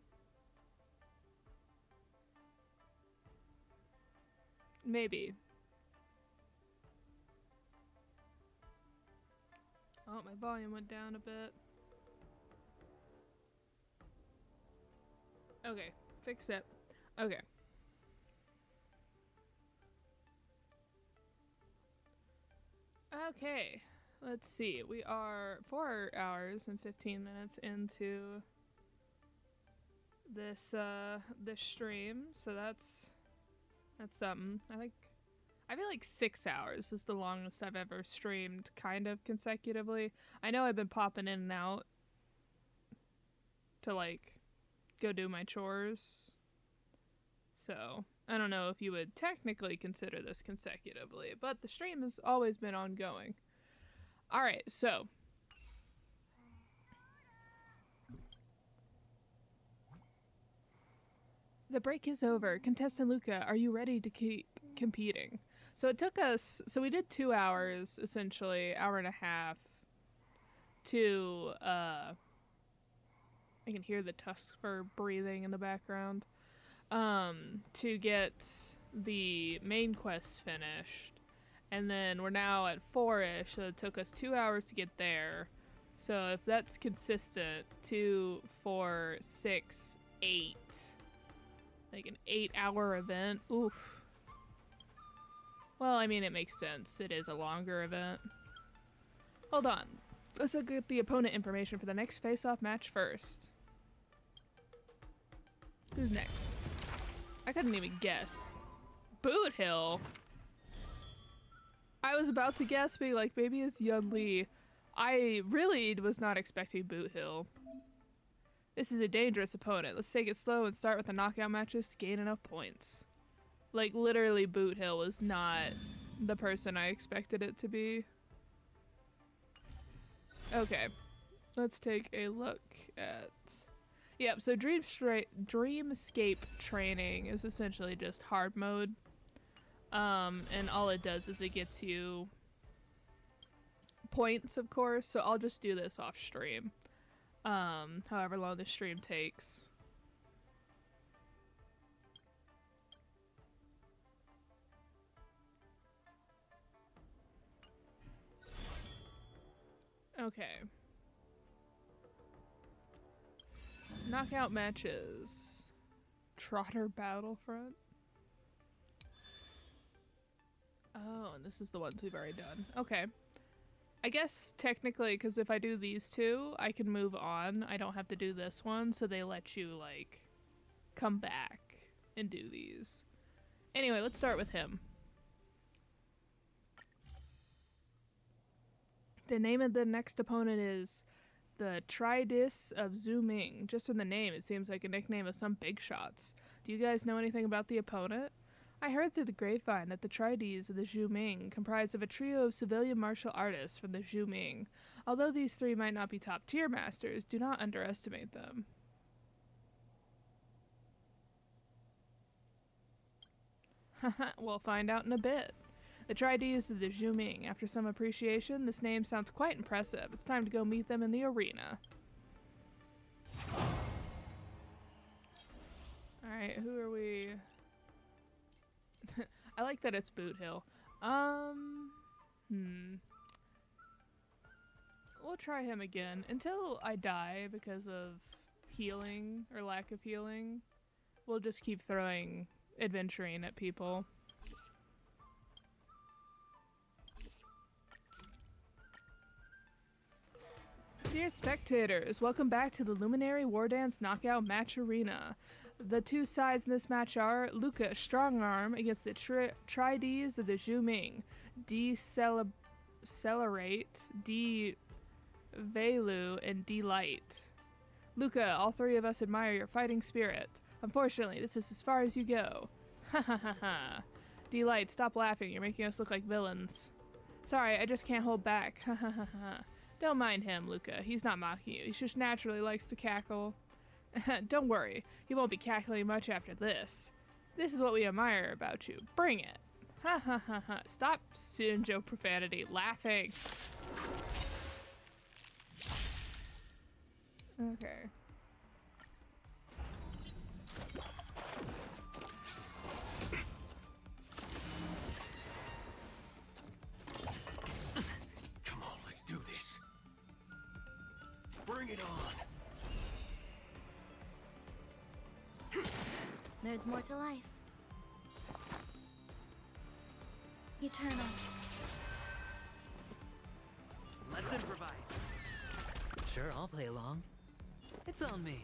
Speaker 1: Maybe. Oh, my volume went down a bit. Okay, fix it. Okay. Okay, let's see. We are 4 hours and 15 minutes into this this stream, so that's something. I feel like 6 hours is the longest I've ever streamed kind of consecutively. I know I've been popping in and out to like go do my chores. So, I don't know if you would technically consider this consecutively, but the stream has always been ongoing. Alright, so. The break is over. Contestant Luca, are you ready to keep competing? So it took us, so we did 2 hours, essentially, hour and a half, to, I can hear the Tusker breathing in the background. To get the main quest finished, and then we're now at 4-ish, so it took us 2 hours to get there. So if that's consistent, 2, 4, 6, 8, like an 8-hour event. Oof. Well, I mean, it makes sense. It is a longer event. Hold on. Let's look at the opponent information for the next face-off match first. Who's next? I couldn't even guess. Boot Hill? I was about to guess, being like, maybe it's Yun Li. I really was not expecting Boot Hill. This is a dangerous opponent. Let's take it slow and start with the knockout matches to gain enough points. Like, literally, Boot Hill was not the person I expected it to be. Okay. Let's take a look at... Yep, so Dreamscape training is essentially just hard mode. And all it does is it gets you points, of course, so I'll just do this off stream. However long the stream takes. Okay. Knockout matches. Trotter Battlefront. Oh, and this is the ones we've already done. Okay. I guess technically, because if I do these two, I can move on. I don't have to do this one, so they let you, like, come back and do these. Anyway, let's start with him. The name of the next opponent is the Tridis of Zooming. Just from the name, it seems like a nickname of some big shots. Do you guys know anything about the opponent? I heard through the grapevine that the Tridis of the Zhu Ming comprised of a trio of civilian martial artists from the Zhu Ming. Although these three might not be top-tier masters, do not underestimate them. We'll find out in a bit. The Tridis of the Zhu Ming. After some appreciation, this name sounds quite impressive. It's time to go meet them in the arena. Alright, who are we... I like that it's Boot Hill. We'll try him again. Until I die because of healing or lack of healing, we'll just keep throwing adventuring at people. Dear spectators, welcome back to the Luminary War Dance Knockout Match Arena. The two sides in this match are Luca Strongarm against the Tridis of the Zhu Ming, Decelerate, Velu, and Delight. Luca, all three of us admire your fighting spirit. Unfortunately, this is as far as you go. Ha ha ha ha. Delight, stop laughing. You're making us look like villains. Sorry, I just can't hold back. Ha ha ha ha. Don't mind him, Luca. He's not mocking you. He just naturally likes to cackle. Don't worry. He won't be cackling much after this. This is what we admire about you. Bring it. Ha ha ha ha. Stop Shinjo profanity laughing. Okay.
Speaker 8: Come on, let's do this. Bring it on.
Speaker 2: There's more to life. Eternal.
Speaker 14: Let's improvise.
Speaker 11: Sure, I'll play along. It's on me.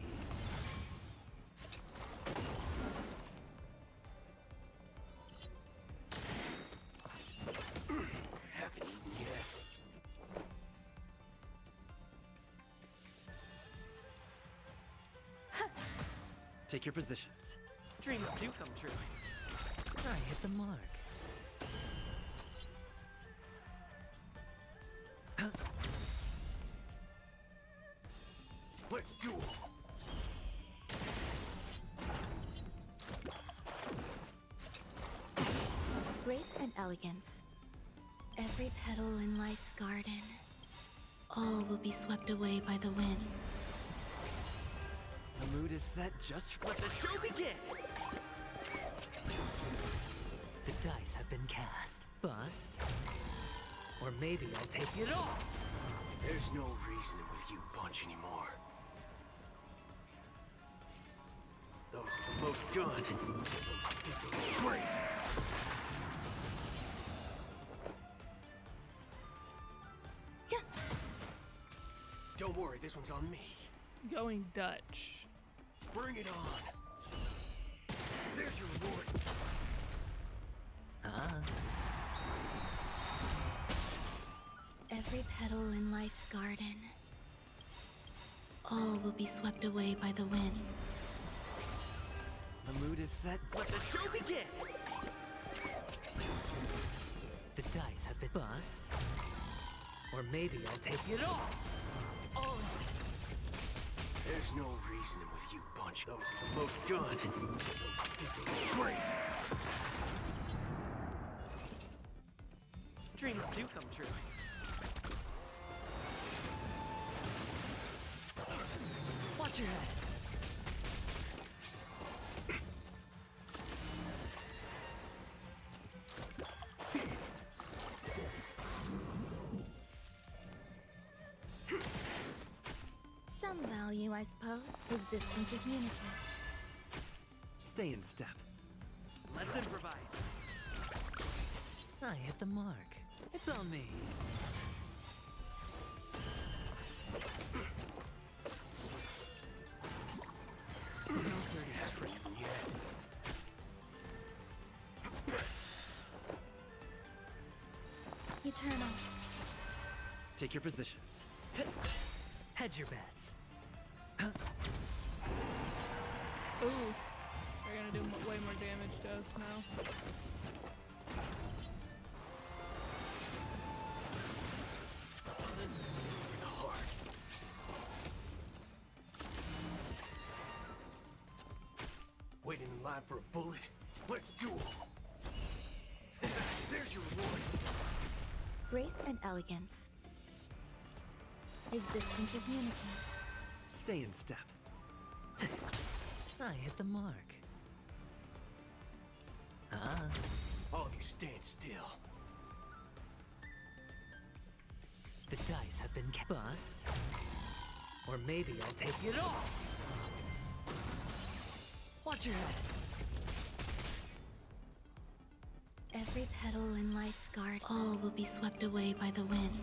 Speaker 8: Haven't eaten yet.
Speaker 14: Take your positions. Dreams do come true.
Speaker 11: I hit the mark.
Speaker 8: Let's duel.
Speaker 2: Grace and elegance. Every petal in life's garden. All will be swept away by the wind.
Speaker 14: The mood is set just let the show begin!
Speaker 11: The dice have been cast. Bust. Or maybe I'll take it all.
Speaker 8: There's no reasoning with you bunch anymore. Those with the most gun, those who did the grave. Don't worry, this one's on me.
Speaker 1: Going Dutch.
Speaker 8: Bring it on. There's your reward.
Speaker 2: Every petal in life's garden. All will be swept away by the wind.
Speaker 14: The mood is set. Let the show begin!
Speaker 11: The dice have been bust. Or maybe I'll take it all.
Speaker 14: Oh.
Speaker 8: There's no reasoning with you bunch. Those with the most gun, those who did the grave.
Speaker 14: Dreams do come true. Watch your head.
Speaker 2: Some value, I suppose. Existence is unity.
Speaker 14: Stay in step. Let's improvise.
Speaker 11: I hit the mark. It's on me.
Speaker 8: No dirty freezing yet.
Speaker 2: Eternal.
Speaker 14: Take your positions.
Speaker 11: Hedge your bets.
Speaker 1: Ooh. They're gonna do way more damage to us now.
Speaker 8: The heart. Waiting in line for a bullet? Let's duel. There's your reward.
Speaker 2: Grace and elegance. Existence is unity.
Speaker 14: Stay in step.
Speaker 11: I hit the mark.
Speaker 8: All of you stand still.
Speaker 11: The dice have been bust. Or maybe I'll take it all. Watch your head.
Speaker 2: Every petal in life's garden. All will be swept away by the wind.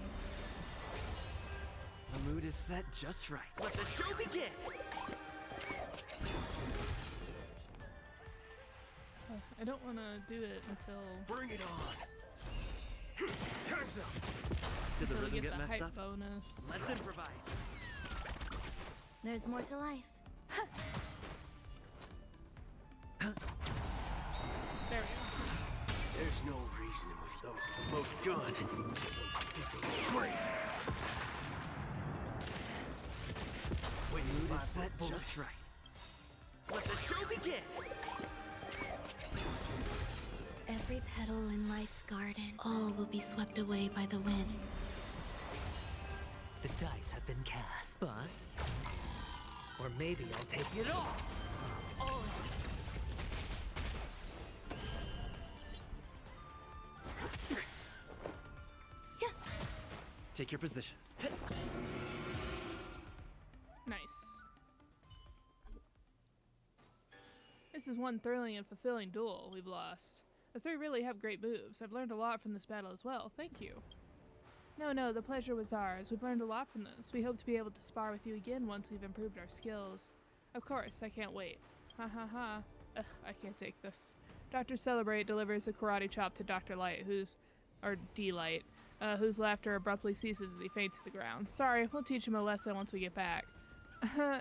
Speaker 14: The mood is set just right. Let the show begin!
Speaker 1: I don't want to do it until...
Speaker 8: Bring it on! Time's up!
Speaker 14: Did the
Speaker 1: until we
Speaker 14: rhythm
Speaker 1: get
Speaker 14: get
Speaker 1: the
Speaker 14: messed
Speaker 1: hype
Speaker 14: up?
Speaker 1: bonus.
Speaker 14: Let's improvise.
Speaker 2: There's more to life.
Speaker 1: There we go.
Speaker 8: There's no reasoning with those with the most gun, those who did the grave.
Speaker 14: When mood is set just right. Let the show begin!
Speaker 2: Every petal in life's garden. All will be swept away by the wind.
Speaker 11: The dice have been cast. Bust. Or maybe I'll take it all. Oh.
Speaker 14: Take your positions.
Speaker 1: Nice. This is one thrilling and fulfilling duel we've lost. The three really have great moves. I've learned a lot from this battle as well. Thank you. No, the pleasure was ours. We've learned a lot from this. We hope to be able to spar with you again once we've improved our skills. Of course, I can't wait. Ha ha ha. Ugh, I can't take this. Dr. Celebrate delivers a karate chop to Dr. Light, D-Light, whose laughter abruptly ceases as he faints to the ground. Sorry, we'll teach him a lesson once we get back.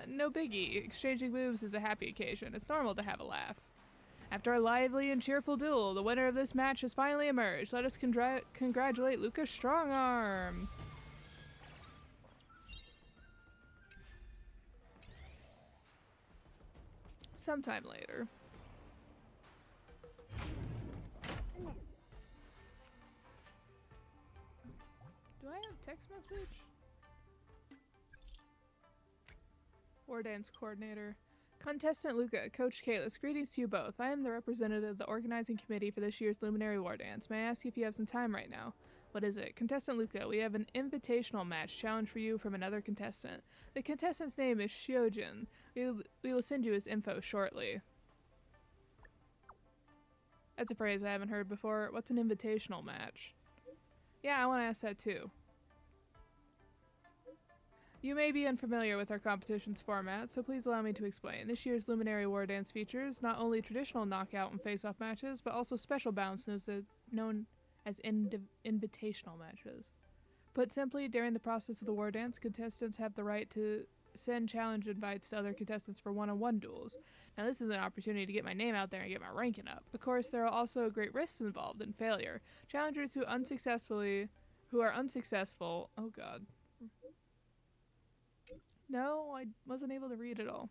Speaker 1: No biggie. Exchanging moves is a happy occasion. It's normal to have a laugh. After a lively and cheerful duel, the winner of this match has finally emerged. Let us congratulate Lucas Strongarm. Sometime later. Do I have text message? War Dance Coordinator. Contestant Luca, Coach Kalis, greetings to you both. I am the representative of the organizing committee for this year's Luminary War Dance. May I ask if you have some time right now? What is it? Contestant Luca, we have an invitational match challenge for you from another contestant. The contestant's name is Shiojin. We will send you his info shortly. That's a phrase I haven't heard before. What's an invitational match? Yeah, I want to ask that too. You may be unfamiliar with our competition's format, so please allow me to explain. This year's Luminary War Dance features not only traditional knockout and face-off matches, but also special bouts known as invitational matches. Put simply, during the process of the War Dance, contestants have the right to send challenge invites to other contestants for one-on-one duels. Now this is an opportunity to get my name out there and get my ranking up. Of course, there are also great risks involved in failure. Challengers who are unsuccessful, oh god. No, I wasn't able to read it all.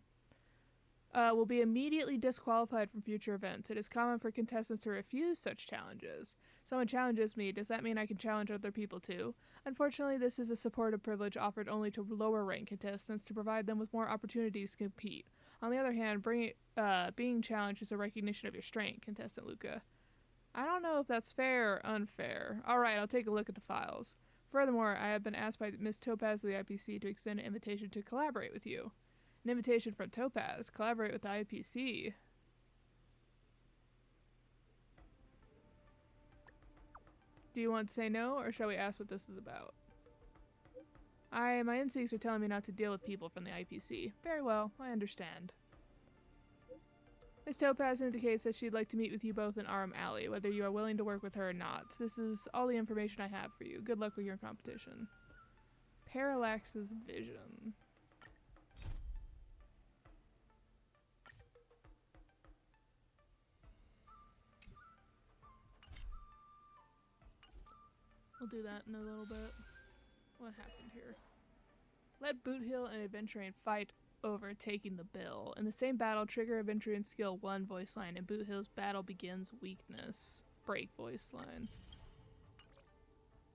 Speaker 1: Will be immediately disqualified from future events. It is common for contestants to refuse such challenges. Someone challenges me, does that mean I can challenge other people too? Unfortunately, this is a supportive privilege offered only to lower rank contestants to provide them with more opportunities to compete. On the other hand, being challenged is a recognition of your strength, Contestant Luca. I don't know if that's fair or unfair. Alright, I'll take a look at the files. Furthermore, I have been asked by Ms. Topaz of the IPC to extend an invitation to collaborate with you. An invitation from Topaz. Collaborate with the IPC. Do you want to say no, or shall we ask what this is about? My instincts are telling me not to deal with people from the IPC. Very well, I understand. Ms. Topaz indicates that she'd like to meet with you both in Arum Alley, whether you are willing to work with her or not. This is all the information I have for you. Good luck with your competition. Parallax's vision. We'll do that in a little bit. What happened here? Let Boothill and Adventuring fight over taking the bill. In the same battle, trigger Adventuring skill 1 voice line, and Boothill's battle begins weakness. Break voice line.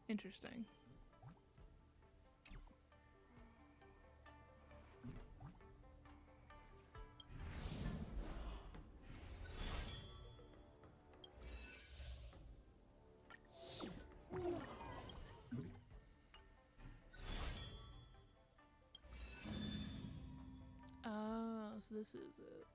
Speaker 1: Interesting. Oh, so this is it.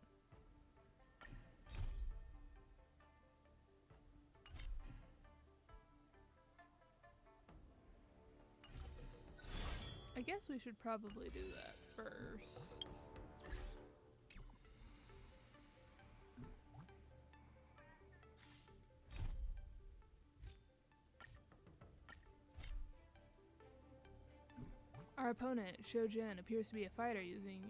Speaker 1: I guess we should probably do that first. Our opponent, Shojin, appears to be a fighter using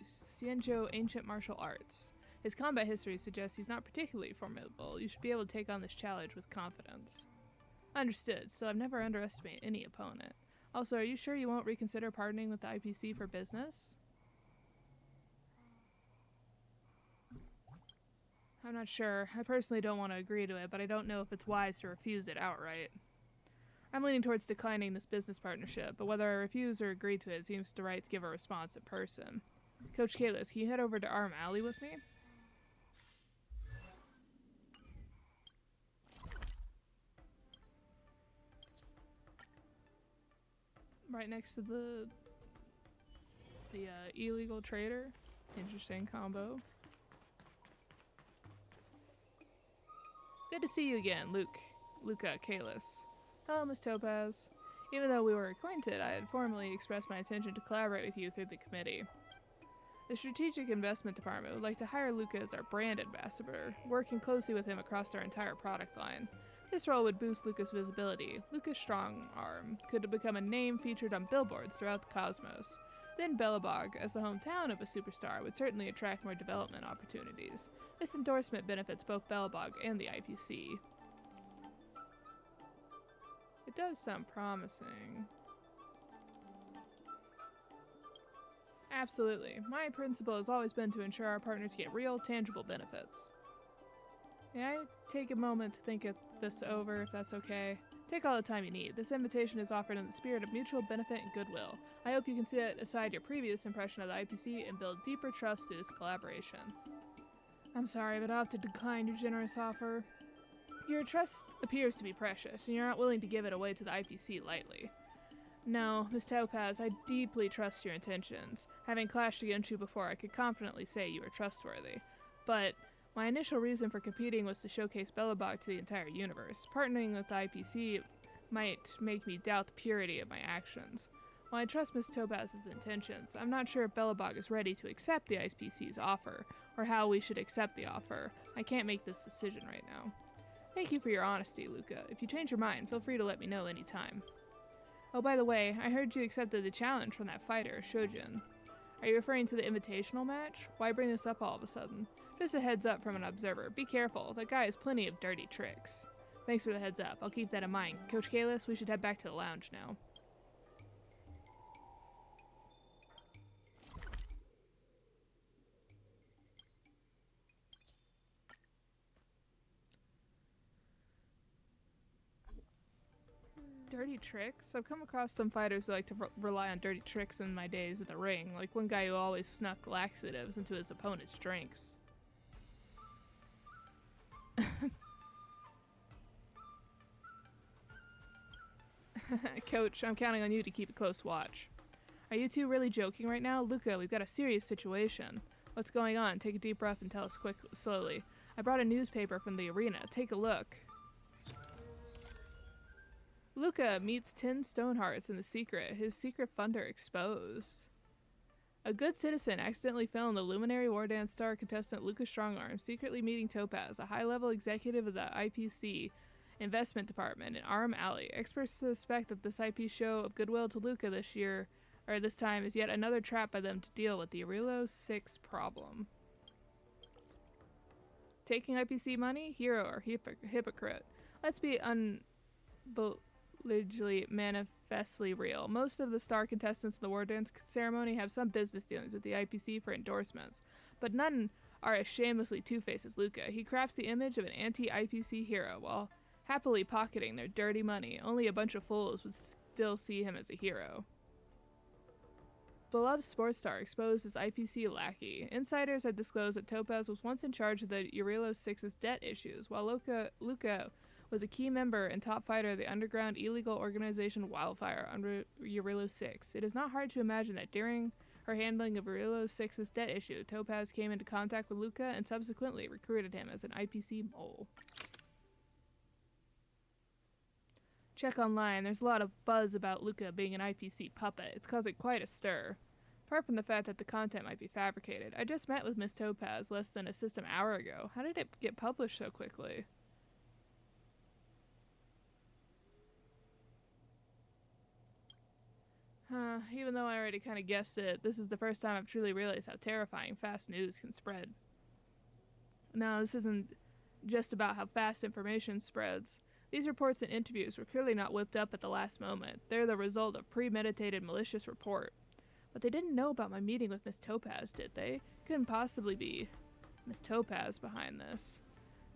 Speaker 1: Xianzhou ancient martial arts. His combat history suggests he's not particularly formidable. You should be able to take on this challenge with confidence. Understood, so I've never underestimated any opponent. Also, are you sure you won't reconsider partnering with the IPC for business? I'm not sure. I personally don't want to agree to it, but I don't know if it's wise to refuse it outright. I'm leaning towards declining this business partnership, but whether I refuse or agree to it seems to right to give a response in person. Coach Kalis, can you head over to Arm Alley with me? Right next to the illegal trader. Interesting combo. Good to see you again, Luca Kalis. Hello, Miss Topaz. Even though we were acquainted, I had formally expressed my intention to collaborate with you through the committee. The Strategic Investment Department would like to hire Luca as our brand ambassador, working closely with him across our entire product line. This role would boost Luca's visibility. Luca's strong arm could become a name featured on billboards throughout the cosmos. Then Belobog, as the hometown of a superstar, would certainly attract more development opportunities. This endorsement benefits both Belobog and the IPC. It does sound promising. Absolutely. My principle has always been to ensure our partners get real, tangible benefits. May I take a moment to think this over, if that's okay? Take all the time you need. This invitation is offered in the spirit of mutual benefit and goodwill. I hope you can set aside your previous impression of the IPC and build deeper trust through this collaboration. I'm sorry, but I'll have to decline your generous offer. Your trust appears to be precious, and you're not willing to give it away to the IPC lightly. No, Miss Topaz, I deeply trust your intentions. Having clashed against you before, I could confidently say you are trustworthy. But my initial reason for competing was to showcase Belobog to the entire universe. Partnering with the IPC might make me doubt the purity of my actions. While I trust Miss Topaz's intentions, I'm not sure if Belobog is ready to accept the IPC's offer, or how we should accept the offer. I can't make this decision right now. Thank you for your honesty, Luca. If you change your mind, feel free to let me know anytime. Oh, by the way, I heard you accepted the challenge from that fighter, Shojin. Are you referring to the invitational match? Why bring this up all of a sudden? Just a heads up from an observer. Be careful, that guy has plenty of dirty tricks. Thanks for the heads up. I'll keep that in mind. Coach Kalis, we should head back to the lounge now. Dirty tricks? I've come across some fighters who like to rely on dirty tricks in my days in the ring, like one guy who always snuck laxatives into his opponent's drinks. Coach, I'm counting on you to keep a close watch. Are you two really joking right now? Luca, we've got a serious situation. What's going on? Take a deep breath and tell us slowly. I brought a newspaper from the arena. Take a look. Luca meets 10 Stonehearts in the secret. His secret funder exposed. A good citizen accidentally fell in the Luminary War Dance star contestant Luca Strongarm, secretly meeting Topaz, a high-level executive of the IPC Investment Department in Arm Alley. Experts suspect that this IP show of goodwill to Luca this time is yet another trap by them to deal with the Aurelio 6 problem. Taking IPC money? Hero or hypocrite? Let's be manifestly real. Most of the star contestants in the War Dance ceremony have some business dealings with the IPC for endorsements, but none are as shamelessly two-faced as Luca. He crafts the image of an anti-IPC hero while happily pocketing their dirty money. Only a bunch of fools would still see him as a hero. Beloved sports star exposed as IPC lackey. Insiders have disclosed that Topaz was once in charge of the Aurelio 6's debt issues, while Luca was a key member and top fighter of the underground illegal organization Wildfire under Aurelio 6. It is not hard to imagine that during her handling of Aurelio 6's debt issue, Topaz came into contact with Luca and subsequently recruited him as an IPC mole. Check online. There's a lot of buzz about Luca being an IPC puppet. It's causing quite a stir. Apart from the fact that the content might be fabricated, I just met with Miss Topaz less than a system hour ago. How did it get published so quickly? Even though I already kind of guessed it, this is the first time I've truly realized how terrifying fast news can spread. No, this isn't just about how fast information spreads. These reports and interviews were clearly not whipped up at the last moment. They're the result of premeditated malicious report. But they didn't know about my meeting with Miss Topaz, did they? Couldn't possibly be Miss Topaz behind this.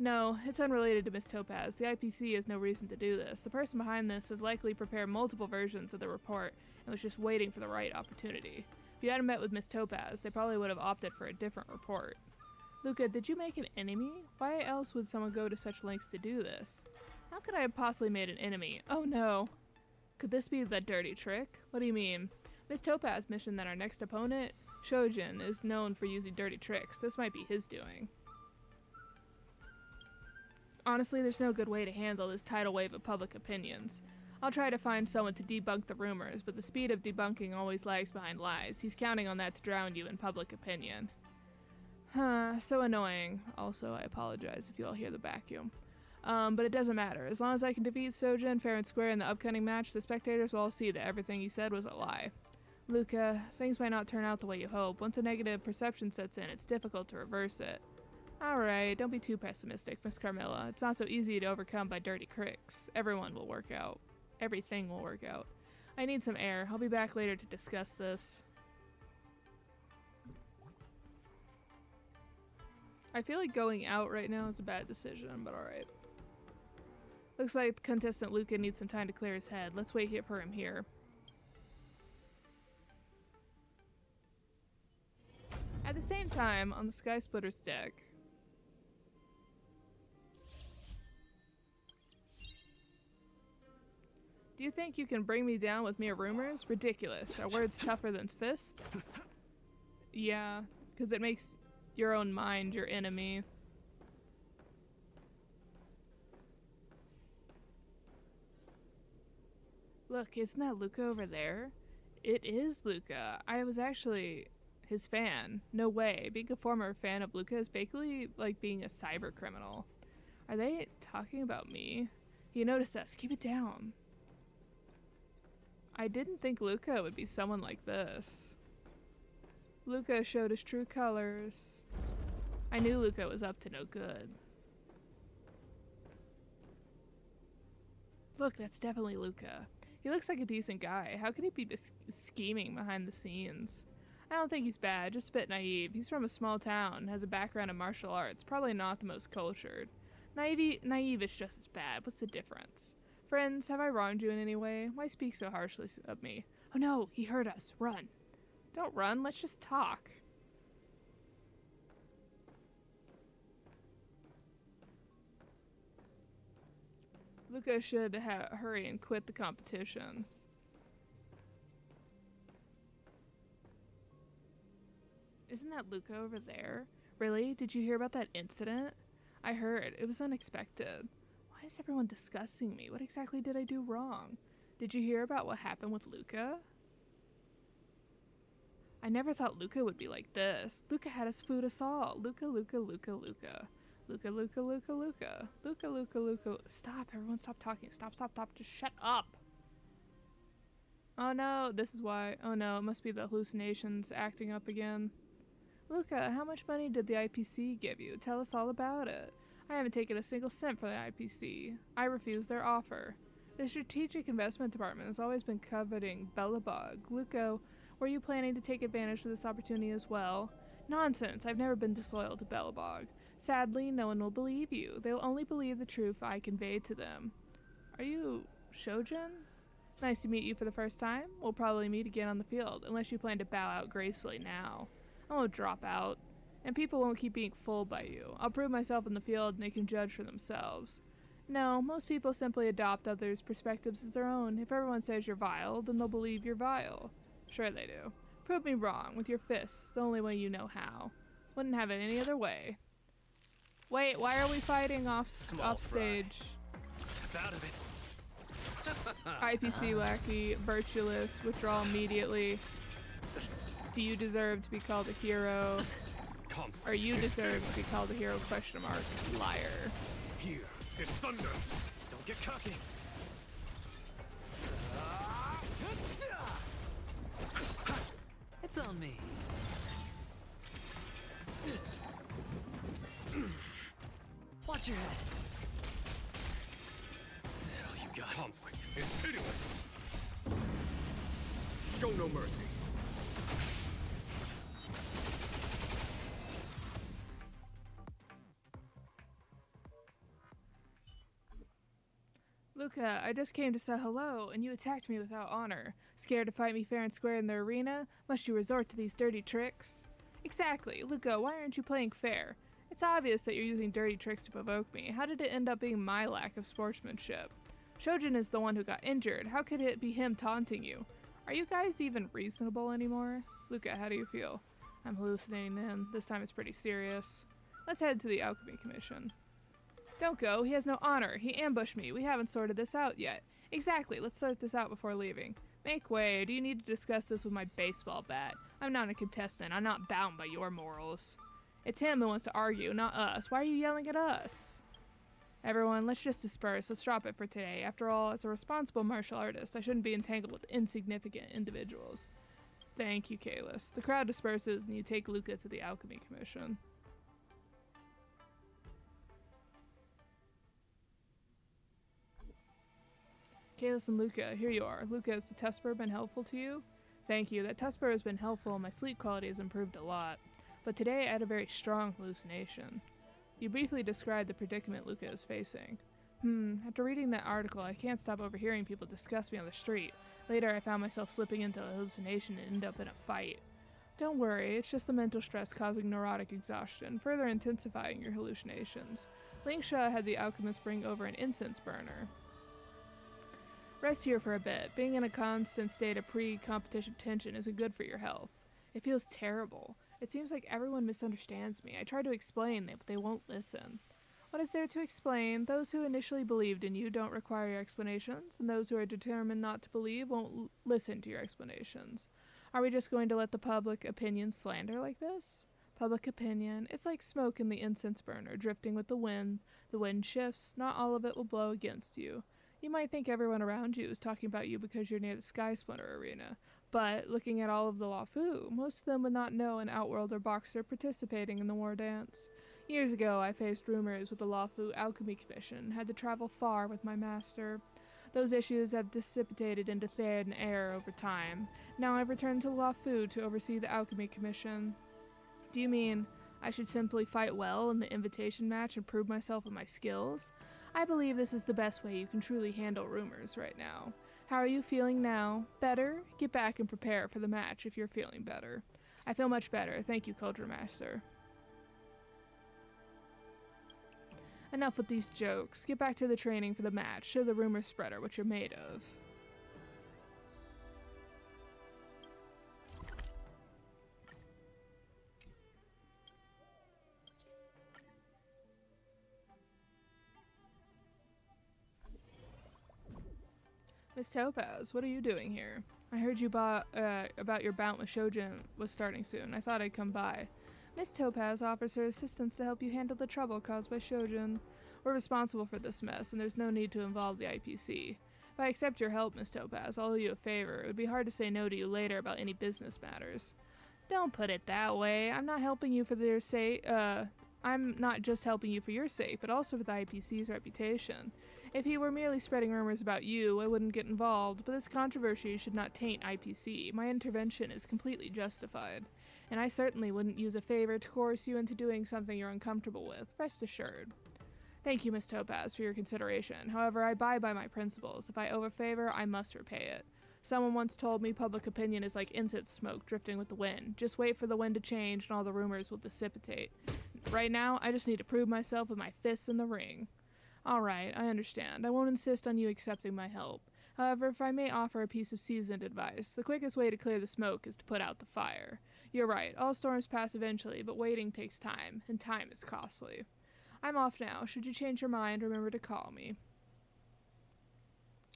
Speaker 1: No, it's unrelated to Miss Topaz. The IPC has no reason to do this. The person behind this has likely prepared multiple versions of the report and was just waiting for the right opportunity. If you hadn't met with Miss Topaz, they probably would have opted for a different report. Luca, did you make an enemy? Why else would someone go to such lengths to do this? How could I have possibly made an enemy? Oh no. Could this be the dirty trick? What do you mean? Miss Topaz mentioned that our next opponent, Shojin, is known for using dirty tricks. This might be his doing. Honestly, there's no good way to handle this tidal wave of public opinions. I'll try to find someone to debunk the rumors, but the speed of debunking always lags behind lies. He's counting on that to drown you in public opinion. Huh, so annoying. Also, I apologize if you all hear the vacuum. But it doesn't matter. As long as I can defeat Shojin fair and square in the upcoming match, the spectators will all see that everything he said was a lie. Luca, things might not turn out the way you hope. Once a negative perception sets in, it's difficult to reverse it. Alright, don't be too pessimistic, Miss Carmilla. It's not so easy to overcome by dirty tricks. Everyone will work out. Everything will work out. I need some air. I'll be back later to discuss this. I feel like going out right now is a bad decision, but alright. Looks like contestant Luca needs some time to clear his head. Let's wait here for him here. At the same time, on the Sky Splitter's deck, do you think you can bring me down with mere rumors? Ridiculous. Are words tougher than fists? Yeah, because it makes your own mind your enemy. Look, isn't that Luca over there? It is Luca. I was actually his fan. No way. Being a former fan of Luca is basically like being a cyber criminal. Are they talking about me? He noticed us. Keep it down. I didn't think Luca would be someone like this. Luca showed his true colors. I knew Luca was up to no good. Look, that's definitely Luca. He looks like a decent guy. How could he be scheming behind the scenes? I don't think he's bad, just a bit naive. He's from a small town, has a background in martial arts, probably not the most cultured. Naive is just as bad. What's the difference? Friends, have I wronged you in any way? Why speak so harshly of me? Oh no, he heard us. Run. Don't run, let's just talk. Luca should hurry and quit the competition. Isn't that Luca over there? Really? Did you hear about that incident? I heard. It was unexpected. Why is everyone discussing me? What exactly did I do wrong? Did you hear about what happened with Luca? I never thought Luca would be like this. Luca had us food us all. Luca, Luca, Luca, Luca. Luca, Luca, Luca, Luca. Luca, Luca, Luca. Stop, everyone stop talking. Stop, stop, stop. Just shut up. Oh no, this is why. Oh no, it must be the hallucinations acting up again. Luca, how much money did the IPC give you? Tell us all about it. I haven't taken a single cent from the IPC. I refuse their offer. The Strategic Investment Department has always been coveting Belobog. Luca, were you planning to take advantage of this opportunity as well? Nonsense, I've never been disloyal to Belobog. Sadly, no one will believe you. They'll only believe the truth I convey to them. Are you Shojin? Nice to meet you for the first time. We'll probably meet again on the field, unless you plan to bow out gracefully now. I won't drop out, and people won't keep being fooled by you. I'll prove myself in the field and they can judge for themselves. No, most people simply adopt others' perspectives as their own. If everyone says you're vile, then they'll believe you're vile. Sure they do. Prove me wrong, with your fists, the only way you know how. Wouldn't have it any other way. Wait, why are we fighting off stage?
Speaker 14: Step out of it.
Speaker 1: IPC lackey, virtueless, withdraw immediately. Do you deserve to be called a hero? Or you deserve to be called a hero, question mark, liar.
Speaker 14: Here is thunder. Don't get cocky.
Speaker 11: It's on me. Watch your head.
Speaker 14: The hell you got?
Speaker 15: Conflict is pitiless. Show no mercy.
Speaker 1: Luca, I just came to say hello, and you attacked me without honor. Scared to fight me fair and square in the arena? Must you resort to these dirty tricks? Exactly. Luca, why aren't you playing fair? It's obvious that you're using dirty tricks to provoke me. How did it end up being my lack of sportsmanship? Shojin is the one who got injured. How could it be him taunting you? Are you guys even reasonable anymore? Luca, how do you feel? I'm hallucinating then. This time it's pretty serious. Let's head to the Alchemy Commission. Don't go. He has no honor. He ambushed me. We haven't sorted this out yet. Exactly. Let's sort this out before leaving. Make way. Do you need to discuss this with my baseball bat? I'm not a contestant. I'm not bound by your morals. It's him who wants to argue, not us. Why are you yelling at us? Everyone, let's just disperse. Let's drop it for today. After all, as a responsible martial artist, I shouldn't be entangled with insignificant individuals. Thank you, Kalis. The crowd disperses and you take Luca to the Alchemy Commission. Kalis and Luca, here you are. Luca, has the Tusper been helpful to you? Thank you. That Tusper has been helpful and my sleep quality has improved a lot. But today I had a very strong hallucination. You briefly described the predicament Luca is facing. After reading that article, I can't stop overhearing people discuss me on the street. Later, I found myself slipping into a hallucination and ended up in a fight. Don't worry, it's just the mental stress causing neurotic exhaustion, further intensifying your hallucinations. Lingsha had the alchemist bring over an incense burner. Rest here for a bit. Being in a constant state of pre-competition tension isn't good for your health. It feels terrible. It seems like everyone misunderstands me. I try to explain, but they won't listen. What is there to explain? Those who initially believed in you don't require your explanations, and those who are determined not to believe won't listen to your explanations. Are we just going to let the public opinion slander like this? Public opinion, it's like smoke in the incense burner, drifting with the wind. The wind shifts, not all of it will blow against you. You might think everyone around you is talking about you because you're near the Sky Splinter Arena, but looking at all of the Luofu, most of them would not know an Outworld or Boxer participating in the war dance. Years ago, I faced rumors with the Luofu Alchemy Commission and had to travel far with my master. Those issues have dissipated into thin air over time. Now I've returned to Luofu to oversee the Alchemy Commission. Do you mean I should simply fight well in the invitation match and prove myself and my skills? I believe this is the best way you can truly handle rumors right now. How are you feeling now? Better? Get back and prepare for the match if you're feeling better. I feel much better. Thank you, Culture Master. Enough with these jokes. Get back to the training for the match. Show the rumor spreader what you're made of. Miss Topaz, what are you doing here? I heard you about your bout with Shojin was starting soon. I thought I'd come by. Miss Topaz offers her assistance to help you handle the trouble caused by Shojin. We're responsible for this mess, and there's no need to involve the IPC. If I accept your help, Miss Topaz, I'll owe you a favor. It would be hard to say no to you later about any business matters. Don't put it that way. I'm not helping you for their sake. I'm not just helping you for your sake, but also for the IPC's reputation. If he were merely spreading rumors about you, I wouldn't get involved, but this controversy should not taint IPC. My intervention is completely justified, and I certainly wouldn't use a favor to coerce you into doing something you're uncomfortable with, rest assured. Thank you, Miss Topaz, for your consideration. However, I abide by my principles. If I owe a favor, I must repay it. Someone once told me public opinion is like incense smoke drifting with the wind. Just wait for the wind to change and all the rumors will dissipate. Right now, I just need to prove myself with my fists in the ring. Alright, I understand. I won't insist on you accepting my help. However, if I may offer a piece of seasoned advice, the quickest way to clear the smoke is to put out the fire. You're right, all storms pass eventually, but waiting takes time, and time is costly. I'm off now. Should you change your mind, remember to call me.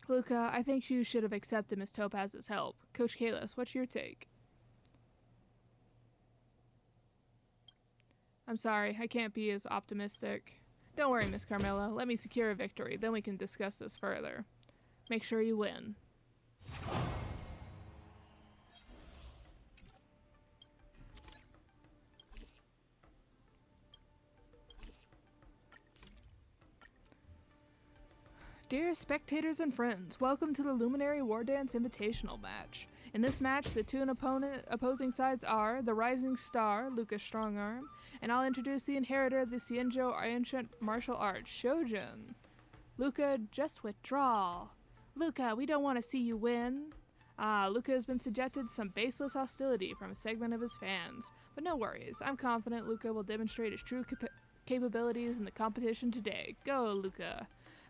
Speaker 1: Luca, I think you should have accepted Miss Topaz's help. Coach Kalis, what's your take? I'm sorry, I can't be as optimistic. Don't worry, Miss Carmilla. Let me secure a victory, then we can discuss this further. Make sure you win. Dear spectators and friends, welcome to the Luminary War Dance Invitational match. In this match, the two opposing sides are the Rising Star, Luca Strongarm, and I'll introduce the inheritor of the Xianzhou ancient martial arts, Shojin. Luca, just withdraw. Luca, we don't want to see you win. Luca has been subjected to some baseless hostility from a segment of his fans. But no worries, I'm confident Luca will demonstrate his true capabilities in the competition today. Go, Luca.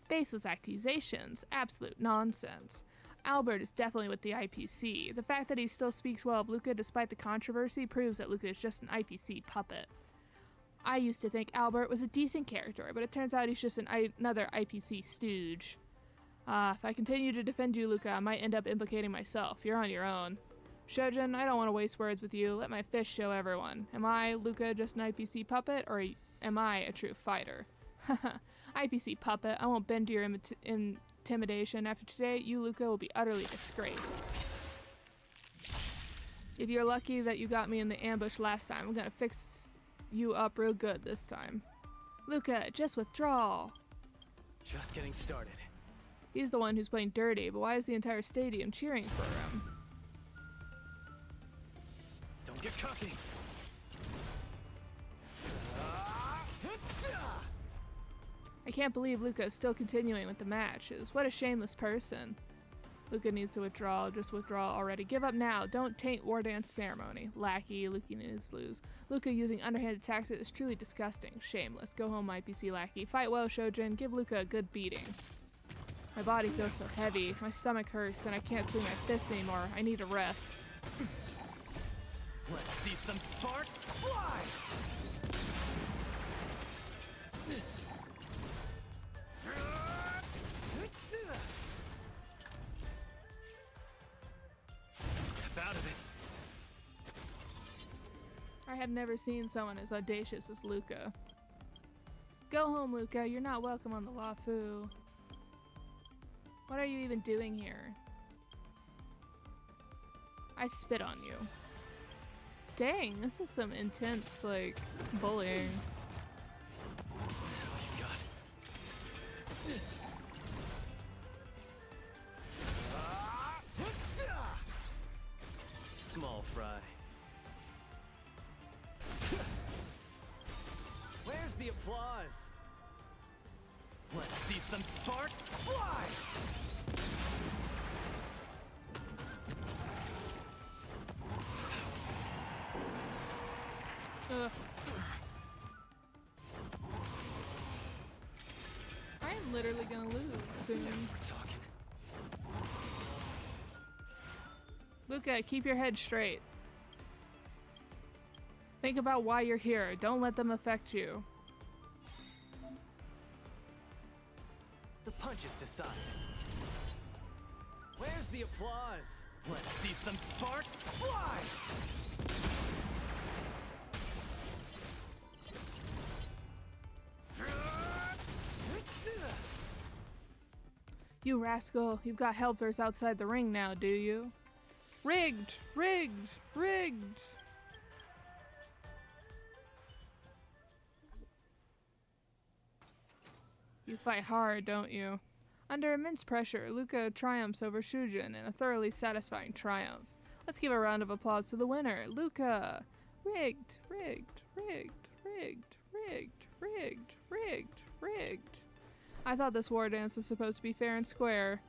Speaker 1: Baseless accusations. Absolute nonsense. Albert is definitely with the IPC. The fact that he still speaks well of Luca despite the controversy proves that Luca is just an IPC puppet. I used to think Albert was a decent character, but it turns out he's just another IPC stooge. If I continue to defend you, Luca, I might end up implicating myself. You're on your own. Shojin, I don't want to waste words with you. Let my fist show everyone. Am I, Luca, just an IPC puppet, or am I a true fighter? Haha, IPC puppet, I won't bend to your intimidation. After today, you, Luca, will be utterly disgraced. If you're lucky that you got me in the ambush last time, I'm gonna fix you up real good this time. Luca, just withdraw.
Speaker 17: Just getting started.
Speaker 1: He's the one who's playing dirty, but why is the entire stadium cheering for him?
Speaker 17: Don't get cocky.
Speaker 1: I can't believe Luca is still continuing with the matches. What a shameless person. Luca needs to withdraw. Just withdraw already. Give up now. Don't taint War Dance ceremony. Lackey. Luca needs to lose. Luca using underhanded tactics is truly disgusting. Shameless. Go home, IPC Lackey. Fight well, Shojin. Give Luca a good beating. My body feels so heavy. My stomach hurts and I can't swing my fists anymore. I need a rest.
Speaker 17: Let's see some sparks fly! Step out of it.
Speaker 1: I have never seen someone as audacious as Luca. Go home, Luca. You're not welcome on the Lafu. What are you even doing here? I spit on you. Dang, this is some intense, like, bullying.
Speaker 17: Small fry. Where's the applause? Let's see some sparks fly!
Speaker 1: Ugh. I am literally gonna lose soon.
Speaker 17: We're talking.
Speaker 1: Luca, keep your head straight. Think about why you're here. Don't let them affect you.
Speaker 17: The punch is decided. Where's the applause? Let's see some sparks fly!
Speaker 1: You rascal, you've got helpers outside the ring now, do you? Rigged! Rigged! Rigged! You fight hard, don't you? Under immense pressure, Luca triumphs over Shujin in a thoroughly satisfying triumph. Let's give a round of applause to the winner, Luca! Rigged! Rigged! Rigged! Rigged! Rigged! Rigged! Rigged! Rigged! I thought this war dance was supposed to be fair and square.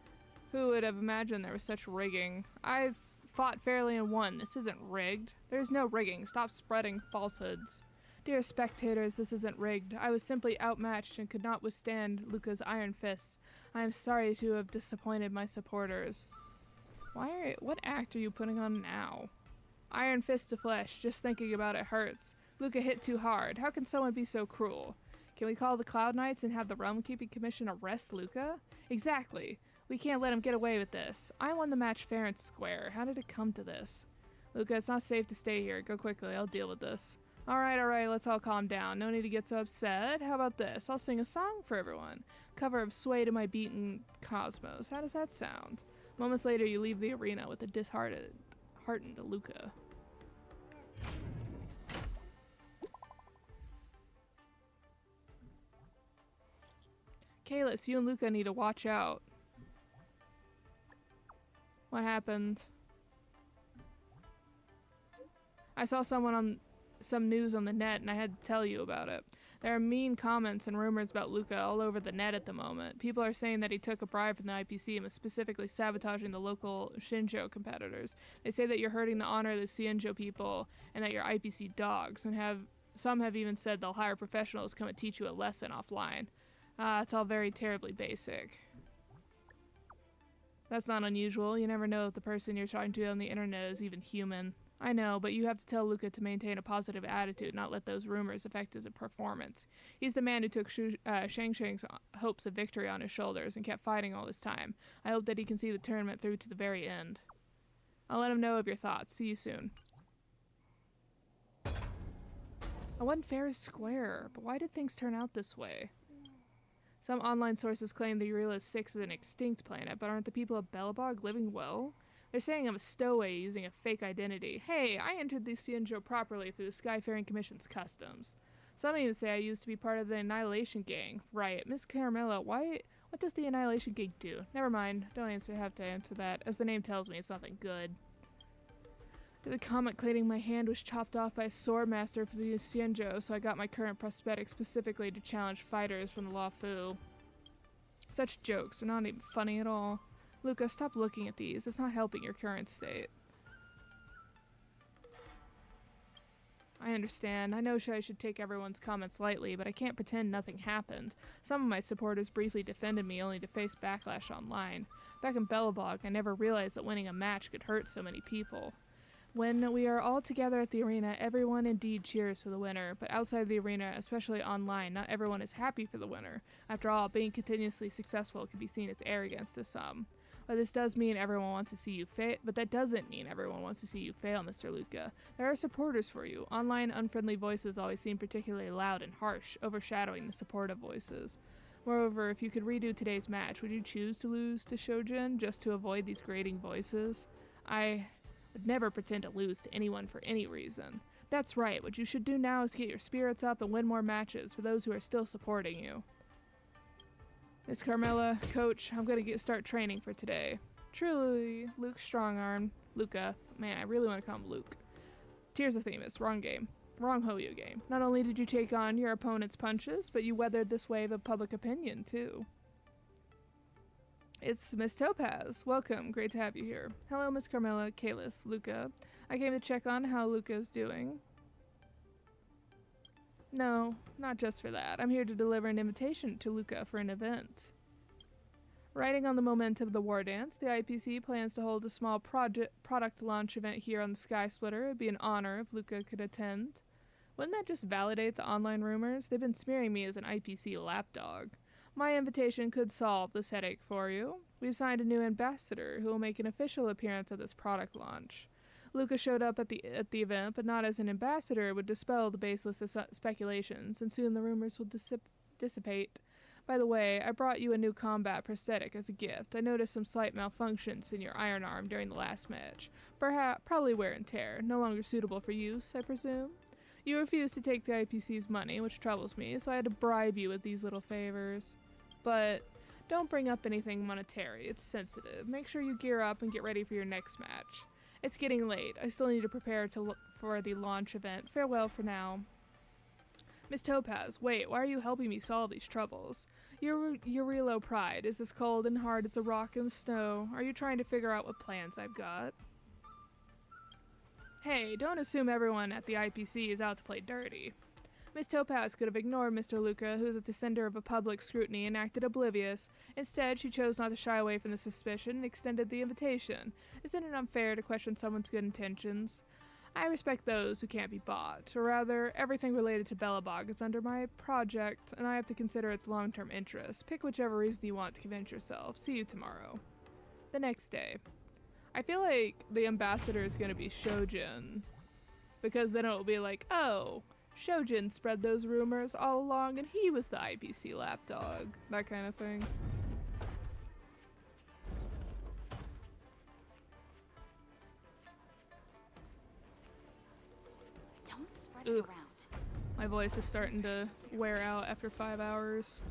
Speaker 1: Who would have imagined there was such rigging? I've fought fairly and won. This isn't rigged. There's no rigging. Stop spreading falsehoods. Dear spectators, this isn't rigged. I was simply outmatched and could not withstand Luca's iron fists. I am sorry to have disappointed my supporters. What act are you putting on now? Iron fist to flesh. Just thinking about it hurts. Luca hit too hard. How can someone be so cruel? Can we call the Cloud Knights and have the Realm Keeping Commission arrest Luca? Exactly. We can't let him get away with this. I won the match fair and square. How did it come to this? Luca, it's not safe to stay here. Go quickly. I'll deal with this. Alright, let's all calm down. No need to get so upset. How about this? I'll sing a song for everyone. Cover of Sway to My Beaten Cosmos. How does that sound? Moments later, you leave the arena with a disheartened Luca. Kalis, you and Luca need to watch out. What happened? I saw someone on some news on the net and I had to tell you about it. There are mean comments and rumors about Luca all over the net at the moment. People are saying that he took a bribe from the IPC and was specifically sabotaging the local Shinjo competitors. They say that you're hurting the honor of the Shinjo people and that you're IPC dogs, and some have even said they'll hire professionals to come and teach you a lesson offline. It's all very terribly basic. That's not unusual. You never know if the person you're talking to on the internet is even human. I know, but you have to tell Luca to maintain a positive attitude, not let those rumors affect his performance. He's the man who took Shang Shang's hopes of victory on his shoulders and kept fighting all this time. I hope that he can see the tournament through to the very end. I'll let him know of your thoughts. See you soon. I wasn't fair and square, but why did things turn out this way? Some online sources claim the Eureka 6 is an extinct planet, but aren't the people of Belobog living well? They're saying I'm a stowaway using a fake identity. Hey, I entered the Shinjo properly through the Skyfaring Commission's customs. Some even say I used to be part of the Annihilation Gang. Right. Miss Caramella, what does the Annihilation Gang do? Never mind. Don't have to answer that. As the name tells me, it's nothing good. There's a comment claiming my hand was chopped off by a sword master for the Shinjo, so I got my current prosthetic specifically to challenge fighters from the Law Fu. Such jokes are not even funny at all. Luca, stop looking at these. It's not helping your current state. I understand. I know I should take everyone's comments lightly, but I can't pretend nothing happened. Some of my supporters briefly defended me only to face backlash online. Back in Belobog, I never realized that winning a match could hurt so many people. When we are all together at the arena, everyone indeed cheers for the winner, but outside the arena, especially online, not everyone is happy for the winner. After all, being continuously successful can be seen as arrogance to some. But this does mean everyone wants to see you fail. But that doesn't mean everyone wants to see you fail, Mr. Luca. There are supporters for you. Online, unfriendly voices always seem particularly loud and harsh, overshadowing the supportive voices. Moreover, if you could redo today's match, would you choose to lose to Shojin just to avoid these grating voices? I would never pretend to lose to anyone for any reason. That's right. What you should do now is get your spirits up and win more matches for those who are still supporting you. Miss Carmela, Coach, I'm gonna start training for today. Truly, Luke Strongarm. Luca. Man, I really want to call him Luke. Tears of Themis. Wrong game. Wrong Hoyo game. Not only did you take on your opponent's punches, but you weathered this wave of public opinion, too. It's Miss Topaz. Welcome. Great to have you here. Hello, Miss Carmela, Kalis, Luca. I came to check on how Luca is doing. No, not just for that. I'm here to deliver an invitation to Luca for an event. Riding on the momentum of the War Dance, the IPC plans to hold a small product launch event here on the Sky Splitter. It'd be an honor if Luca could attend. Wouldn't that just validate the online rumors? They've been smearing me as an IPC lapdog. My invitation could solve this headache for you. We've signed a new ambassador who will make an official appearance at this product launch. Luca showed up at the event, but not as an ambassador. It would dispel the baseless speculations, and soon the rumors will dissipate. By the way, I brought you a new combat prosthetic as a gift. I noticed some slight malfunctions in your iron arm during the last match. Probably wear and tear. No longer suitable for use, I presume? You refused to take the IPC's money, which troubles me, so I had to bribe you with these little favors. But don't bring up anything monetary. It's sensitive. Make sure you gear up and get ready for your next match. It's getting late. I still need to prepare for the launch event. Farewell for now. Miss Topaz, wait, why are you helping me solve these troubles? Your real pride is as cold and hard as a rock in the snow. Are you trying to figure out what plans I've got? Hey, don't assume everyone at the IPC is out to play dirty. Miss Topaz could have ignored Mr. Luca, who is at the center of a public scrutiny, and acted oblivious. Instead, she chose not to shy away from the suspicion and extended the invitation. Isn't it unfair to question someone's good intentions? I respect those who can't be bought, or rather, everything related to Belobog is under my project, and I have to consider its long-term interests. Pick whichever reason you want to convince yourself. See you tomorrow. The next day. I feel like the ambassador is going to be Shojin, because then it will be like, oh, Shojin spread those rumors all along and he was the IPC lapdog. That kind of thing.
Speaker 18: Don't spread it around.
Speaker 1: My voice is starting to wear out after 5 hours.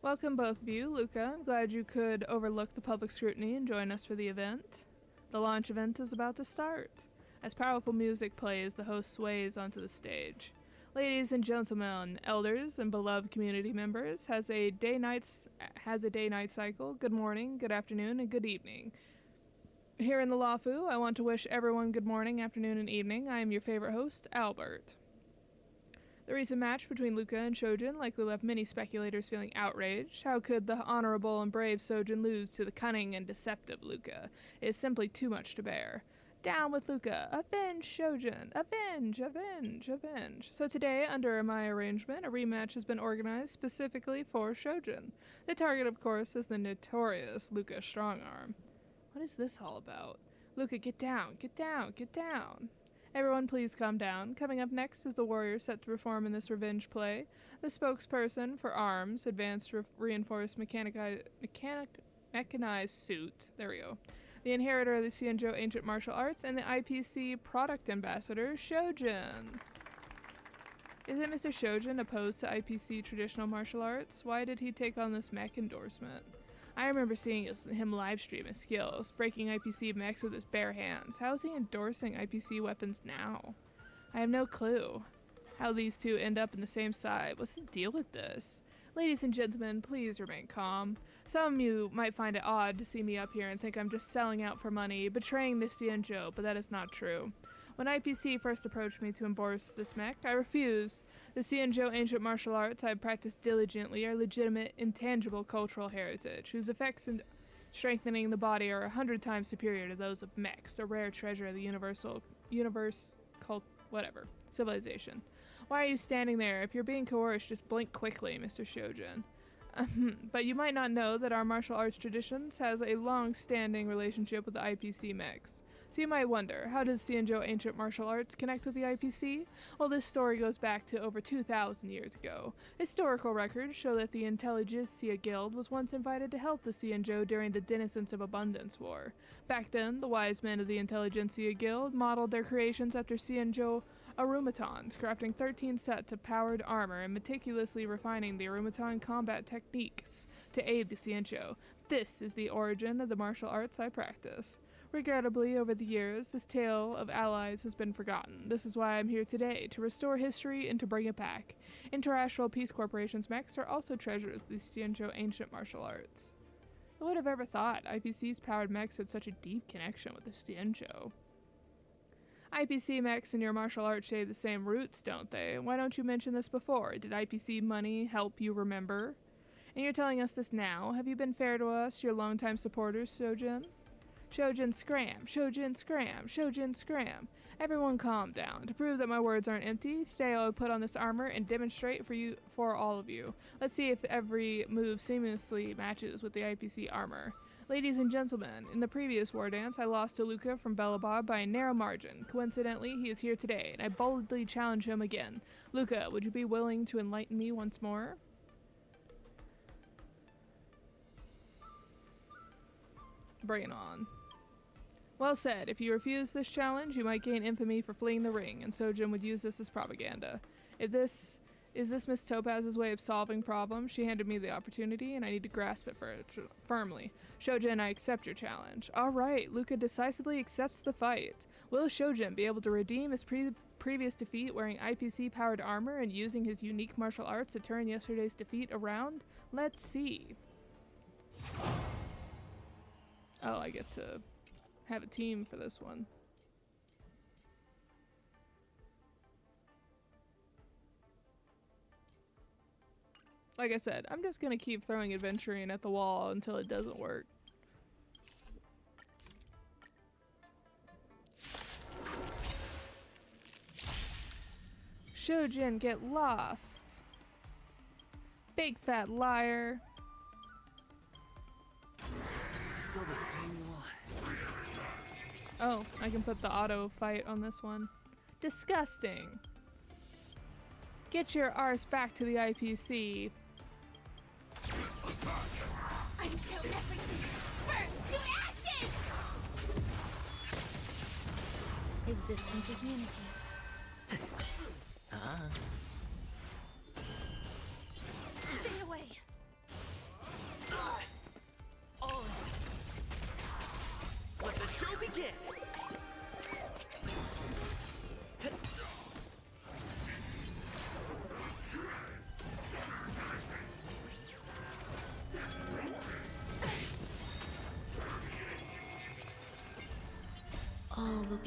Speaker 1: Welcome both of you. Luca, I'm glad you could overlook the public scrutiny and join us for the event. The launch event is about to start. As powerful music plays, the host sways onto the stage. Ladies and gentlemen, elders and beloved community members, has a day-night cycle. Good morning, good afternoon, and good evening. Here in the Lafu, I want to wish everyone good morning, afternoon, and evening. I am your favorite host, Albert. The recent match between Luca and Shojin likely left many speculators feeling outraged. How could the honorable and brave Shojin lose to the cunning and deceptive Luca? It is simply too much to bear. Down with Luca! Avenge Shojin! Avenge! Avenge! Avenge! So today, under my arrangement, a rematch has been organized specifically for Shojin. The target, of course, is the notorious Luca Strongarm. What is this all about? Luca, get down! Get down! Get down! Everyone please calm down. Coming up next is the warrior set to perform in this revenge play. The spokesperson for ARMS, Advanced Reinforced Mechanized Suit. There we go. The inheritor of the Xianzhou Ancient Martial Arts, and the IPC product ambassador, Shojin. Is it Mr. Shojin opposed to IPC traditional martial arts? Why did he take on this mech endorsement? I remember seeing him livestream his skills, breaking IPC mechs with his bare hands. How is he endorsing IPC weapons now? I have no clue how these two end up in the same side. What's the deal with this? Ladies and gentlemen, please remain calm. Some of you might find it odd to see me up here and think I'm just selling out for money, betraying the Xianzhou, but that is not true. When IPC first approached me to endorse this mech, I refused. The Xianzhou ancient martial arts I have practiced diligently are legitimate, intangible cultural heritage, whose effects in strengthening the body are 100 times superior to those of mechs, a rare treasure of the civilization. Why are you standing there? If you're being coerced, just blink quickly, Mr. Shojin. But you might not know that our martial arts traditions has a long-standing relationship with the IPC mechs. So you might wonder, how does Xianzhou Ancient Martial Arts connect with the IPC? Well, this story goes back to over 2,000 years ago. Historical records show that the Intelligentsia Guild was once invited to help the Xianzhou during the Denizens of Abundance War. Back then, the wise men of the Intelligentsia Guild modeled their creations after Xianzhou Arumatons, crafting 13 sets of powered armor and meticulously refining the Arumaton combat techniques to aid the Xianzhou. This is the origin of the martial arts I practice. Regrettably, over the years, this tale of allies has been forgotten. This is why I'm here today, to restore history and to bring it back. International Peace Corporation's mechs are also treasures of the Xianzhou ancient martial arts. Who would have ever thought IPC's powered mechs had such a deep connection with the Xianzhou? IPC mechs and your martial arts share the same roots, don't they? Why don't you mention this before? Did IPC money help you remember? And you're telling us this now? Have you been fair to us, your longtime supporters, Shojin? Shojin scram, Shojin scram, Shojin scram. Everyone calm down. To prove that my words aren't empty, today I'll put on this armor and demonstrate for all of you. Let's see if every move seamlessly matches with the IPC armor. Ladies and gentlemen, in the previous war dance, I lost to Luca from Belobog by a narrow margin. Coincidentally, he is here today, and I boldly challenge him again. Luca, would you be willing to enlighten me once more? Bring it on. Well said. If you refuse this challenge, you might gain infamy for fleeing the ring, and Shojin would use this as propaganda. Is this Miss Topaz's way of solving problems? She handed me the opportunity, and I need to grasp it firmly. Shojin, I accept your challenge. All right, Luca decisively accepts the fight. Will Shojin be able to redeem his previous defeat wearing IPC-powered armor and using his unique martial arts to turn yesterday's defeat around? Let's see. Oh, I get to have a team for this one. Like I said, I'm just gonna keep throwing adventuring at the wall until it doesn't work. Shojin, get lost. Big fat liar.
Speaker 11: Still the same wall.
Speaker 1: Oh, I can put the auto fight on this one. Disgusting. Get your arse back to the IPC.
Speaker 2: Until everything burns to ashes!
Speaker 9: Existence is unity.
Speaker 2: Stay away!
Speaker 14: Let the show begin!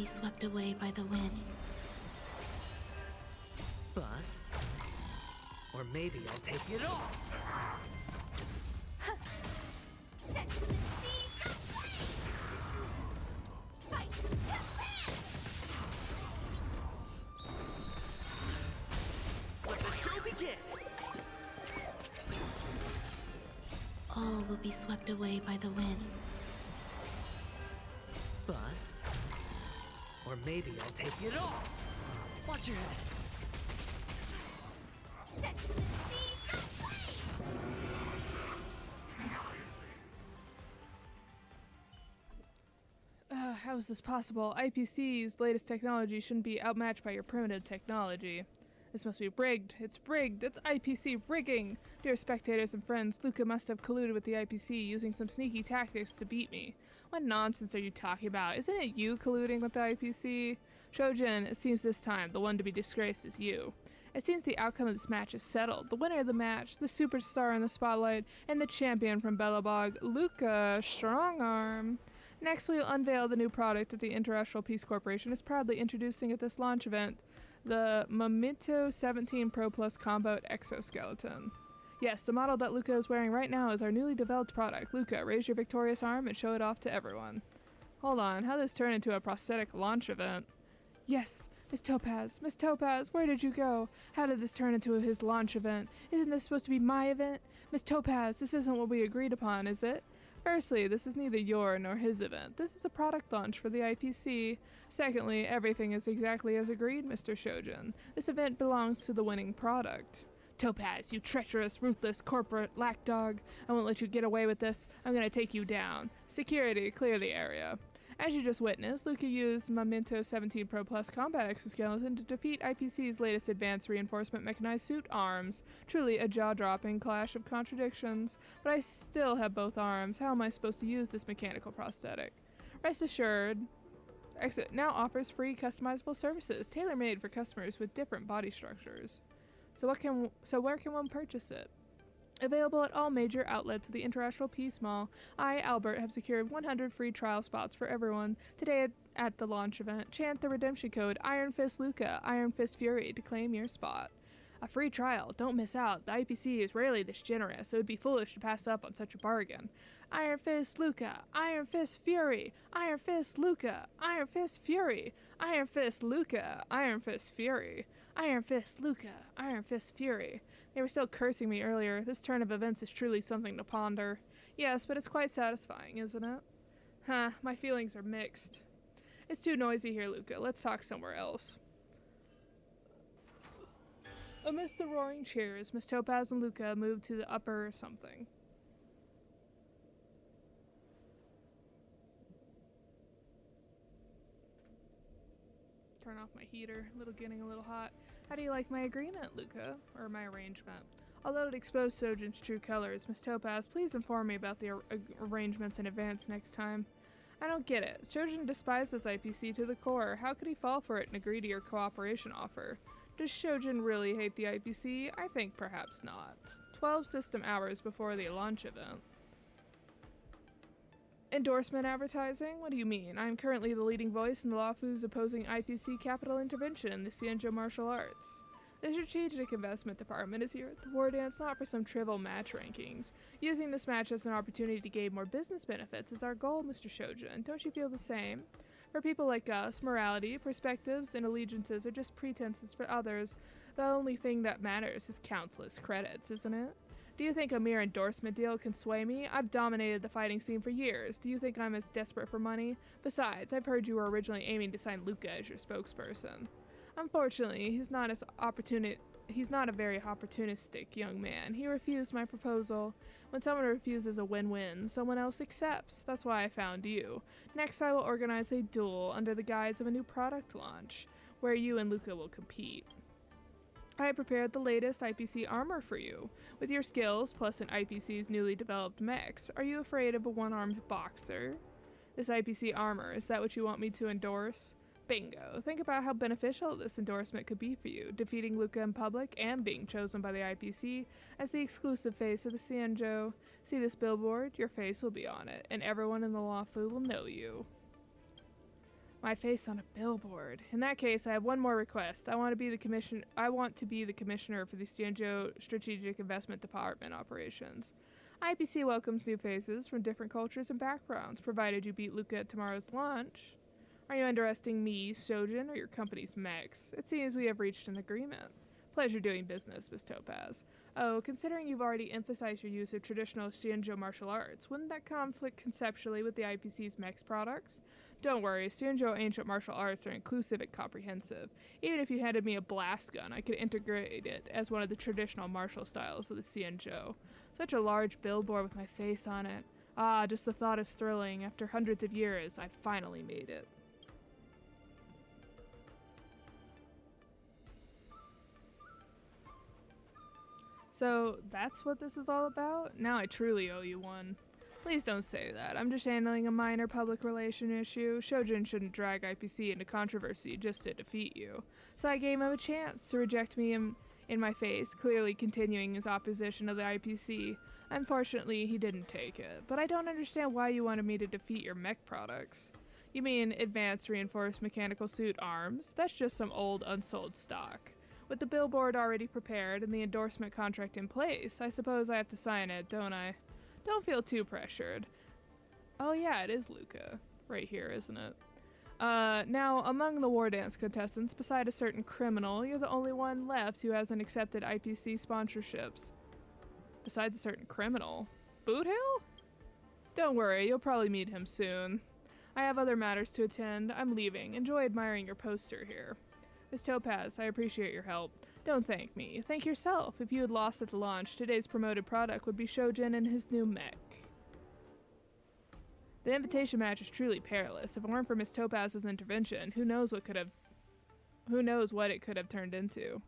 Speaker 3: be swept away by the wind.
Speaker 11: Bust. Or maybe I'll take it all!
Speaker 2: Set to the sea, go play! Fight to land!
Speaker 14: Let the show begin!
Speaker 3: All will be swept away by the wind.
Speaker 11: Bust. Or maybe I'll take it all! Watch your head!
Speaker 2: Set to the sea, go play!
Speaker 1: How is this possible? IPC's latest technology shouldn't be outmatched by your primitive technology. This must be rigged. It's rigged. It's IPC rigging. Dear spectators and friends, Luca must have colluded with the IPC using some sneaky tactics to beat me. What nonsense are you talking about? Isn't it you colluding with the IPC? Shojin, it seems this time the one to be disgraced is you. It seems the outcome of this match is settled. The winner of the match, the superstar in the spotlight, and the champion from Belobog, Luca Strongarm. Next, we will unveil the new product that the International Peace Corporation is proudly introducing at this launch event, the Memento 17 Pro Plus Combo Exoskeleton. Yes, the model that Luca is wearing right now is our newly developed product. Luca, raise your victorious arm and show it off to everyone. Hold on, how did this turn into a prosthetic launch event? Yes, Miss Topaz, where did you go? How did this turn into his launch event? Isn't this supposed to be my event? Miss Topaz, this isn't what we agreed upon, is it? Firstly, this is neither your nor his event. This is a product launch for the IPC. Secondly, everything is exactly as agreed, Mr. Shojin. This event belongs to the winning product. Topaz, you treacherous, ruthless, corporate lackdog. I won't let you get away with this. I'm gonna take you down. Security, clear the area. As you just witnessed, Luca used Memento 17 Pro Plus Combat Exoskeleton to defeat IPC's latest advanced reinforcement mechanized suit arms. Truly a jaw-dropping clash of contradictions. But I still have both arms. How am I supposed to use this mechanical prosthetic? Rest assured, Exit now offers free customizable services tailor-made for customers with different body structures. So where can one purchase it? Available at all major outlets of the International Peace Mall, I, Albert, have secured 100 free trial spots for everyone. Today at the launch event, chant the redemption code Iron Fist Luca, Iron Fist Fury to claim your spot. A free trial, don't miss out. The IPC is rarely this generous, so it would be foolish to pass up on such a bargain. Iron Fist Luca, Iron Fist Fury, Iron Fist Luca, Iron Fist Fury, Iron Fist Luca, Iron Fist Fury, Iron Fist Luca, Iron Fist Fury. They were still cursing me earlier. This turn of events is truly something to ponder. Yes, but it's quite satisfying, isn't it? Huh, my feelings are mixed. It's too noisy here, Luca. Let's talk somewhere else. Amidst the roaring cheers, Miss Topaz and Luca moved to the upper something. Turn off my heater, getting a little hot. How do you like my agreement, Luca? Or my arrangement? Although it exposed Sojin's true colors, Miss Topaz, please inform me about the arrangements in advance next time. I don't get it. Shojin despises IPC to the core. How could he fall for it and agree to your cooperation offer? Does Shojin really hate the IPC? I think perhaps not. 12 system hours before the launch event. Endorsement advertising? What do you mean? I am currently the leading voice in the Lawfu's opposing IPC capital intervention in the Xianzhou martial arts. The Strategic Investment Department is here at the War Dance not for some trivial match rankings. Using this match as an opportunity to gain more business benefits is our goal, Mr. Shojin. Don't you feel the same? For people like us, morality, perspectives, and allegiances are just pretenses for others. The only thing that matters is countless credits, isn't it? Do you think a mere endorsement deal can sway me? I've dominated the fighting scene for years. Do you think I'm as desperate for money? Besides, I've heard you were originally aiming to sign Luca as your spokesperson. Unfortunately, he's not a very opportunistic young man. He refused my proposal. When someone refuses a win-win, someone else accepts. That's why I found you. Next, I will organize a duel under the guise of a new product launch, where you and Luca will compete. I have prepared the latest IPC armor for you. With your skills, plus an IPC's newly developed mechs, are you afraid of a one-armed boxer? This IPC armor, is that what you want me to endorse? Bingo. Think about how beneficial this endorsement could be for you, defeating Luca in public and being chosen by the IPC as the exclusive face of the Xianzhou. See this billboard? Your face will be on it, and everyone in the Lawfu will know you. My face on a billboard. In that case, I have one more request. I want to be the commissioner for the Xianzhou Strategic Investment Department operations. IPC welcomes new faces from different cultures and backgrounds, provided you beat Luca at tomorrow's launch. Are you interesting me, Shojin, or your company's mechs? It seems we have reached an agreement. Pleasure doing business, Miss Topaz. Oh, considering you've already emphasized your use of traditional Xianzhou martial arts, wouldn't that conflict conceptually with the IPC's mechs products? Don't worry, Xianzhou ancient martial arts are inclusive and comprehensive. Even if you handed me a blast gun, I could integrate it as one of the traditional martial styles of the Xianzhou. Such a large billboard with my face on it. Ah, just the thought is thrilling. After hundreds of years, I finally made it. So, that's what this is all about? Now I truly owe you one. Please don't say that. I'm just handling a minor public relation issue. Shojin shouldn't drag IPC into controversy just to defeat you. So I gave him a chance to reject me in my face, clearly continuing his opposition of the IPC. Unfortunately, he didn't take it. But I don't understand why you wanted me to defeat your mech products. You mean advanced reinforced mechanical suit arms? That's just some old unsold stock. With the billboard already prepared and the endorsement contract in place, I suppose I have to sign it, don't I? Don't feel too pressured. Oh yeah, it is Luca. Right here, isn't it? Now, among the war dance contestants, beside a certain criminal, you're the only one left who hasn't accepted IPC sponsorships. Besides a certain criminal? Boothill? Don't worry, you'll probably meet him soon. I have other matters to attend. I'm leaving. Enjoy admiring your poster here. Miss Topaz, I appreciate your help. Don't thank me. Thank yourself. If you had lost at the launch, today's promoted product would be Shojin and his new mech. The invitation match is truly perilous. If it weren't for Miss Topaz's intervention, who knows what it could have turned into.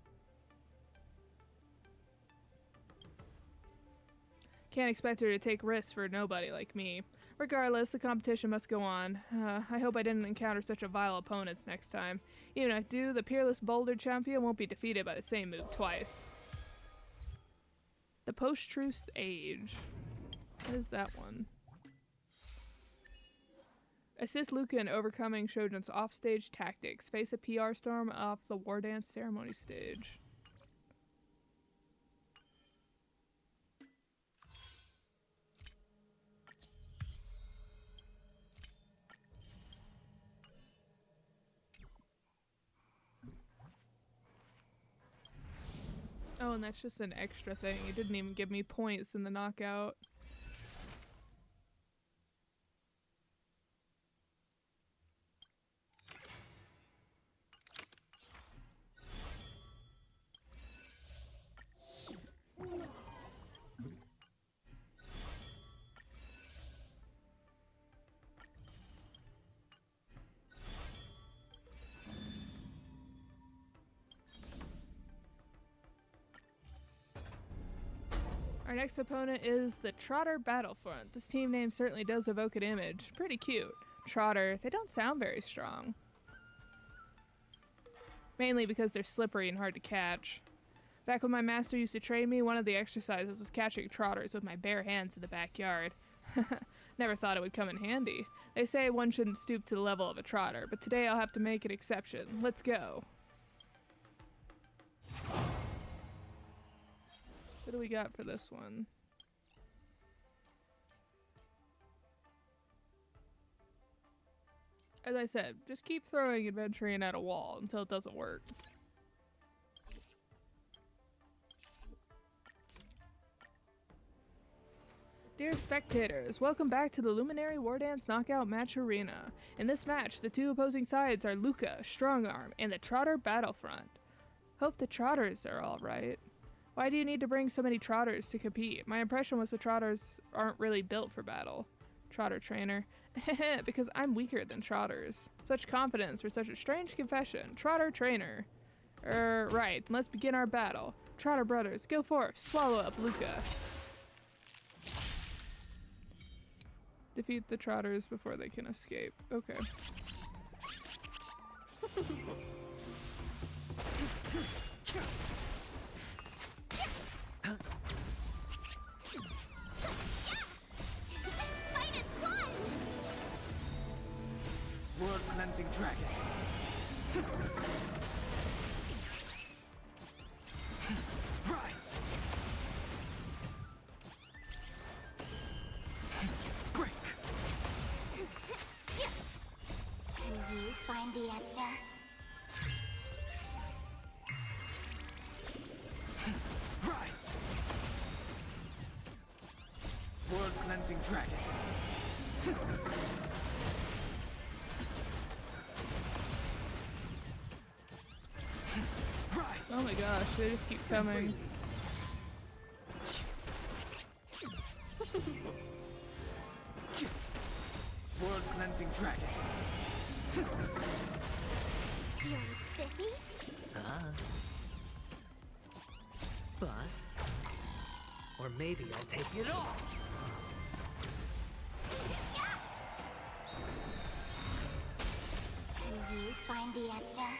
Speaker 1: Can't expect her to take risks for nobody like me. Regardless, the competition must go on. I hope I didn't encounter such a vile opponents next time. Even if I do, the peerless boulder champion won't be defeated by the same move twice. The post-truce age. What is that one? Assist Luca in overcoming Shojin's offstage tactics. Face a PR storm off the war dance ceremony stage. Oh, and that's just an extra thing. It didn't even give me points in the knockout. Our next opponent is the Trotter Battlefront. This team name certainly does evoke an image. Pretty cute. Trotter, they don't sound very strong. Mainly because they're slippery and hard to catch. Back when my master used to train me, one of the exercises was catching trotters with my bare hands in the backyard. Never thought it would come in handy. They say one shouldn't stoop to the level of a trotter, but today I'll have to make an exception. Let's go. What do we got for this one? As I said, just keep throwing adventuring at a wall until it doesn't work. Dear spectators, welcome back to the Luminary War Dance Knockout Match Arena. In this match, the two opposing sides are Luca, Strongarm, and the Trotter Battlefront. Hope the Trotters are alright. Why do you need to bring so many Trotters to compete? My impression was the Trotters aren't really built for battle. Trotter trainer. Because I'm weaker than Trotters. Such confidence for such a strange confession. Trotter trainer. Right. Let's begin our battle. Trotter brothers, go forth. Swallow up Luca. Defeat the Trotters before they can escape. Okay.
Speaker 17: cleansing dragon. Rise. Break.
Speaker 16: Can you find the answer?
Speaker 17: Rise. World cleansing dragon. Rise.
Speaker 1: Oh my gosh, they just keep coming.
Speaker 17: World cleansing dragon.
Speaker 16: Feeling spiffy?
Speaker 11: Bust. Or maybe I'll take it all.
Speaker 16: Can you find the answer?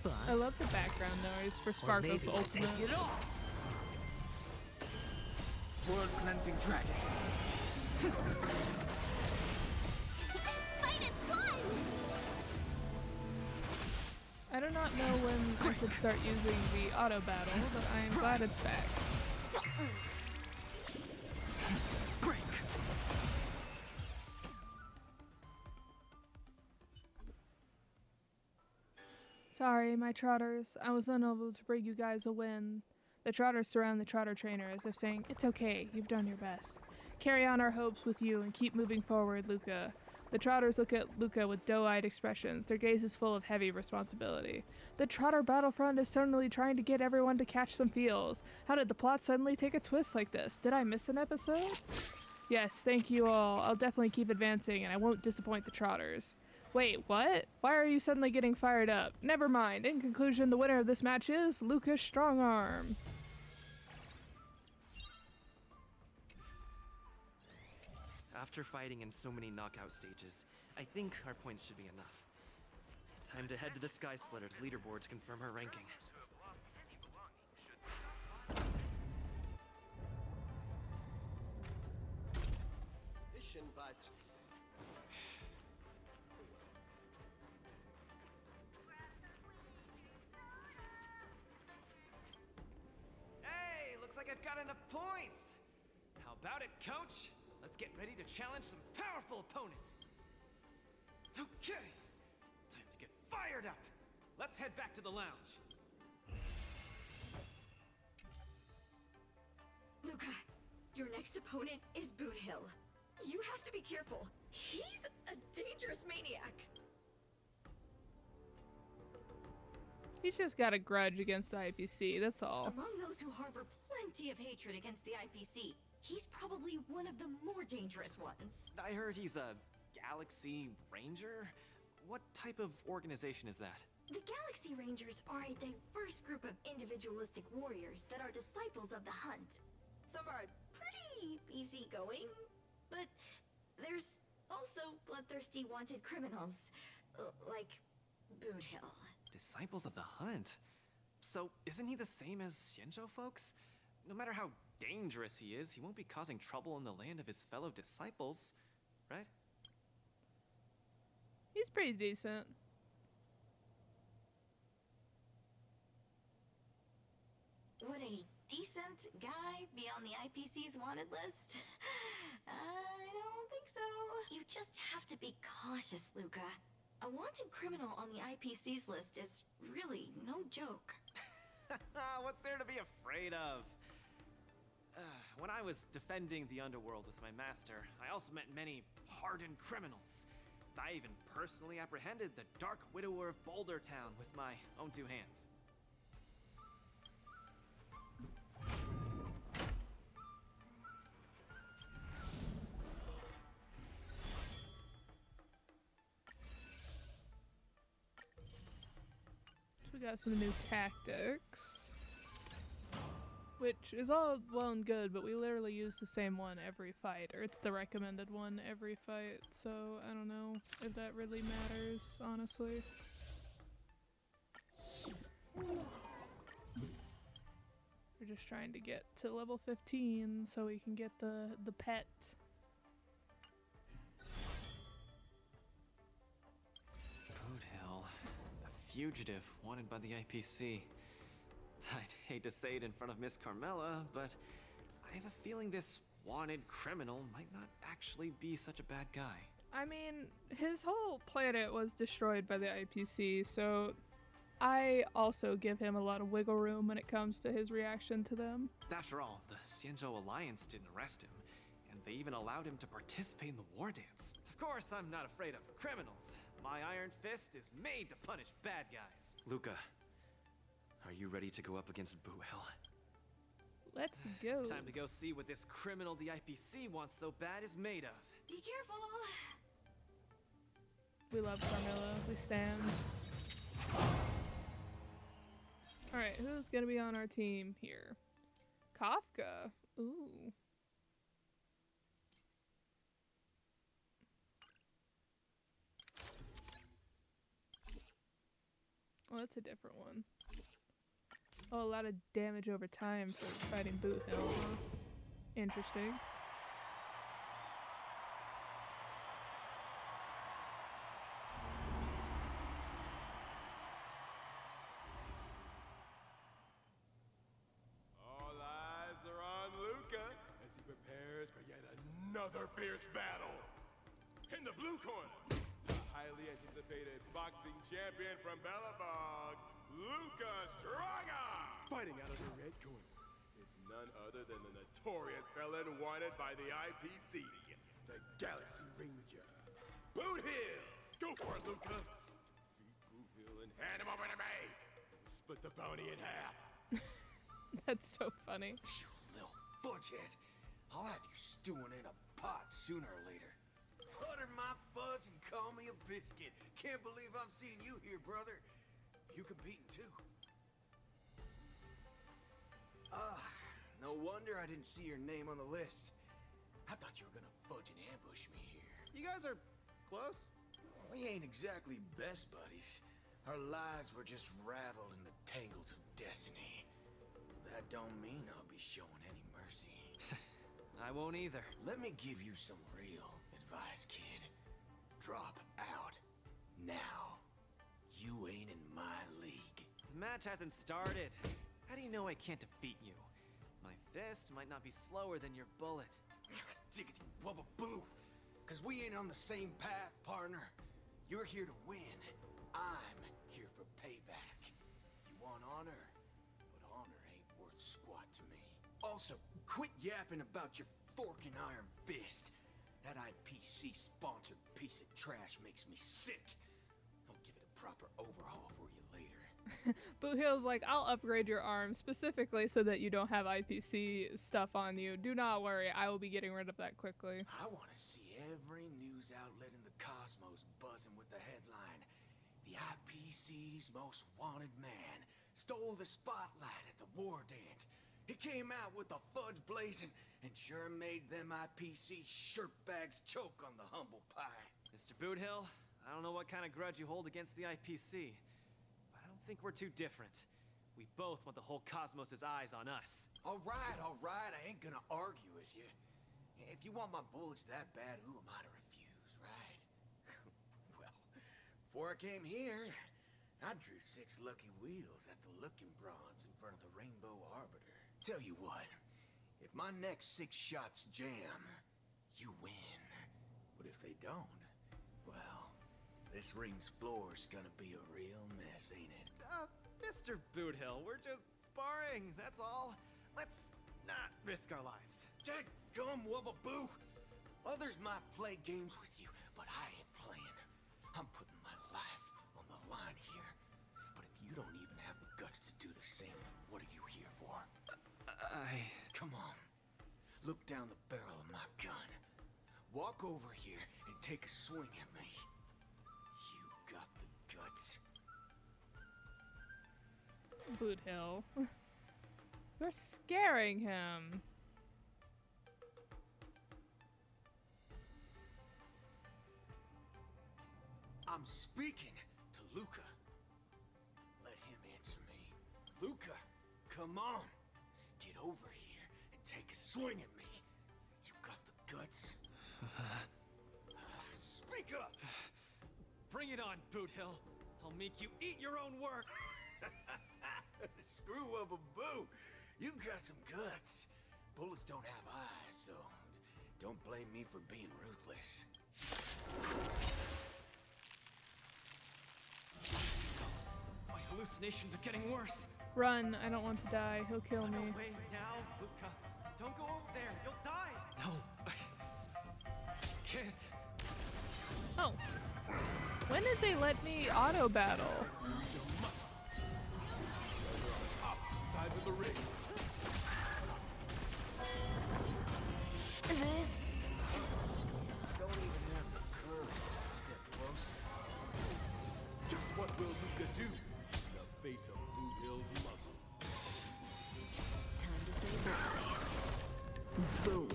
Speaker 11: Bust.
Speaker 1: I love the background noise for
Speaker 11: Or
Speaker 1: Sparkle's
Speaker 11: maybe I'll
Speaker 1: ultimate.
Speaker 11: take it all.
Speaker 17: World cleansing dragon.
Speaker 2: Fight is fun!
Speaker 1: I do not know when I could start using the auto battle, but I am glad it's back.
Speaker 17: Break.
Speaker 1: Sorry, my trotters. I was unable to bring you guys a win. The trotters surround the trotter trainer as if saying, "It's okay, you've done your best. Carry on our hopes with you and keep moving forward, Luca." The trotters look at Luca with doe-eyed expressions, their gaze full of heavy responsibility. The trotter battlefront is suddenly trying to get everyone to catch some feels. How did the plot suddenly take a twist like this? Did I miss an episode? Yes, thank you all. I'll definitely keep advancing and I won't disappoint the trotters. Wait, what? Why are you suddenly getting fired up? Never mind. In conclusion, the winner of this match is Lucas Strongarm.
Speaker 14: After fighting in so many knockout stages, I think our points should be enough. Time to head to the Sky Splitter's leaderboard to confirm her ranking.
Speaker 8: But
Speaker 17: Hey, looks like I've got enough points. How about it, coach? Let's get ready to challenge some powerful opponents. Okay, time to get fired up. Let's head back to the lounge.
Speaker 3: Luca, your next opponent is Boot Hill. You have to be careful. He's a dangerous maniac.
Speaker 1: He's just got a grudge against the IPC, that's all.
Speaker 3: Among those who harbor plenty of hatred against the IPC, he's probably one of the more dangerous ones.
Speaker 8: I heard he's a Galaxy Ranger? What type of organization is that?
Speaker 3: The Galaxy Rangers are a diverse group of individualistic warriors that are disciples of the hunt. Some are pretty easygoing, but there's also bloodthirsty wanted criminals, like Boot Hill.
Speaker 8: Disciples of the Hunt? So, isn't he the same as Xianzhou folks? No matter how dangerous he is, he won't be causing trouble in the land of his fellow disciples, right?
Speaker 1: He's pretty decent.
Speaker 3: Would a decent guy be on the IPC's wanted list? I don't think so. You just have to be cautious, Luca. A wanted criminal on the IPC's list is really no joke.
Speaker 8: What's there to be afraid of? When I was defending the underworld with my master, I also met many hardened criminals. I even personally apprehended the Dark Widower of Boulder Town with my own two hands.
Speaker 1: We got some new tactics, which is all well and good, but we literally use the same one every fight, or it's the recommended one every fight, so I don't know if that really matters, honestly. We're just trying to get to level 15 so we can get the pet.
Speaker 8: fugitive wanted by the IPC. I'd hate to say it in front of Miss Carmela, but I have a feeling this wanted criminal might not actually be such a bad guy.
Speaker 1: I mean, his whole planet was destroyed by the IPC, so I also give him a lot of wiggle room when it comes to his reaction to them.
Speaker 8: After all, the Xianzhou Alliance didn't arrest him, and they even allowed him to participate in the war dance. Of course, I'm not afraid of criminals. My iron fist is made to punish bad guys.
Speaker 14: Luca, are you ready to go up against Boo-Hill?
Speaker 1: Let's go.
Speaker 8: It's time to go see what this criminal the IPC wants so bad is made of.
Speaker 20: Be careful.
Speaker 1: We love Carmilla. We stand. Alright, who's gonna be on our team here? Kafka. Ooh. Oh, that's a different one. Oh, a lot of damage over time for fighting Boot Hill, huh? Interesting.
Speaker 21: All eyes are on Luca as he prepares for yet another fierce battle. In the blue corner, the highly anticipated boxing champion from Belobog, Luca Straga! Fighting out of the red corner, it's none other than the notorious felon wanted by the IPC, the Galaxy Ranger, Boot Hill! Go for it, Luca! Feed Boot Hill and hand him over to me! Split the bounty in half!
Speaker 1: That's so funny.
Speaker 19: You little fudgehead. I'll have you stewing in a pot sooner or later. Butter my fudge and call me a biscuit. Can't believe I'm seeing you here, brother. You competing too. No wonder I didn't see your name on the list. I thought you were gonna fudge and ambush me here.
Speaker 8: You guys are close?
Speaker 19: We ain't exactly best buddies. Our lives were just raveled in the tangles of destiny. That don't mean I'll be showing any mercy.
Speaker 8: I won't either.
Speaker 19: Let me give you some real advice, kid. Drop out. Now. You ain't in my league.
Speaker 8: The match hasn't started. How do you know I can't defeat you? My fist might not be slower than your bullet.
Speaker 19: Diggity wubba boo! Cause we ain't on the same path, partner. You're here to win. I'm here for payback. You want honor? But honor ain't worth squat to me. Also, quit yapping about your forking iron fist. That IPC-sponsored piece of trash makes me sick. I'll give it a proper overhaul for you later.
Speaker 1: Boot Hill's like, I'll upgrade your arm specifically so that you don't have IPC stuff on you. Do not worry, I will be getting rid of that quickly.
Speaker 19: I want to see every news outlet in the cosmos buzzing with the headline. The IPC's most wanted man stole the spotlight at the war dance. He came out with the fudge blazing and sure made them IPC shirtbags choke on the humble pie.
Speaker 8: Mr. Boothill, I don't know what kind of grudge you hold against the IPC, but I don't think we're too different. We both want the whole cosmos' eyes on us.
Speaker 19: All right, I ain't gonna argue with you. If you want my bullets that bad, who am I to refuse, right? Well, before I came here, I drew 6 lucky wheels at the Looking Bronze in front of the Rainbow Arbiter. Tell you what, if my next 6 shots jam, you win. But if they don't, well, this ring's floor's gonna be a real mess, ain't it?
Speaker 8: Mr. Boothill, we're just sparring, that's all. Let's not risk our lives.
Speaker 19: Dadgum wubba-boo! Others might play games with you, but I ain't playing. I'm putting my life on the line here. But if you don't even have the guts to do the same, then what are you here for? Come on. Look down the barrel of my gun. Walk over here and take a swing at me. You got the guts.
Speaker 1: Boot Hill. You're scaring him.
Speaker 19: I'm speaking to Luca. Let him answer me. Luca, come on. Get over here and take a swing at me. You got the guts. Speak up!
Speaker 8: Bring it on, Boothill. I'll make you eat your own work.
Speaker 19: Screw up a boo. You've got some guts. Bullets don't have eyes, so don't blame me for being ruthless.
Speaker 8: My hallucinations are getting worse.
Speaker 1: Run, I don't want to die. He'll kill me.
Speaker 8: Run away now, Luca. Don't go over there. You'll die. No, I can't.
Speaker 1: Oh. When did they let me auto battle?
Speaker 19: Opposite sides of the ring.
Speaker 2: This.
Speaker 19: Don't even have the courage to step closer.
Speaker 21: Just what will Luca do in the face of Blue Hill's muscle?
Speaker 18: Time to say bye. Boom.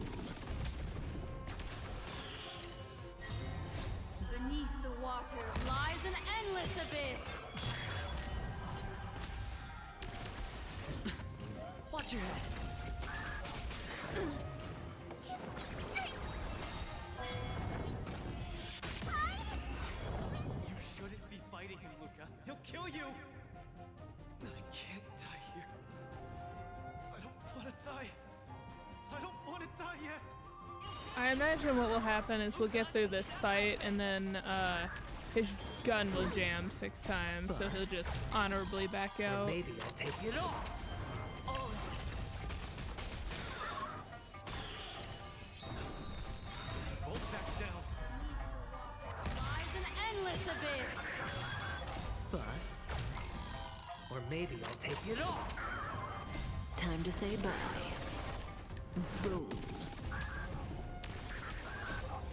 Speaker 20: Beneath the waters lies an endless abyss.
Speaker 14: Watch your head.
Speaker 8: You shouldn't be fighting him, Luca. He'll kill you. I can't die here. I don't want to die. I don't want to die yet.
Speaker 1: I imagine what will happen is we'll get through this fight and then his gun will jam 6 times, so he'll just honorably back out.
Speaker 7: Or maybe I'll take it off.
Speaker 8: Both back down.
Speaker 20: Lies an endless abyss.
Speaker 7: Bust. Or maybe I'll take it off.
Speaker 18: Time to say bye. Boom.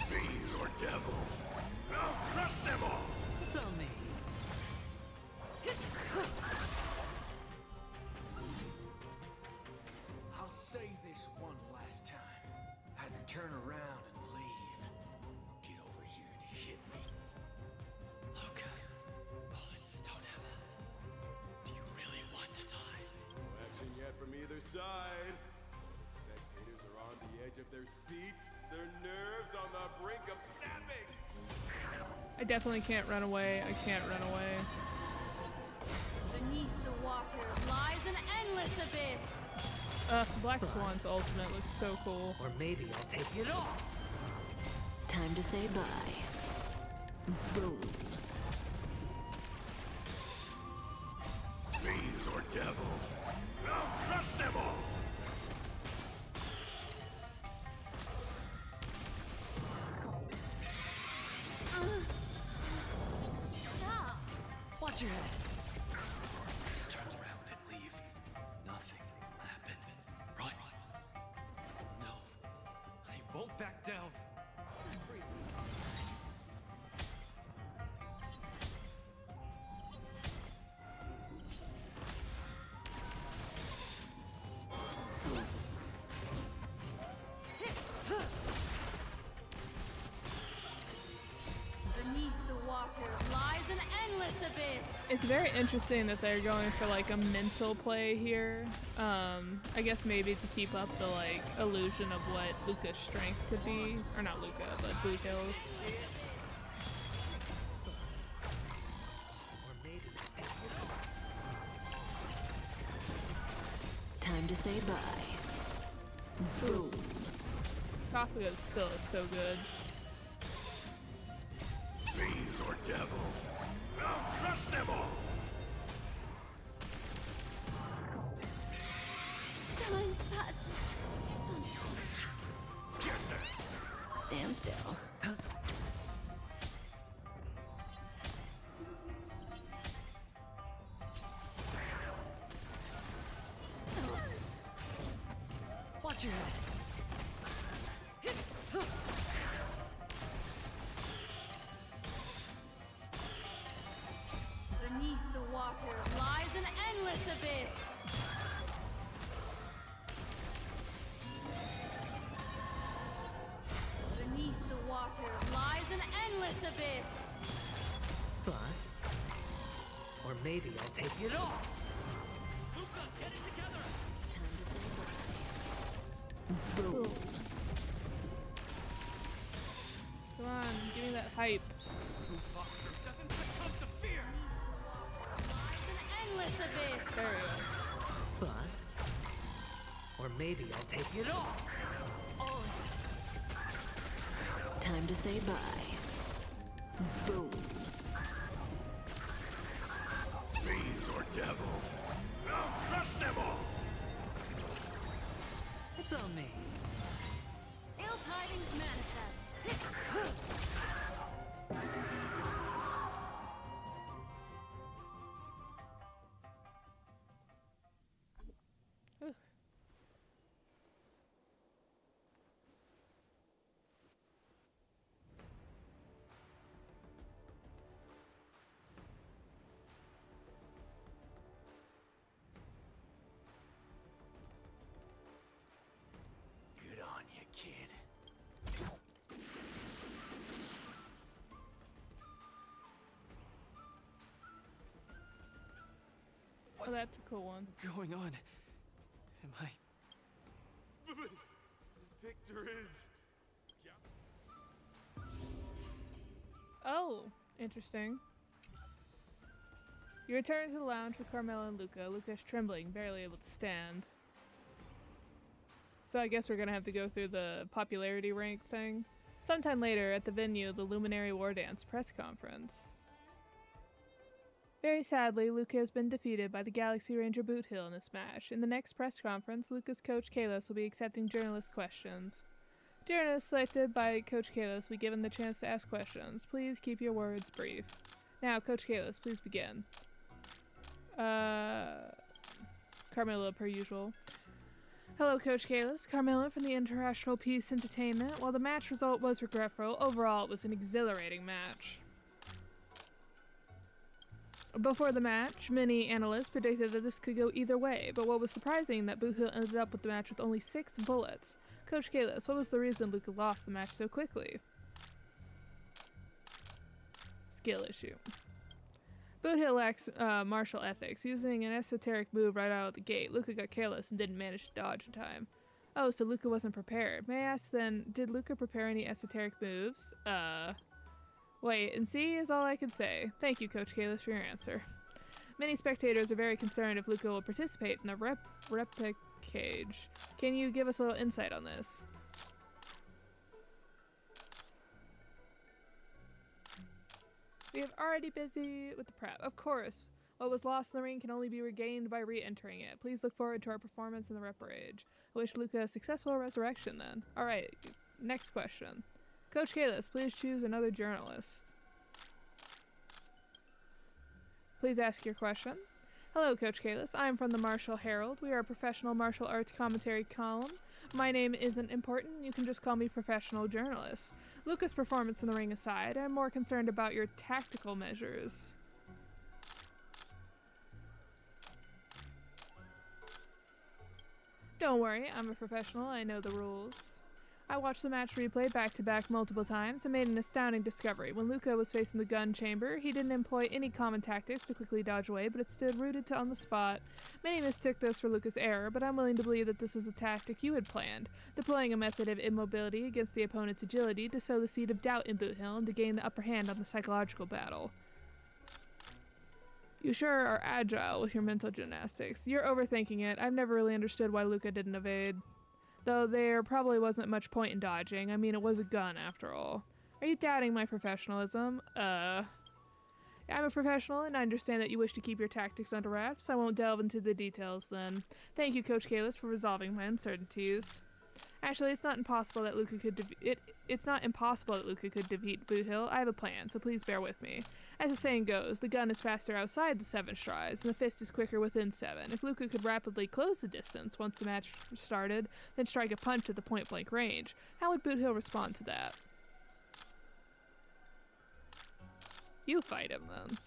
Speaker 5: Fiends or devil, I'll crush them all!
Speaker 7: It's on me.
Speaker 19: I'll say this one last time. Either turn around and leave, or get over here and hit me.
Speaker 8: Luca, bullets don't have. Do you really want to die?
Speaker 21: No action yet from either side. The spectators are on the edge of their seats, their nerves on the brink of snapping.
Speaker 1: I definitely can't run away. I can't run away.
Speaker 20: Beneath the waters lies an endless abyss.
Speaker 1: Black Swan's ultimate looks so cool.
Speaker 7: Or maybe I'll take it off.
Speaker 18: Time to say bye. Boom.
Speaker 5: Fiends or devil, I'll crush them all!
Speaker 14: Watch your head.
Speaker 8: Just turn around and leave. Nothing will happen. Run. No. I won't back down.
Speaker 20: Beneath the waters lies an endless abyss.
Speaker 1: It's very interesting that they're going for like a mental play here. I guess maybe to keep up the like illusion of what Luca's strength could be. Or not Luca, but Blue Hills.
Speaker 18: Time to say bye. Boom.
Speaker 1: Kakuga still is so good.
Speaker 5: Fiends or devil, I'll crush them all!
Speaker 2: Time's passed.
Speaker 18: Stand still.
Speaker 14: Watch your head.
Speaker 20: Beneath the waters lies an endless abyss. Beneath the waters lies an endless abyss.
Speaker 7: Bust. Or maybe I'll take it off.
Speaker 14: Luca, get it together.
Speaker 18: Boom.
Speaker 1: Come on, give me that hype.
Speaker 8: Boxer doesn't succumb to fear.
Speaker 1: area.
Speaker 11: Bust. Or maybe I'll take it all.
Speaker 3: Time to say bye. Boom.
Speaker 5: Fiends or devil, I'll crush them all!
Speaker 11: It's on me.
Speaker 20: Ill tidings manifest.
Speaker 1: Ugh.
Speaker 19: Good on you, kid.
Speaker 1: Oh, that's a cool one.
Speaker 17: Going on? Am I?
Speaker 21: The victor is...
Speaker 1: Oh, interesting. You return to the lounge with Carmela and Luca. Luca is trembling, barely able to stand. So I guess we're gonna have to go through the popularity rank thing. Sometime later, at the venue, the Luminary War Dance press conference. Very sadly, Luca has been defeated by the Galaxy Ranger Boot Hill in this match. In the next press conference, Luca's coach Kalos will be accepting journalist questions. Journalists selected by Coach Kalos will be given the chance to ask questions. Please keep your words brief. Now, Coach Kalos, please begin. Carmilla, per usual. Hello, Coach Kalos. Carmilla from the International Peace Entertainment. While the match result was regretful, overall it was an exhilarating match. Before the match, many analysts predicted that this could go either way, but what was surprising that Boot Hill ended up with the match with only 6 bullets. Coach Kalos, what was the reason Luca lost the match so quickly? Skill issue. Boot Hill lacks martial ethics. Using an esoteric move right out of the gate, Luca got careless and didn't manage to dodge in time. Oh, so Luca wasn't prepared. May I ask then, did Luca prepare any esoteric moves? Wait and see is all I can say. Thank you, Coach Kalos, for your answer. Many spectators are very concerned if Luca will participate in the replic cage. Can you give us a little insight on this? We have already busy with the prep. Of course. What was lost in the ring can only be regained by re-entering it. Please look forward to our performance in the rep rage. I wish Luca a successful resurrection then. Alright, next question. Coach Kalos, please choose another journalist. Please ask your question. Hello, Coach Kalos. I am from the Martial Herald. We are a professional martial arts commentary column. My name isn't important. You can just call me professional journalist. Luca's performance in the ring aside, I'm more concerned about your tactical measures. Don't worry, I'm a professional. I know the rules. I watched the match replay back-to-back multiple times and made an astounding discovery. When Luca was facing the gun chamber, he didn't employ any common tactics to quickly dodge away, but it stood rooted on the spot. Many mistook this for Luca's error, but I'm willing to believe that this was a tactic you had planned, deploying a method of immobility against the opponent's agility to sow the seed of doubt in Boot Hill and to gain the upper hand on the psychological battle. You sure are agile with your mental gymnastics. You're overthinking it. I've never really understood why Luca didn't evade. Though there probably wasn't much point in dodging. I mean, it was a gun after all. Are you doubting my professionalism? I'm a professional and I understand that you wish to keep your tactics under wraps. I won't delve into the details then. Thank you, Coach Kalos, for resolving my uncertainties. Actually, it's not impossible that Luca could defeat Boot Hill. I have a plan, so please bear with me. As the saying goes, the gun is faster outside the 7 strides, and the fist is quicker within 7. If Luca could rapidly close the distance once the match started, then strike a punch at the point-blank range, how would Boot Hill respond to that? You fight him, then.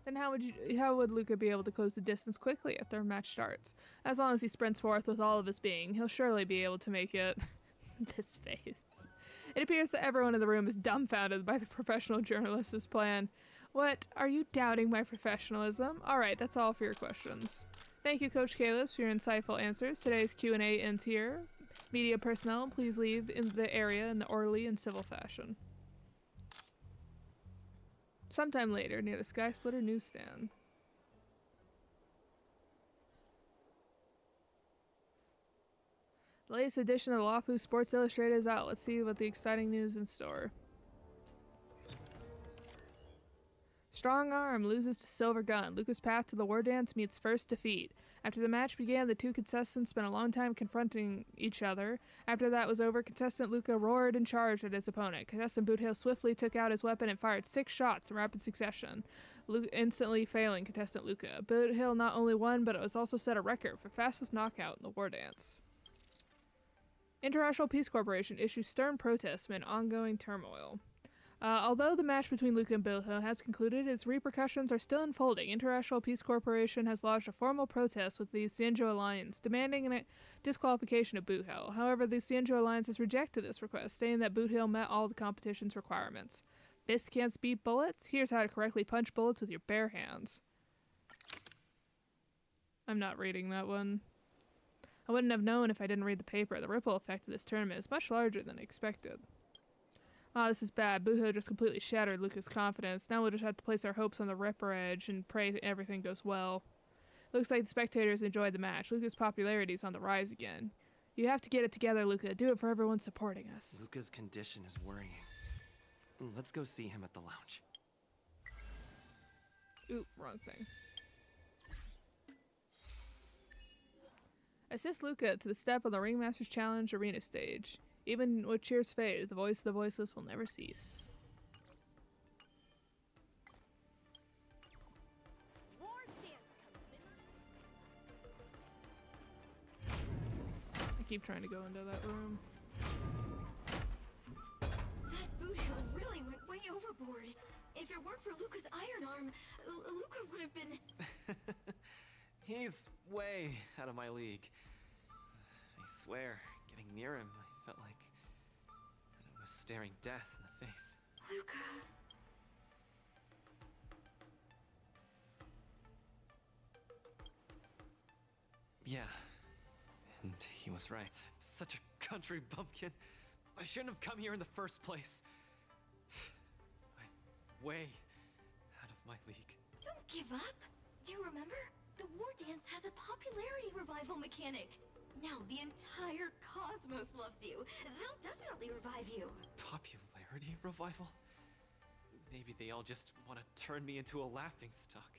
Speaker 1: Then how would Luca be able to close the distance quickly after a match starts? As long as he sprints forth with all of his being, he'll surely be able to make it. This face. It appears that everyone in the room is dumbfounded by the professional journalist's plan. What? Are you doubting my professionalism? Alright, that's all for your questions. Thank you, Coach Kalos, for your insightful answers. Today's Q&A ends here. Media personnel, please leave in the area in the orderly and civil fashion. Sometime later, near the Sky Splitter newsstand. The latest edition of the Lawfu Sports Illustrated is out. Let's see what the exciting news in store. Strong Arm loses to Silver Gun. Luca's path to the War Dance meets first defeat. After the match began, the two contestants spent a long time confronting each other. After that was over, contestant Luca roared and charged at his opponent. Contestant Boothill swiftly took out his weapon and fired 6 shots in rapid succession, instantly failing contestant Luca. Boothill not only won, but it was also set a record for fastest knockout in the War Dance. International Peace Corporation issues stern protests amid ongoing turmoil. Although the match between Luca and Boothill has concluded, its repercussions are still unfolding. International Peace Corporation has lodged a formal protest with the Sanjo Alliance, demanding a disqualification of Boothill. However, the Sanjo Alliance has rejected this request, stating that Boothill met all the competition's requirements. Fists can't beat bullets? Here's how to correctly punch bullets with your bare hands. I'm not reading that one. I wouldn't have known if I didn't read the paper. The ripple effect of this tournament is much larger than expected. Ah, this is bad. Boothill just completely shattered Luca's confidence. Now we'll just have to place our hopes on the Ripper Edge and pray that everything goes well. Looks like the spectators enjoyed the match. Luca's popularity is on the rise again. You have to get it together, Luca. Do it for everyone supporting us.
Speaker 8: Luca's condition is worrying. Let's go see him at the lounge.
Speaker 1: Oop, wrong thing. Assist Luca to the step on the Ringmaster's Challenge arena stage. Even with cheers fade, the voice of the voiceless will never cease. I keep trying to go into that room.
Speaker 2: That Boothill really went way overboard. If it weren't for Luca's iron arm, Luca would have been...
Speaker 8: He's way out of my league. I swear, getting near him, I felt like I was staring death in the face.
Speaker 2: Luca...
Speaker 8: Yeah, and he was right. Such a country bumpkin. I shouldn't have come here in the first place. I'm way out of my league.
Speaker 2: Don't give up. Do you remember? The War Dance has a popularity revival mechanic. Now the entire cosmos loves you. They'll definitely revive you.
Speaker 8: Popularity revival? Maybe they all just want to turn me into a laughingstock.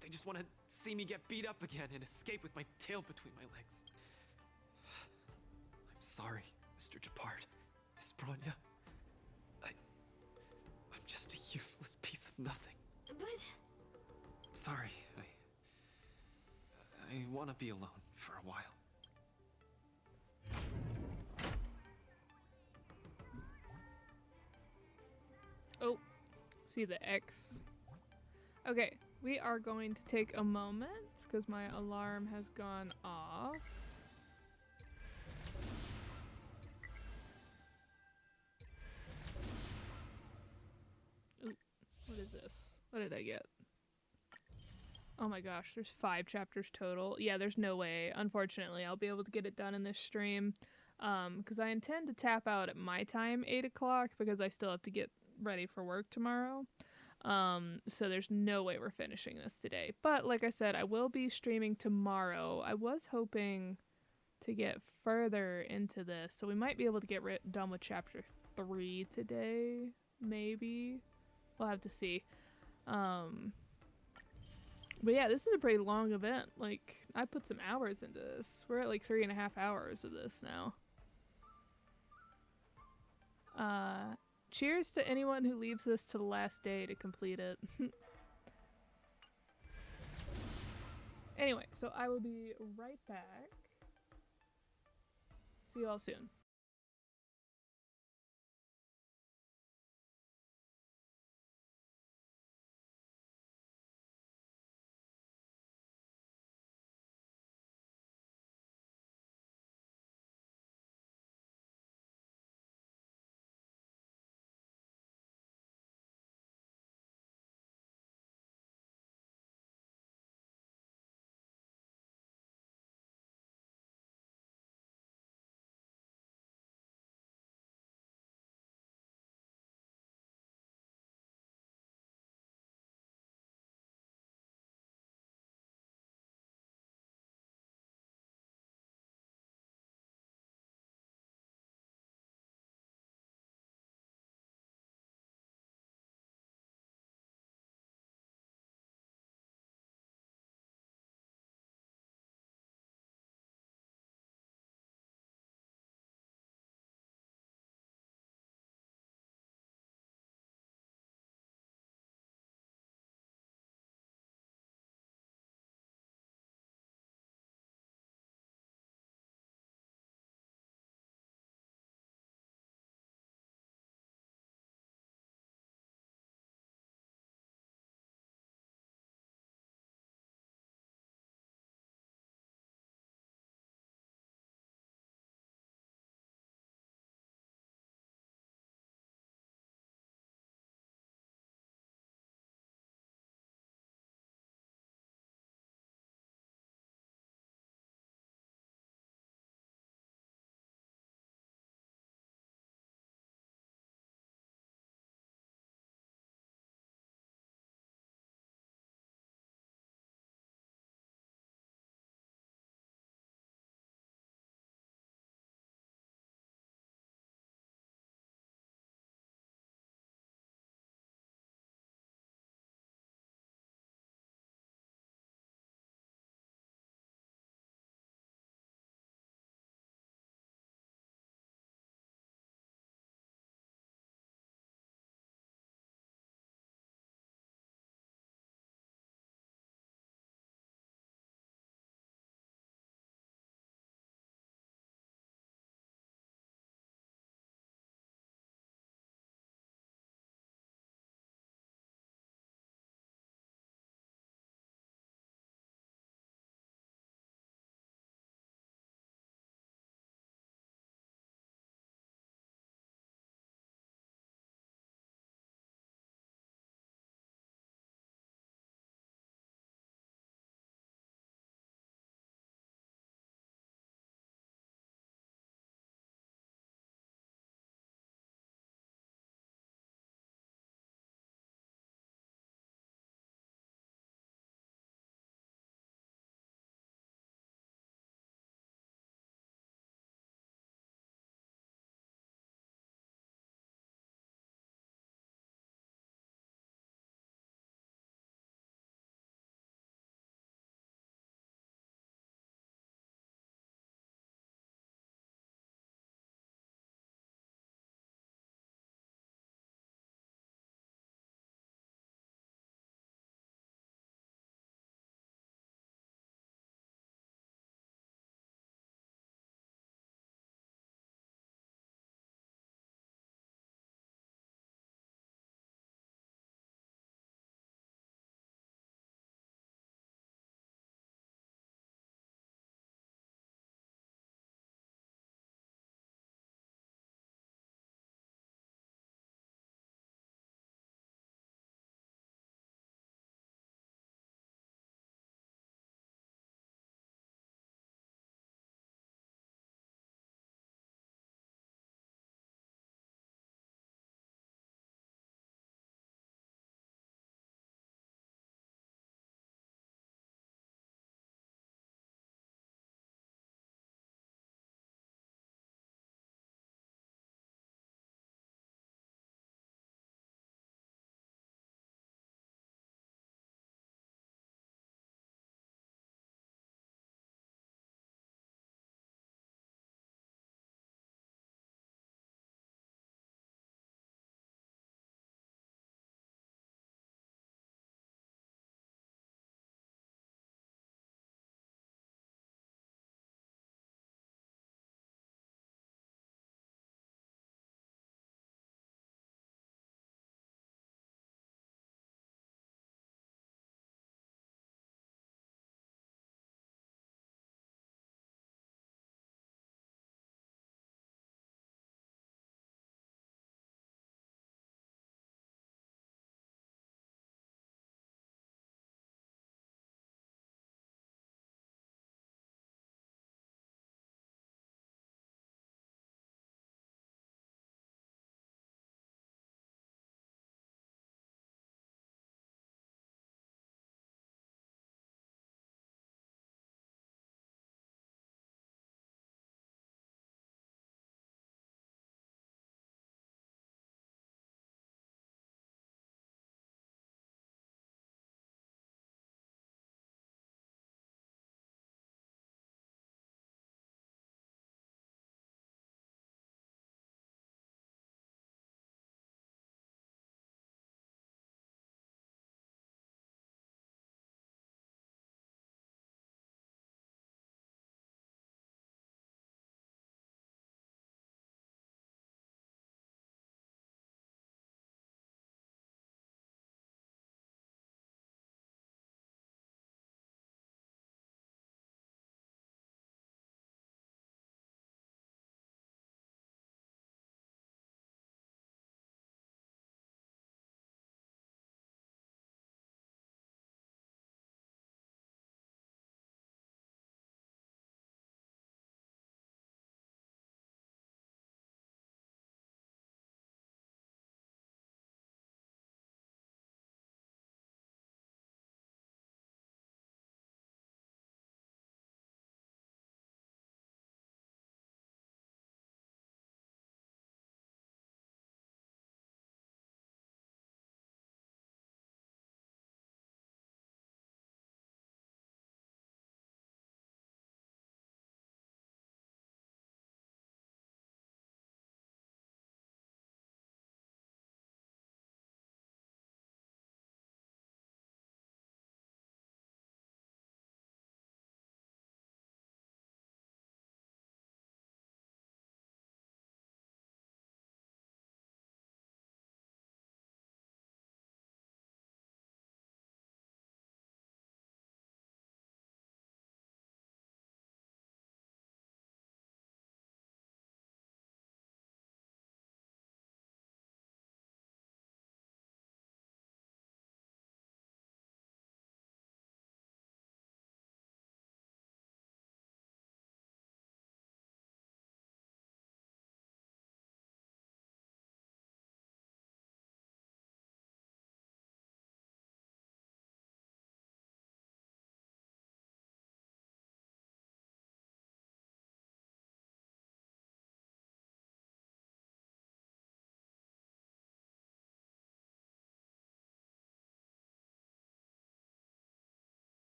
Speaker 8: They just want to see me get beat up again and escape with my tail between my legs. I'm sorry, Mr. Japard. Miss Bronya. I'm just a useless piece of nothing.
Speaker 2: But...
Speaker 8: Sorry, I want to be alone for a while.
Speaker 1: Oh, see the X. Okay, we are going to take a moment because my alarm has gone off. Ooh, what is this? What did I get? Oh my gosh, there's 5 chapters total. Yeah, there's no way, unfortunately, I'll be able to get it done in this stream. Because I intend to tap out at my time, 8 o'clock, because I still have to get ready for work tomorrow. So there's no way we're finishing this today. But like I said, I will be streaming tomorrow. I was hoping to get further into this, so we might be able to get done with chapter 3 today, maybe. We'll have to see. But yeah, this is a pretty long event. Like, I put some hours into this. We're at like 3.5 hours of this now. Cheers to anyone who leaves this to the last day to complete it. Anyway, so I will be right back. See you all soon.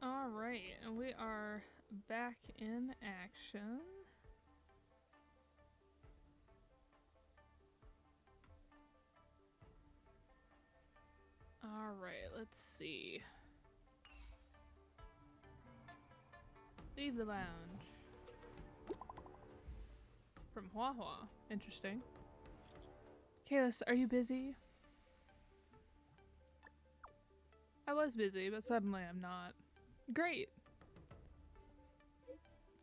Speaker 1: Alright, and we are back in action. Alright, let's see. Leave the lounge. From Hua Hua. Interesting. Kalis, are you busy? I was busy, but suddenly I'm not. Great!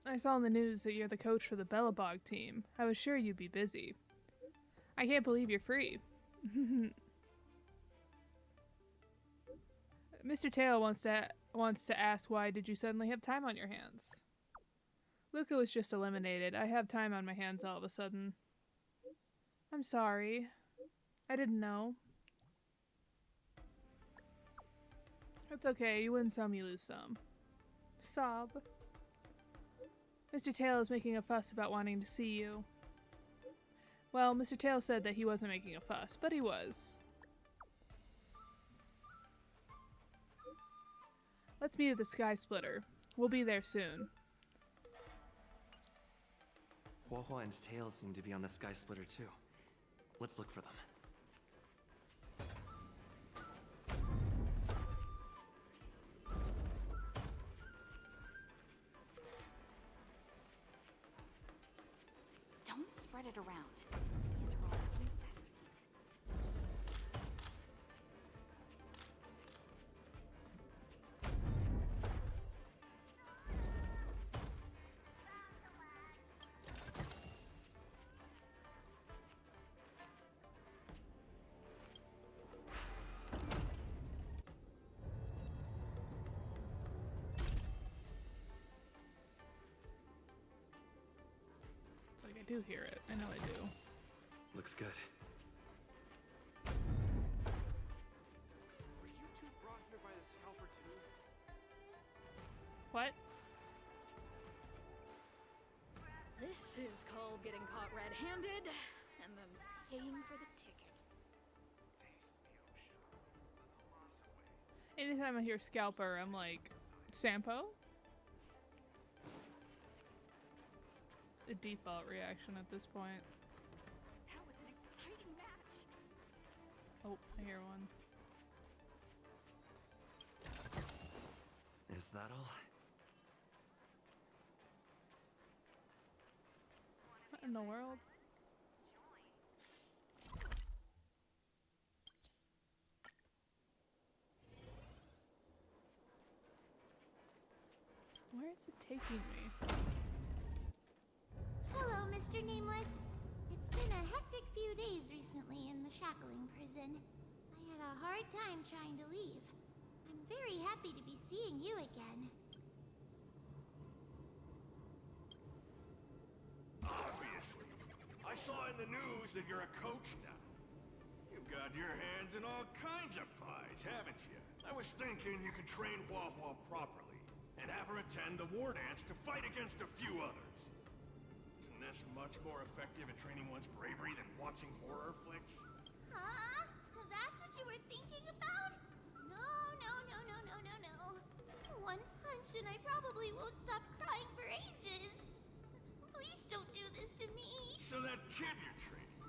Speaker 1: I saw in the news that you're the coach for the Bellabog team. I was sure you'd be busy. I can't believe you're free. Mr. Tail wants to ask, why did you suddenly have time on your hands? Luca was just eliminated. I have time on my hands all of a sudden. I'm sorry. I didn't know. It's okay. You win some, you lose some. Sob. Mr. Tail is making a fuss about wanting to see you. Well, Mr. Tail said that he wasn't making a fuss, but he was. Let's meet at the Sky Splitter. We'll be there soon.
Speaker 17: Hua Hua and Tail seem to be on the Sky Splitter too. Let's look for them.
Speaker 3: Don't spread it around. These are all insider secrets.
Speaker 1: Like, I do hear it. I know I do.
Speaker 17: Looks good.
Speaker 8: Were you two brought here by the scalper too?
Speaker 1: What?
Speaker 13: This is called getting caught red-handed and then paying for the ticket.
Speaker 1: Anytime I hear scalper, I'm like, Sampo? The default reaction at this point.
Speaker 13: That was an exciting match.
Speaker 1: Oh, I hear one.
Speaker 17: Is that all?
Speaker 1: What in the world? Where is it taking me?
Speaker 2: Hello, Mr. Nameless. It's been a hectic few days recently in the shackling prison. I had a hard time trying to leave. I'm very happy to be seeing you again.
Speaker 5: Obviously. I saw in the news that you're a coach now. You've got your hands in all kinds of pies, haven't you? I was thinking you could train Hua Hua properly and have her attend the war dance to fight against a few others. Isn't this much more effective at training one's bravery than watching horror flicks?
Speaker 2: Huh? That's what you were thinking about? No, no, no, no, no, no, no. One punch and I probably won't stop crying for ages. Please don't do this to me.
Speaker 5: So that kid you're training,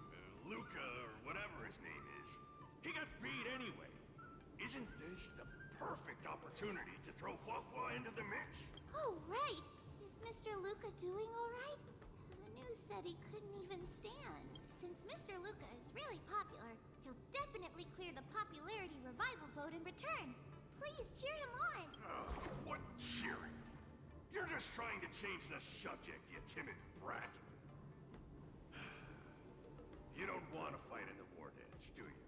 Speaker 5: Luca or whatever his name is, he got beat anyway. Isn't this the perfect opportunity to throw Hua Hua into the mix?
Speaker 2: Oh, right. Is Mr. Luca doing all right? The news said he couldn't even stand. Since Mr. Luca is really popular, he'll definitely clear the popularity revival vote in return. Please cheer him on.
Speaker 5: What cheering? You're just trying to change the subject, you timid brat. You don't want to fight in the war dance, do you?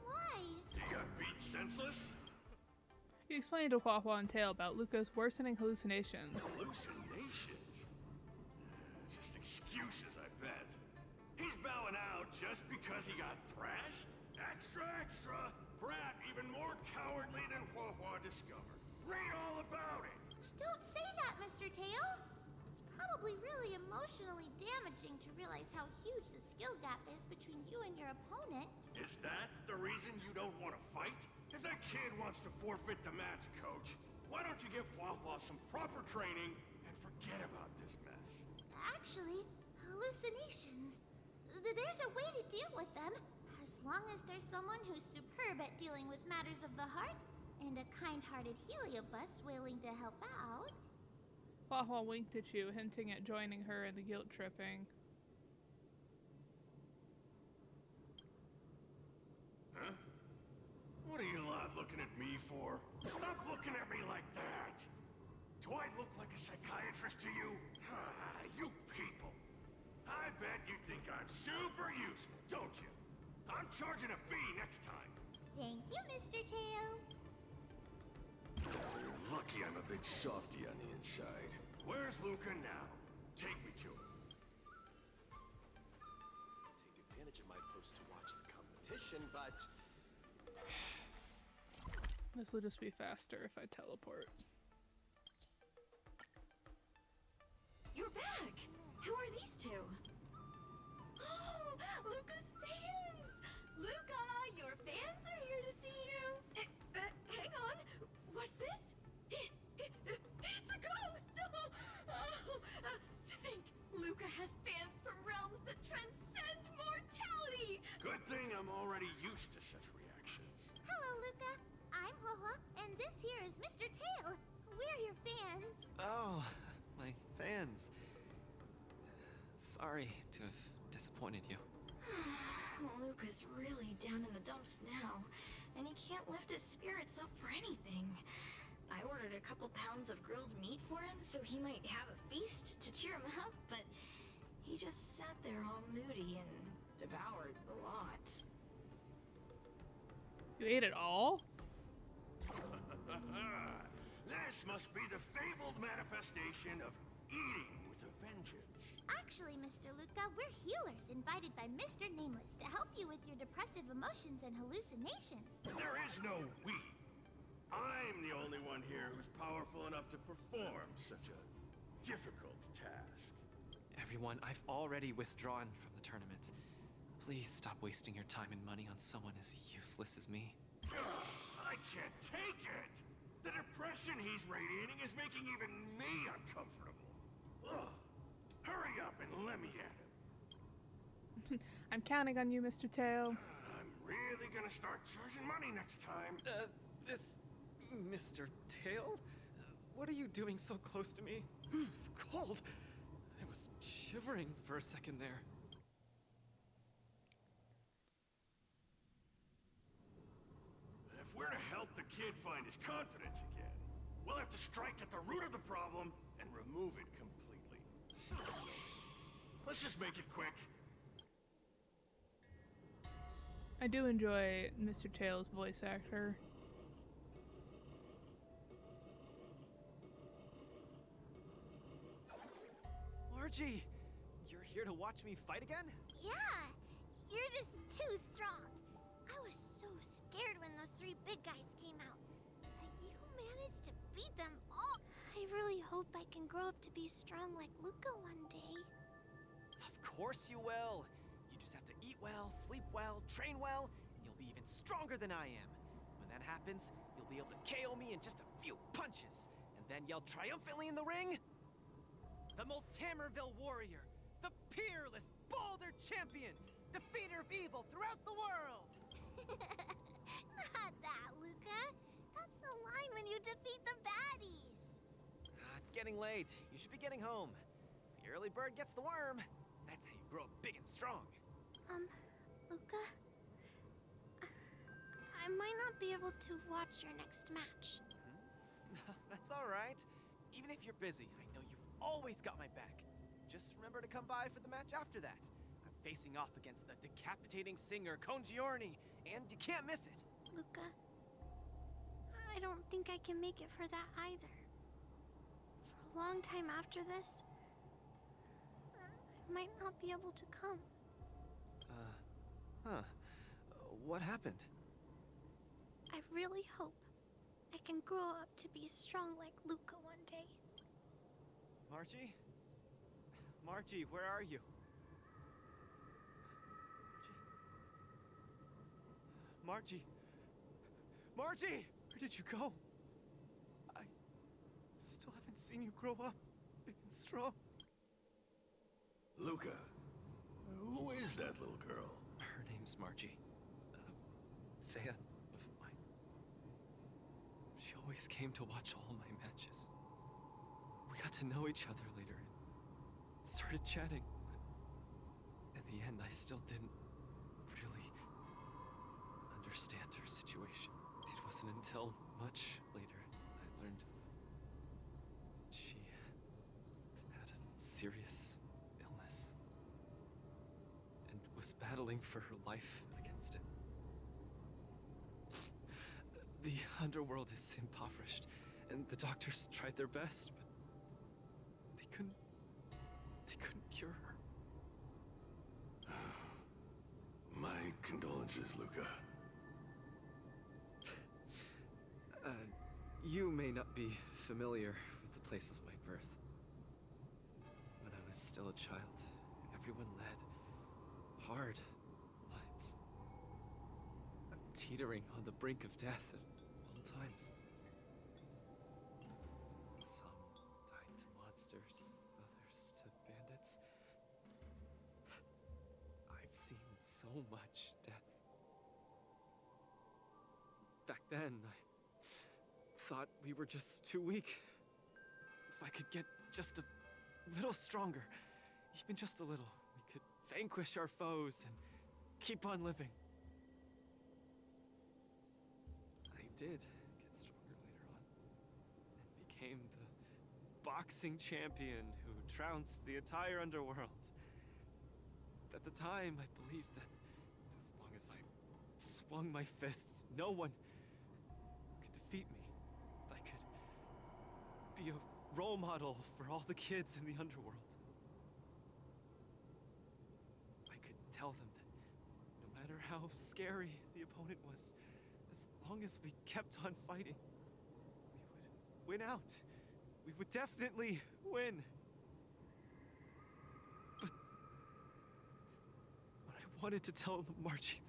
Speaker 2: Why?
Speaker 5: You got beat senseless?
Speaker 1: You explained to Hua Hua and Tail about Luca's worsening hallucinations.
Speaker 5: Hallucinations? Just excuses, I bet. He's bowing out just because he got thrashed? Extra, extra! Brat even more cowardly than Hua Hua discovered. Read all about it!
Speaker 2: Don't say that, Mr. Tail. It's probably really emotionally damaging to realize how huge the skill gap is between you and your opponent.
Speaker 10: Is that the reason you don't want to fight? If that kid wants to forfeit the match, Coach, why don't you give Hua Hua some proper training and forget about this mess?
Speaker 2: Actually, hallucinations. There's a way to deal with them, as long as there's someone who's superb at dealing with matters of the heart, and a kind-hearted Heliobus willing to help out.
Speaker 1: Hua Hua winked at you, hinting at joining her in the guilt tripping.
Speaker 10: Huh? What are you lot looking at me for? Stop looking at me like that! Do I look like a psychiatrist to you? You people! I bet you think I'm super useful, don't you? I'm charging a fee next time.
Speaker 2: Thank you, Mr. Tail.
Speaker 10: You're lucky I'm a big softy on the inside. Where's Luca now? Take me to him.
Speaker 12: Take advantage of my post to watch the competition, but...
Speaker 1: This will just be faster if I teleport.
Speaker 3: You're back! Who are these two? Oh, Luca's fans! Luca, your fans are here to see you! Hang on, what's this? It's a ghost! To think, Luca has fans from realms that transcend mortality!
Speaker 10: Good thing I'm already used to such reactions.
Speaker 2: Hello, Luca. I'm Hua, and this here is Mr. Tail. We're your fans.
Speaker 17: Oh, my fans. Sorry to have disappointed you.
Speaker 3: Luca's really down in the dumps now, and he can't lift his spirits up for anything. I ordered a couple pounds of grilled meat for him so he might have a feast to cheer him up, but he just sat there all moody and devoured a lot.
Speaker 1: You ate it all?
Speaker 10: This must be the fabled manifestation of eating with a vengeance.
Speaker 2: Actually, Mr. Luca, we're healers invited by Mr. Nameless to help you with your depressive emotions and hallucinations.
Speaker 10: There is no we. I'm the only one here who's powerful enough to perform such a difficult task.
Speaker 17: Everyone, I've already withdrawn from the tournament. Please stop wasting your time and money on someone as useless as me.
Speaker 10: I can't take it! The depression he's radiating is making even me uncomfortable. Ugh. Hurry up and let me at him.
Speaker 1: I'm counting on you, Mr. Tail.
Speaker 10: I'm really gonna start charging money next time.
Speaker 17: This... Mr. Tail? What are you doing so close to me? Cold! I was shivering for a second there.
Speaker 10: If we're to help the kid find his confidence again, we'll have to strike at the root of the problem and remove it completely. Let's just make it quick.
Speaker 1: I do enjoy Mr. Tail's voice actor.
Speaker 17: Margie! You're here to watch me fight again?
Speaker 2: Yeah, you're just too strong. I was so scared when those three big guys came out. But you managed to beat them all. I really hope I can grow up to be strong like Luca one day.
Speaker 17: Of course you will! You just have to eat well, sleep well, train well, and you'll be even stronger than I am. When that happens, you'll be able to KO me in just a few punches, and then yell triumphantly in the ring, "The Moltamerville Warrior, the peerless Boulder Champion, defeater of evil throughout the world!"
Speaker 2: Not that, Luca. That's the line when you defeat the baddies.
Speaker 17: It's getting late. You should be getting home. The early bird gets the worm. That's how you grow up big and strong.
Speaker 2: Luca? I might not be able to watch your next match.
Speaker 17: That's all right. Even if you're busy, I know you've always got my back. Just remember to come by for the match after that. I'm facing off against the decapitating singer Congiorni, and you can't miss it.
Speaker 2: Luca, I don't think I can make it for that either. For a long time after this, I might not be able to come.
Speaker 17: What happened?
Speaker 2: I really hope I can grow up to be strong like Luca one day.
Speaker 17: Margie, Margie, where are you? Margie? Margie! Where did you go? I still haven't seen you grow up big and strong.
Speaker 5: Luca, who is that little girl?
Speaker 17: Her name's Margie. A fan of mine. She always came to watch all my matches. We got to know each other later and started chatting. But in the end, I still didn't really understand her situation. It wasn't until much later I learned she had a serious illness and was battling for her life against it. The underworld is impoverished, and the doctors tried their best, but they couldn't cure her.
Speaker 5: My condolences, Luca.
Speaker 17: You may not be familiar with the place of my birth. When I was still a child, everyone led hard lives. Teetering on the brink of death at all times. Some died to monsters, others to bandits. I've seen so much death. Back then, I thought we were just too weak. If I could get just a little stronger, even just a little, we could vanquish our foes and keep on living. I did get stronger later on, and became the boxing champion who trounced the entire underworld. At the time, I believed that as long as I swung my fists, no one could defeat me. I could be a role model for all the kids in the underworld. I could tell them that no matter how scary the opponent was, as long as we kept on fighting, we would win out. We would definitely win. But when I wanted to tell Margie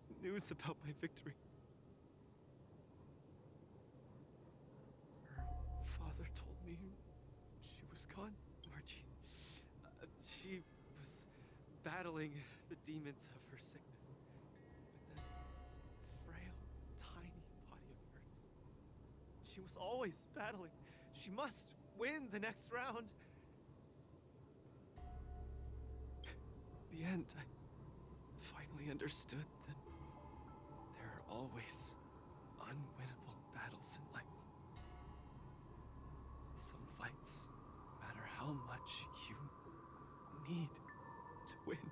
Speaker 17: the news about my victory, her father told me she was gone. Margie, she was battling the demons of her sickness with that frail, tiny body of hers. She was always battling. She must win the next round. In the end, I finally understood that there are always unwinnable battles in life. Some fights, no matter how much you need to win,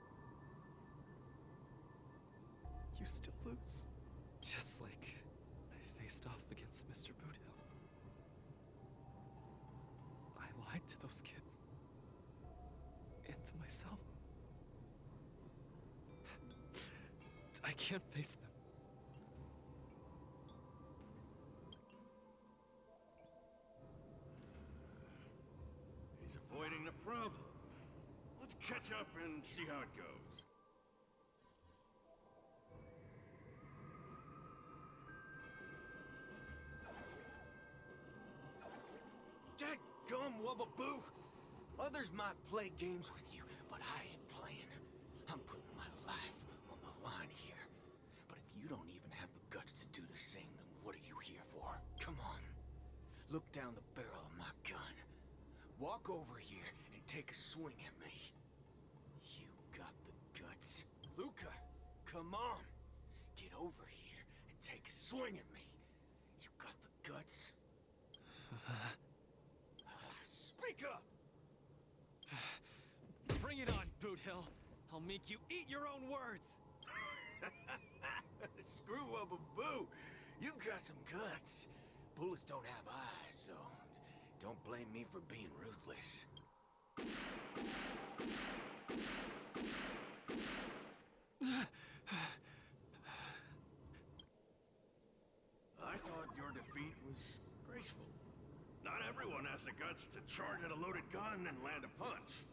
Speaker 17: you still lose. Just like when I faced off against Mr. Boothill. I lied to those kids. And to myself. I can't face them.
Speaker 5: He's avoiding the problem. Let's catch up and see how it goes.
Speaker 19: Dadgum Wubbaboo! Others might play games with you, but I ain't playing. I'm putting my life on the line here. But if you don't even have the guts to do the same, then what are you here for? Come on. Look down the barrel of my gun. Walk over here and take a swing at me. You got the guts. Luca, come on. Get over here and take a swing at me. You got the guts. Speak up!
Speaker 17: Bring it on, Boothill. I'll make you eat your own words.
Speaker 19: Screw Wubbaboo. You've got some guts. Bullets don't have eyes, so don't blame me for being ruthless.
Speaker 5: I thought your defeat was graceful. Not everyone has the guts to charge at a loaded gun and land a punch.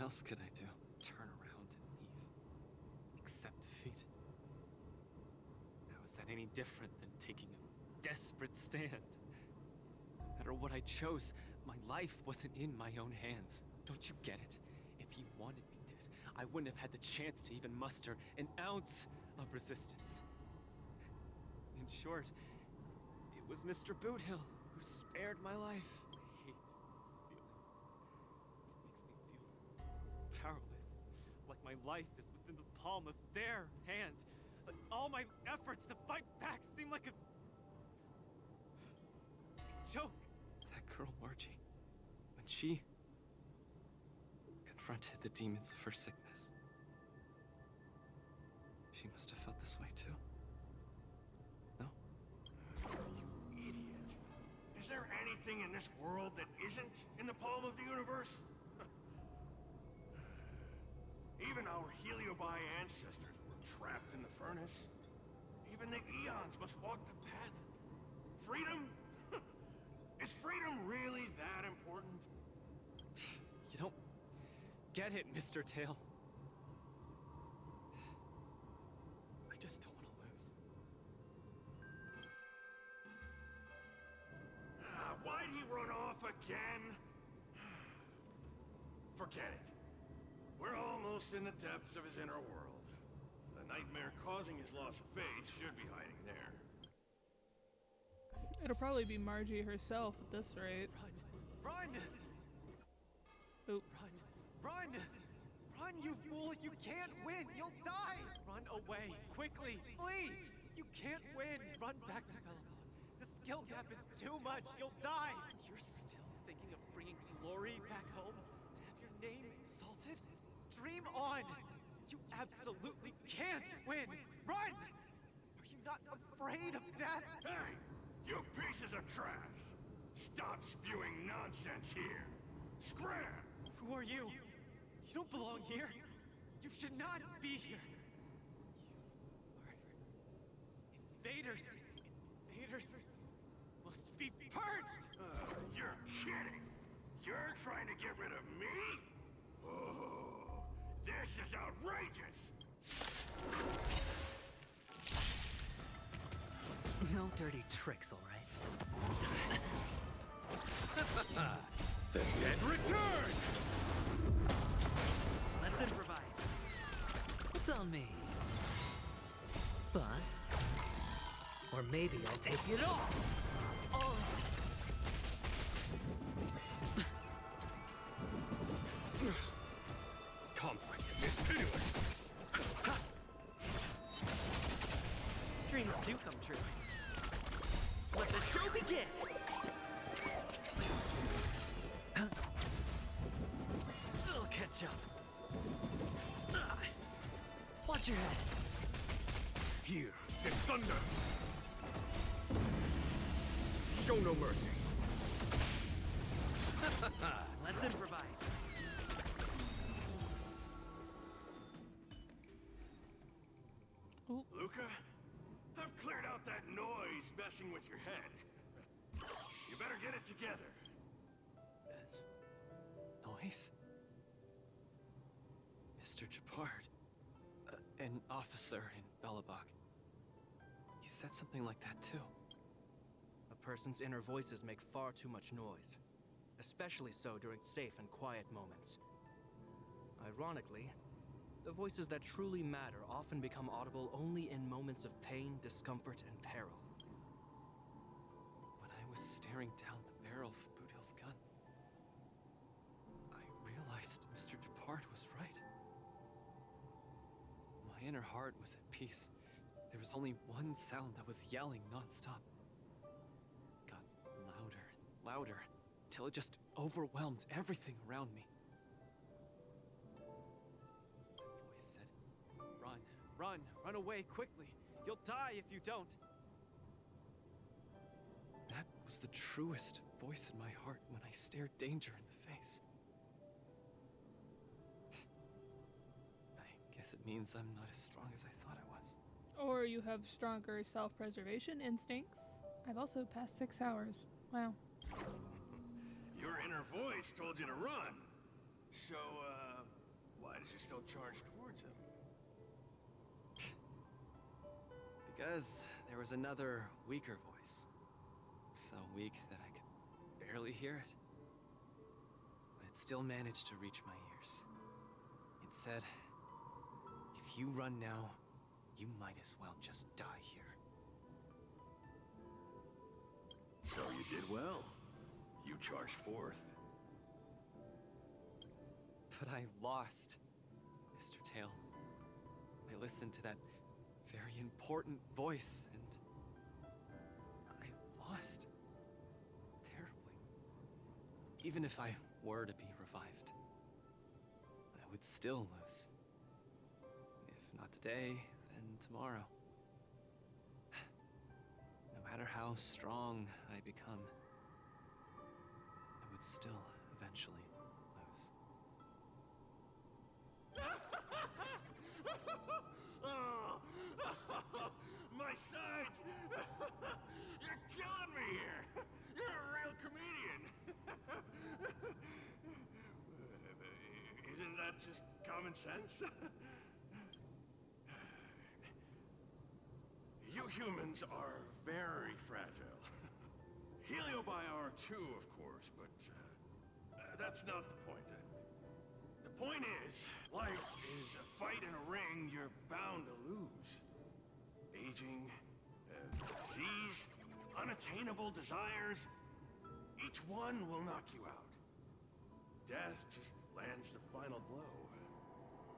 Speaker 8: else could I do? Turn around and leave? Accept defeat? How is that any different than taking a desperate stand? No matter what I chose, my life wasn't in my own hands. Don't you get it? If he wanted me dead, I wouldn't have had the chance to even muster an ounce of resistance. In short, it was Mr. Boothill who spared my life. I hate this feeling. It makes me feel powerless, like my life is within the palm of their hand. Like all my efforts to fight back seem like a joke. That girl, Margie, when she confronted the demons of her sickness, she must have felt this way too. No?
Speaker 5: You idiot. Is there anything in this world that isn't in the palm of the universe? Even our Heliobi ancestors were trapped in the furnace. Even the eons must walk the path. Freedom? Is freedom really that important?
Speaker 8: You don't get it, Mr. Tail. I just don't want to lose.
Speaker 5: Why'd he run off again? Forget it. We're almost in the depths of his inner world. The nightmare causing his loss of faith should be hiding there.
Speaker 1: It'll probably be Margie herself at this rate.
Speaker 8: Run!
Speaker 1: Oop.
Speaker 8: Run! Run, you fool! You can't win! You'll die! Run away, quickly, flee! You can't win! Run back to Bellabon. The skill gap is too much! You'll die! You're still thinking of bringing glory back home? To have your name exalted? Dream on! You absolutely can't win! Run! Are you not afraid of death?
Speaker 5: Hey! You pieces of trash! Stop spewing nonsense here! Scram!
Speaker 8: Who are you? You don't belong here. You should not be here. You are invaders. Invaders must be purged!
Speaker 5: You're kidding! You're trying to get rid of me? Oh, this is outrageous!
Speaker 14: No dirty tricks, all right?
Speaker 5: The dead return!
Speaker 14: Let's improvise. What's on me? Bust? Or maybe I'll take it all! Oh.
Speaker 5: Conflict is pitiless!
Speaker 14: Dreams do come true. Let the show begin! I'll catch up. Watch your head.
Speaker 5: Here is thunder! Show no mercy!
Speaker 14: Let's improvise.
Speaker 5: Luca, I've cleared out that noise messing with your head. You better get it together.
Speaker 8: Noise? Mr. Japard. An officer in Bellabog. He said something like that too.
Speaker 6: A person's inner voices make far too much noise, especially so during safe and quiet moments. Ironically, the voices that truly matter often become audible only in moments of pain, discomfort, and peril.
Speaker 8: When I was staring down the barrel of Boothill's gun, I realized Mr. Japard was right. My inner heart was at peace. There was only one sound that was yelling nonstop. It got louder and louder, till it just overwhelmed everything around me. The voice said, "Run, run, run away quickly. You'll die if you don't." That was the truest voice in my heart when I stared danger in the face. I guess it means I'm not as strong as I thought I was.
Speaker 1: Or you have stronger self-preservation instincts. I've also passed 6 hours. Wow.
Speaker 5: Your inner voice told you to run. So,
Speaker 19: you still charge towards him?
Speaker 8: Because there was another weaker voice. So weak that I could barely hear it. But it still managed to reach my ears. It said, if you run now, you might as well just die here.
Speaker 19: So you did well. You charged forth.
Speaker 8: But I lost, Mr. Tail. I listened to that very important voice, and I lost. Terribly. Even if I were to be revived, I would still lose. If not today, then tomorrow. No matter how strong I become, I would still eventually lose.
Speaker 19: Oh, my sight! You're killing me here! You're a real comedian! Isn't that just common sense? You humans are very fragile. Heliobiar too, of course, but that's not the point. The point is, life is a fight in a ring you're bound to lose. Aging, disease, unattainable desires, each one will knock you out. Death just lands the final blow,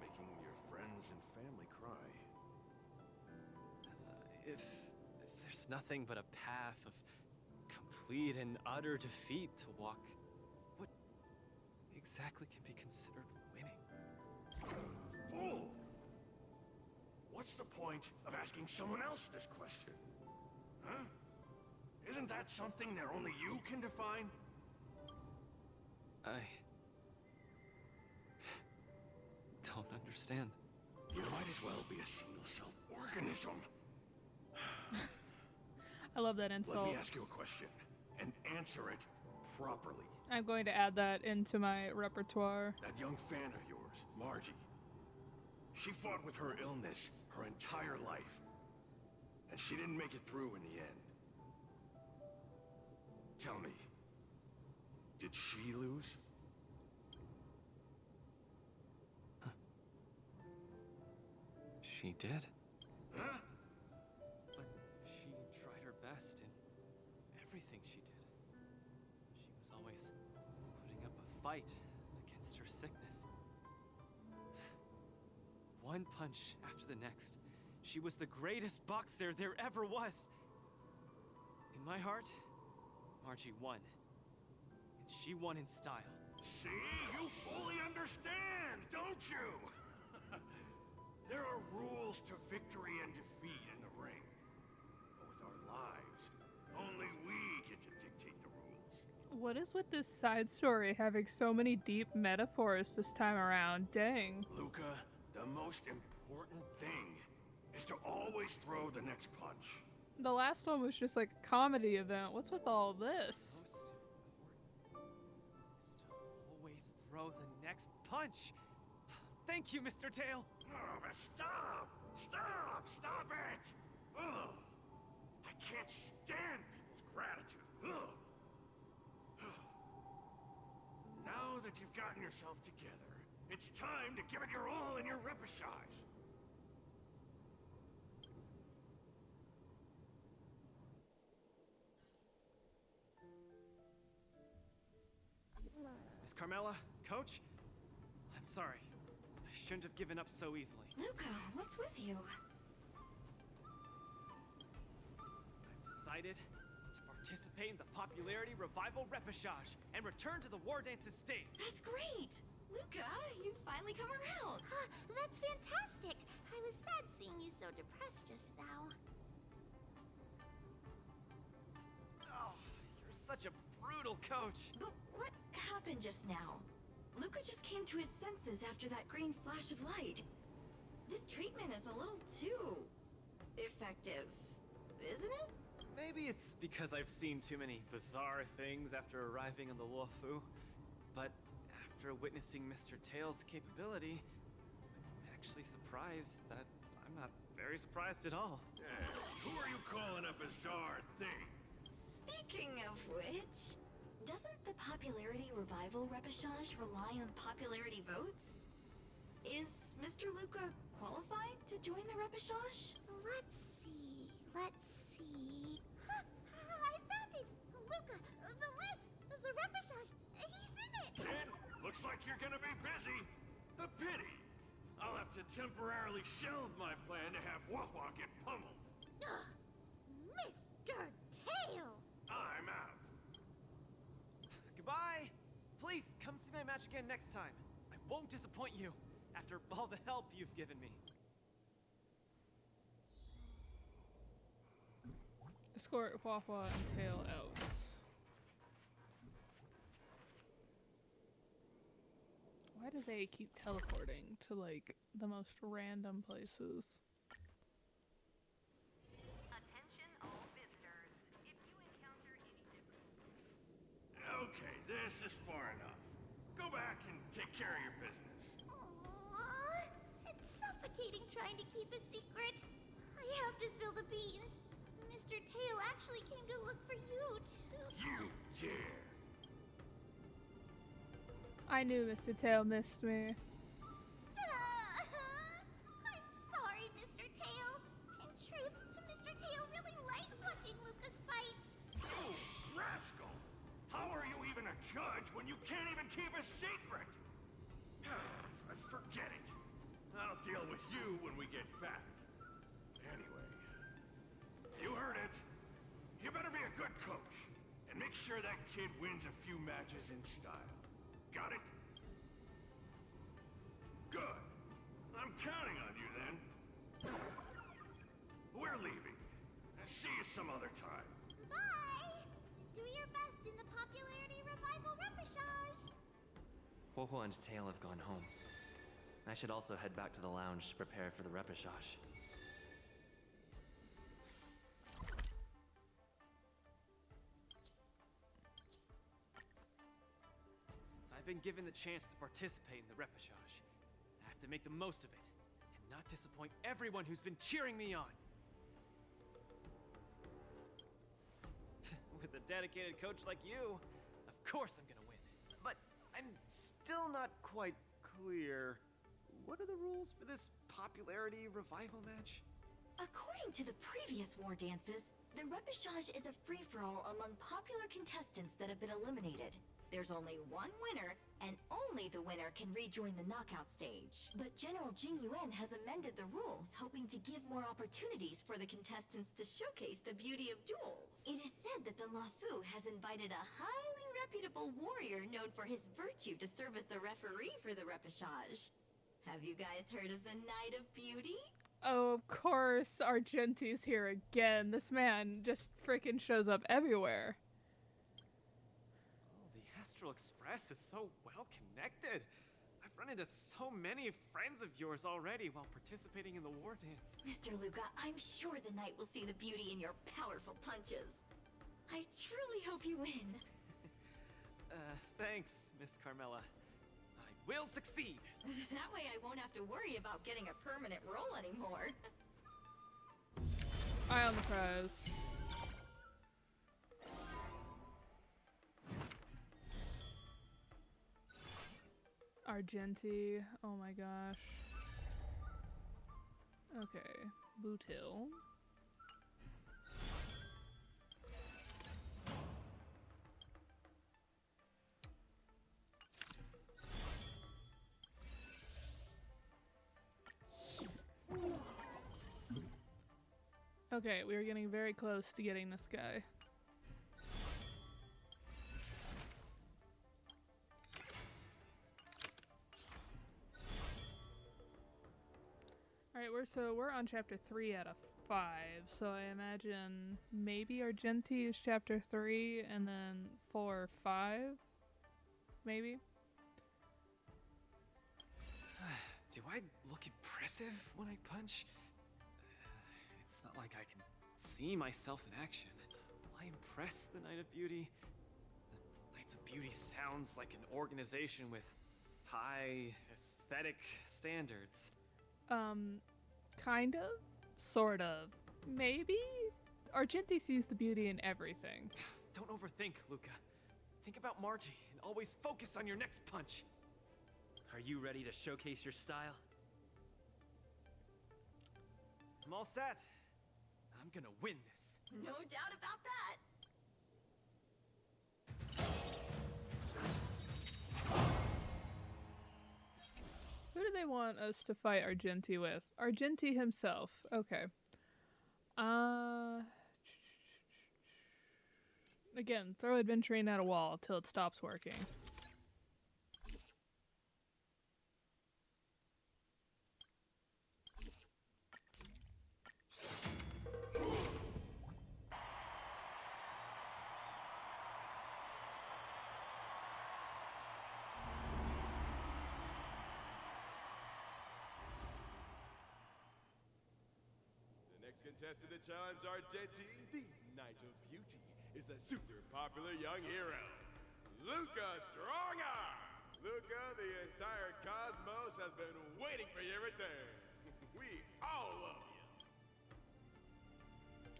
Speaker 19: making your friends and family cry.
Speaker 8: If there's nothing but a path of complete and utter defeat to walk, what exactly can be considered winning?
Speaker 19: Fool! What's the point of asking someone else this question? Huh? Isn't that something that only you can define?
Speaker 8: I don't understand.
Speaker 19: You might as well be a single-celled organism.
Speaker 1: I love that insult.
Speaker 19: Let me ask you a question, and answer it properly.
Speaker 1: I'm going to add that into my repertoire.
Speaker 19: That young fan of yours, Margie. She fought with her illness her entire life. And she didn't make it through in the end. Tell me, did she lose?
Speaker 8: She did.
Speaker 19: Huh?
Speaker 8: But she tried her best in everything she did. She was always putting up a fight against her sickness. One punch after the next. She was the greatest boxer there ever was. In my heart, Margie won. And she won in style.
Speaker 19: See? You fully understand, don't you? There are rules to victory and defeat in the ring. But with our lives, only we get to dictate the rules.
Speaker 1: What is with this side story having so many deep metaphors this time around? Dang.
Speaker 19: Luca, the most important thing is to always throw the next punch.
Speaker 1: The last one was just like a comedy event. What's with all this?
Speaker 8: Most important is to always throw the next punch. Thank you, Mr. Tail.
Speaker 19: Oh, but stop! Stop! Stop it! Ugh. I can't stand people's gratitude. Ugh. Now that you've gotten yourself together, it's time to give it your all in your repechage.
Speaker 8: Miss Carmela, Coach, I'm sorry. I shouldn't have given up so easily.
Speaker 18: Luca, what's with you?
Speaker 8: I've decided to participate in the Popularity Revival Repechage and return to the War Dance's stage.
Speaker 18: That's great! Luca, you finally come around.
Speaker 2: That's fantastic. I was sad seeing you so depressed just now.
Speaker 8: Oh, you're such a brutal coach.
Speaker 18: But what happened just now? Luca just came to his senses after that green flash of light. This treatment is a little too effective, isn't it?
Speaker 8: Maybe it's because I've seen too many bizarre things after arriving on the Luofu, but after witnessing Mr. Tail's capability, actually surprised that I'm not very surprised at all.
Speaker 10: Who are you calling a bizarre thing?
Speaker 18: Speaking of which, doesn't the popularity revival repechage rely on popularity votes? Is Mr. Luca qualified to join the repechage?
Speaker 2: Let's see. I found it! Luca, the list, the repechage, he's in it!
Speaker 10: Kid, looks like you're gonna be busy. A pity. I'll have to temporarily shelve my plan to have Wawa get pummeled.
Speaker 2: Mr. Tail!
Speaker 10: I'm out.
Speaker 8: Goodbye! Please, come see my match again next time. I won't disappoint you, after all the help you've given me.
Speaker 1: Escort Wawa and Tail out. Why do they keep teleporting to, like, the most random places?
Speaker 10: Attention all visitors. If you encounter any Okay, this is far enough. Go back and take care of your business.
Speaker 2: Aww, it's suffocating trying to keep a secret. I have to spill the beans. Mr. Tail actually came to look for you, too.
Speaker 10: You dare!
Speaker 1: I knew Mr. Tail missed me.
Speaker 2: I'm sorry, Mr. Tail. In truth, Mr. Tail really likes watching Lucas fight.
Speaker 10: You rascal! How are you even a judge when you can't even keep a secret? Forget it. I'll deal with you when we get back. Anyway, you heard it. You better be a good coach and make sure that kid wins a few matches in style. Got it? Good. I'm counting on you then. We're leaving. See you some other time.
Speaker 2: Bye! Do your best in the popularity revival repechage.
Speaker 6: Huohuo and Tail have gone home. I should also head back to the lounge to prepare for the repechage.
Speaker 8: Since I've been given the chance to participate in the repechage, I have to make the most of it and not disappoint everyone who's been cheering me on. With a dedicated coach like you, of course I'm gonna win. But I'm still not quite clear. What are the rules for this popularity revival match?
Speaker 18: According to the previous war dances, the repechage is a free-for-all among popular contestants that have been eliminated. There's only one winner, and only the winner can rejoin the knockout stage. But General Jing Yuan has amended the rules, hoping to give more opportunities for the contestants to showcase the beauty of duels. It is said that the Lafu has invited a highly reputable warrior known for his virtue to serve as the referee for the repechage. Have you guys heard of the Night of Beauty?
Speaker 1: Oh, of course, Argenti's here again. This man just freaking shows up everywhere.
Speaker 8: Oh, the Astral Express is so well connected. I've run into so many friends of yours already while participating in the war dance.
Speaker 18: Mr. Luca, I'm sure the night will see the beauty in your powerful punches. I truly hope you win.
Speaker 8: Thanks, Miss Carmela. I will succeed.
Speaker 18: That way I won't have to worry about getting a permanent role anymore.
Speaker 1: Eye on the prize. Argenti. Oh my gosh. Okay. Boot Hill. Okay, we are getting very close to getting this guy. Alright, we're on chapter 3 out of 5, so I imagine maybe Argenti is chapter 3 and then 4 or 5? Maybe?
Speaker 8: Do I look impressive when I punch? It's not like I can see myself in action. Will I impress the Night of Beauty? The Knights of Beauty sounds like an organization with high aesthetic standards.
Speaker 1: Kind of, sort of, maybe. Argenti sees the beauty in everything.
Speaker 8: Don't overthink, Luca. Think about Margie and always focus on your next punch.
Speaker 14: Are you ready to showcase your style?
Speaker 8: I'm all set. I'm gonna win this.
Speaker 18: No doubt about that.
Speaker 1: Who do they want us to fight Argenti with? Argenti himself. Okay. Again, throw adventuring at a wall till it stops working.
Speaker 21: Contestant to challenge Argenti, the Knight of Beauty, is a super popular young hero, Luca Strongarm! Luca, the entire cosmos has been waiting for your return. We all love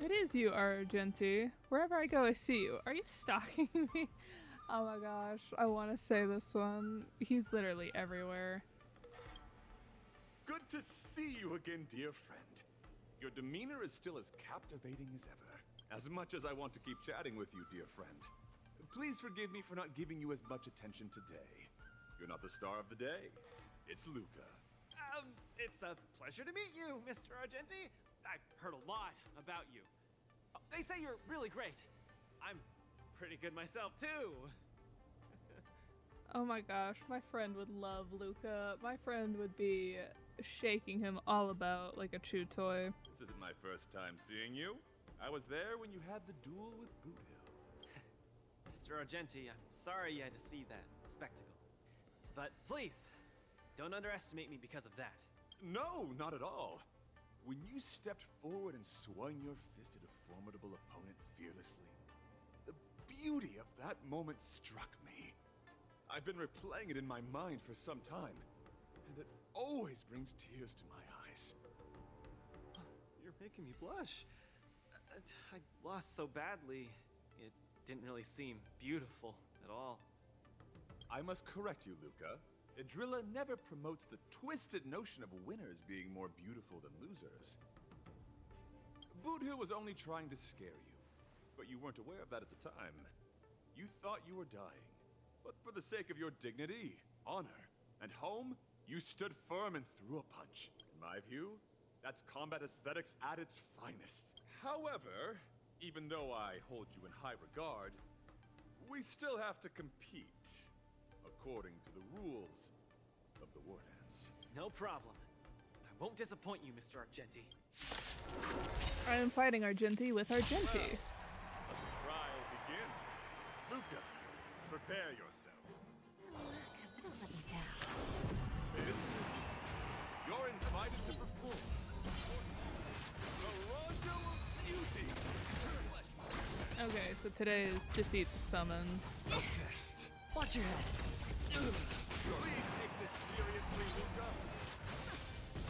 Speaker 21: you.
Speaker 1: It is you, Argenti. Wherever I go, I see you. Are you stalking me? Oh my gosh, I want to say this one. He's literally everywhere.
Speaker 4: Good to see you again, dear friend. Your demeanor is still as captivating as ever. As much as I want to keep chatting with you, dear friend. Please forgive me for not giving you as much attention today. You're not the star of the day. It's Luca.
Speaker 8: It's a pleasure to meet you, Mr. Argenti. I've heard a lot about you. They say you're really great. I'm pretty good myself, too.
Speaker 1: Oh my gosh, my friend would love Luca. My friend would be shaking him all about like a chew toy.
Speaker 4: This isn't my first time seeing you. I was there when you had the duel with Boothill.
Speaker 8: Mr. Argenti, I'm sorry you had to see that spectacle. But please, don't underestimate me because of that.
Speaker 4: No, not at all. When you stepped forward and swung your fist at a formidable opponent fearlessly, the beauty of that moment struck me. I've been replaying it in my mind for some time, and it always brings tears to my eyes.
Speaker 8: You're making me blush. I lost so badly, it didn't really seem beautiful at all.
Speaker 4: I must correct you, Luca. Idrilla never promotes the twisted notion of winners being more beautiful than losers. Boothill was only trying to scare you, but you weren't aware of that at the time. You thought you were dying, but for the sake of your dignity, honor, and home, you stood firm and threw a punch. In my view, that's combat aesthetics at its finest. However, even though I hold you in high regard, we still have to compete according to the rules of the War Dance.
Speaker 8: No problem. I won't disappoint you, Mr. Argenti.
Speaker 1: I am fighting Argenti with Argenti.
Speaker 4: Let the trial begin. Luca, prepare yourself.
Speaker 3: Don't let me down.
Speaker 4: You're invited to perform the Rondo of Beauty.
Speaker 1: Okay, so today is defeat the summons.
Speaker 14: Test. Watch your head.
Speaker 21: Please take this seriously, Luca.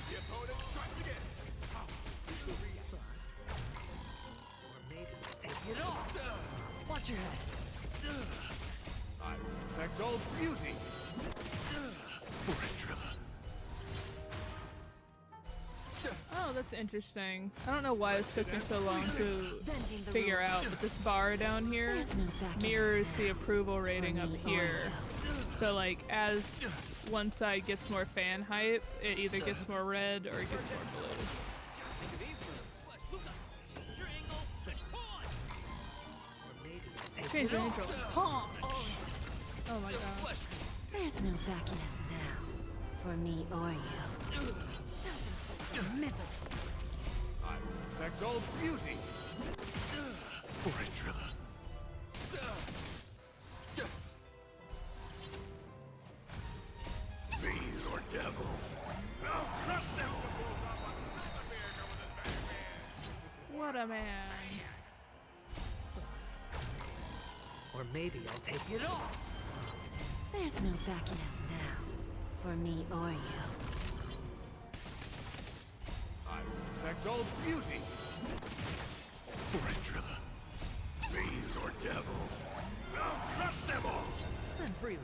Speaker 21: The opponent strikes again.
Speaker 7: Or maybe take
Speaker 14: Get off! Watch your head.
Speaker 21: I will protect all beauty. For Idrilla.
Speaker 1: Oh, that's interesting. I don't know why this took me so long to figure out, but this bar down here mirrors the approval rating up here. So like, as one side gets more fan hype, it either gets more red or it gets more blue.
Speaker 8: Think of these moves.
Speaker 14: Change your angle.
Speaker 7: Or maybe take
Speaker 1: Change your neutral. Oh my god.
Speaker 18: There's no backing out now. For me or you.
Speaker 21: I will protect all beauty. For Idrilla. Fiend or devil. I'll crush them.
Speaker 1: What a man.
Speaker 7: Or maybe I'll take it off.
Speaker 18: There's no backing out now. For me or you.
Speaker 4: protect all beauty.
Speaker 5: Poetentate, fiends or devil, I'll crush them all!
Speaker 11: Spend freely.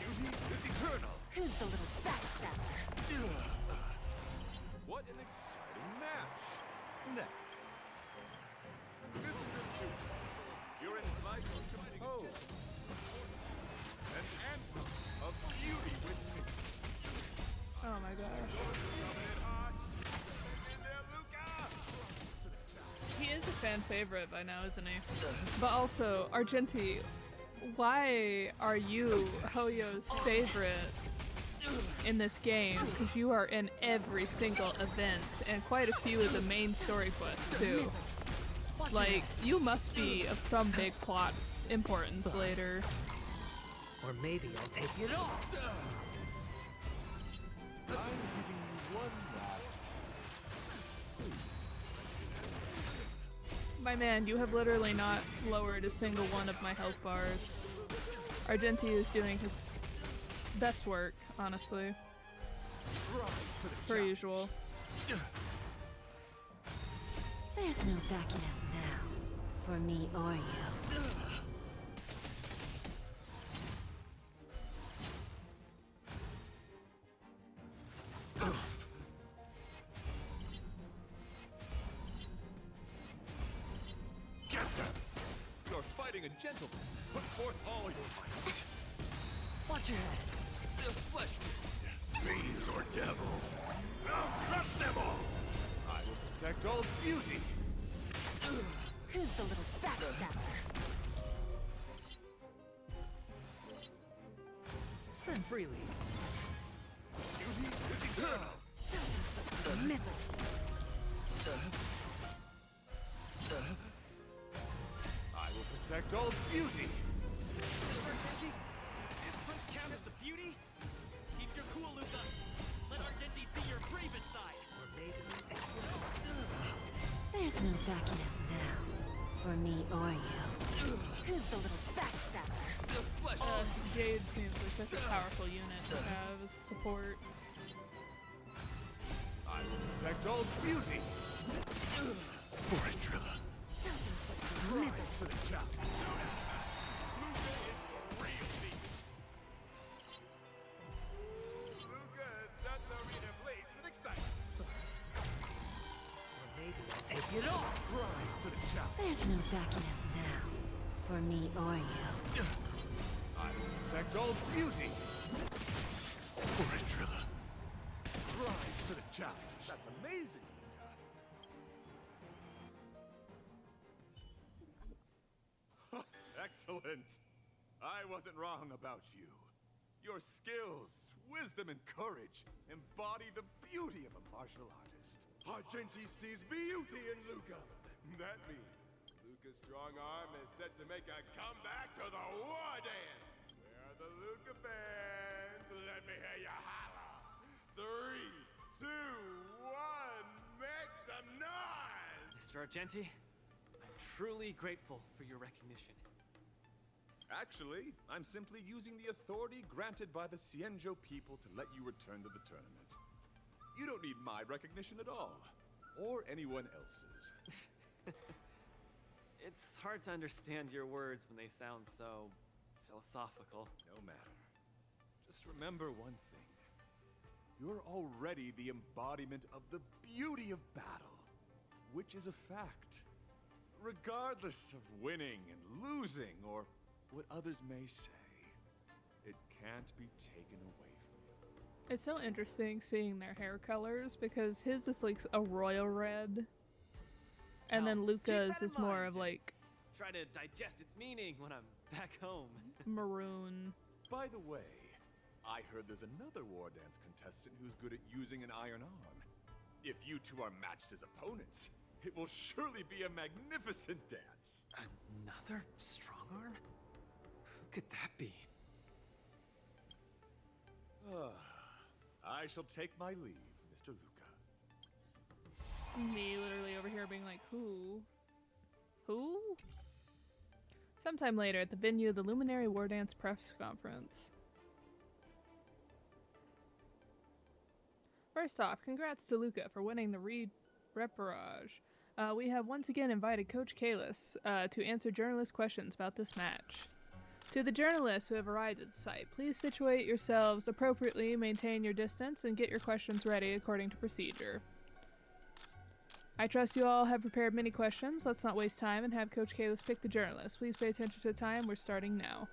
Speaker 4: Beauty is eternal.
Speaker 20: Who's the little backstabber?
Speaker 4: What an exciting match. Next. Mr. Duke, you're invited to pose an anthem of beauty with me.
Speaker 1: Oh my gosh. He is a fan favorite by now, isn't he? But also, Argenti, why are you Hoyo's favorite in this game? Because you are in every single event and quite a few of the main story quests too. Like, you must be of some big plot importance later.
Speaker 11: Or maybe I'll take it off.
Speaker 4: I'm giving you one last
Speaker 1: My man, you have literally not lowered a single one of my health bars. Argenti is doing his best work, honestly. Per usual.
Speaker 20: There's no backing out now, for me or you.
Speaker 4: Get them! You're fighting a gentleman. Put forth all your might.
Speaker 11: Watch your head.
Speaker 4: The flesh wound.
Speaker 5: Fiends or devil, I'll crush them all!
Speaker 4: I will protect all beauty.
Speaker 20: Who's the little backstabber?
Speaker 11: Spend freely.
Speaker 4: Beauty is eternal.
Speaker 20: Misery.
Speaker 4: I will protect all beauty.
Speaker 14: Is Prince count as the beauty? Keep your cool, Luca. Let Argenti see your bravest side.
Speaker 11: Or maybe I'll take it off.
Speaker 20: There's no backing out now, for me or you. Who's the little backstabber?
Speaker 4: The flesh
Speaker 1: Jade seems like such a powerful unit to have as support.
Speaker 4: I will protect all beauty.
Speaker 5: Poetentate,
Speaker 4: Rise to the challenge.
Speaker 21: Luca has set the arena ablaze with excitement.
Speaker 11: Or maybe I'll take it off.
Speaker 4: Rise to the challenge.
Speaker 20: There's no backing out now, for me or you.
Speaker 4: I will protect all beauty.
Speaker 5: Poetentate,
Speaker 4: Rise to the challenge. That's amazing, Luca. Excellent. I wasn't wrong about you. Your skills, wisdom, and courage embody the beauty of a martial artist.
Speaker 21: Argenti sees beauty in Luca. That means Luca's strong arm is set to make a comeback to the war dance. Where are the Luca fans? Let me hear you holler. 3, 2, 1, make some noise!
Speaker 8: Mr. Argenti, I'm truly grateful for your recognition.
Speaker 4: Actually, I'm simply using the authority granted by the Cienjo people to let you return to the tournament. You don't need my recognition at all, or anyone else's.
Speaker 8: It's hard to understand your words when they sound so philosophical.
Speaker 4: No matter. Just remember one thing. You're already the embodiment of the beauty of battle, which is a fact. Regardless of winning and losing, or what others may say, it can't be taken away from you.
Speaker 1: It's so interesting seeing their hair colors because his is like a royal red. And then Luca's is more of like
Speaker 8: Try to digest its meaning when I'm back home.
Speaker 1: maroon.
Speaker 4: By the way, I heard there's another war dance contestant who's good at using an iron arm. If you two are matched as opponents, it will surely be a magnificent dance.
Speaker 8: Another strong arm? Who could that be?
Speaker 4: I shall take my leave, Mr. Luca.
Speaker 1: Me literally over here being like, who? Who? Sometime later at the venue of the Luminary War Dance press conference. First off, congrats to Luca for winning the reportage. We have once again invited Coach Kalis to answer journalist questions about this match. To the journalists who have arrived at the site, please situate yourselves appropriately, maintain your distance, and get your questions ready according to procedure. I trust you all have prepared many questions. Let's not waste time and have Coach Kalis pick the journalists. Please pay attention to the time. We're starting now.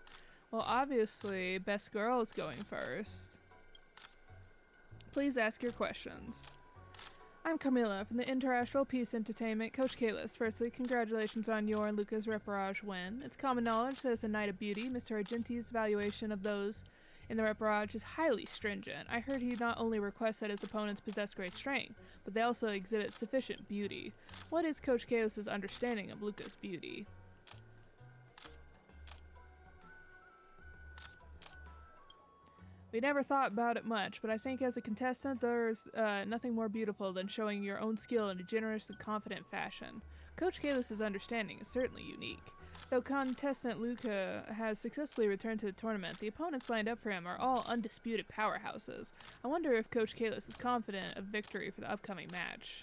Speaker 1: Well, obviously, Best Girl is going first. Please ask your questions. I'm Camilla from the International Peace Entertainment. Coach Kalis, firstly, congratulations on your and Luca's reportage win. It's common knowledge that as a Knight of Beauty, Mr. Argenti's evaluation of those in the reportage is highly stringent. I heard he not only requests that his opponents possess great strength, but they also exhibit sufficient beauty. What is Coach Kalis' understanding of Luca's beauty? We never thought about it much, but I think as a contestant, there's nothing more beautiful than showing your own skill in a generous and confident fashion. Coach Kalis' understanding is certainly unique. Though contestant Luca has successfully returned to the tournament, the opponents lined up for him are all undisputed powerhouses. I wonder if Coach Kalis is confident of victory for the upcoming match.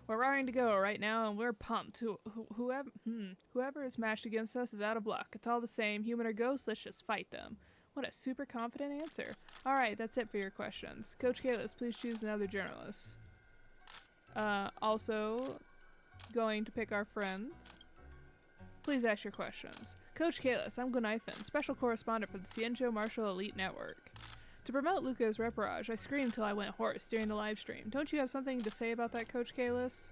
Speaker 1: We're raring to go right now, and we're pumped. Whoever is matched against us is out of luck. It's all the same, human or ghost, let's just fight them. What a super confident answer. Alright, that's it for your questions. Coach Kalis, please choose another journalist. Also, going to pick our friend. Please ask your questions. Coach Kalis, I'm Gunithan, special correspondent for the Ciencio Martial Elite Network. To promote Luca's reportage, I screamed till I went hoarse during the live stream. Don't you have something to say about that, Coach Kalis?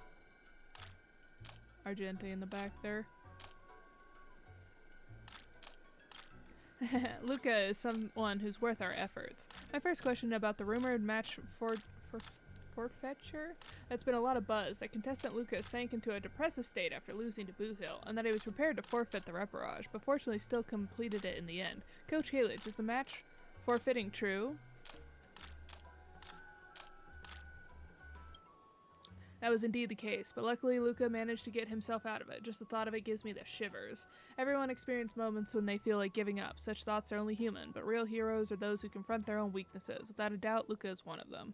Speaker 1: Argenti in the back there. Luca is someone who's worth our efforts. My first question about the rumored match forfeiture? That's been a lot of buzz that contestant Luca sank into a depressive state after losing to Boo Hill, and that he was prepared to forfeit the reportage, but fortunately still completed it in the end. Coach Kalich, is the match forfeiting true? That was indeed the case, but luckily Luca managed to get himself out of it. Just the thought of it gives me the shivers. Everyone experiences moments when they feel like giving up. Such thoughts are only human, but real heroes are those who confront their own weaknesses. Without a doubt, Luca is one of them.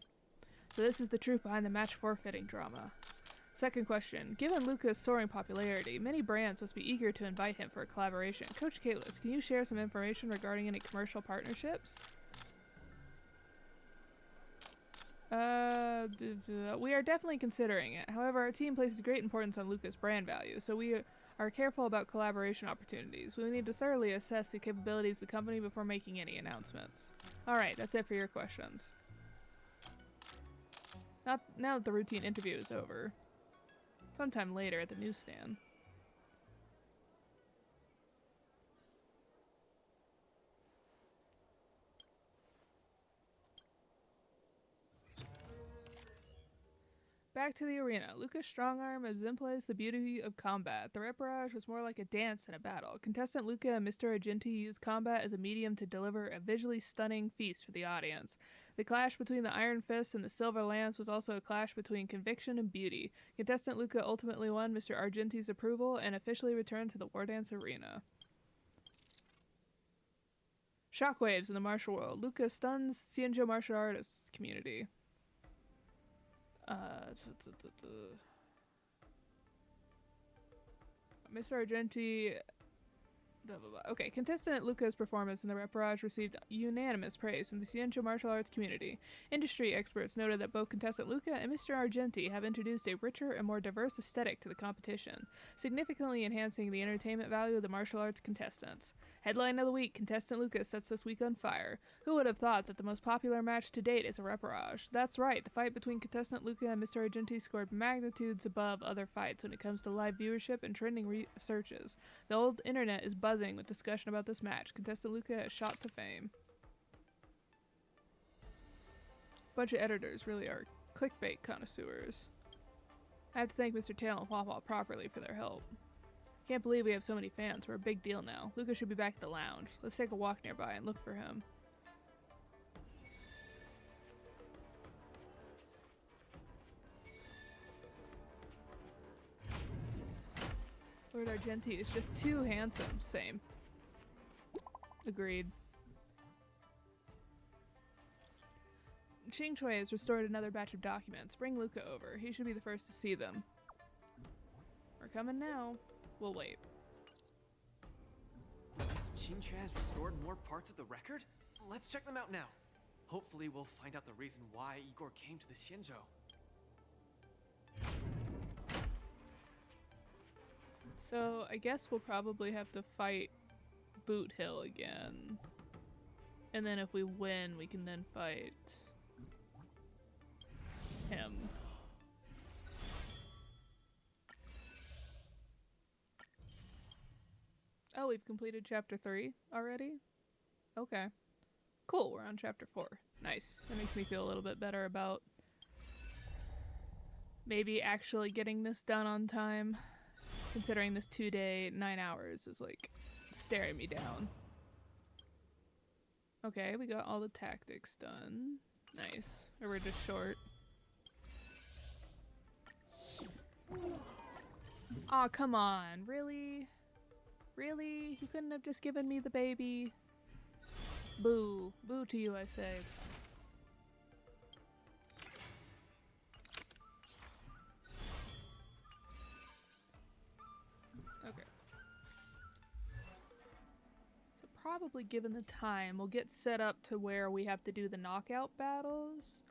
Speaker 1: So this is the truth behind the match forfeiting drama. Second question. Given Luca's soaring popularity, many brands must be eager to invite him for a collaboration. Coach Kalis, can you share some information regarding any commercial partnerships? We are definitely considering it. However, our team places great importance on Luca's brand value, so we are careful about collaboration opportunities. We need to thoroughly assess the capabilities of the company before making any announcements. Alright, that's it for your questions. Now that the routine interview is over. Sometime later at the newsstand. Back to the arena. Luca's strong arm exemplifies the beauty of combat. The reportage was more like a dance than a battle. Contestant Luca and Mr. Argenti used combat as a medium to deliver a visually stunning feast for the audience. The clash between the Iron Fist and the Silver Lance was also a clash between conviction and beauty. Contestant Luca ultimately won Mr. Argenti's approval and officially returned to the War Dance arena. Shockwaves in the martial world. Luca stuns Ciencio martial artists community. Mr. Argenti. Okay, contestant Luca's performance in the reportage received unanimous praise from the Ciencio martial arts community. Industry experts noted that both contestant Luca and Mr. Argenti have introduced a richer and more diverse aesthetic to the competition, significantly enhancing the entertainment value of the martial arts contestants. Headline of the week, contestant Luca sets this week on fire. Who would have thought that the most popular match to date is a reportage? That's right, the fight between contestant Luca and Mr. Argenti scored magnitudes above other fights when it comes to live viewership and trending searches. The old internet is buzzing with discussion about this match. Contestant Luca has shot to fame. Bunch of editors really are clickbait connoisseurs. I have to thank Mr. Tail and Wawa properly for their help. Can't believe we have so many fans. We're a big deal now. Luca should be back at the lounge. Let's take a walk nearby and look for him. Lord Argenti is just too handsome. Same. Agreed. Qingchui has restored another batch of documents. Bring Luca over. He should be the first to see them. We're coming now. We'll wait.
Speaker 8: Miss Qingque has restored more parts of the record? Let's check them out now. Hopefully we'll find out the reason why Igor came to the Xianzhou.
Speaker 1: So I guess we'll probably have to fight Boot Hill again. And then if we win, we can then fight him. Oh, we've completed chapter 3 already? Okay. Cool, we're on chapter 4. Nice. That makes me feel a little bit better about maybe actually getting this done on time. Considering this 2-day, 9 hours is like staring me down. Okay, we got all the tactics done. Nice. Or we're just short. Aw, come on. Really? Really? You couldn't have just given me the baby? Boo. Boo to you, I say. Okay. So probably given the time, we'll get set up to where we have to do the knockout battles.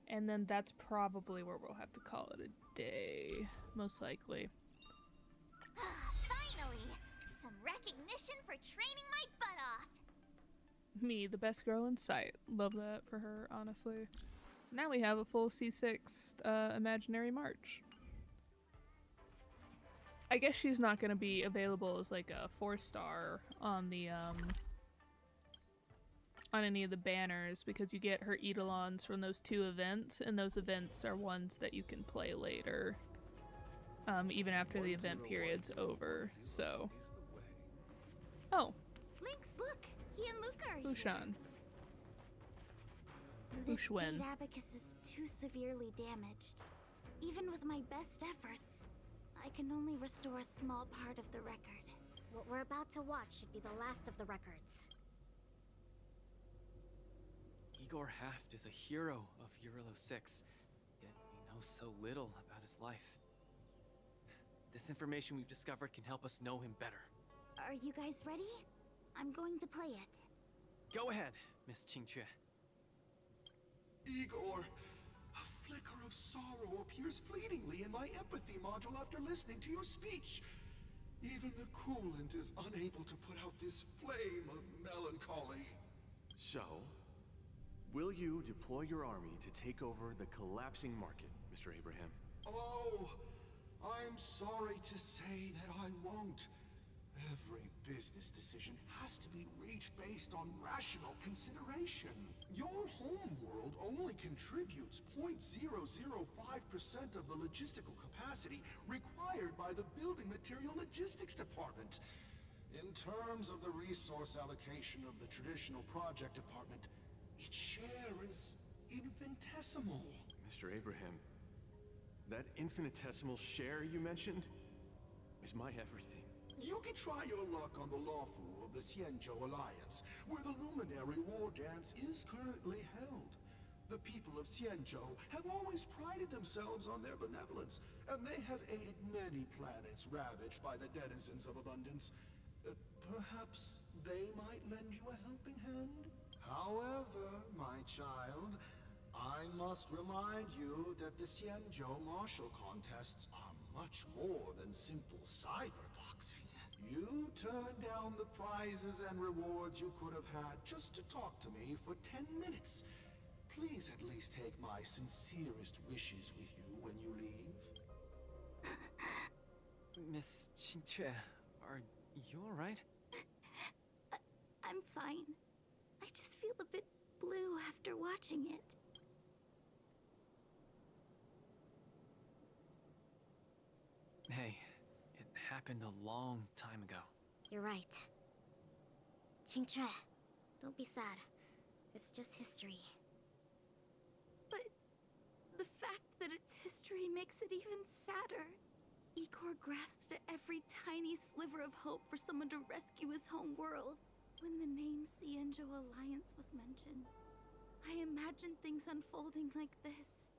Speaker 1: And then that's probably where we'll have to call it a day. Most likely.
Speaker 2: Finally! Some recognition for training my butt off!
Speaker 1: Me, the best girl in sight. Love that for her, honestly. So now we have a full C6 imaginary march. I guess she's not going to be available as like a 4-star on the on any of the banners because you get her eidolons from those 2 events, and those events are ones that you can play later, even after the event period's over. So, oh,
Speaker 2: Lynx, look! He and Luca are
Speaker 1: Bushan.
Speaker 2: This
Speaker 1: Bushwen.
Speaker 2: jade abacus is too severely damaged. Even with my best efforts, I can only restore a small part of the record. What we're about to watch should be the last of the records.
Speaker 8: Igor Haft is a hero of Eurilo 6, yet we know so little about his life. This information we've discovered can help us know him better.
Speaker 2: Are you guys ready? I'm going to play it.
Speaker 8: Go ahead, Miss Qingque.
Speaker 5: Igor, a flicker of sorrow appears fleetingly in my empathy module after listening to your speech. Even the coolant is unable to put out this flame of melancholy.
Speaker 4: So, will you deploy your army to take over the collapsing market, Mr. Abraham?
Speaker 5: Oh, I'm sorry to say that I won't. Every business decision has to be reached based on rational consideration. Your home world only contributes 0.005% of the logistical capacity required by the Building Material Logistics Department. In terms of the resource allocation of the traditional project department, its share is infinitesimal.
Speaker 4: Mr. Abraham, that infinitesimal share you mentioned is my everything.
Speaker 5: You can try your luck on the Lawfu of the Xianzhou Alliance, where the Luminary War Dance is currently held. The people of Xianzhou have always prided themselves on their benevolence, and they have aided many planets ravaged by the denizens of abundance. Perhaps they might lend you a helping hand? However, my child, I must remind you that the Xianzhou martial contests are much more than simple cyberboxing. You turned down the prizes and rewards you could have had just to talk to me for 10 minutes. Please at least take my sincerest wishes with you when you leave.
Speaker 8: Miss Qingque, are you alright?
Speaker 2: I'm fine. I just feel a bit blue after watching it.
Speaker 8: Hey, it happened a long time ago.
Speaker 2: You're right. Qingque, don't be sad. It's just history. But the fact that it's history makes it even sadder. Igor grasped at every tiny sliver of hope for someone to rescue his home world. When the name Xianzhou Alliance was mentioned, I imagined
Speaker 15: imagined things unfolding like this.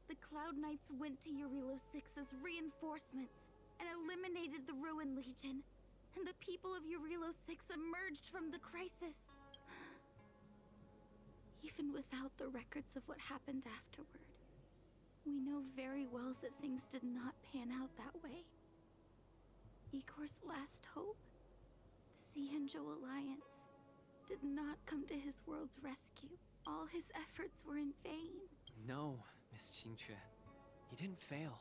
Speaker 15: The Cloud Knights went to Eurilo 6 as reinforcements and eliminated the Ruin Legion, and the people of Eurilo 6 emerged from the crisis. Even without the records of what happened afterward, we know very well that things did not pan out that way. Igor's last hope, the Sienjo Alliance, did not come to his world's rescue. All his efforts were in vain.
Speaker 8: No, Miss Qingque. He didn't fail.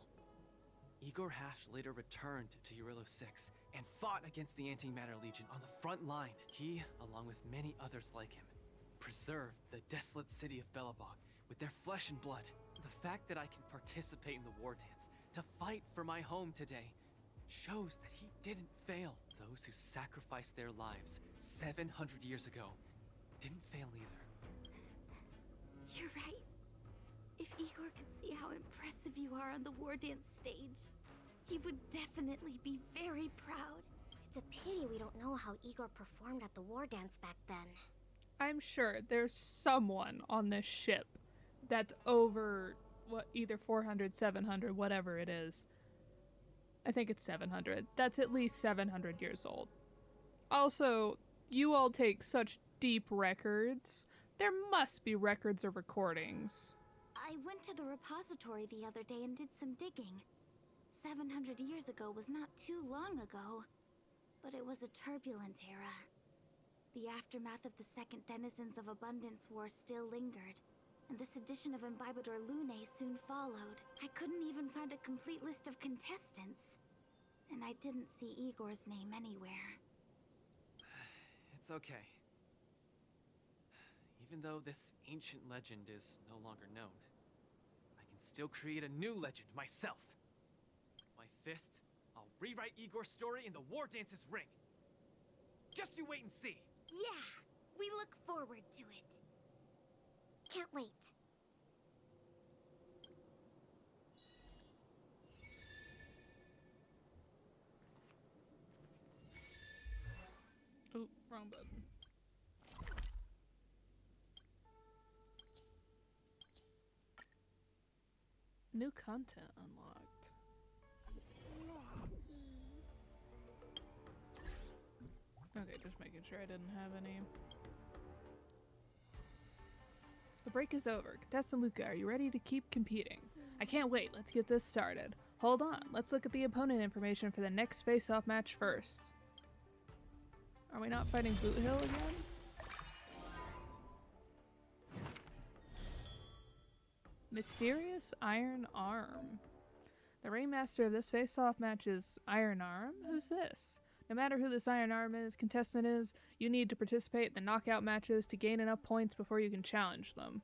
Speaker 8: Igor Haft later returned to Eurilo 6 and fought against the Antimatter Legion on the front line. He, along with many others like him, preserved the desolate city of Belobog with their flesh and blood. The fact that I can participate in the war dance to fight for my home today shows that he didn't fail. Those who sacrificed their lives 700 years ago didn't fail either.
Speaker 15: You're right. If Igor could see how impressive you are on the war dance stage, he would definitely be very proud.
Speaker 2: It's a pity we don't know how Igor performed at the war dance back then.
Speaker 1: I'm sure there's someone on this ship that's over, what, either 400, 700, whatever it is. I think it's 700. That's at least 700 years old. Also, you all take such deep records. There must be records or recordings.
Speaker 15: I went to the repository the other day and did some digging. 700 years ago was not too long ago, but it was a turbulent era. The aftermath of the Second Denizens of Abundance War still lingered, and this edition of Imbibador Lunae soon followed. I couldn't even find a complete list of contestants, and I didn't see Igor's name anywhere.
Speaker 8: It's okay. Even though this ancient legend is no longer known, I can still create a new legend myself. With my fists, I'll rewrite Igor's story in the War Dance's ring. Just you wait and see.
Speaker 15: Yeah, we look forward to it.
Speaker 2: Can't wait.
Speaker 1: Oh, wrong button. New content unlocked. Okay, just making sure I didn't have any. The break is over. Contestant Luca, are you ready to keep competing? I can't wait. Let's get this started. Hold on. Let's look at the opponent information for the next face-off match first. Are we not fighting Boot Hill again? Mysterious Iron Arm. The ringmaster of this face-off match is Iron Arm? Who's this? No matter who this Iron Arm contestant is, you need to participate in the knockout matches to gain enough points before you can challenge them.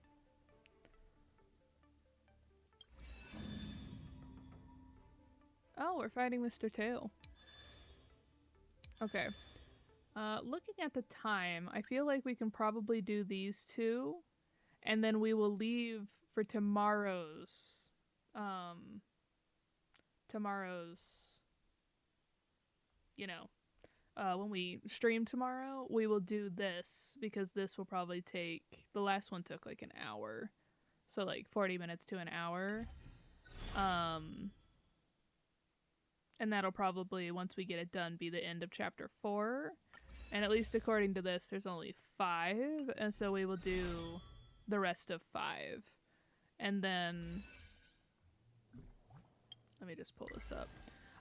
Speaker 1: Oh, we're fighting Mr. Tail. Okay. Looking at the time, I feel like we can probably do these two, and then we will leave for tomorrow's, you know, when we stream tomorrow, we will do this, because this will probably take, the last one took like an hour, so like 40 minutes to an hour, and that'll probably, once we get it done, be the end of chapter 4, and at least according to this, there's only 5, and so we will do the rest of 5, and then, let me just pull this up.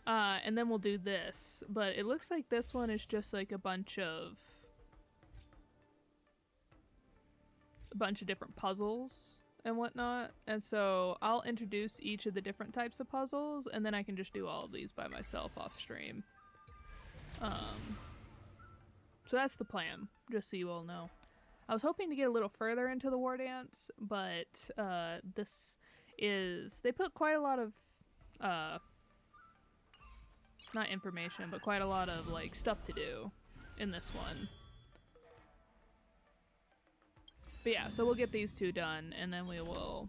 Speaker 1: And then we'll do this, but it looks like this one is just like a bunch of different puzzles and whatnot, and so I'll introduce each of the different types of puzzles, and then I can just do all of these by myself off stream. So that's the plan, just so you all know. I was hoping to get a little further into the war dance, but this is, they put quite a lot of not information, but quite a lot of like stuff to do in this one. But yeah, so we'll get these two done, and then we will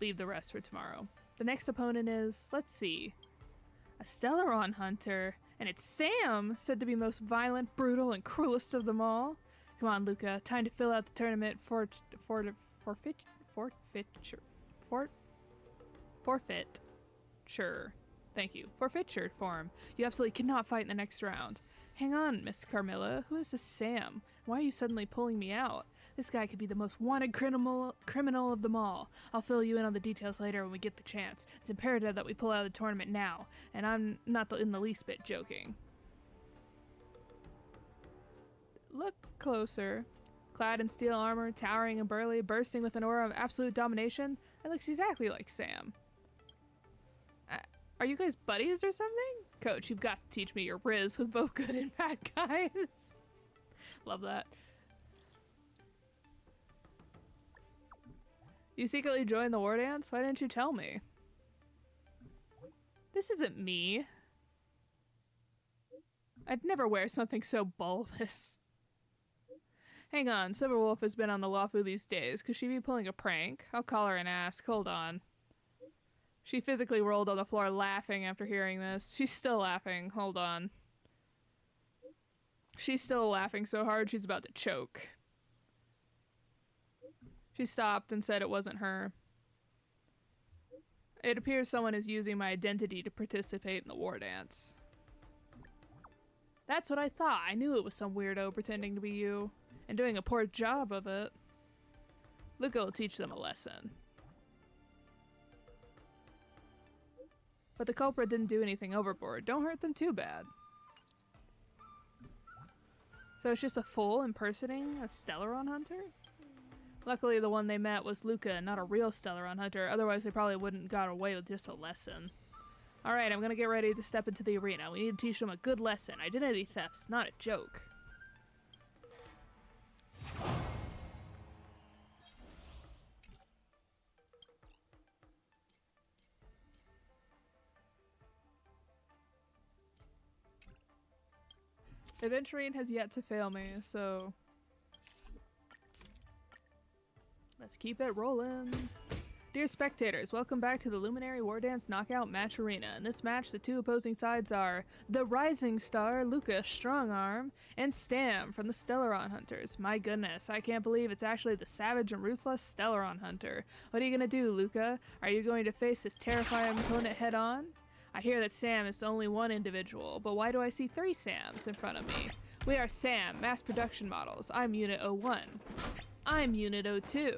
Speaker 1: leave the rest for tomorrow. The next opponent is, let's see, a Stellaron hunter, and it's Sam, said to be most violent, brutal, and cruelest of them all. Come on, Luca. Time to fill out the tournament forfeit. Sure. Thank you. Forfeiture form. You absolutely cannot fight in the next round. Hang on, Miss Carmilla. Who is this Sam? Why are you suddenly pulling me out? This guy could be the most wanted criminal of them all. I'll fill you in on the details later when we get the chance. It's imperative that we pull out of the tournament now, and I'm not in the least bit joking. Look closer. Clad in steel armor, towering and burly, bursting with an aura of absolute domination, it looks exactly like Sam. Are you guys buddies or something? Coach, you've got to teach me your riz with both good and bad guys. Love that. You secretly joined the war dance? Why didn't you tell me? This isn't me. I'd never wear something so bulbous. Hang on, Silverwolf has been on the Wafu these days. Could she be pulling a prank? I'll call her and ask. Hold on. She physically rolled on the floor laughing after hearing this. She's still laughing. Hold on. She's still laughing so hard she's about to choke. She stopped and said it wasn't her. It appears someone is using my identity to participate in the war dance. That's what I thought. I knew it was some weirdo pretending to be you. And doing a poor job of it. Luca will teach them a lesson. But the culprit didn't do anything overboard. Don't hurt them too bad. So it's just a fool impersonating a Stellaron hunter? Luckily the one they met was Luca, not a real Stellaron hunter. Otherwise they probably wouldn't got away with just a lesson. Alright, I'm gonna get ready to step into the arena. We need to teach them a good lesson. Identity theft's not a joke. Adventuring has yet to fail me, so let's keep it rolling. Dear spectators, welcome back to the Luminary War Dance Knockout Match Arena. In this match, the two opposing sides are the Rising Star, Luca Strongarm, and Stam from the Stellaron Hunters. My goodness, I can't believe it's actually the savage and ruthless Stellaron Hunter. What are you gonna do, Luca? Are you going to face this terrifying opponent head on? I hear that Sam is the only one individual, but why do I see 3 Sams in front of me? We are Sam, mass production models. I'm Unit 01. I'm Unit 02.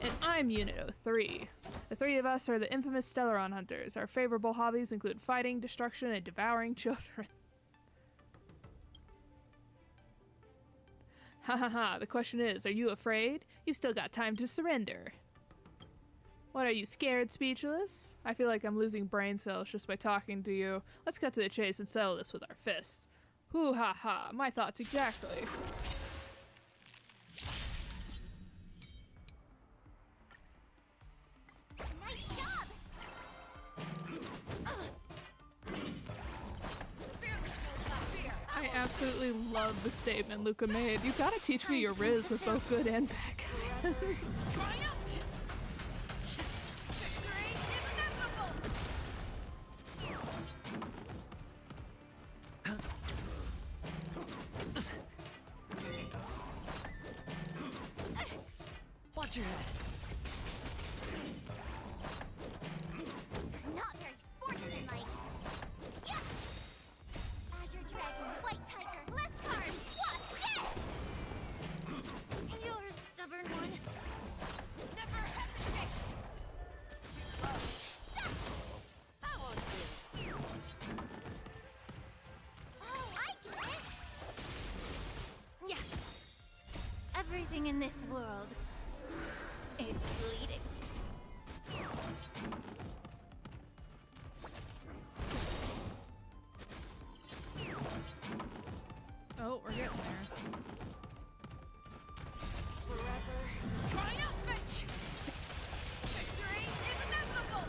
Speaker 1: And I'm Unit 03. The 3 of us are the infamous Stellaron Hunters. Our favorable hobbies include fighting, destruction, and devouring children. Ha ha ha, the question is, are you afraid? You've still got time to surrender. What, are you scared, speechless? I feel like I'm losing brain cells just by talking to you. Let's cut to the chase and settle this with our fists. Hoo ha ha, my thoughts exactly.
Speaker 2: Nice job!
Speaker 1: I absolutely love the statement Luca made. You gotta teach me your riz with both good and bad guys.
Speaker 14: Watch your head.
Speaker 2: Not very sportsmanlike. Yeah! Azure Dragon, White Tiger, Lescar, Wasp, yes! You're a stubborn one. Never hesitate!
Speaker 14: I won't do.
Speaker 2: Oh, I get it!
Speaker 15: Yeah. Everything in this world is bleeding.
Speaker 1: Oh, we're getting there.
Speaker 2: Forever triumphant! Victory is inevitable!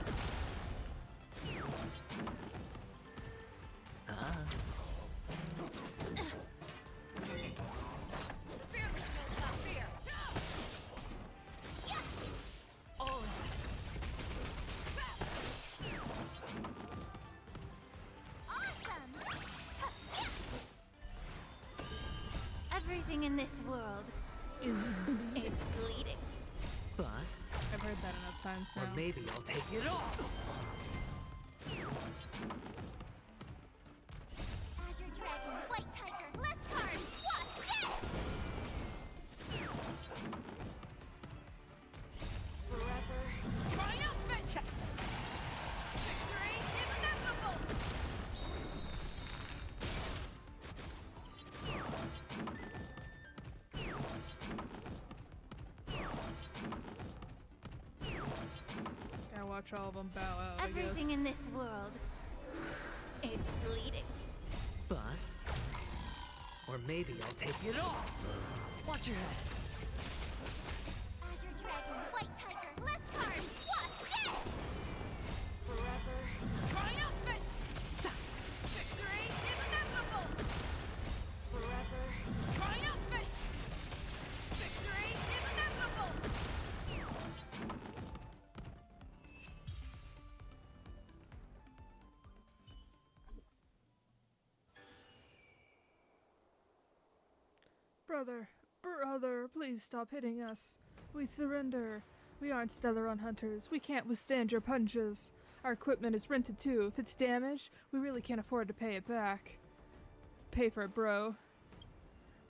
Speaker 2: Fearless knows not fear! Yeah!
Speaker 14: Oh,
Speaker 2: Awesome! Yeah!
Speaker 15: Everything in this world
Speaker 18: It's bleeding.
Speaker 11: Bust.
Speaker 1: I've heard that enough times now.
Speaker 11: Or maybe I'll take it off.
Speaker 2: Azure Dragon, White Tiger, less cards, what? Yes!
Speaker 18: Forever.
Speaker 2: Triumphant! Victory is inevitable!
Speaker 1: Gotta watch all of them bow out.
Speaker 2: Everything in this world, it's bleeding.
Speaker 11: Bust. Or maybe I'll take it off. Watch your head.
Speaker 2: Azure Dragon, White Tiger, less cards, what? Yes!
Speaker 18: Forever.
Speaker 2: Triumphant! Victory is inevitable!
Speaker 18: Forever.
Speaker 2: Triumphant! Victory is inevitable!
Speaker 1: Brother, please stop hitting us. We surrender. We aren't Stellaron hunters. We can't withstand your punches. Our equipment is rented too. If it's damaged, we really can't afford to pay it back. Pay for it, bro.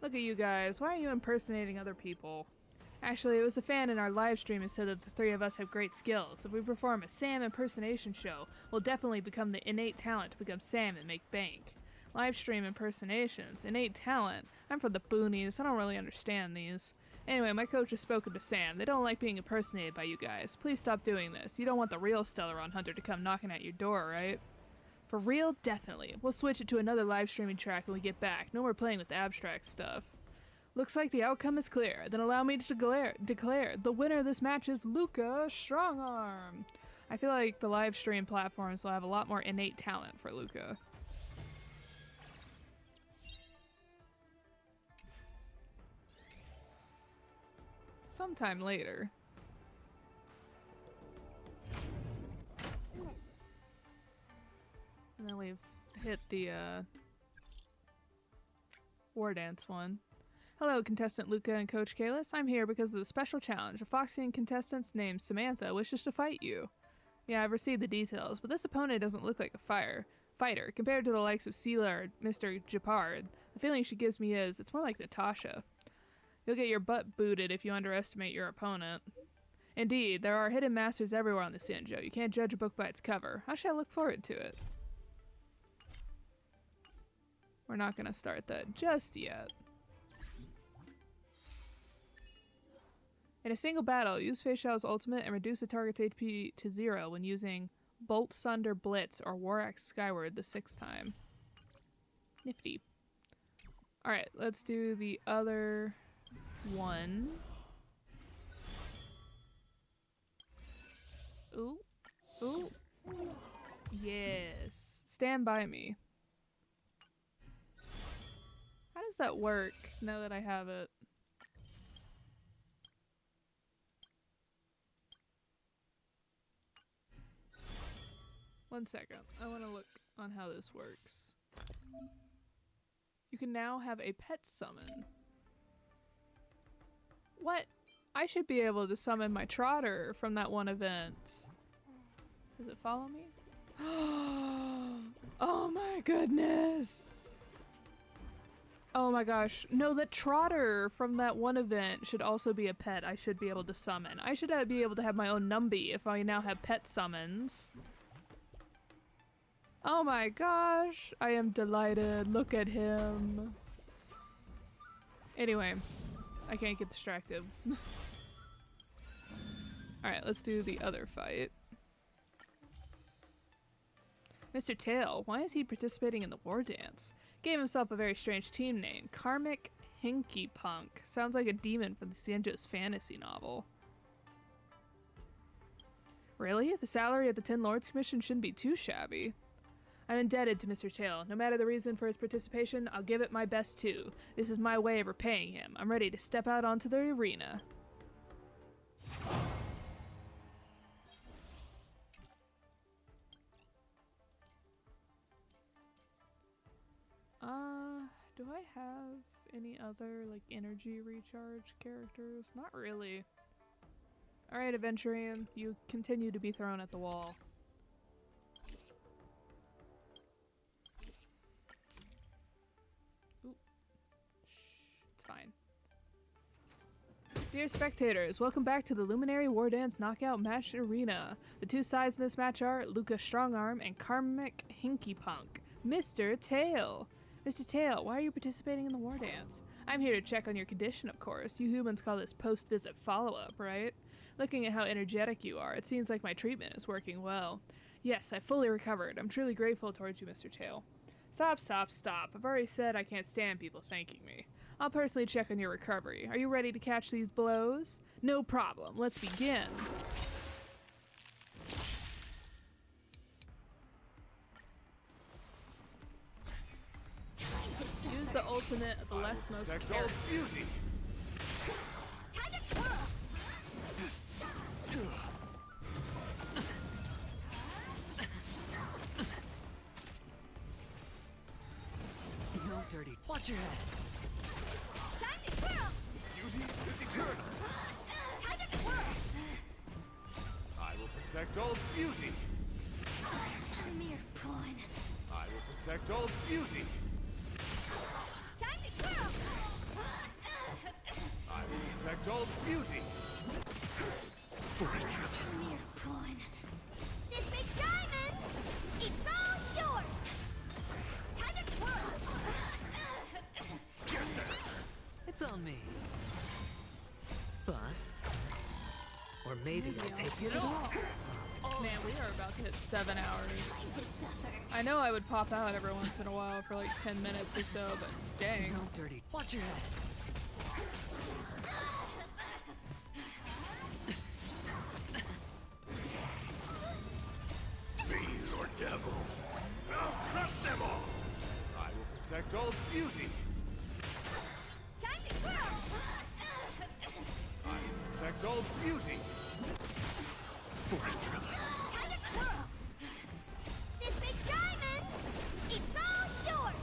Speaker 1: Look at you guys. Why are you impersonating other people? Actually, it was a fan in our live stream who said that the three of us have great skills. If we perform a Sam impersonation show, we'll definitely become the innate talent to become Sam and make bank. Live stream impersonations, innate talent. I'm from the boonies. I don't really understand these. Anyway, my coach has spoken to Sam. They don't like being impersonated by you guys. Please stop doing this. You don't want the real Stellaron hunter to come knocking at your door, right? For real? Definitely. We'll switch it to another live streaming track when we get back. No more playing with the abstract stuff. Looks like the outcome is clear. Then allow me to declare the winner of this match is Luca Strongarm. I feel like the live stream platforms will have a lot more innate talent for Luca. Sometime later. And then we've hit the war dance one. Hello, contestant Luca and Coach Kalis. I'm here because of the special challenge. A Foxian contestant named Samantha wishes to fight you. Yeah, I've received the details, but this opponent doesn't look like a fighter. Compared to the likes of Sela or Mr. Japard, the feeling she gives me is it's more like Natasha. You'll get your butt booted if you underestimate your opponent. Indeed, there are hidden masters everywhere on the Sinjo. You can't judge a book by its cover. How should I look forward to it? We're not gonna start that just yet. In a single battle, use Fei Xiao's ultimate and reduce the target's HP to 0 when using Bolt Sunder Blitz or War Axe Skyward the 6th time. Nifty. Alright, let's do the other one. Ooh. Ooh. Yes. Stand by me. How does that work now that I have it? One second. I want to look on how this works. You can now have a pet summon. What? I should be able to summon my trotter from that one event. Does it follow me? Oh my goodness! Oh my gosh. No, the trotter from that one event should also be a pet I should be able to summon. I should be able to have my own Numby if I now have pet summons. Oh my gosh, I am delighted. Look at him. Anyway, I can't get distracted. Alright, let's do the other fight. Mr. Tail, why is he participating in the war dance? Gave himself a very strange team name, Karmic Hinky Punk. Sounds like a demon from the Sanjo's fantasy novel. Really? The salary at the Tin Lords Commission shouldn't be too shabby. I'm indebted to Mr. Tail. No matter the reason for his participation, I'll give it my best too. This is my way of repaying him. I'm ready to step out onto the arena. Do I have any other, like, energy recharge characters? Not really. Alright, Adventurian, you continue to be thrown at the wall. Ooh. Shh, it's fine. Dear spectators, welcome back to the Luminary War Dance Knockout Match Arena. The two sides in this match are Luca Strongarm and Karmic Hinkypunk. Mr. Tail! Mr. Tail, why are you participating in the War Dance? I'm here to check on your condition, of course. You humans call this post-visit follow-up, right? Looking at how energetic you are, it seems like my treatment is working well. Yes, I fully recovered. I'm truly grateful towards you, Mr. Tail. Stop, stop, stop. I've already said I can't stand people thanking me. I'll personally check on your recovery. Are you ready to catch these blows? No problem. Let's begin. Use the ultimate of the leftmost character.
Speaker 2: Time to twirl!
Speaker 11: No dirty. Watch your head.
Speaker 2: Time to twirl!
Speaker 4: Beauty is eternal.
Speaker 2: Time to twirl!
Speaker 4: I will protect all beauty.
Speaker 15: Mere pawn.
Speaker 4: I will protect all beauty.
Speaker 2: Time to twirl!
Speaker 4: I will protect all beauty.
Speaker 15: Mere pawn.
Speaker 2: This big diamond! It's all yours! Time to twirl!
Speaker 11: It's on me. Bust. Or maybe I'll take it all.
Speaker 1: Man, we are about to hit 7 hours. I know I would pop out every once in a while for like 10 minutes or so, but dang.
Speaker 11: No dirty. Watch your head.
Speaker 5: Fiend or devil, I'll crush them all.
Speaker 4: I will protect all beauty.
Speaker 2: Time to twirl!
Speaker 4: I will protect all beauty.
Speaker 2: Time to twirl! This big diamond! It's all yours!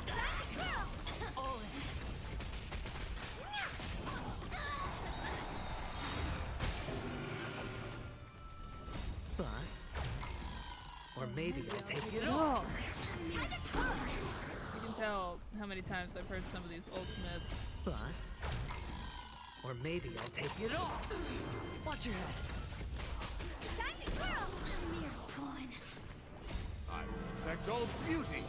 Speaker 2: Time to twirl!
Speaker 11: Bust. Or maybe I'll take it
Speaker 1: Oh.
Speaker 11: all.
Speaker 2: Time to twirl!
Speaker 1: You can tell how many times I've heard some of these ultimates.
Speaker 11: Bust. Or maybe I'll take it all. Watch your head.
Speaker 2: Time to twirl!
Speaker 15: Mere pawn.
Speaker 4: I will protect all beauty.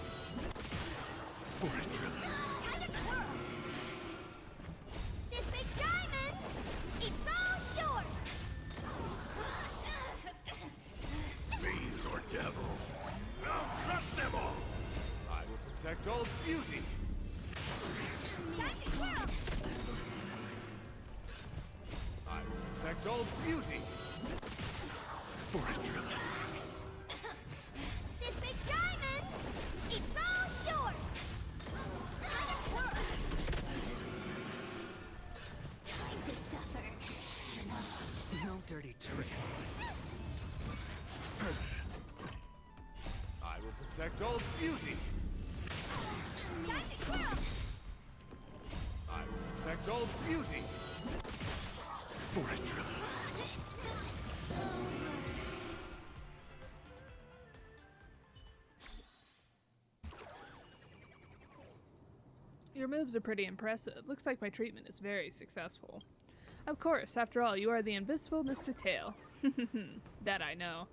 Speaker 2: Time to twirl! This big diamond! It's all yours!
Speaker 5: Fiend or devil, I'll crush them all.
Speaker 4: I will protect all beauty.
Speaker 2: Time to twirl!
Speaker 4: I will protect all beauty.
Speaker 2: This big diamond! It's all yours! Time to twirl!
Speaker 15: Time to suffer.
Speaker 11: No dirty tricks.
Speaker 4: I will protect all beauty.
Speaker 2: Time to twirl!
Speaker 4: I will protect all beauty.
Speaker 1: Your moves are pretty impressive. Looks like my treatment is very successful. Of course, after all, you are the invisible Mr. Tail. That I know.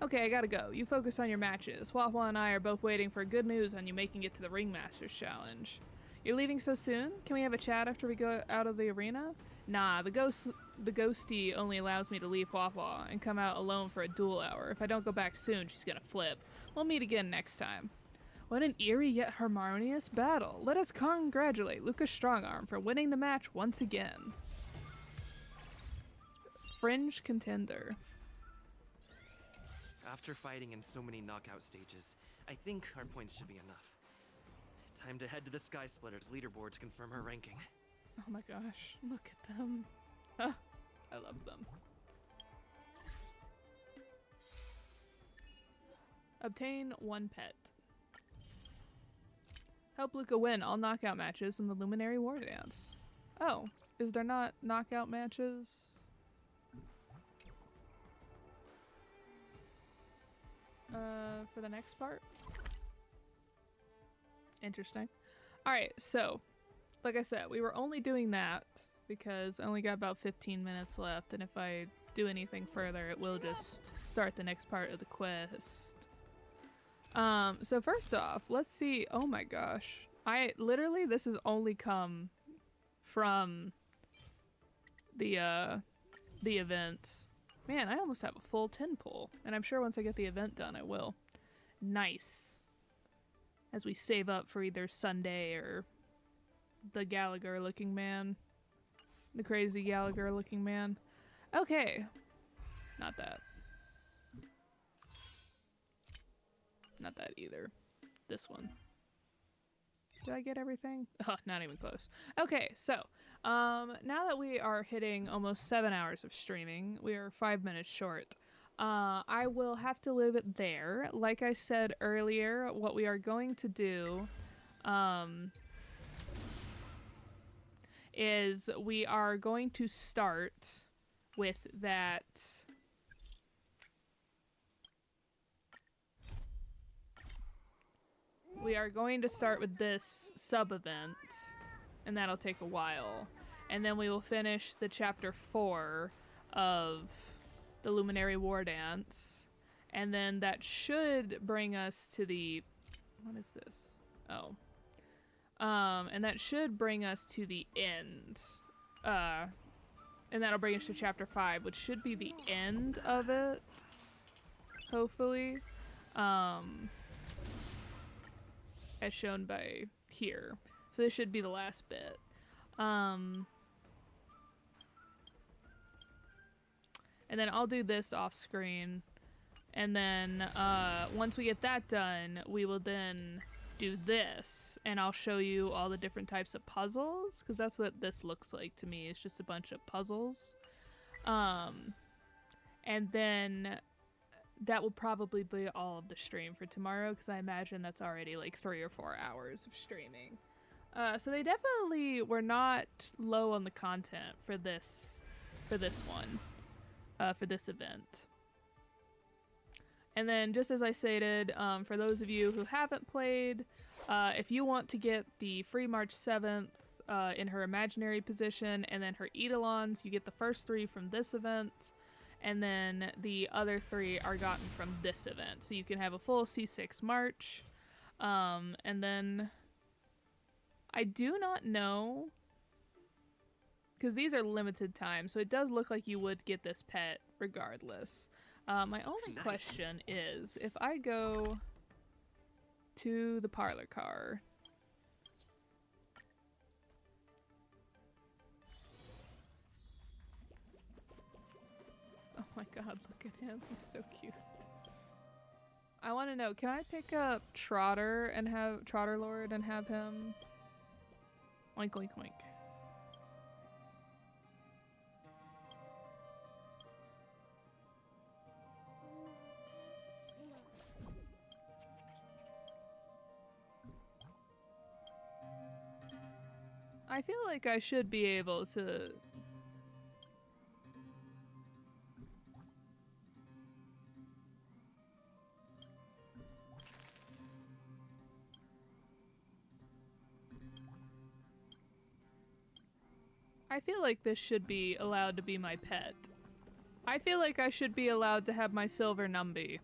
Speaker 1: Okay, I gotta go. You focus on your matches. Wawa and I are both waiting for good news on you making it to the Ringmasters Challenge. You're leaving so soon? Can we have a chat after we go out of the arena? Nah, the ghostie only allows me to leave Wawa and come out alone for a duel hour. If I don't go back soon, she's gonna flip. We'll meet again next time. What an eerie yet harmonious battle. Let us congratulate Lucas Strongarm for winning the match once again. Fringe contender.
Speaker 6: After fighting in so many knockout stages, I think our points should be enough. Time to head to the Sky Splitters leaderboard to confirm her ranking.
Speaker 1: Oh my gosh, look at them. Ah, I love them. Obtain one pet. Help Luca win all knockout matches in the Luminary War Dance. Oh, is there not knockout matches? For the next part? Interesting. Alright, so, like I said, we were only doing that because I only got about 15 minutes left, and if I do anything further, it will just start the next part of the quest. So first off, let's see. Oh my gosh. This has only come from the event. Man, I almost have a full 10 pull, and I'm sure once I get the event done, I will. Nice. As we save up for either Sunday or the Gallagher-looking man. The crazy Gallagher-looking man. Okay. Not that. Not that either. This one. Did I get everything? Oh, not even close. Okay, so, now that we are hitting almost 7 hours of streaming, we are 5 minutes short. I will have to leave it there. Like I said earlier, what we are going to do, is we are going to start with that... We are going to start with this sub-event, and that'll take a while. And then we will finish the chapter 4 of the Luminary War Dance. And then that should bring us to the... What is this? Oh. And that should bring us to the end. And that'll bring us to chapter 5, which should be the end of it. Hopefully. As shown by here. So this should be the last bit. And then I'll do this off screen. And then once we get that done, we will then do this. And I'll show you all the different types of puzzles. Because that's what this looks like to me. It's just a bunch of puzzles. And then... that will probably be all of the stream for tomorrow, because I imagine that's already like 3 or 4 hours of streaming. So they definitely were not low on the content for this one, for this event. And then, just as I stated, for those of you who haven't played, if you want to get the free March 7th in her imaginary position, and then her Eidolons, you get the first 3 from this event. And then the other 3 are gotten from this event. So you can have a full C6 March. And then I do not know, because these are limited time, so it does look like you would get this pet regardless. My only question is, if I go to the parlor car... Oh my god, look at him. He's so cute. I want to know, can I pick up Trotter and have Trotter Lord and have him oink oink oink? I feel like I should be able to... I feel like this should be allowed to be my pet. I feel like I should be allowed to have my silver Numby.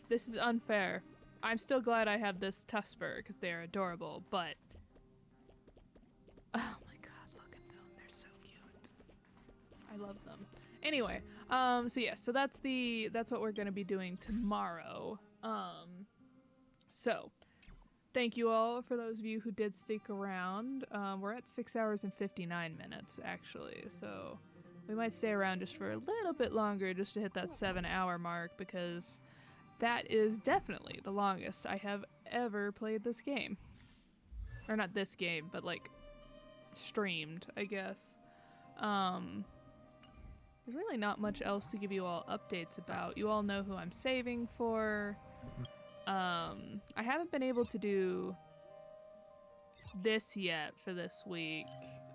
Speaker 1: This is unfair. I'm still glad I have this Tusper because they are adorable, but... Oh my god, look at them. They're so cute. I love them. Anyway, so yeah, so that's what we're gonna be doing tomorrow. So... Thank you all for those of you who did stick around. We're at 6 hours and 59 minutes, actually, so we might stay around just for a little bit longer just to hit that 7-hour mark, because that is definitely the longest I have ever played this game. Or not this game, but like streamed, I guess. There's really not much else to give you all updates about. You all know who I'm saving for. I haven't been able to do this yet for this week,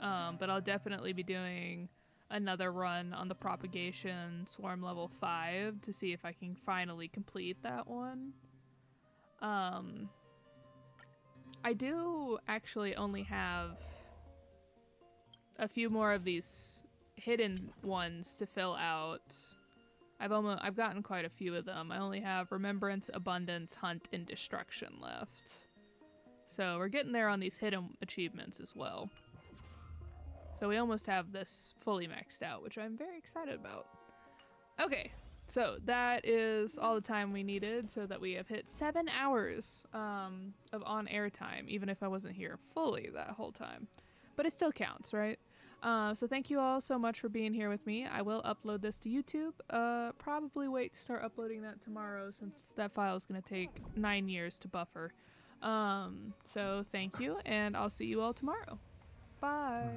Speaker 1: but I'll definitely be doing another run on the propagation swarm level 5 to see if I can finally complete that one. I do actually only have a few more of these hidden ones to fill out. I've gotten quite a few of them. I only have Remembrance, Abundance, Hunt, and Destruction left. So we're getting there on these hidden achievements as well. So we almost have this fully maxed out, which I'm very excited about. Okay, so that is all the time we needed so that we have hit 7 hours of on-air time, even if I wasn't here fully that whole time. But it still counts, right? So thank you all so much for being here with me. I will upload this to YouTube. Probably wait to start uploading that tomorrow since that file is going to take 9 years to buffer. So thank you, and I'll see you all tomorrow. Bye.